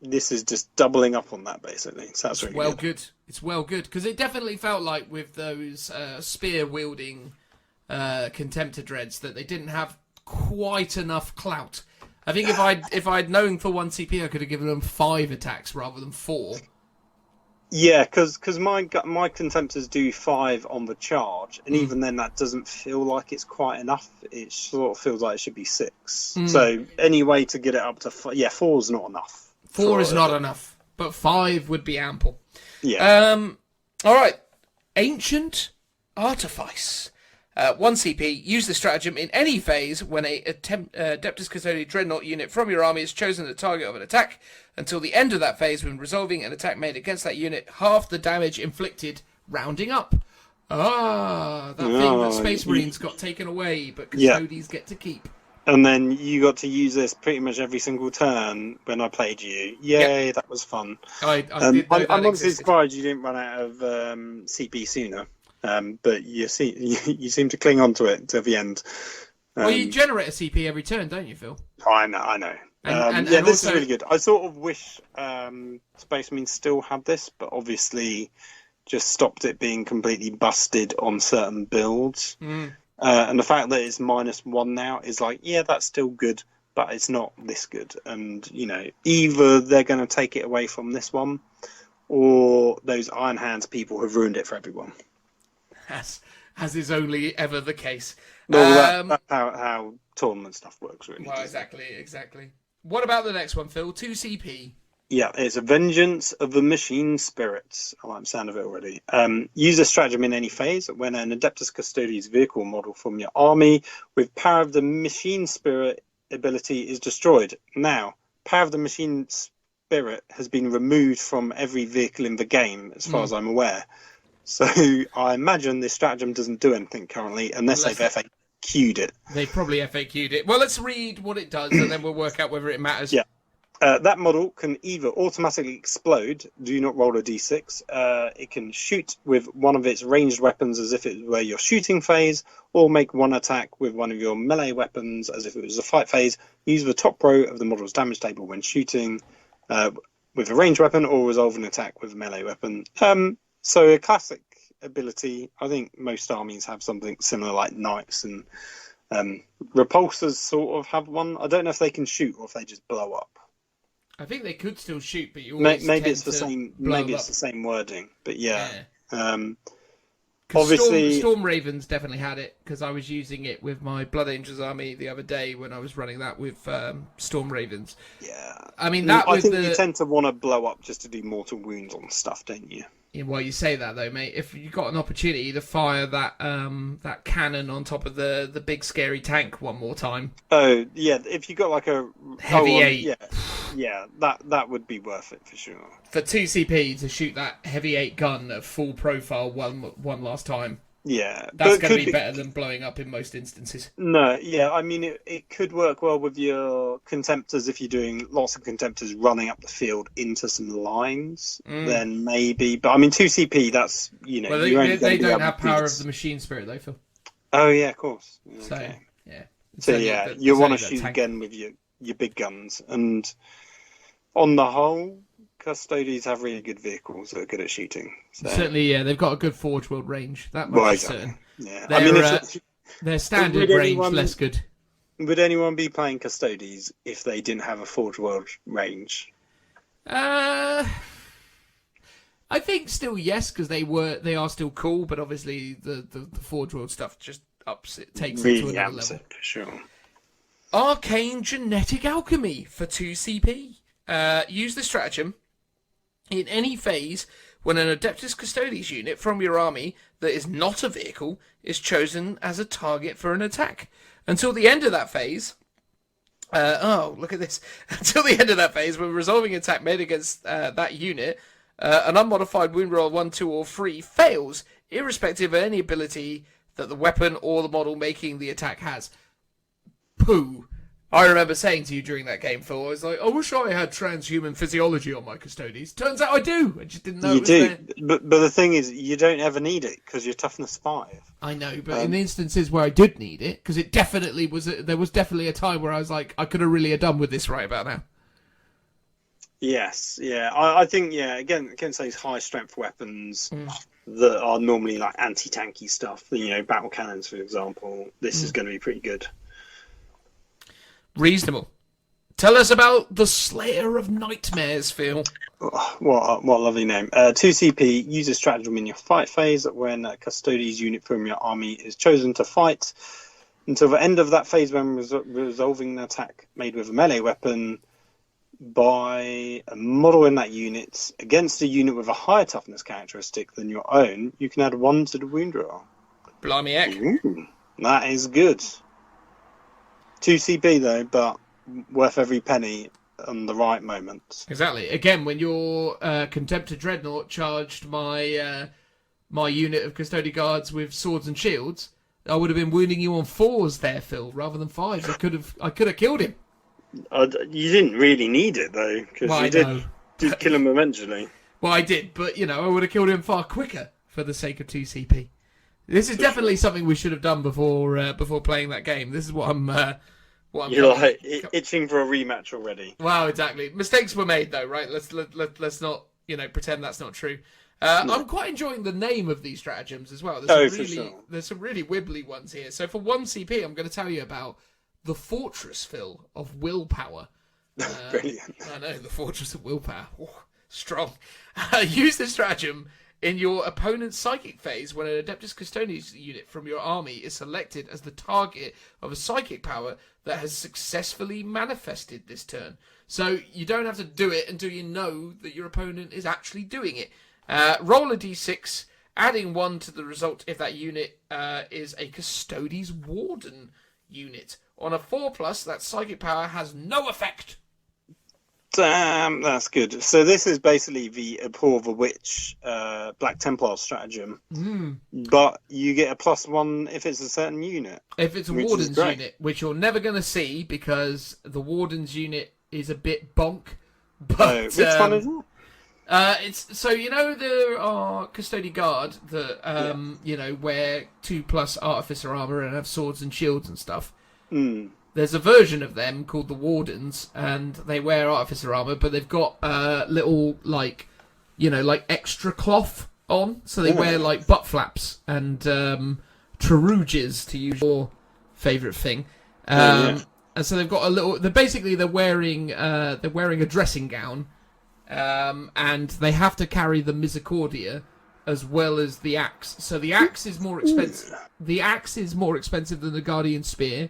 S2: this is just doubling up on that basically. So that's really good.
S1: It's well good because it definitely felt like with those spear wielding Contemptor dreads that they didn't have quite enough clout. I think if I'd known for 1 CP, I could have given them 5 attacks rather than 4.
S2: Yeah, because my Contemptors do 5 on the charge, and even then that doesn't feel like it's quite enough. It sort of feels like it should be 6. So any way to get it up to 4, 4's not enough.
S1: 4 is not enough, but 5 would be ample.
S2: Yeah.
S1: All right. Ancient Artifice. 1 CP, use the stratagem in any phase when a Adeptus Custodes dreadnought unit from your army is chosen the target of an attack. Until the end of that phase, when resolving an attack made against that unit, half the damage inflicted, rounding up. That thing that Space Marines got taken away, but Custodes get to keep.
S2: And then you got to use this pretty much every single turn when I played you. Yay, that was fun.
S1: I did know that
S2: I'm honestly
S1: existed.
S2: surprised you didn't run out of CP sooner. But you seem to cling on to it to the end.
S1: Well, you generate a CP every turn, don't you, Phil?
S2: I know.
S1: And
S2: this
S1: also,
S2: is really good. I sort of wish Space Marines still had this, but obviously just stopped it being completely busted on certain builds. And the fact that it's -1 now is like, yeah, that's still good, but it's not this good. And, either they're going to take it away from this one, or those Iron Hands people have ruined it for everyone.
S1: As is only ever the case.
S2: Well, that's how tournament stuff works, really.
S1: Well, exactly. What about the next one, Phil? 2 CP.
S2: Yeah, it's a Vengeance of the Machine Spirits. I like the sound of it already. Use a stratagem in any phase when an Adeptus Custodes vehicle model from your army with Power of the Machine Spirit ability is destroyed. Now, Power of the Machine Spirit has been removed from every vehicle in the game, as far as I'm aware. So I imagine this stratagem doesn't do anything currently, unless they've FAQ'd it.
S1: They probably FAQ'd it. Well, let's read what it does, and then we'll work out whether it matters.
S2: Yeah. That model can either automatically explode, do not roll a d6, it can shoot with one of its ranged weapons as if it were your shooting phase, or make one attack with one of your melee weapons as if it was a fight phase. Use the top row of the model's damage table when shooting with a ranged weapon, or resolve an attack with a melee weapon. So a classic ability. I think most armies have something similar, like Knights and Repulsors sort of have one. I don't know if they can shoot or if they just blow up.
S1: I think they could still shoot, but you always
S2: maybe it's the same. Maybe it's the same wording, but yeah.
S1: Obviously, Storm Ravens definitely had it because I was using it with my Blood Angels army the other day when I was running that with Storm Ravens.
S2: Yeah,
S1: I mean
S2: I think you tend to want to blow up just to do mortal wounds on stuff, don't you?
S1: Yeah, well, you say that though, mate. If you got an opportunity to fire that that cannon on top of the big scary tank one more time.
S2: Oh yeah, if you got like a
S1: heavy 8,
S2: yeah, that would be worth it for sure.
S1: For 2 CP to shoot that heavy 8 gun at full profile one last time.
S2: Yeah,
S1: that's going to be better than blowing up in most instances.
S2: No, yeah, I mean it could work well with your Contemptors if you're doing lots of Contemptors running up the field into some lines. Then maybe, but I mean 2 CP, that's
S1: Well, they don't have Power of the Machine Spirit though, Phil.
S2: Oh yeah, of course.
S1: So
S2: okay.
S1: yeah.
S2: So yeah, you want to shoot again with your big guns, and on the whole, Custodes have really good vehicles that are good at shooting. So.
S1: Certainly, yeah, they've got a good Forge World range. That much is certain.
S2: Yeah,
S1: I mean, their standard range less good.
S2: Would anyone be playing Custodes if they didn't have a Forge World range?
S1: I think still yes, because they are still cool, but obviously the Forge World stuff just takes it to
S2: Really
S1: another
S2: amps
S1: level.
S2: it, for sure.
S1: Arcane Genetic Alchemy for 2 CP. Use the stratagem in any phase when an Adeptus Custodes unit from your army that is not a vehicle is chosen as a target for an attack. Until the end of that phase... look at this. Until the end of that phase, when resolving an attack made against that unit, an unmodified wound roll 1, 2, or 3 fails, irrespective of any ability that the weapon or the model making the attack has. Pooh. I remember saying to you during that game, Phil, I was like, I wish I had transhuman physiology on my Custodes. Turns out I do. I just didn't know
S2: You
S1: it was
S2: do,
S1: there.
S2: but the thing is, you don't ever need it because you're toughness 5.
S1: I know, but in the instances where I did need it, because it definitely was, there was definitely a time where I was like, I could have really done with this right about now.
S2: Yes, yeah. I think, again, against those high strength weapons that are normally like anti-tanky stuff, battle cannons, for example, this is going to be pretty good.
S1: Reasonable. Tell us about the Slayer of Nightmares, Phil.
S2: Oh, what a lovely name. 2 CP, use a stratagem in your fight phase when a Custodes unit from your army is chosen to fight. Until the end of that phase, when resolving an attack made with a melee weapon by a model in that unit against a unit with a higher toughness characteristic than your own, you can add 1 to the wound roll.
S1: Blimey heck.
S2: Ooh, that is good. 2 CP though, but worth every penny on the right moment.
S1: Exactly. Again, when your Contemptor Dreadnought charged my my unit of Custodian Guards with swords and shields, I would have been wounding you on 4s there, Phil, rather than 5s. I could have killed him.
S2: You didn't really need it though, because you did kill him eventually.
S1: Well, I did, but I would have killed him far quicker for the sake of 2 CP. This is definitely something we should have done before playing that game. This is what I'm.
S2: You're like itching for a rematch already.
S1: Wow, exactly. Mistakes were made though, right? Let's not pretend that's not true. I'm quite enjoying the name of these stratagems as well. There's some really wibbly ones here. So for 1 CP, I'm going to tell you about the Fortress, Phil, of Willpower.
S2: Brilliant.
S1: I know, the Fortress of Willpower. Oh, strong. Use this stratagem in your opponent's psychic phase when an Adeptus Custodes unit from your army is selected as the target of a psychic power that has successfully manifested this turn. So you don't have to do it until you know that your opponent is actually doing it. Roll a d6, adding 1 to the result if that unit is a Custodes Warden unit. On a 4+, that psychic power has no effect.
S2: Damn, that's good. So this is basically the Abhor the Witch Black Templar stratagem. But you get a +1 if it's a certain unit.
S1: If it's a Warden's unit, which you're never going to see because the Warden's unit is a bit bonk. But,
S2: which one is it?
S1: There are Custodian Guard that wear 2+ artificer armor and have swords and shields and stuff. There's a version of them called the Wardens, and they wear artificer armor, but they've got little extra cloth on, so they wear like butt flaps and teruges, to use your favourite thing. And so they've got a little. They're wearing a dressing gown. And they have to carry the misericordia as well as the axe. So the axe is more expensive. The axe is more expensive than the guardian spear,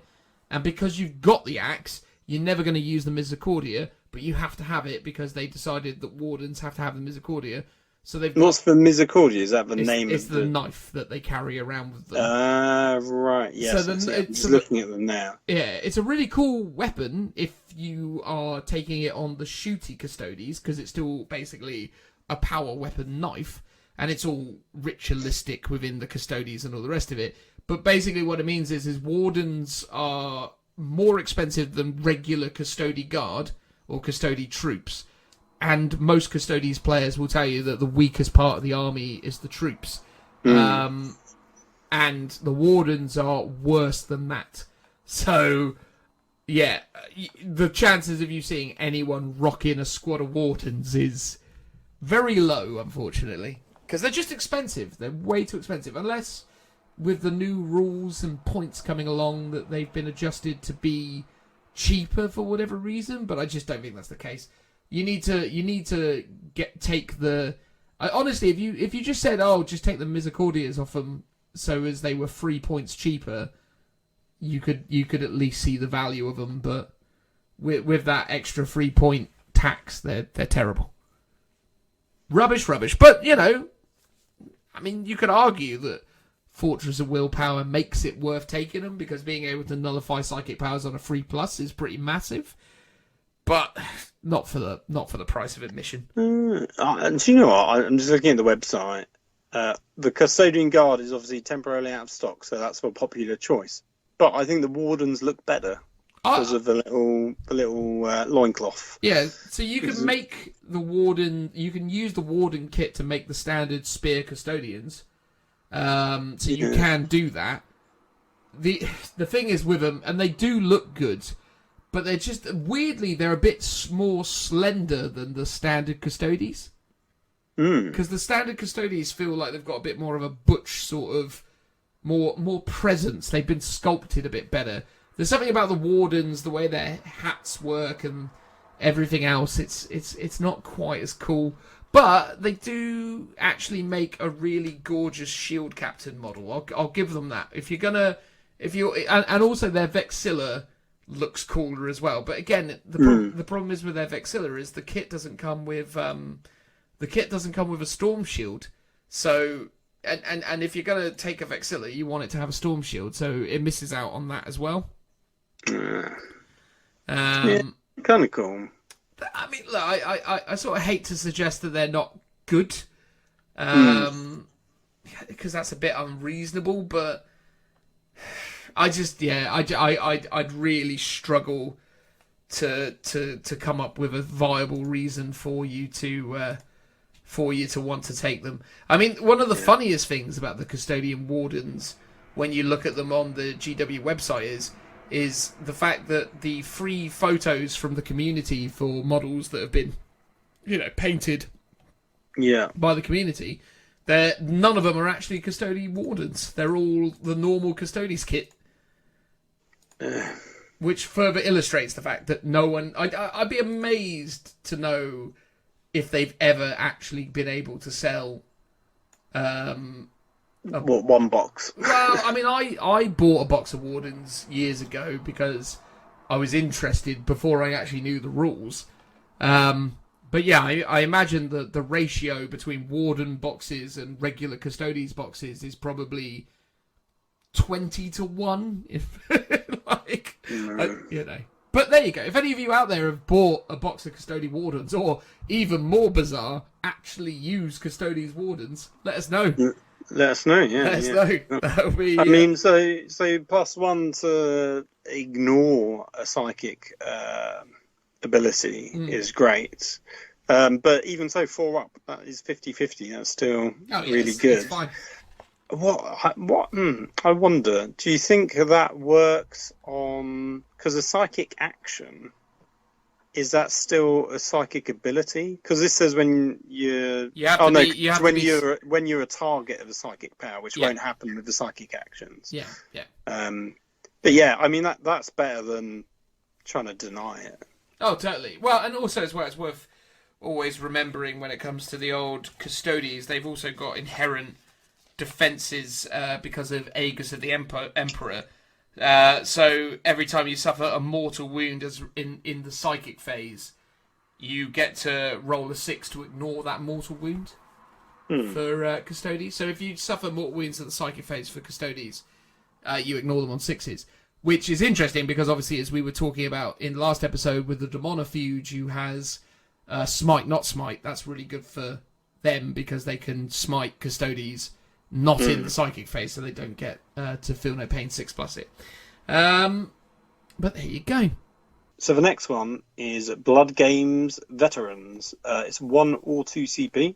S1: and because you've got the axe, you're never going to use the misericordia, but you have to have it because they decided that wardens have to have the misericordia. So they've.
S2: What's the misericordia? Is that the name?
S1: It's the knife that they carry around with them.
S2: Right. Yes. I'm just looking at them now.
S1: Yeah, it's a really cool weapon if you are taking it on the shooty Custodes, because it's still basically a power weapon knife, and it's all ritualistic within the Custodes and all the rest of it. But basically what it means is wardens are more expensive than regular Custodian Guard or Custodian troops. And most Custodes players will tell you that the weakest part of the army is the troops. And the Wardens are worse than that. So, yeah, the chances of you seeing anyone rocking a squad of Wardens is very low, unfortunately. Because they're just expensive. They're way too expensive. Unless, with the new rules and points coming along, that they've been adjusted to be cheaper for whatever reason. But I just don't think that's the case. You need to take the. Honestly, if you just said, "Oh, just take the misericordias off them," so as they were 3 points cheaper, you could at least see the value of them. But with that extra 3 point tax, they're terrible. Rubbish. But I mean, you could argue that Fortress of Willpower makes it worth taking them, because being able to nullify psychic powers on a free plus is pretty massive. But not for the price of admission.
S2: And do you know what? I'm just looking at the website. The Custodian Guard is obviously temporarily out of stock, so that's a popular choice. But I think the Wardens look better because of the little loincloth.
S1: Yeah, so you can make the Warden. You can use the Warden kit to make the standard Spear Custodians. So you can do that. The thing is with them, and they do look good, but they're just weirdly they're a bit more slender than the standard Custodes. Because the standard Custodes feel like they've got a bit more of a butch sort of more presence. They've been sculpted a bit better. There's something about the Wardens, the way their hats work and everything else. It's not quite as cool. But they do actually make a really gorgeous Shield Captain model. I'll give them that. And also their Vexilla looks cooler as well. But again, the problem is with their Vexilla is the kit doesn't come with a Storm Shield. So and if you're gonna take a Vexilla, you want it to have a Storm Shield. So it misses out on that as well.
S2: Yeah, kind of cool.
S1: I mean, look, I sort of hate to suggest that they're not good, because that's a bit unreasonable. But I'd really struggle to come up with a viable reason for you to want to take them. I mean, one of the funniest things about the Custodian Wardens, when you look at them on the GW website, is the fact that the free photos from the community for models that have been, painted by the community, none of them are actually Custodian Wardens. They're all the normal Custodes kit. Which further illustrates the fact that no one... I'd be amazed to know if they've ever actually been able to sell...
S2: one box?
S1: Well, I mean, I bought a box of Wardens years ago because I was interested before I actually knew the rules. But yeah, I imagine that the ratio between Warden boxes and regular Custodes boxes is probably 20-1. But there you go. If any of you out there have bought a box of Custodian Wardens, or even more bizarre, actually use Custodes Wardens, let us know.
S2: Let us know, yeah.
S1: Let us know. That'll be,
S2: I mean, so +1 to ignore a psychic ability is great. But even so, 4 up, that is 50-50. That's still really good. It's fine. I wonder, do you think that works on... Because a psychic action, is that still a psychic ability? Because this says when you're... when you're a target of a psychic power, which won't happen with the psychic actions.
S1: Yeah.
S2: But yeah, I mean, that's better than trying to deny it.
S1: Oh, totally. Well, and also as well, it's worth always remembering when it comes to the old Custodes, they've also got inherent defenses because of Aegis of the Emperor. So every time you suffer a mortal wound as in the psychic phase, you get to roll a 6 to ignore that mortal wound for Custodes. So if you suffer mortal wounds at the psychic phase for Custodes, you ignore them on 6s. Which is interesting because obviously, as we were talking about in the last episode with the Demonofuge, who has Smite, not Smite, that's really good for them because they can smite Custodes not in the psychic phase, so they don't get to feel no pain 6+ it. But there you go.
S2: So the next one is Blood Games Veterans. It's 1 or 2 CP.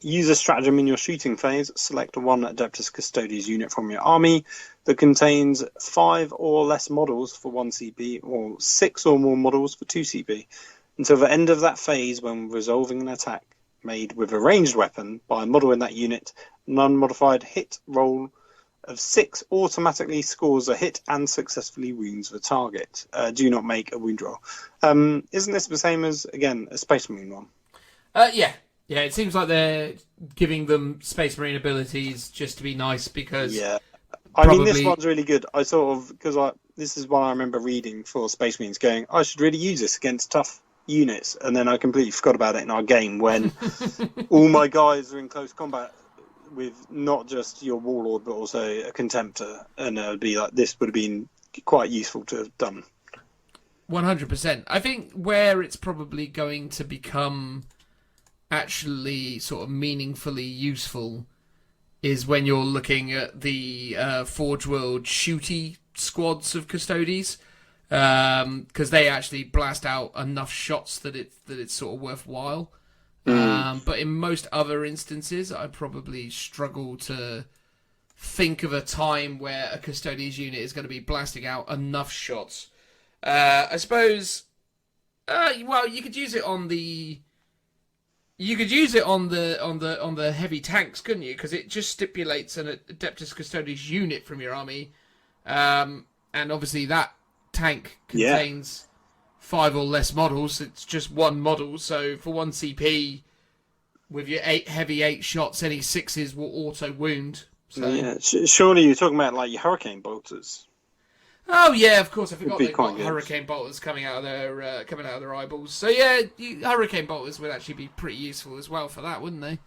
S2: Use a stratagem in your shooting phase. Select one Adeptus Custodes unit from your army that contains 5 or less models for 1 CP or 6 or more models for 2 CP until the end of that phase when resolving an attack made with a ranged weapon by a model in that unit. An unmodified hit roll of 6 automatically scores a hit and successfully wounds the target. Do not make a wound roll. Isn't this the same as, again, a Space Marine one?
S1: Yeah. Yeah, it seems like they're giving them Space Marine abilities just to be nice because...
S2: Yeah. I mean, this one's really good. I sort of... Because this is one I remember reading for Space Marines going, I should really use this against tough units. And then I completely forgot about it in our game when all my guys are in close combat with not just your Warlord, but also a Contemptor. And it would be like, this would have been quite useful to have done.
S1: 100%. I think where it's probably going to become actually sort of meaningfully useful is when you're looking at the Forge World shooty squads of Custodes, because they actually blast out enough shots that it's sort of worthwhile. But in most other instances, I probably struggle to think of a time where a Custodes unit is going to be blasting out enough shots. I suppose. Well, you could use it on the. You could use it on the heavy tanks, couldn't you? Because it just stipulates an Adeptus Custodes unit from your army, and obviously that tank contains 5 or less models. It's just one model, so for 1 CP, with your 8 heavy 8 shots, any 6s will auto wound. So. Yeah,
S2: surely you're talking about like your Hurricane Bolters.
S1: Oh yeah, of course. I forgot they've got Hurricane Bolters coming out of their eyeballs. So yeah, Hurricane Bolters would actually be pretty useful as well for that, wouldn't they?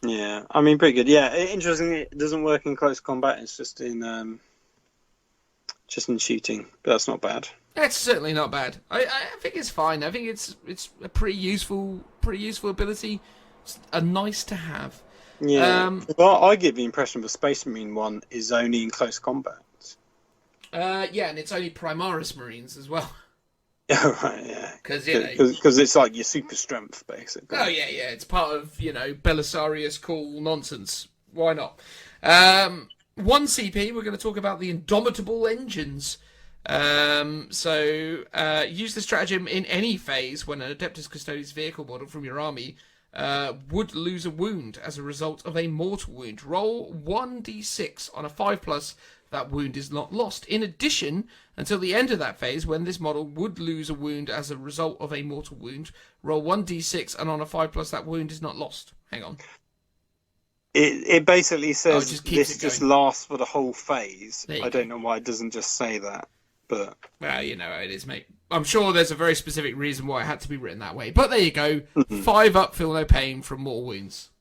S2: Yeah, I mean, pretty good. Yeah, interestingly, it doesn't work in close combat. It's just in shooting, but that's not bad.
S1: It's certainly not bad. I think it's fine. I think it's a pretty useful ability. It's a nice to have.
S2: Yeah. Well, I get the impression the Space Marine one is only in close combat.
S1: Yeah, and it's only Primaris Marines as well.
S2: Oh, right, yeah.
S1: Because
S2: it's like your super strength, basically.
S1: Oh, yeah. It's part of, Belisarius cool nonsense. Why not? 1 CP, we're going to talk about the Indomitable Engines. So, use the stratagem in any phase when an Adeptus Custodes vehicle model from your army would lose a wound as a result of a mortal wound. Roll 1d6 on a 5+. That wound is not lost. In addition, until the end of that phase, when this model would lose a wound as a result of a mortal wound, roll 1d6, and on a 5+, that wound is not lost. Hang on.
S2: It basically says this just lasts for the whole phase. I don't know why it doesn't just say that, but...
S1: Well, you know how it is, mate. I'm sure there's a very specific reason why it had to be written that way. But there you go. 5 up, feel no pain from mortal wounds.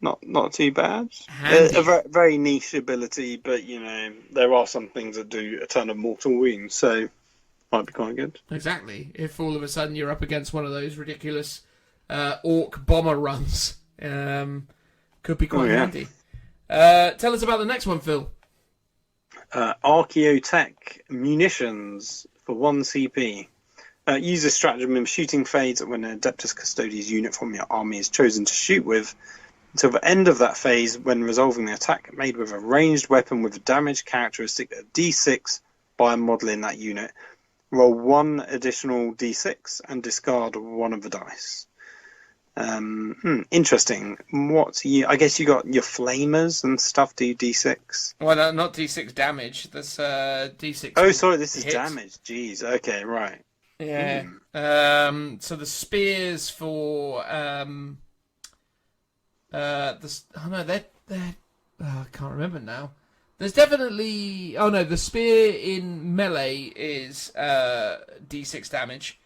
S2: Not too bad. A very niche ability, but there are some things that do a ton of mortal wounds, so might be quite good.
S1: Exactly. If all of a sudden you're up against one of those ridiculous orc bomber runs, could be quite handy. Tell us about the next one, Phil.
S2: Archaeotech munitions for 1 CP. Use a stratagem in shooting phase when an Adeptus Custodes unit from your army is chosen to shoot with. Until the end of that phase, when resolving the attack made with a ranged weapon with a damage characteristic of D6 by a model in that unit, roll 1 additional D6 and discard 1 of the dice. Interesting. I guess you got your flamers and stuff do D6?
S1: Well, no, not D6 damage. That's D6.
S2: Oh, sorry, this is damage. Jeez. Okay, right.
S1: Yeah. So the spears for... I can't remember now. There's definitely... Oh, no, the spear in melee is D6 damage,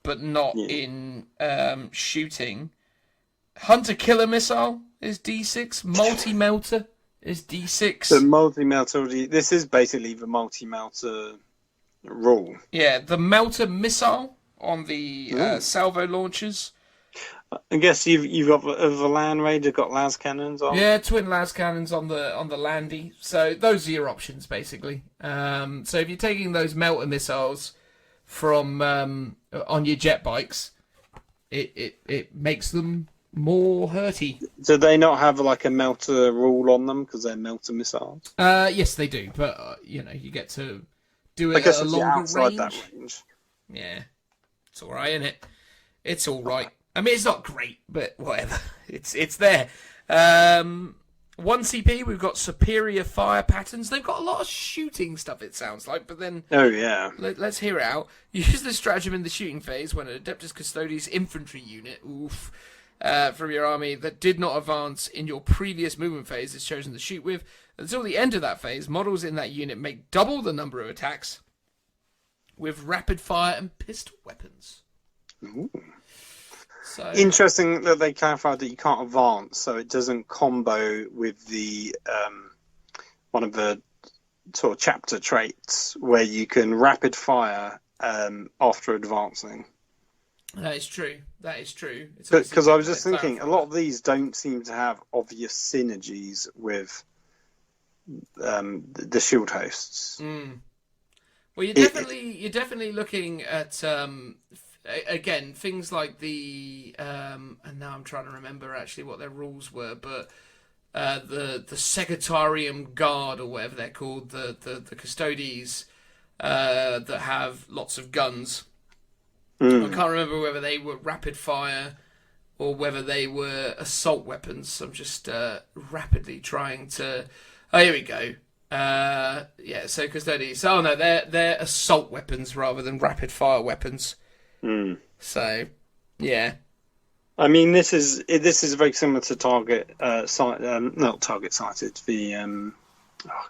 S1: but not in shooting. Hunter-killer missile is D6. Multi-melter is D6.
S2: The multi-melter... This is basically the multi-melter rule.
S1: Yeah, the melter missile on the salvo launchers...
S2: I guess you've got the Land Raider, got las cannons on.
S1: Yeah, twin las cannons on the Landy. So those are your options basically. So if you're taking those melter missiles from on your jet bikes, it makes them more hurty.
S2: Do they not have like a melter rule on them because they're melter missiles?
S1: Yes, they do. But you get to do it at a longer range.
S2: That range.
S1: Yeah, it's all right, isn't it? It's all right. I mean, it's not great, but whatever. It's there. 1 CP, we've got superior fire patterns. They've got a lot of shooting stuff, it sounds like, but then...
S2: Oh, yeah.
S1: Let's hear it out. Use the stratagem in the shooting phase when an Adeptus Custodes infantry unit from your army that did not advance in your previous movement phase is chosen to shoot with. Until the end of that phase, models in that unit make double the number of attacks with rapid fire and pistol weapons.
S2: Ooh.
S1: So,
S2: interesting that they clarified that you can't advance, so it doesn't combo with the one of the sort of chapter traits where you can rapid fire after advancing.
S1: that is true. That is true.
S2: Because I was just thinking, a lot of these don't seem to have obvious synergies with the shield hosts.
S1: Well, you're definitely looking at again things like the and now I'm trying to remember actually what their rules were, but the Secretarium Guard or whatever they're called, the Custodes that have lots of guns. I can't remember whether they were rapid fire or whether they were assault weapons. I'm just rapidly trying to. Oh, here we go. Yeah, so Custodes. Oh no, they're assault weapons rather than rapid fire weapons. So, yeah.
S2: I mean, this is very similar to not target sighted. The I can't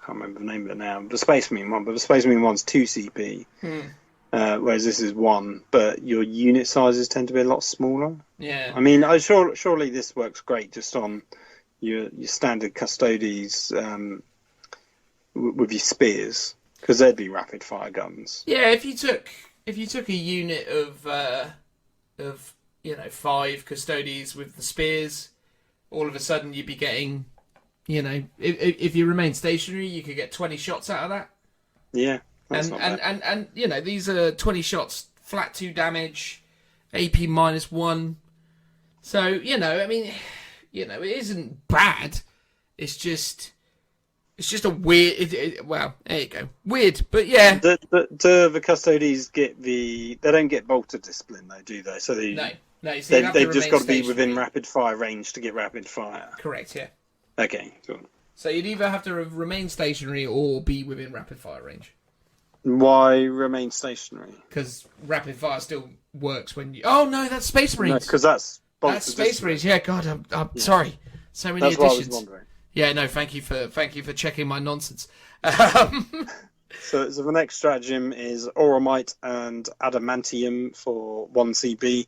S2: remember the name of it now. The Space Marine one, but the Space Marine one's 2 CP, whereas this is 1. But your unit sizes tend to be a lot smaller.
S1: Yeah.
S2: I mean, surely this works great just on your standard Custodes with your spears, because they'd be rapid fire guns.
S1: Yeah, if you took a unit of 5 Custodes with the spears, all of a sudden you'd be getting, if you remain stationary, you could get 20 shots out of that.
S2: Yeah,
S1: and these are 20 shots, flat 2 damage, AP -1. So I mean, it isn't bad. It's just a weird. Well, there you go, weird, but yeah.
S2: Do the Custodes get they don't get bolter discipline though, do they? So
S1: no. So
S2: they've just got to be within rapid fire range to get rapid fire.
S1: Correct. Yeah.
S2: Okay. Cool.
S1: So you'd either have to remain stationary or be within rapid fire range.
S2: Why remain stationary?
S1: Because rapid fire still works when you. Oh no, that's Space Marines.
S2: No, because that's
S1: Space Marines. Yeah, God, I'm sorry. So many
S2: additions. What I was wondering.
S1: Yeah, no, thank you for checking my nonsense.
S2: So the next stratagem is Auramite and Adamantium for 1 CP.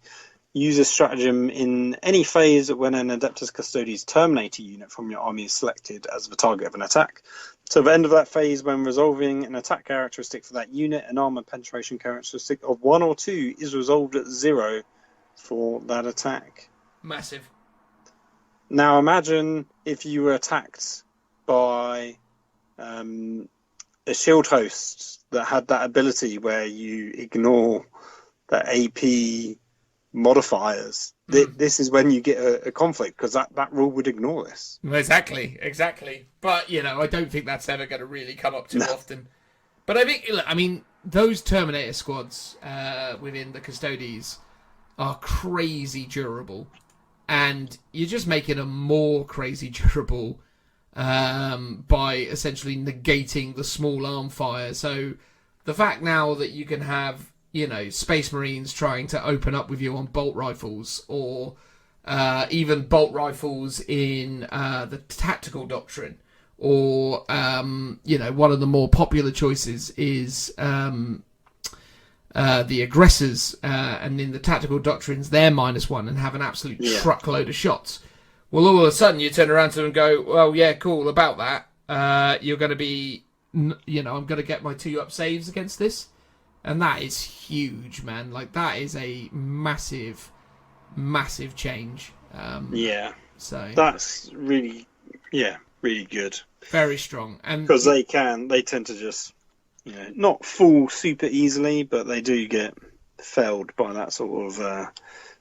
S2: Use this stratagem in any phase when an Adeptus Custodes Terminator unit from your army is selected as the target of an attack. So at the end of that phase, when resolving an attack characteristic for that unit, an armor penetration characteristic of 1 or 2 is resolved at 0 for that attack.
S1: Massive.
S2: Now imagine if you were attacked by a shield host that had that ability where you ignore the AP modifiers. This is when you get a conflict, because that rule would ignore this.
S1: Exactly. But I don't think that's ever going to really come up too often. But I think, those Terminator squads within the Custodes are crazy durable, and you're just making them more crazy durable by essentially negating the small arm fire. So the fact now that you can have Space Marines trying to open up with you on bolt rifles, or even bolt rifles in the tactical doctrine, or one of the more popular choices is the aggressors, and in the tactical doctrines they're -1 and have an absolute truckload of shots. Well, all of a sudden you turn around to them and go, well, yeah, cool, about that. You're going to be, I'm going to get my 2-up saves against this. And that is huge, man. Like, that is a massive, massive change. So
S2: that's really good.
S1: Very strong. And
S2: because they tend to just, not fall super easily, but they do get felled by that sort of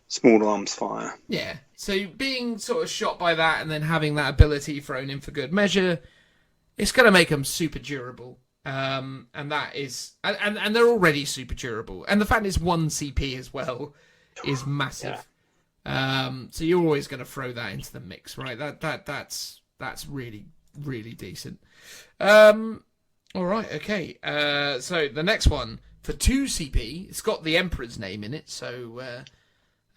S2: small arms fire.
S1: Yeah. So being sort of shot by that and then having that ability thrown in for good measure, it's going to make them super durable. And that is, and they're already super durable. And the fact it's 1 CP as well is massive. Yeah. So you're always going to throw that into the mix, right? That's really, really decent. All right, okay. So the next one for 2 CP, it's got the Emperor's name in it, so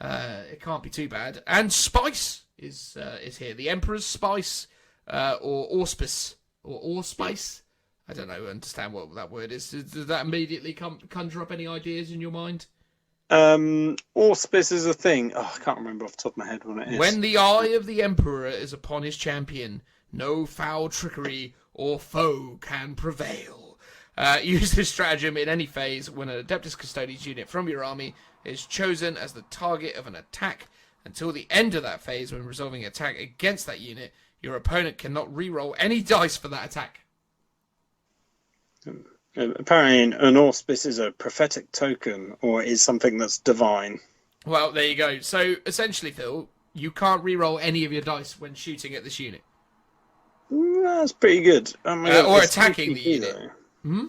S1: It can't be too bad. And spice is here. The Emperor's spice, or auspice, or auspice. I don't know. Understand what that word is. Does that immediately conjure up any ideas in your mind?
S2: Auspice is a thing. Oh, I can't remember off the top of my head what it is.
S1: When the eye of the Emperor is upon his champion, no foul trickery or foe can prevail. Use this stratagem in any phase when an Adeptus Custodes unit from your army is chosen as the target of an attack. Until the end of that phase, when resolving an attack against that unit, your opponent cannot re-roll any dice for that attack.
S2: Apparently, an auspice is a prophetic token, or is something that's divine.
S1: Well, there you go. So, essentially, Phil, you can't re-roll any of your dice when shooting at this unit.
S2: That's pretty good.
S1: Or attacking the unit.
S2: Hmm?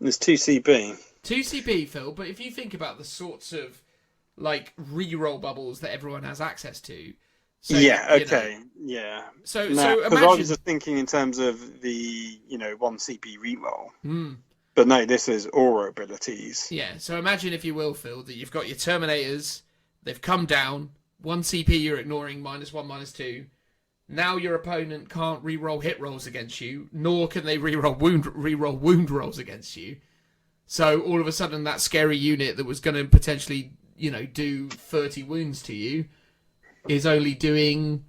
S2: There's 2 CP.
S1: 2 CP, Phil, but if you think about the sorts of, like, re-roll bubbles that everyone has access to... So,
S2: yeah, okay, yeah.
S1: So
S2: imagine... I was just thinking in terms of the, 1 CP re-roll. But no, this is aura abilities.
S1: Yeah, so imagine, if you will, Phil, that you've got your Terminators, they've come down, 1 CP you're ignoring, -1, -2. Now your opponent can't re-roll hit rolls against you, nor can they re-roll wound rolls against you. So all of a sudden that scary unit that was going to potentially, do 30 wounds to you is only doing,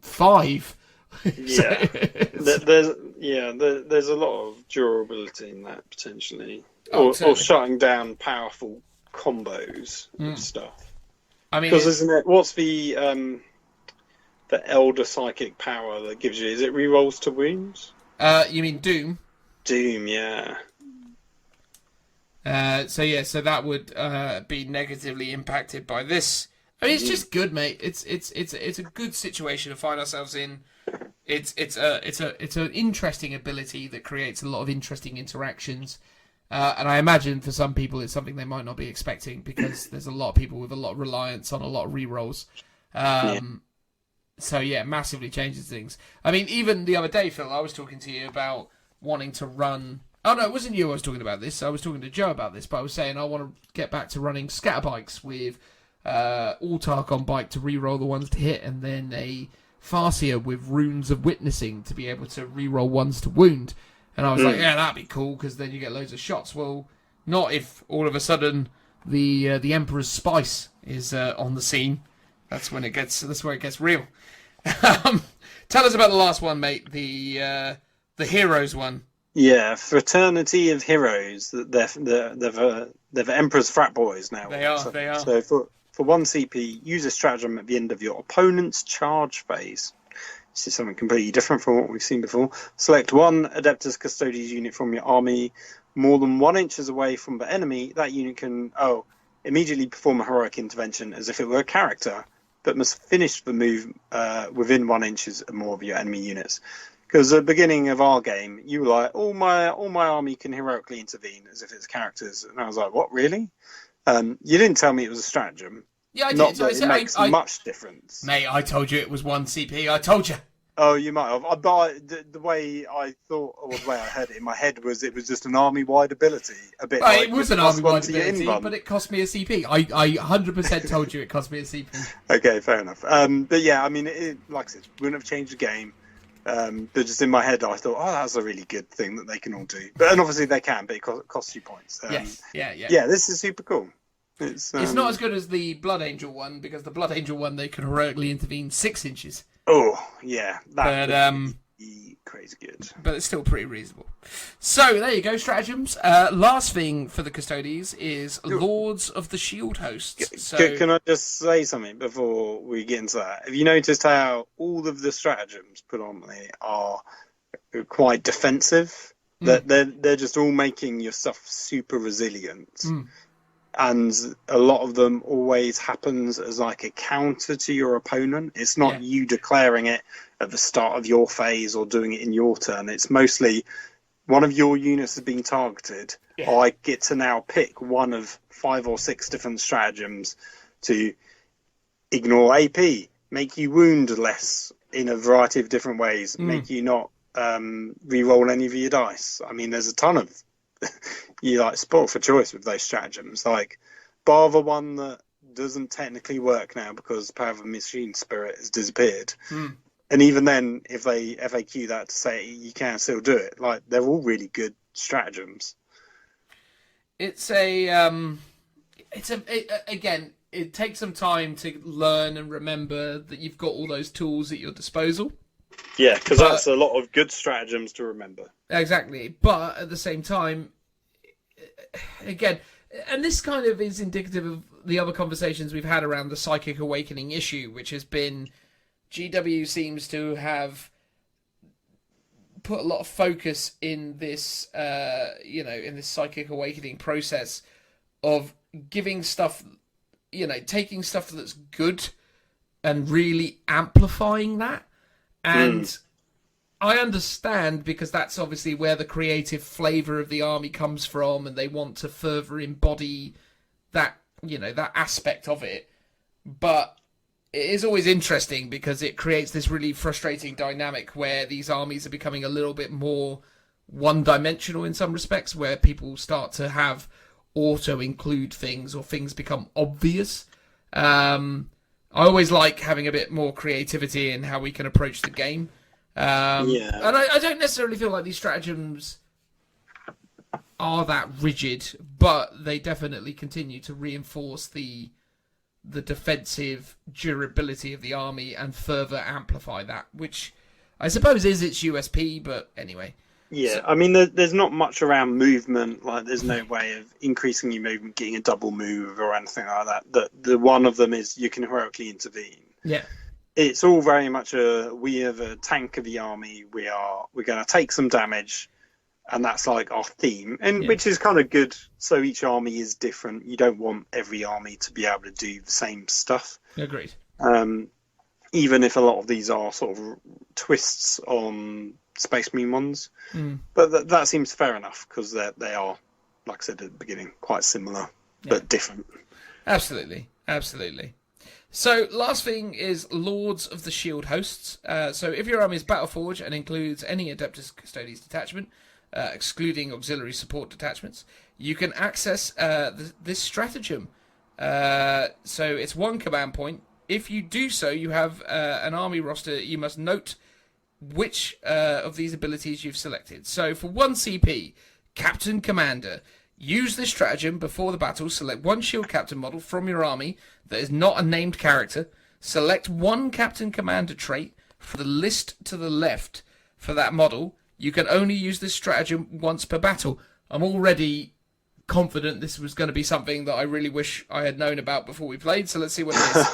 S1: 5.
S2: Yeah. There's a lot of durability in that, potentially. Or shutting down powerful combos and stuff. I mean, because isn't it, what's the elder psychic power that gives you, is it rerolls to wounds?
S1: You mean Doom?
S2: Doom, yeah.
S1: So that would be negatively impacted by this. I mean, it's just good, mate. It's a good situation to find ourselves in. It's an interesting ability that creates a lot of interesting interactions, and I imagine for some people it's something they might not be expecting, because there's a lot of people with a lot of reliance on a lot of rerolls. So yeah, massively changes things. I mean, even the other day, Phil, I was talking to you about wanting to run. Oh no, it wasn't you I was talking about this. I was talking to Joe about this, but I was saying I want to get back to running scatterbikes with Autark on bike to re-roll the ones to hit, and then a Farseer with runes of witnessing to be able to re-roll ones to wound. And I was like, yeah, that'd be cool, because then you get loads of shots. Well, not if all of a sudden the Emperor's Spice is on the scene. That's where it gets real. Tell us about the last one, mate. The Heroes one.
S2: Yeah, Fraternity of Heroes. They're Emperor's frat boys now.
S1: They are.
S2: So for 1 CP, use a stratagem at the end of your opponent's charge phase. This is something completely different from what we've seen before. Select 1 Adeptus Custodes unit from your army more than 1 inches away from the enemy. That unit can immediately perform a heroic intervention as if it were a character, but must finish the move within 1 inch or more of your enemy units. Because at the beginning of our game, you were like, all my army can heroically intervene as if it's characters. And I was like, what, really? You didn't tell me it was a stratagem.
S1: Yeah, I did.
S2: Not that it makes much difference.
S1: Mate, I told you it was 1 CP. I told you.
S2: Oh, you might have. But the way I thought, or the way I heard it in my head, was it was just an army-wide ability. A bit.
S1: It was an army-wide ability, but it cost me a CP. I 100% told you it cost me a CP.
S2: Okay, fair enough. But yeah, I mean, like I said, wouldn't have changed the game. But just in my head, I thought, that's a really good thing that they can all do. And obviously they can, but it costs you points.
S1: Yes, yeah.
S2: Yeah, this is super cool.
S1: It's not as good as the Blood Angel one, because the Blood Angel one, they can heroically intervene 6 inches.
S2: Oh, yeah. That would be crazy good.
S1: But it's still pretty reasonable. So, there you go, stratagems. Last thing for the Custodes is Lords of the Shield Hosts.
S2: Can I just say something before we get into that? Have you noticed how all of the stratagems predominantly are quite defensive? That they're just all making your stuff super resilient. And a lot of them always happens as like a counter to your opponent. It's not you declaring it at the start of your phase or doing it in your turn. It's mostly one of your units is being targeted. I get to now pick one of 5 or 6 different stratagems to ignore AP, make you wound less in a variety of different ways, make you not re-roll any of your dice. I mean, there's a ton of you spoil for choice with those stratagems. Like bar the one that doesn't technically work now because Power of the Machine Spirit has disappeared. And even then, if they FAQ that to say you can still do it, like, they're all really good stratagems.
S1: Again, it takes some time to learn and remember that you've got all those tools at your disposal.
S2: Yeah, because that's a lot of good stratagems to remember.
S1: Exactly. But at the same time, again, and this kind of is indicative of the other conversations we've had around the Psychic Awakening issue, which has been GW seems to have put a lot of focus in this, in this Psychic Awakening process of giving stuff, taking stuff that's good and really amplifying that. And I understand, because that's obviously where the creative flavour of the army comes from, and they want to further embody that, that aspect of it. But it is always interesting because it creates this really frustrating dynamic where these armies are becoming a little bit more one-dimensional in some respects, where people start to have auto-include things, or things become obvious. I always like having a bit more creativity in how we can approach the game. And I don't necessarily feel like these stratagems are that rigid, but they definitely continue to reinforce the defensive durability of the army and further amplify that, which I suppose is its USP, but anyway.
S2: Yeah, I mean, there's not much around movement. Like, there's no way of increasing your movement, getting a double move or anything like that. The one of them is you can heroically intervene.
S1: Yeah.
S2: It's all very much we are the tank of the army. We're going to take some damage, and that's like our theme, and which is kind of good. So each army is different. You don't want every army to be able to do the same stuff.
S1: Agreed.
S2: Even if a lot of these are sort of twists on Space Marine ones, but that seems fair enough because they are, like I said at the beginning, quite similar but different.
S1: Absolutely. So, last thing is Lords of the Shield Hosts. So, if your army is Battleforge and includes any Adeptus Custodes detachment, excluding auxiliary support detachments, you can access this stratagem. So, it's one command point. If you do so, you have an army roster. You must note which of these abilities you've selected. So, for 1 CP, Captain Commander, use this stratagem before the battle. Select one Shield Captain model from your army that is not a named character. Select one Captain Commander trait for the list to the left for that model. You can only use this stratagem once per battle. I'm already confident this was going to be something that I really wish I had known about before we played, so let's see what it is.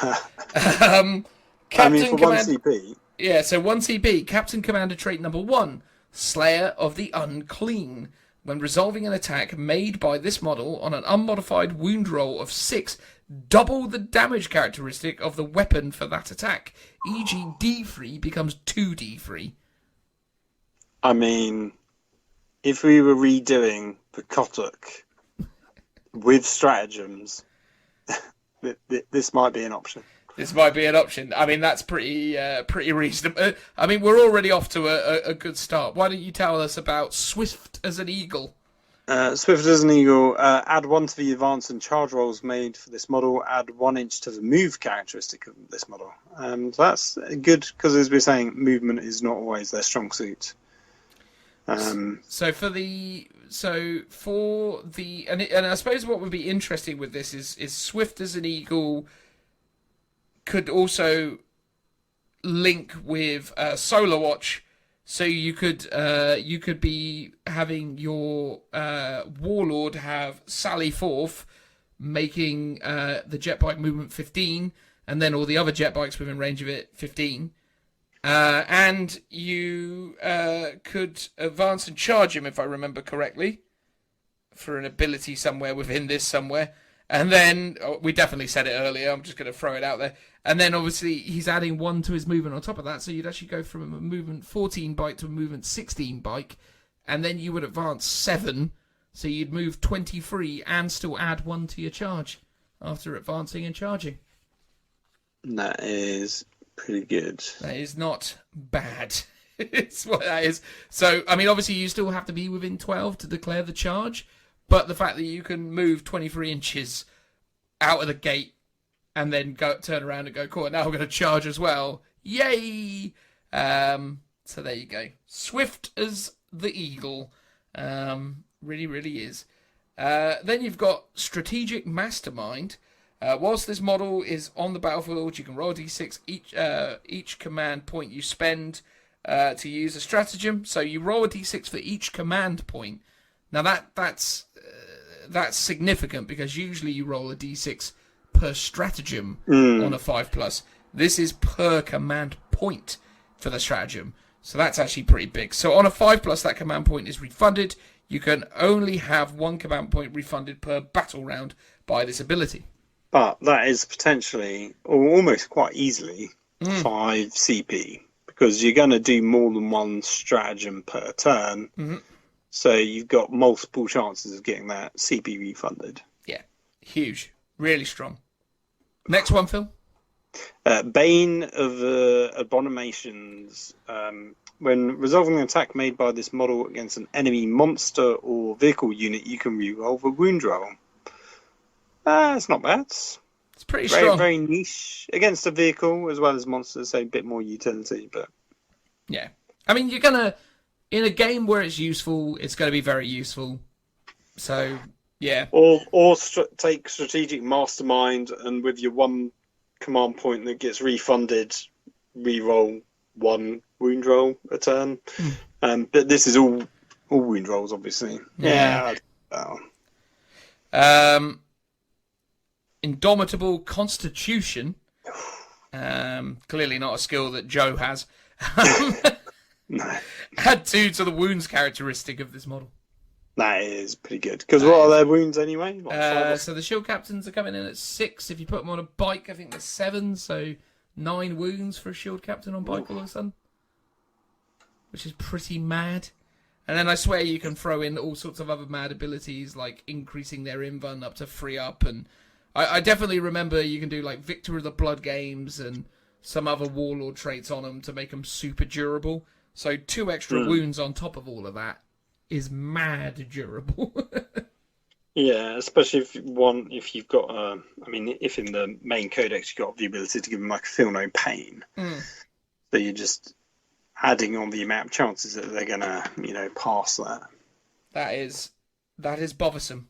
S2: Captain Commander... 1 CP?
S1: Yeah, so 1 CP, Captain Commander trait number 1, Slayer of the Unclean. When resolving an attack made by this model on an unmodified wound roll of 6, double the damage characteristic of the weapon for that attack, e.g. D3 becomes 2D3.
S2: I mean, if we were redoing the Kotuk with stratagems, this might be an option.
S1: This might be an option. I mean, that's pretty reasonable. I mean, we're already off to a good start. Why don't you tell us about Swift as an Eagle?
S2: Swift as an Eagle, add 1 to the advance and charge rolls made for this model, add 1 inch to the move characteristic of this model. So that's good, because as we're saying, movement is not always their strong suit. And I suppose what would be interesting with this is Swift as an Eagle could also link with Solar Watch, so you could be having your Warlord have sally forth, making the jet bike movement 15, and then all the other jet bikes within range of it 15. And you could advance and charge him, if I remember correctly, for an ability somewhere within this somewhere. And then, we definitely said it earlier, I'm just going to throw it out there. And then, obviously, he's adding 1 to his movement on top of that, so you'd actually go from a movement 14 bike to a movement 16 bike, and then you would advance 7, so you'd move 23 and still add 1 to your charge after advancing and charging. That is pretty good.
S1: That is not bad. It's what that is. So, I mean, obviously, you still have to be within 12 to declare the charge, but the fact that you can move 23 inches out of the gate and then turn around and go, cool, now I'm going to charge as well. Yay! So there you go. Swift as the eagle. Really, really is. Then you've got Strategic Mastermind. Whilst this model is on the battlefield, you can roll a d6 each command point you spend to use a stratagem. So you roll a d6 for each command point. Now that's significant because usually you roll a d6 per stratagem on a 5+. This is per command point for the stratagem. So that's actually pretty big. So on a 5+, that command point is refunded. You can only have one command point refunded per battle round by this ability.
S2: But that is potentially, or almost quite easily, 5 CP. Because you're going to do more than one stratagem per turn. Mm-hmm. So you've got multiple chances of getting that CP refunded.
S1: Yeah, huge. Really strong. Next one, Phil.
S2: Bane of Abominations. When resolving an attack made by this model against an enemy monster or vehicle unit, you can reroll the wound roll. It's not bad. It's
S1: pretty strong.
S2: Very niche against a vehicle as well as monsters, so a bit more utility. But
S1: yeah, I mean, you're gonna in a game where it's useful, it's going to be very useful. So yeah.
S2: Or take Strategic Mastermind, and with your one command point that gets refunded, reroll one wound roll a turn. But this is all wound rolls, obviously. Yeah.
S1: Indomitable Constitution. Clearly not a skill that Joe has.
S2: No.
S1: Add 2 to the wounds characteristic of this model.
S2: That is pretty good. Because what are their wounds anyway?
S1: So the shield captains are coming in at 6. If you put them on a bike, I think there's 7. So 9 wounds for a shield captain on bike all of a sudden. Which is pretty mad. And then I swear you can throw in all sorts of other mad abilities, like increasing their invuln up to 3 up. And I definitely remember you can do like Victor of the Blood games and some other warlord traits on them to make them super durable. So 2 extra wounds on top of all of that is mad durable.
S2: Yeah, especially if you've got, if in the main codex you've got the ability to give them like feel no pain. So you're just adding on the amount of chances that they're gonna, pass that.
S1: That is bothersome.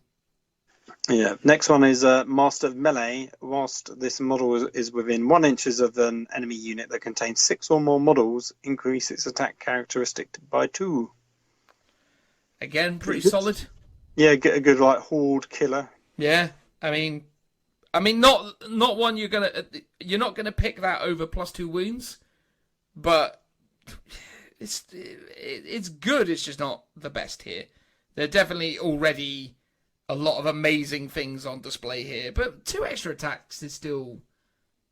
S2: Yeah. Next one is Master of Melee. Whilst this model is within 1 inch of an enemy unit that contains 6 or more models, increase its attack characteristic by 2.
S1: Again, pretty solid.
S2: Yeah, get a good like horde killer.
S1: Yeah, I mean, not one you're not gonna pick that over +2 wounds, but it's good. It's just not the best here. There are definitely already a lot of amazing things on display here, but 2 extra attacks is still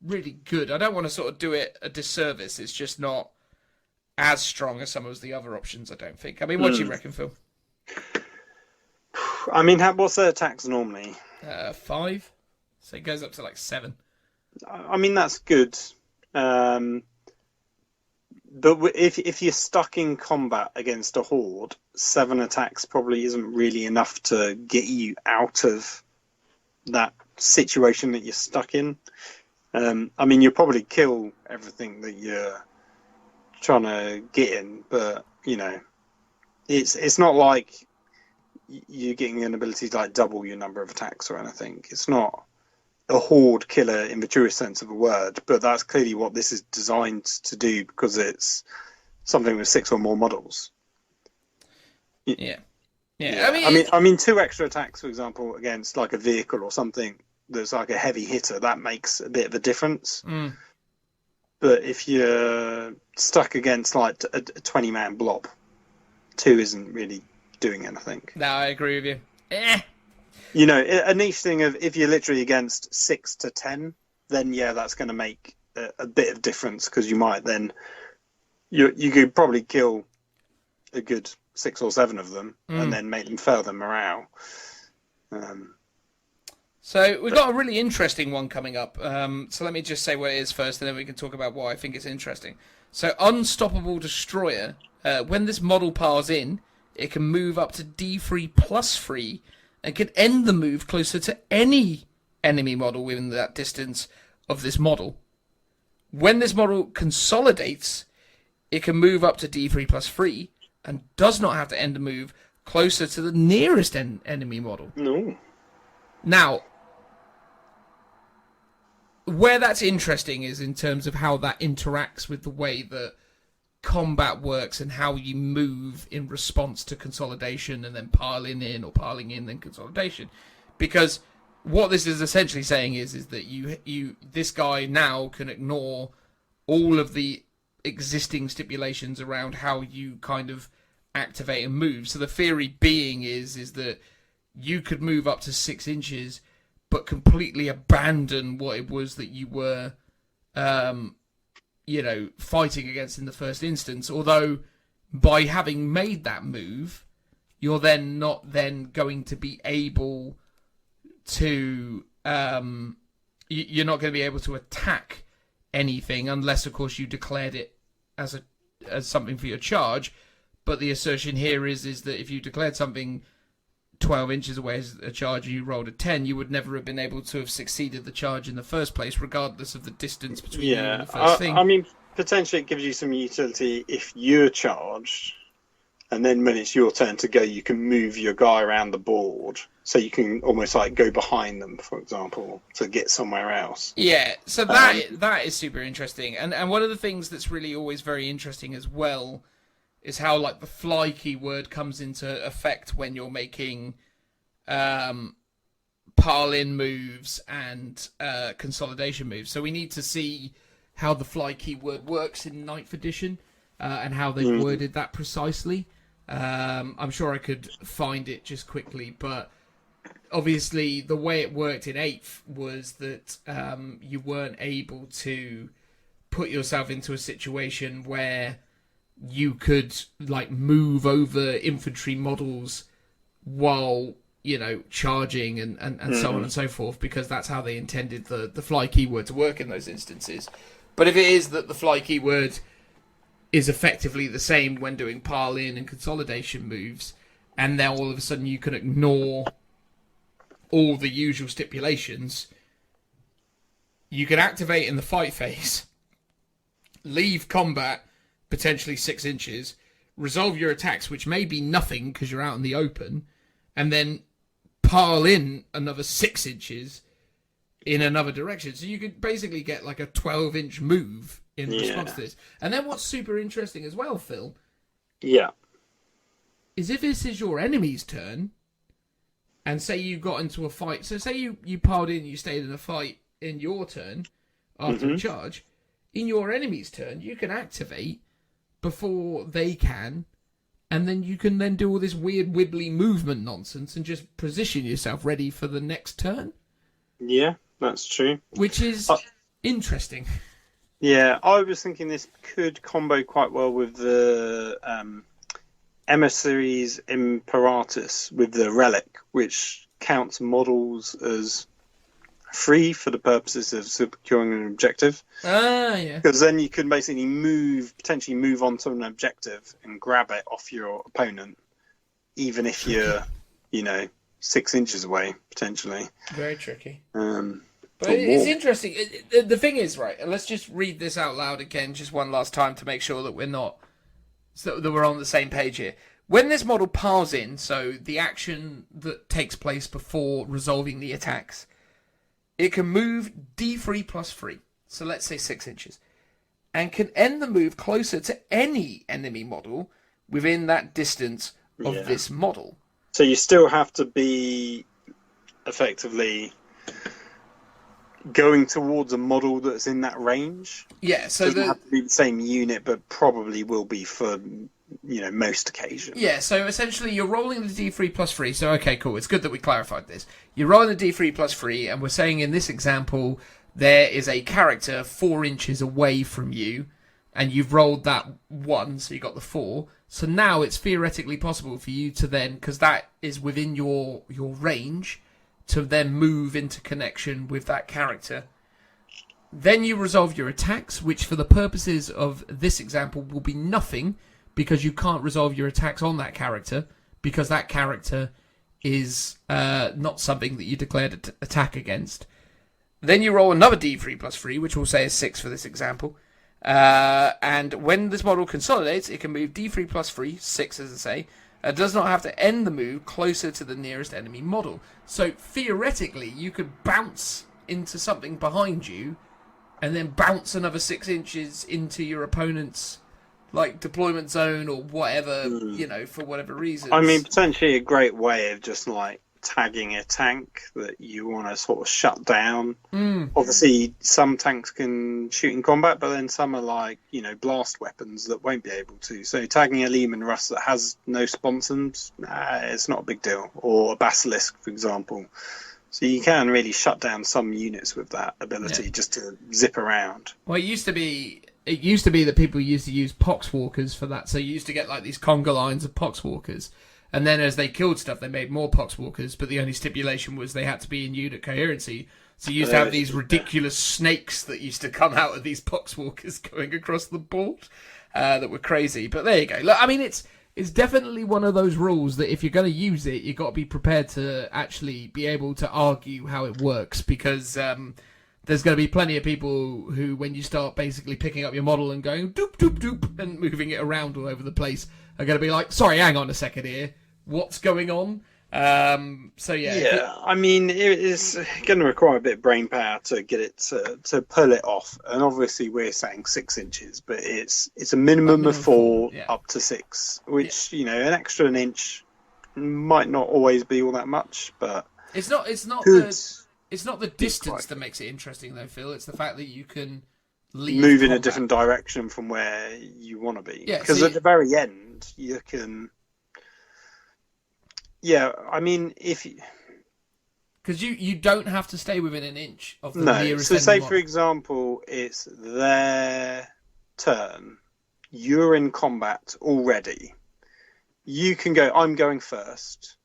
S1: really good. I don't want to sort of do it a disservice. It's just not as strong as some of the other options, I don't think. I mean, what do you reckon, Phil?
S2: I mean, what's their attacks normally?
S1: 5. So it goes up to like 7.
S2: I mean, that's good. But if you're stuck in combat against a horde, 7 attacks probably isn't really enough to get you out of that situation that you're stuck in. I mean, you'll probably kill everything that you're trying to get in, but it's not like you're getting an ability to like double your number of attacks or anything. It's not a horde killer in the truest sense of the word, but that's clearly what this is designed to do because it's something with 6 or more models.
S1: Yeah.
S2: I mean, 2 extra attacks, for example, against like a vehicle or something that's like a heavy hitter, that makes a bit of a difference. But if you're stuck against like a 20-man blob, 2 isn't really doing anything.
S1: No, I agree with you.
S2: A niche thing of if you're literally against 6 to 10, then yeah, that's going to make a bit of difference because you might then you could probably kill a good 6 or 7 of them and then make them fail their morale.
S1: So we've got a really interesting one coming up. So let me just say what it is first, and then we can talk about why I think it's interesting. So Unstoppable Destroyer. When this model piles in, it can move up to D3 +3 and can end the move closer to any enemy model within that distance of this model. When this model consolidates, it can move up to d3 plus 3 and does not have to end a move closer to the nearest enemy model.
S2: No.
S1: Now, where that's interesting is in terms of how that interacts with the way that combat works and how you move in response to consolidation and then piling in or piling in then consolidation. Because what this is essentially saying is that this guy now can ignore all of the existing stipulations around how you kind of activate and move. So the theory being is that you could move up to 6 inches but completely abandon what it was that you were fighting against in the first instance, although by having made that move, you're then not then going to be able to you're not going to be able to attack anything unless, of course, you declared it as something for your charge. But the assertion here is that if you declared something 12 inches away as a charge and you rolled a 10, you would never have been able to have succeeded the charge in the first place, regardless of the distance between you and the first thing.
S2: I mean, potentially it gives you some utility if you're charged, and then when it's your turn to go, you can move your guy around the board, so you can almost like go behind them, for example, to get somewhere else.
S1: Yeah, so that is super interesting. And one of the things that's really always very interesting as well is how like the fly keyword comes into effect when you're making pile-in moves and consolidation moves. So we need to see how the fly keyword works in 9th edition and how they've worded that precisely. I'm sure I could find it just quickly, but obviously the way it worked in 8th was that you weren't able to put yourself into a situation where you could like move over infantry models while charging and so on and so forth, because that's how they intended the fly keyword to work in those instances. But if it is that the fly keyword is effectively the same when doing pile in and consolidation moves, and then all of a sudden you can ignore all the usual stipulations, you can activate in the fight phase, leave combat potentially 6 inches, resolve your attacks, which may be nothing because you're out in the open, and then pile in another 6 inches in another direction. So you could basically get like a 12-inch move in response to this. And then what's super interesting as well, Phil, is if this is your enemy's turn, and say you got into a fight, so say you piled in, you stayed in a fight in your turn after a charge, in your enemy's turn, you can activate before they can, and then you can then do all this weird wibbly movement nonsense and just position yourself ready for the next turn. Yeah,
S2: that's true.
S1: Which is interesting.
S2: Yeah, I was thinking this could combo quite well with the Emissaries Imperatus with the Relic, which counts models as free for the purposes of securing an objective.
S1: Yeah.
S2: Because then you can basically potentially move on to an objective and grab it off your opponent, even if you're, 6 inches away, potentially.
S1: Very tricky.
S2: But
S1: it's interesting. The thing is, right, let's just read this out loud again just one last time to make sure that we're on the same page here. When this model piles in, so the action that takes place before resolving the attacks, it can move d3 plus 3, so let's say 6 inches, and can end the move closer to any enemy model within that distance of this model.
S2: So you still have to be effectively going towards a model that's in that range.
S1: Yeah, so
S2: doesn't have to be the same unit, but probably will be for most occasions.
S1: Yeah, so essentially you're rolling the d3 plus 3. So okay, cool. It's good that we clarified this. You're rolling the d3 plus 3, and we're saying in this example there is a character 4 inches away from you, and you've rolled that 1, so you got the 4. So now it's theoretically possible for you to then, because that is within your range, to then move into connection with that character. Then you resolve your attacks, which for the purposes of this example will be nothing, because you can't resolve your attacks on that character, because that character is not something that you declared attack against. Then you roll another d3 plus 3, which we'll say is 6 for this example. And when this model consolidates, it can move d3 plus 3, 6 as I say. It does not have to end the move closer to the nearest enemy model. So theoretically, you could bounce into something behind you and then bounce another 6 inches into your opponent's deployment zone or whatever, for whatever reason.
S2: I mean, potentially a great way of just tagging a tank that you want to sort of shut down. Obviously, some tanks can shoot in combat, but then some are blast weapons that won't be able to. So tagging a Lehman Russ that has no sponsons, it's not a big deal. Or a Basilisk, for example. So you can really shut down some units with that ability just to zip around.
S1: Well, it used to be that people used to use poxwalkers for that. So you used to get these conga lines of poxwalkers. And then as they killed stuff, they made more poxwalkers, but the only stipulation was they had to be in unit coherency. So you used to have these ridiculous snakes that used to come out of these poxwalkers going across the board that were crazy. But there you go. Look, I mean, it's definitely one of those rules that if you're going to use it, you've got to be prepared to actually be able to argue how it works, because there's going to be plenty of people who, when you start basically picking up your model and going doop, doop, doop, and moving it around all over the place, are going to be like, sorry, hang on a second here. What's going on? So yeah.
S2: Yeah, I mean, it is going to require a bit of brain power to get it to pull it off. And obviously, we're saying 6 inches, but it's a minimum of 4 up to 6, which an extra an inch might not always be all that much, but
S1: it's not the distance that makes it interesting, though, Phil. It's the fact that you can move
S2: in a different direction from where you want to be.
S1: Yeah,
S2: because at the very end, you can. Yeah, I mean,
S1: because you don't have to stay within an inch of the nearest.
S2: So say, for example, it's their turn. You're in combat already. You can go, I'm going first.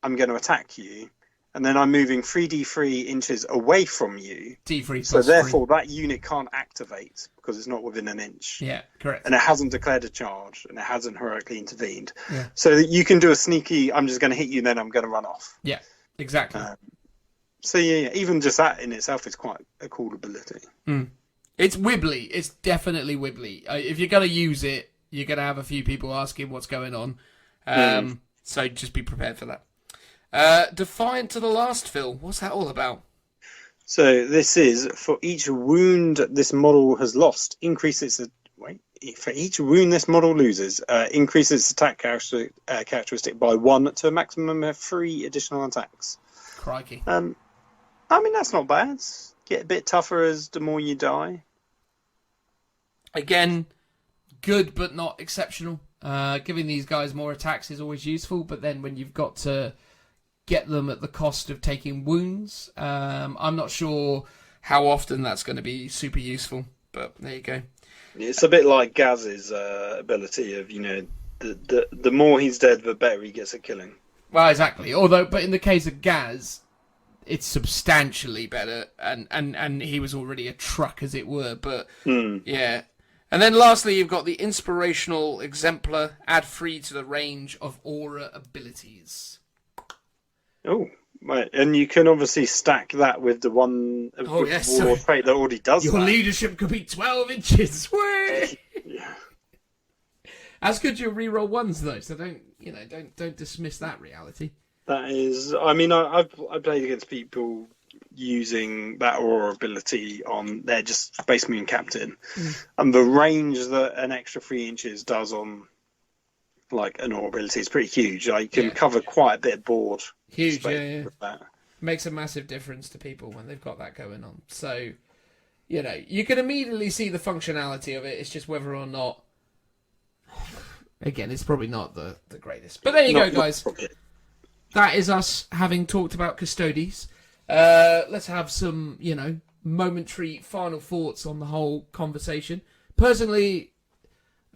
S2: I'm going to attack you. And then I'm moving 3d3 inches away from you.
S1: D3
S2: so therefore, that unit can't activate because it's not within an inch.
S1: Yeah, correct.
S2: And it hasn't declared a charge, and it hasn't heroically intervened.
S1: Yeah.
S2: So that you can do a sneaky, I'm just going to hit you, and then I'm going to run off.
S1: Yeah, exactly.
S2: So yeah, even just that in itself is quite a cool ability.
S1: It's wibbly. It's definitely wibbly. If you're going to use it, you're going to have a few people asking what's going on. So just be prepared for that. Defiant to the last, Phil. What's that all about?
S2: So this is for each wound this model has lost, for each wound this model loses, increase its attack characteristic by 1 to a maximum of 3 additional attacks.
S1: Crikey.
S2: I mean, that's not bad. Get a bit tougher as the more you die.
S1: Again, good but not exceptional. Giving these guys more attacks is always useful, but then when you've got to get them at the cost of taking wounds, I'm not sure how often that's going to be super useful, but there you go.
S2: It's a bit like Gaz's ability of, the more he's dead, the better he gets at killing.
S1: Well, exactly. But in the case of Gaz, it's substantially better, and he was already a truck, as it were. But yeah. And then lastly, you've got the inspirational exemplar. Add 3 to the range of aura abilities.
S2: Oh, right. And you can obviously stack that with the one warlord trait that already does
S1: your leadership could be 12 inches.
S2: Yeah.
S1: As could your reroll ones, though. So don't dismiss that reality.
S2: That is, I mean, I've played against people using that aura ability on their just Space Marine Captain, and the range that an extra 3 inches does on an aura ability is pretty huge. You can cover quite a bit of board.
S1: Huge, yeah. Makes a massive difference to people when they've got that going on. So, you can immediately see the functionality of it. It's just whether or not. Again, it's probably not the greatest. But there you go, guys. That is us having talked about Custodes. Let's have some, momentary final thoughts on the whole conversation. Personally,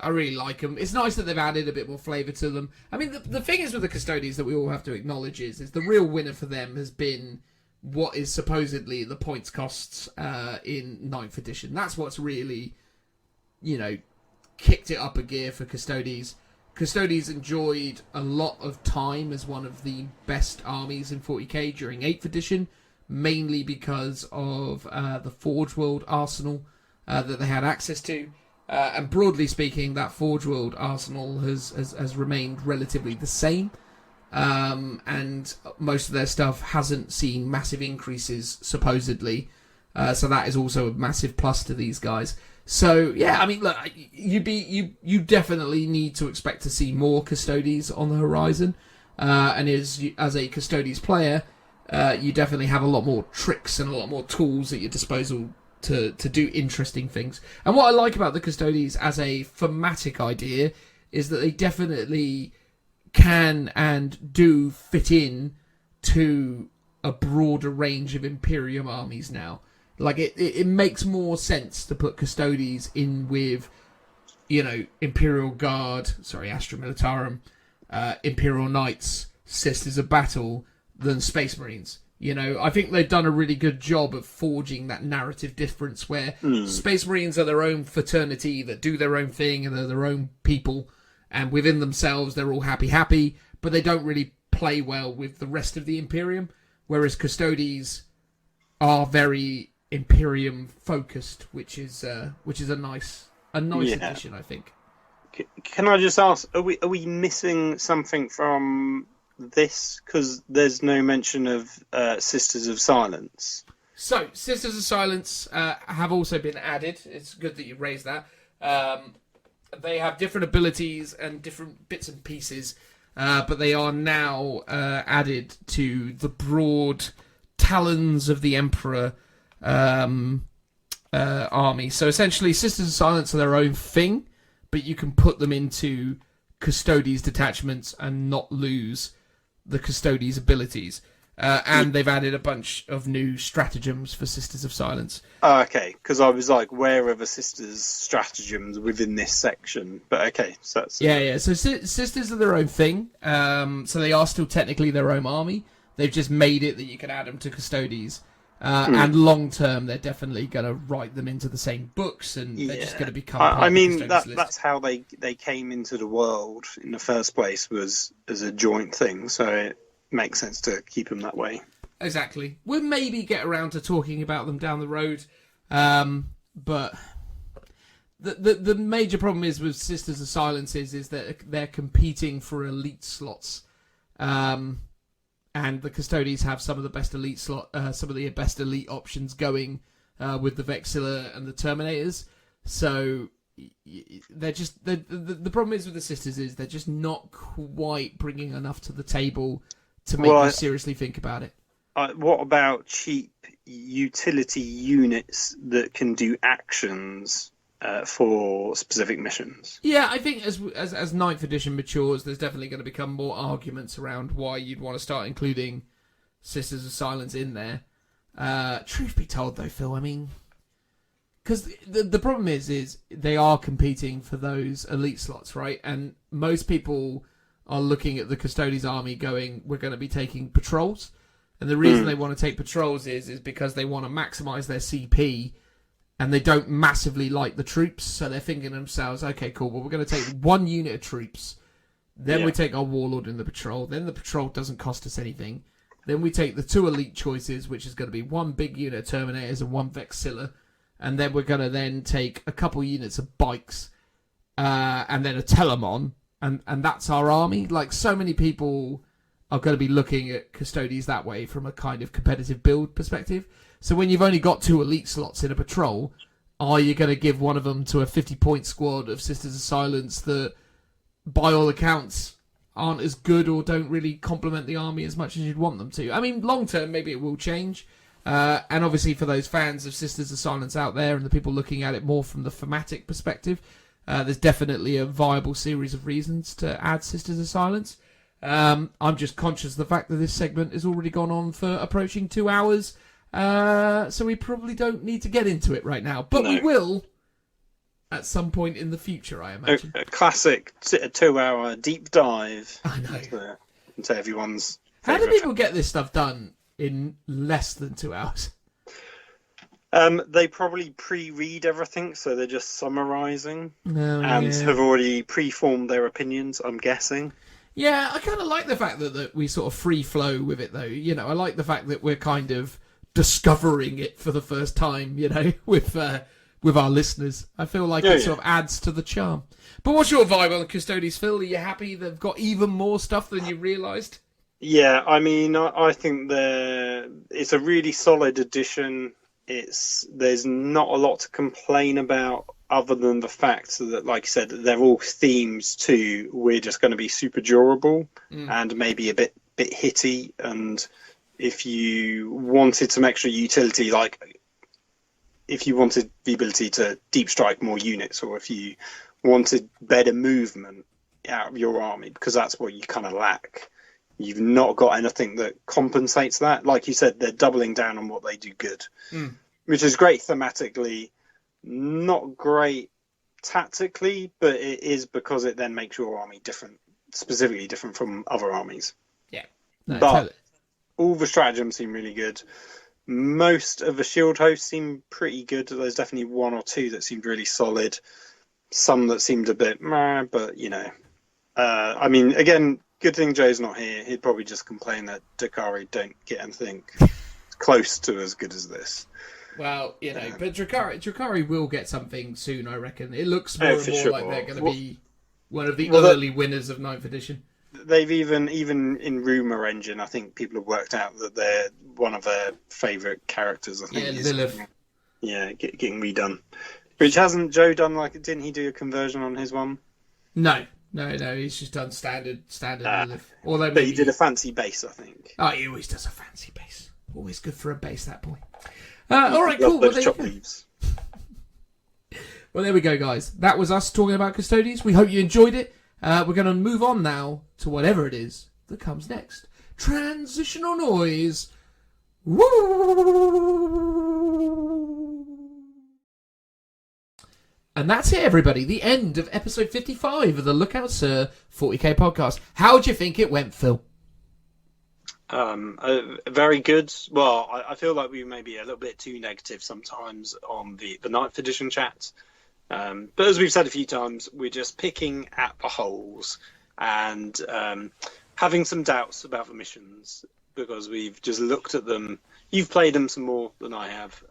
S1: I really like them. It's nice that they've added a bit more flavour to them. I mean, the thing is with the Custodes that we all have to acknowledge is the real winner for them has been what is supposedly the points costs in 9th edition. That's what's really, kicked it up a gear for Custodes. Custodes enjoyed a lot of time as one of the best armies in 40k during 8th edition, mainly because of the Forge World arsenal that they had access to. And broadly speaking, that Forge World arsenal has remained relatively the same. And most of their stuff hasn't seen massive increases, supposedly. So that is also a massive plus to these guys. So yeah, I mean, look, you definitely need to expect to see more Custodes on the horizon, and as a Custodes player, you definitely have a lot more tricks and a lot more tools at your disposal to do interesting things. And what I like about the Custodes as a thematic idea is that they definitely can and do fit in to a broader range of Imperium armies now. Like, it makes more sense to put Custodes in with, Imperial Guard, Astra Militarum, Imperial Knights, Sisters of Battle, than Space Marines. I think they've done a really good job of forging that narrative difference where Space Marines are their own fraternity that do their own thing and they're their own people, and within themselves they're all happy, but they don't really play well with the rest of the Imperium, whereas Custodes are very Imperium focused, which is a nice addition, I think.
S2: Can I just ask, are we missing something from this? Because there's no mention of Sisters of Silence.
S1: So Sisters of Silence have also been added. It's good that you raised that. They have different abilities and different bits and pieces, but they are now added to the broad Talons of the Emperor army. So essentially, Sisters of Silence are their own thing, but you can put them into Custodes detachments and not lose the Custodes abilities. And they've added a bunch of new stratagems for Sisters of Silence.
S2: Oh, okay, because I was like, where are the Sisters' stratagems within this section? But okay, so that's...
S1: Yeah. So Sisters are their own thing. So they are still technically their own army. They've just made it that you can add them to Custodes. And long term, they're definitely going to write them into the same books, and they're just going to become part
S2: I mean,
S1: of the Custodes list.
S2: That's how they came into the world in the first place, was as a joint thing. So it makes sense to keep them that way.
S1: Exactly. We'll maybe get around to talking about them down the road, but the major problem is with Sisters of Silence is that they're competing for elite slots. And the Custodes have some of the best elite some of the best elite options going with the Vexilla and the Terminators. So they're just the problem is with the Sisters is they're just not quite bringing enough to the table to make you seriously think about it.
S2: What about cheap utility units that can do actions for specific missions?
S1: Yeah, I think as 9th edition matures, there's definitely going to become more arguments around why you'd want to start including Sisters of Silence in there. Truth be told, though, Phil, I mean, because the problem is they are competing for those elite slots, right? And most people are looking at the Custodes army going, we're going to be taking patrols. And the reason they want to take patrols is because they want to maximize their CP, and they don't massively like the troops, so they're thinking to themselves, okay, cool, well, we're going to take one unit of troops, then we take our Warlord in the patrol, then the patrol doesn't cost us anything, then we take the two elite choices, which is going to be one big unit of Terminators and one Vexilla, and then we're going to then take a couple units of bikes, and then a Telemon, and that's our army. Like, so many people are going to be looking at Custodes that way from a kind of competitive build perspective. So when you've only got two elite slots in a patrol, are you going to give one of them to a 50-point squad of Sisters of Silence that, by all accounts, aren't as good or don't really complement the army as much as you'd want them to? I mean, long term, maybe it will change. And obviously for those fans of Sisters of Silence out there and the people looking at it more from the thematic perspective, there's definitely a viable series of reasons to add Sisters of Silence. I'm just conscious of the fact that this segment has already gone on for approaching 2 hours. So we probably don't need to get into it right now, but we will at some point in the future, I imagine.
S2: A classic 2-hour deep dive.
S1: I know.
S2: Into everyone's.
S1: How do people get this stuff done in less than 2 hours?
S2: They probably pre-read everything, so they're just summarising and
S1: yeah.
S2: have already pre-formed their opinions, I'm guessing.
S1: Yeah, I kind of like the fact that we sort of free flow with it, though. You know, I like the fact that we're kind of discovering it for the first time, you know, with our listeners. I feel like it sort of adds to the charm. But what's your vibe on the Custodes, Phil? Are you happy they've got even more stuff than you realised?
S2: Yeah, I mean, I think it's a really solid edition. There's not a lot to complain about other than the fact that, like I said, they're all themes too. We're just going to be super durable and maybe a bit hitty. And if you wanted some extra utility, like if you wanted the ability to deep strike more units, or if you wanted better movement out of your army, because that's what you kind of lack. You've not got anything that compensates that. Like you said, they're doubling down on what they do good, which is great thematically, not great tactically, but it is because it then makes your army different, specifically different from other armies.
S1: Yeah. No,
S2: but
S1: totally.
S2: All the stratagems seem really good. Most of the shield hosts seem pretty good. There's definitely one or two that seemed really solid. Some that seemed a bit meh, but you know. I mean, again, good thing Joe's not here. He'd probably just complain that Dakari don't get anything close to as good as this.
S1: Well, you know, but Drakari will get something soon, I reckon. It looks more and more like they're going to be one of the early winners of 9th edition.
S2: They've even in Rumour Engine, I think people have worked out that they're one of their favourite characters. I think
S1: Lilith.
S2: Getting redone. Which hasn't Joe done? Like, didn't he do a conversion on his one?
S1: No. He's just done standard Lilith. Although
S2: but he did a fancy base, I think.
S1: Oh, he always does a fancy base. Always good for a base, that boy. All right, cool. Well, there we go, guys. That was us talking about Custodes. We hope you enjoyed it. We're going to move on now to whatever it is that comes next. Transitional noise. Woo! And that's it, everybody. The end of episode 55 of the Lookout Sir 40k podcast. How do you think it went, Phil?
S2: Very good. Well, I feel like we may be a little bit too negative sometimes on the 9th edition chat. But as we've said a few times, we're just picking at the holes and having some doubts about the missions because we've just looked at them. You've played them some more than I have.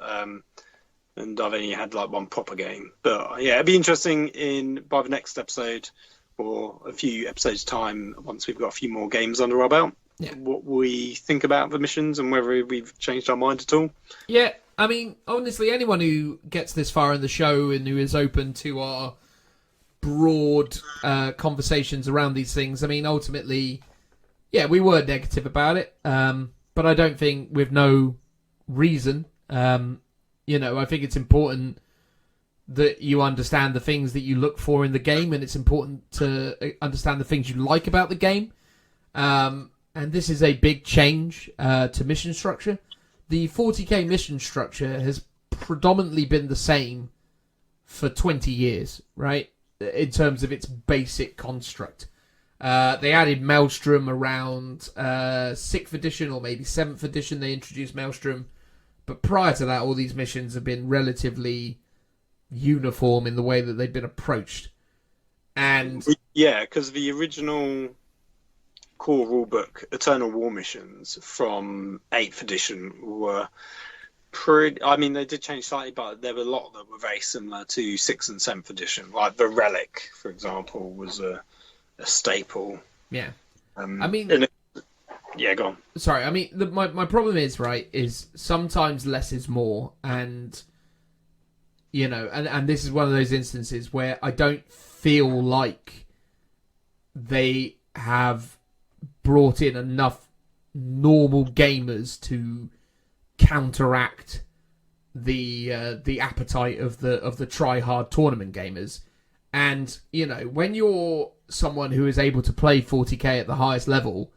S2: And I've only had like one proper game. But yeah, it'd be interesting by the next episode or a few episodes' time, once we've got a few more games under our belt, what we think about the missions and whether we've changed our mind at all.
S1: Yeah, I mean, honestly, anyone who gets this far in the show and who is open to our broad conversations around these things, I mean, ultimately, yeah, we were negative about it. But I don't think with no reason. You know, I think it's important that you understand the things that you look for in the game, and it's important to understand the things you like about the game. And this is a big change to mission structure. The 40k mission structure has predominantly been the same for 20 years, right? In terms of its basic construct. They added Maelstrom around 6th edition or maybe 7th edition. They introduced Maelstrom. But prior to that, all these missions have been relatively uniform in the way that they've been approached. And
S2: yeah, because the original core rulebook, Eternal War missions from 8th edition were pretty... I mean, they did change slightly, but there were a lot that were very similar to 6th and 7th edition. Like the Relic, for example, was a staple.
S1: Yeah.
S2: I mean... Yeah, go on.
S1: Sorry, I mean, my problem is sometimes less is more, and, you know, and this is one of those instances where I don't feel like they have brought in enough normal gamers to counteract the appetite of the try-hard tournament gamers. And, you know, when you're someone who is able to play 40k at the highest level,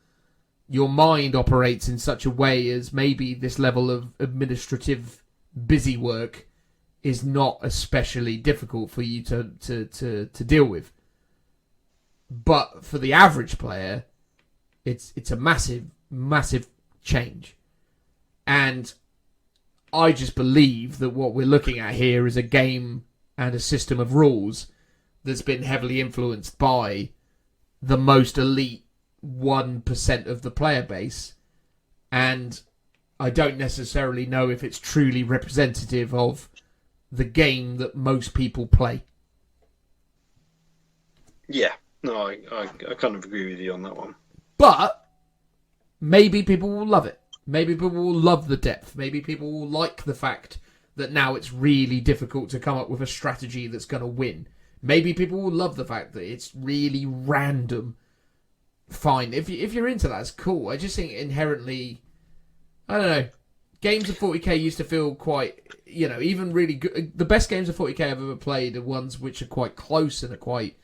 S1: your mind operates in such a way as maybe this level of administrative busy work is not especially difficult for you to deal with. But for the average player, it's a massive change. And I just believe that what we're looking at here is a game and a system of rules that's been heavily influenced by the most elite 1% of the player base. And I don't necessarily know if it's truly representative of the game that most people play.
S2: Yeah, no, I kind of agree with you on that one.
S1: But maybe people will love it. Maybe people will love the depth. Maybe people will like the fact that now it's really difficult to come up with a strategy that's going to win. Maybe people will love the fact that it's really random. Fine, if you're into that, it's cool. I just think inherently, I don't know, games of 40k used to feel quite, even really good. The best games of 40k I've ever played are ones which are quite close and are quite,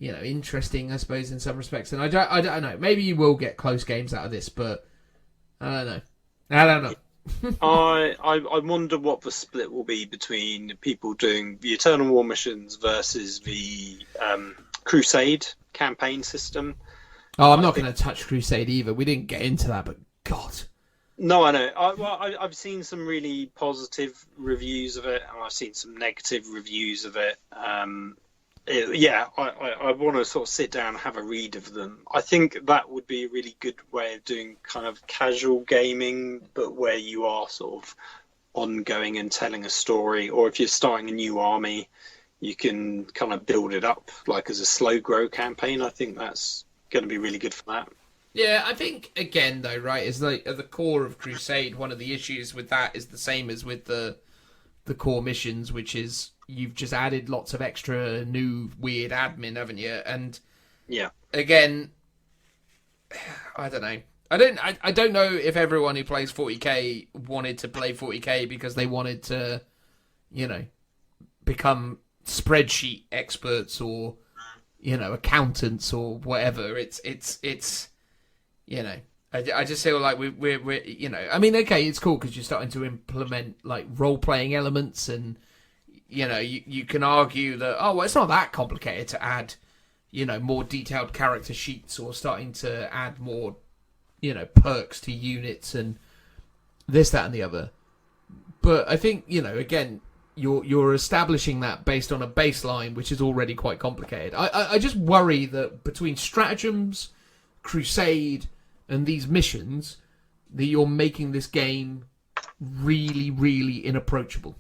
S1: interesting, I suppose, in some respects. And I don't know. Maybe you will get close games out of this, but I don't know.
S2: I wonder what the split will be between people doing the Eternal War missions versus the Crusade campaign system.
S1: Oh, I'm not going to touch Crusade either. We didn't get into that, but God.
S2: No, I know. I've seen some really positive reviews of it, and I've seen some negative reviews of it. I want to sort of sit down and have a read of them. I think that would be a really good way of doing kind of casual gaming, but where you are sort of ongoing and telling a story. Or if you're starting a new army, you can kind of build it up like as a slow grow campaign. I think that's going to be really good for that.
S1: Yeah, I think, again, though, right, is like at the core of Crusade, one of the issues with that is the same as with the core missions, which is you've just added lots of extra new weird admin, haven't you? And
S2: yeah,
S1: again, I don't know. I don't know if everyone who plays 40k wanted to play 40k because they wanted to, become spreadsheet experts or, accountants or whatever. It's I just feel like we're I mean, okay, it's cool because you're starting to implement like role-playing elements and, you can argue that, oh, well, it's not that complicated to add, more detailed character sheets or starting to add more, perks to units and this, that, and the other. But I think, again, you're establishing that based on a baseline which is already quite complicated. I just worry that between stratagems, Crusade, and these missions, that you're making this game really, really inapproachable.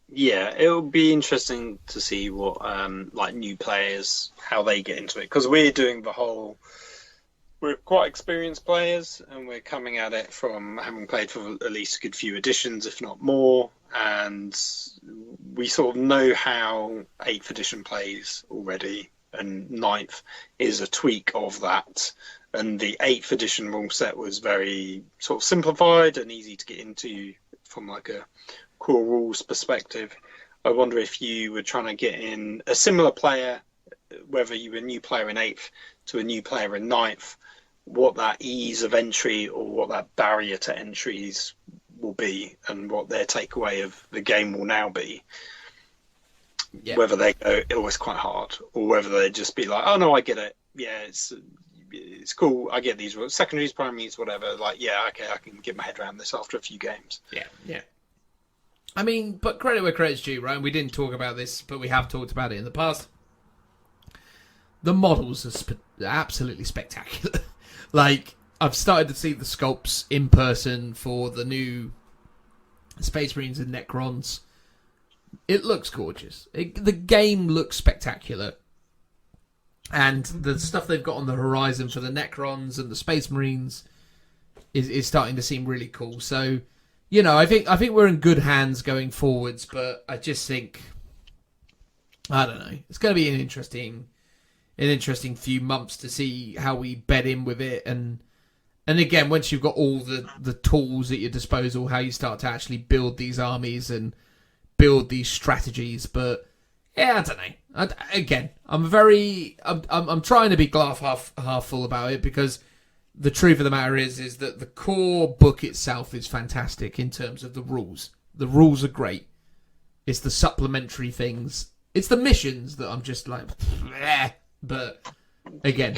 S2: Yeah, it'll be interesting to see what like new players, how they get into it, because we're quite experienced players and we're coming at it from having played for at least a good few editions, if not more, and we sort of know how 8th edition plays already, and 9th is a tweak of that. And the 8th edition rule set was very sort of simplified and easy to get into from like a core rules perspective. I wonder if you were trying to get in a similar player, whether you were a new player in 8th to a new player in 9th, what that ease of entry or what that barrier to entries will be and what their takeaway of the game will now be. Yeah. Whether they go, it was quite hard, or whether they just be like, oh no, I get it. Yeah, it's cool. I get these rules, secondaries, primaries, whatever. Like, yeah, okay, I can get my head around this after a few games.
S1: Yeah. I mean, but credit where credit's due, right? We didn't talk about this, but we have talked about it in the past. The models are absolutely spectacular. Like, I've started to see the sculpts in person for the new Space Marines and Necrons. It looks gorgeous. The game looks spectacular. And the stuff they've got on the horizon for the Necrons and the Space Marines is starting to seem really cool. So, I think we're in good hands going forwards, but I just think, I don't know, it's going to be an interesting few months to see how we bed in with it, and again, once you've got all the tools at your disposal, how you start to actually build these armies and build these strategies. But yeah, I don't know. I'm trying to be glass half full about it, because the truth of the matter is that the core book itself is fantastic in terms of the rules. The rules are great. It's the supplementary things. It's the missions that I'm just like, bleh. But again,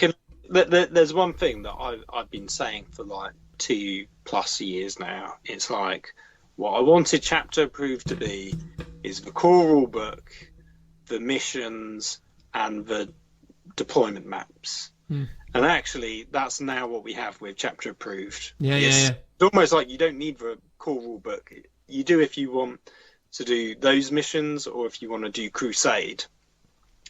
S2: There's one thing that I've been saying for like 2+ years now. It's like, what I wanted Chapter Approved to be is the core rule book, the missions, and the deployment maps. And actually, that's now what we have with Chapter Approved.
S1: Yeah.
S2: It's almost like you don't need the core rule book. You do if you want to do those missions or if you want to do Crusade.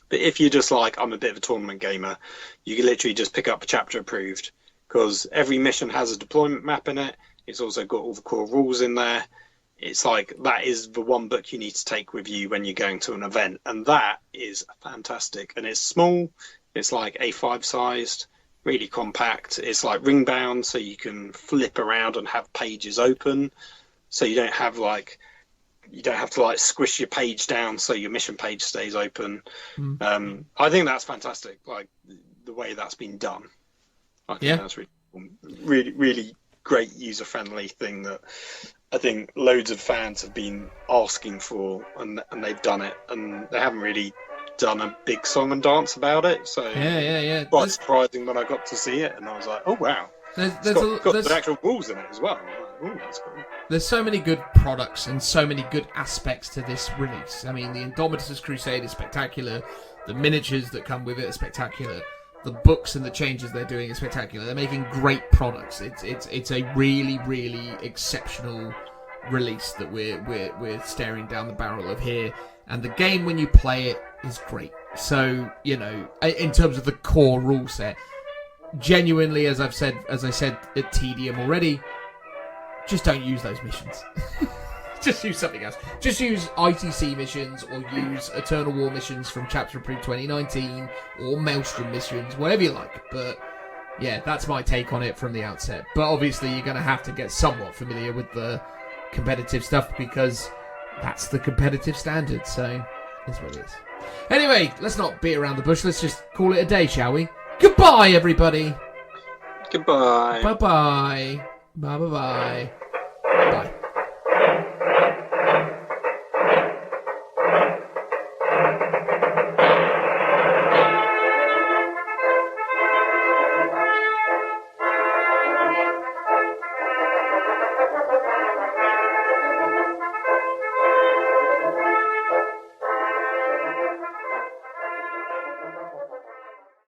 S2: But if you're just like, I'm a bit of a tournament gamer, you can literally just pick up Chapter Approved, because every mission has a deployment map in it. It's also got all the core rules in there. It's like, that is the one book you need to take with you when you're going to an event. And that is fantastic. And it's small. It's like A5 sized, really compact. It's like ring bound, so you can flip around and have pages open. So you don't have to like squish your page down so your mission page stays open. I think that's fantastic. Like the way that's been done. I think that's really, really great user friendly thing that I think loads of fans have been asking for, and they've done it, and they haven't really done a big song and dance about it. So
S1: yeah.
S2: Quite surprising when I got to see it, and I was like, oh wow. There's the actual rules in it as well. Like, ooh, that's cool.
S1: There's so many good products and so many good aspects to this release. I mean, the Indomitus Crusade is spectacular. The miniatures that come with it are spectacular. The books and the changes they're doing are spectacular. They're making great products. It's a really, really exceptional release that we're staring down the barrel of here. And the game, when you play it, is great. So, you know, in terms of the core rule set, genuinely, as I said at Tedium already, just don't use those missions. Just use something else. Just use ITC missions, or use Eternal War missions from Chapter Approved 2019, or Maelstrom missions, whatever you like. But yeah, that's my take on it from the outset. But obviously, you're going to have to get somewhat familiar with the competitive stuff, because that's the competitive standard. So that's what it is. Anyway, let's not beat around the bush. Let's just call it a day, shall we? Goodbye, everybody.
S2: Goodbye.
S1: Bye-bye. Bye-bye-bye.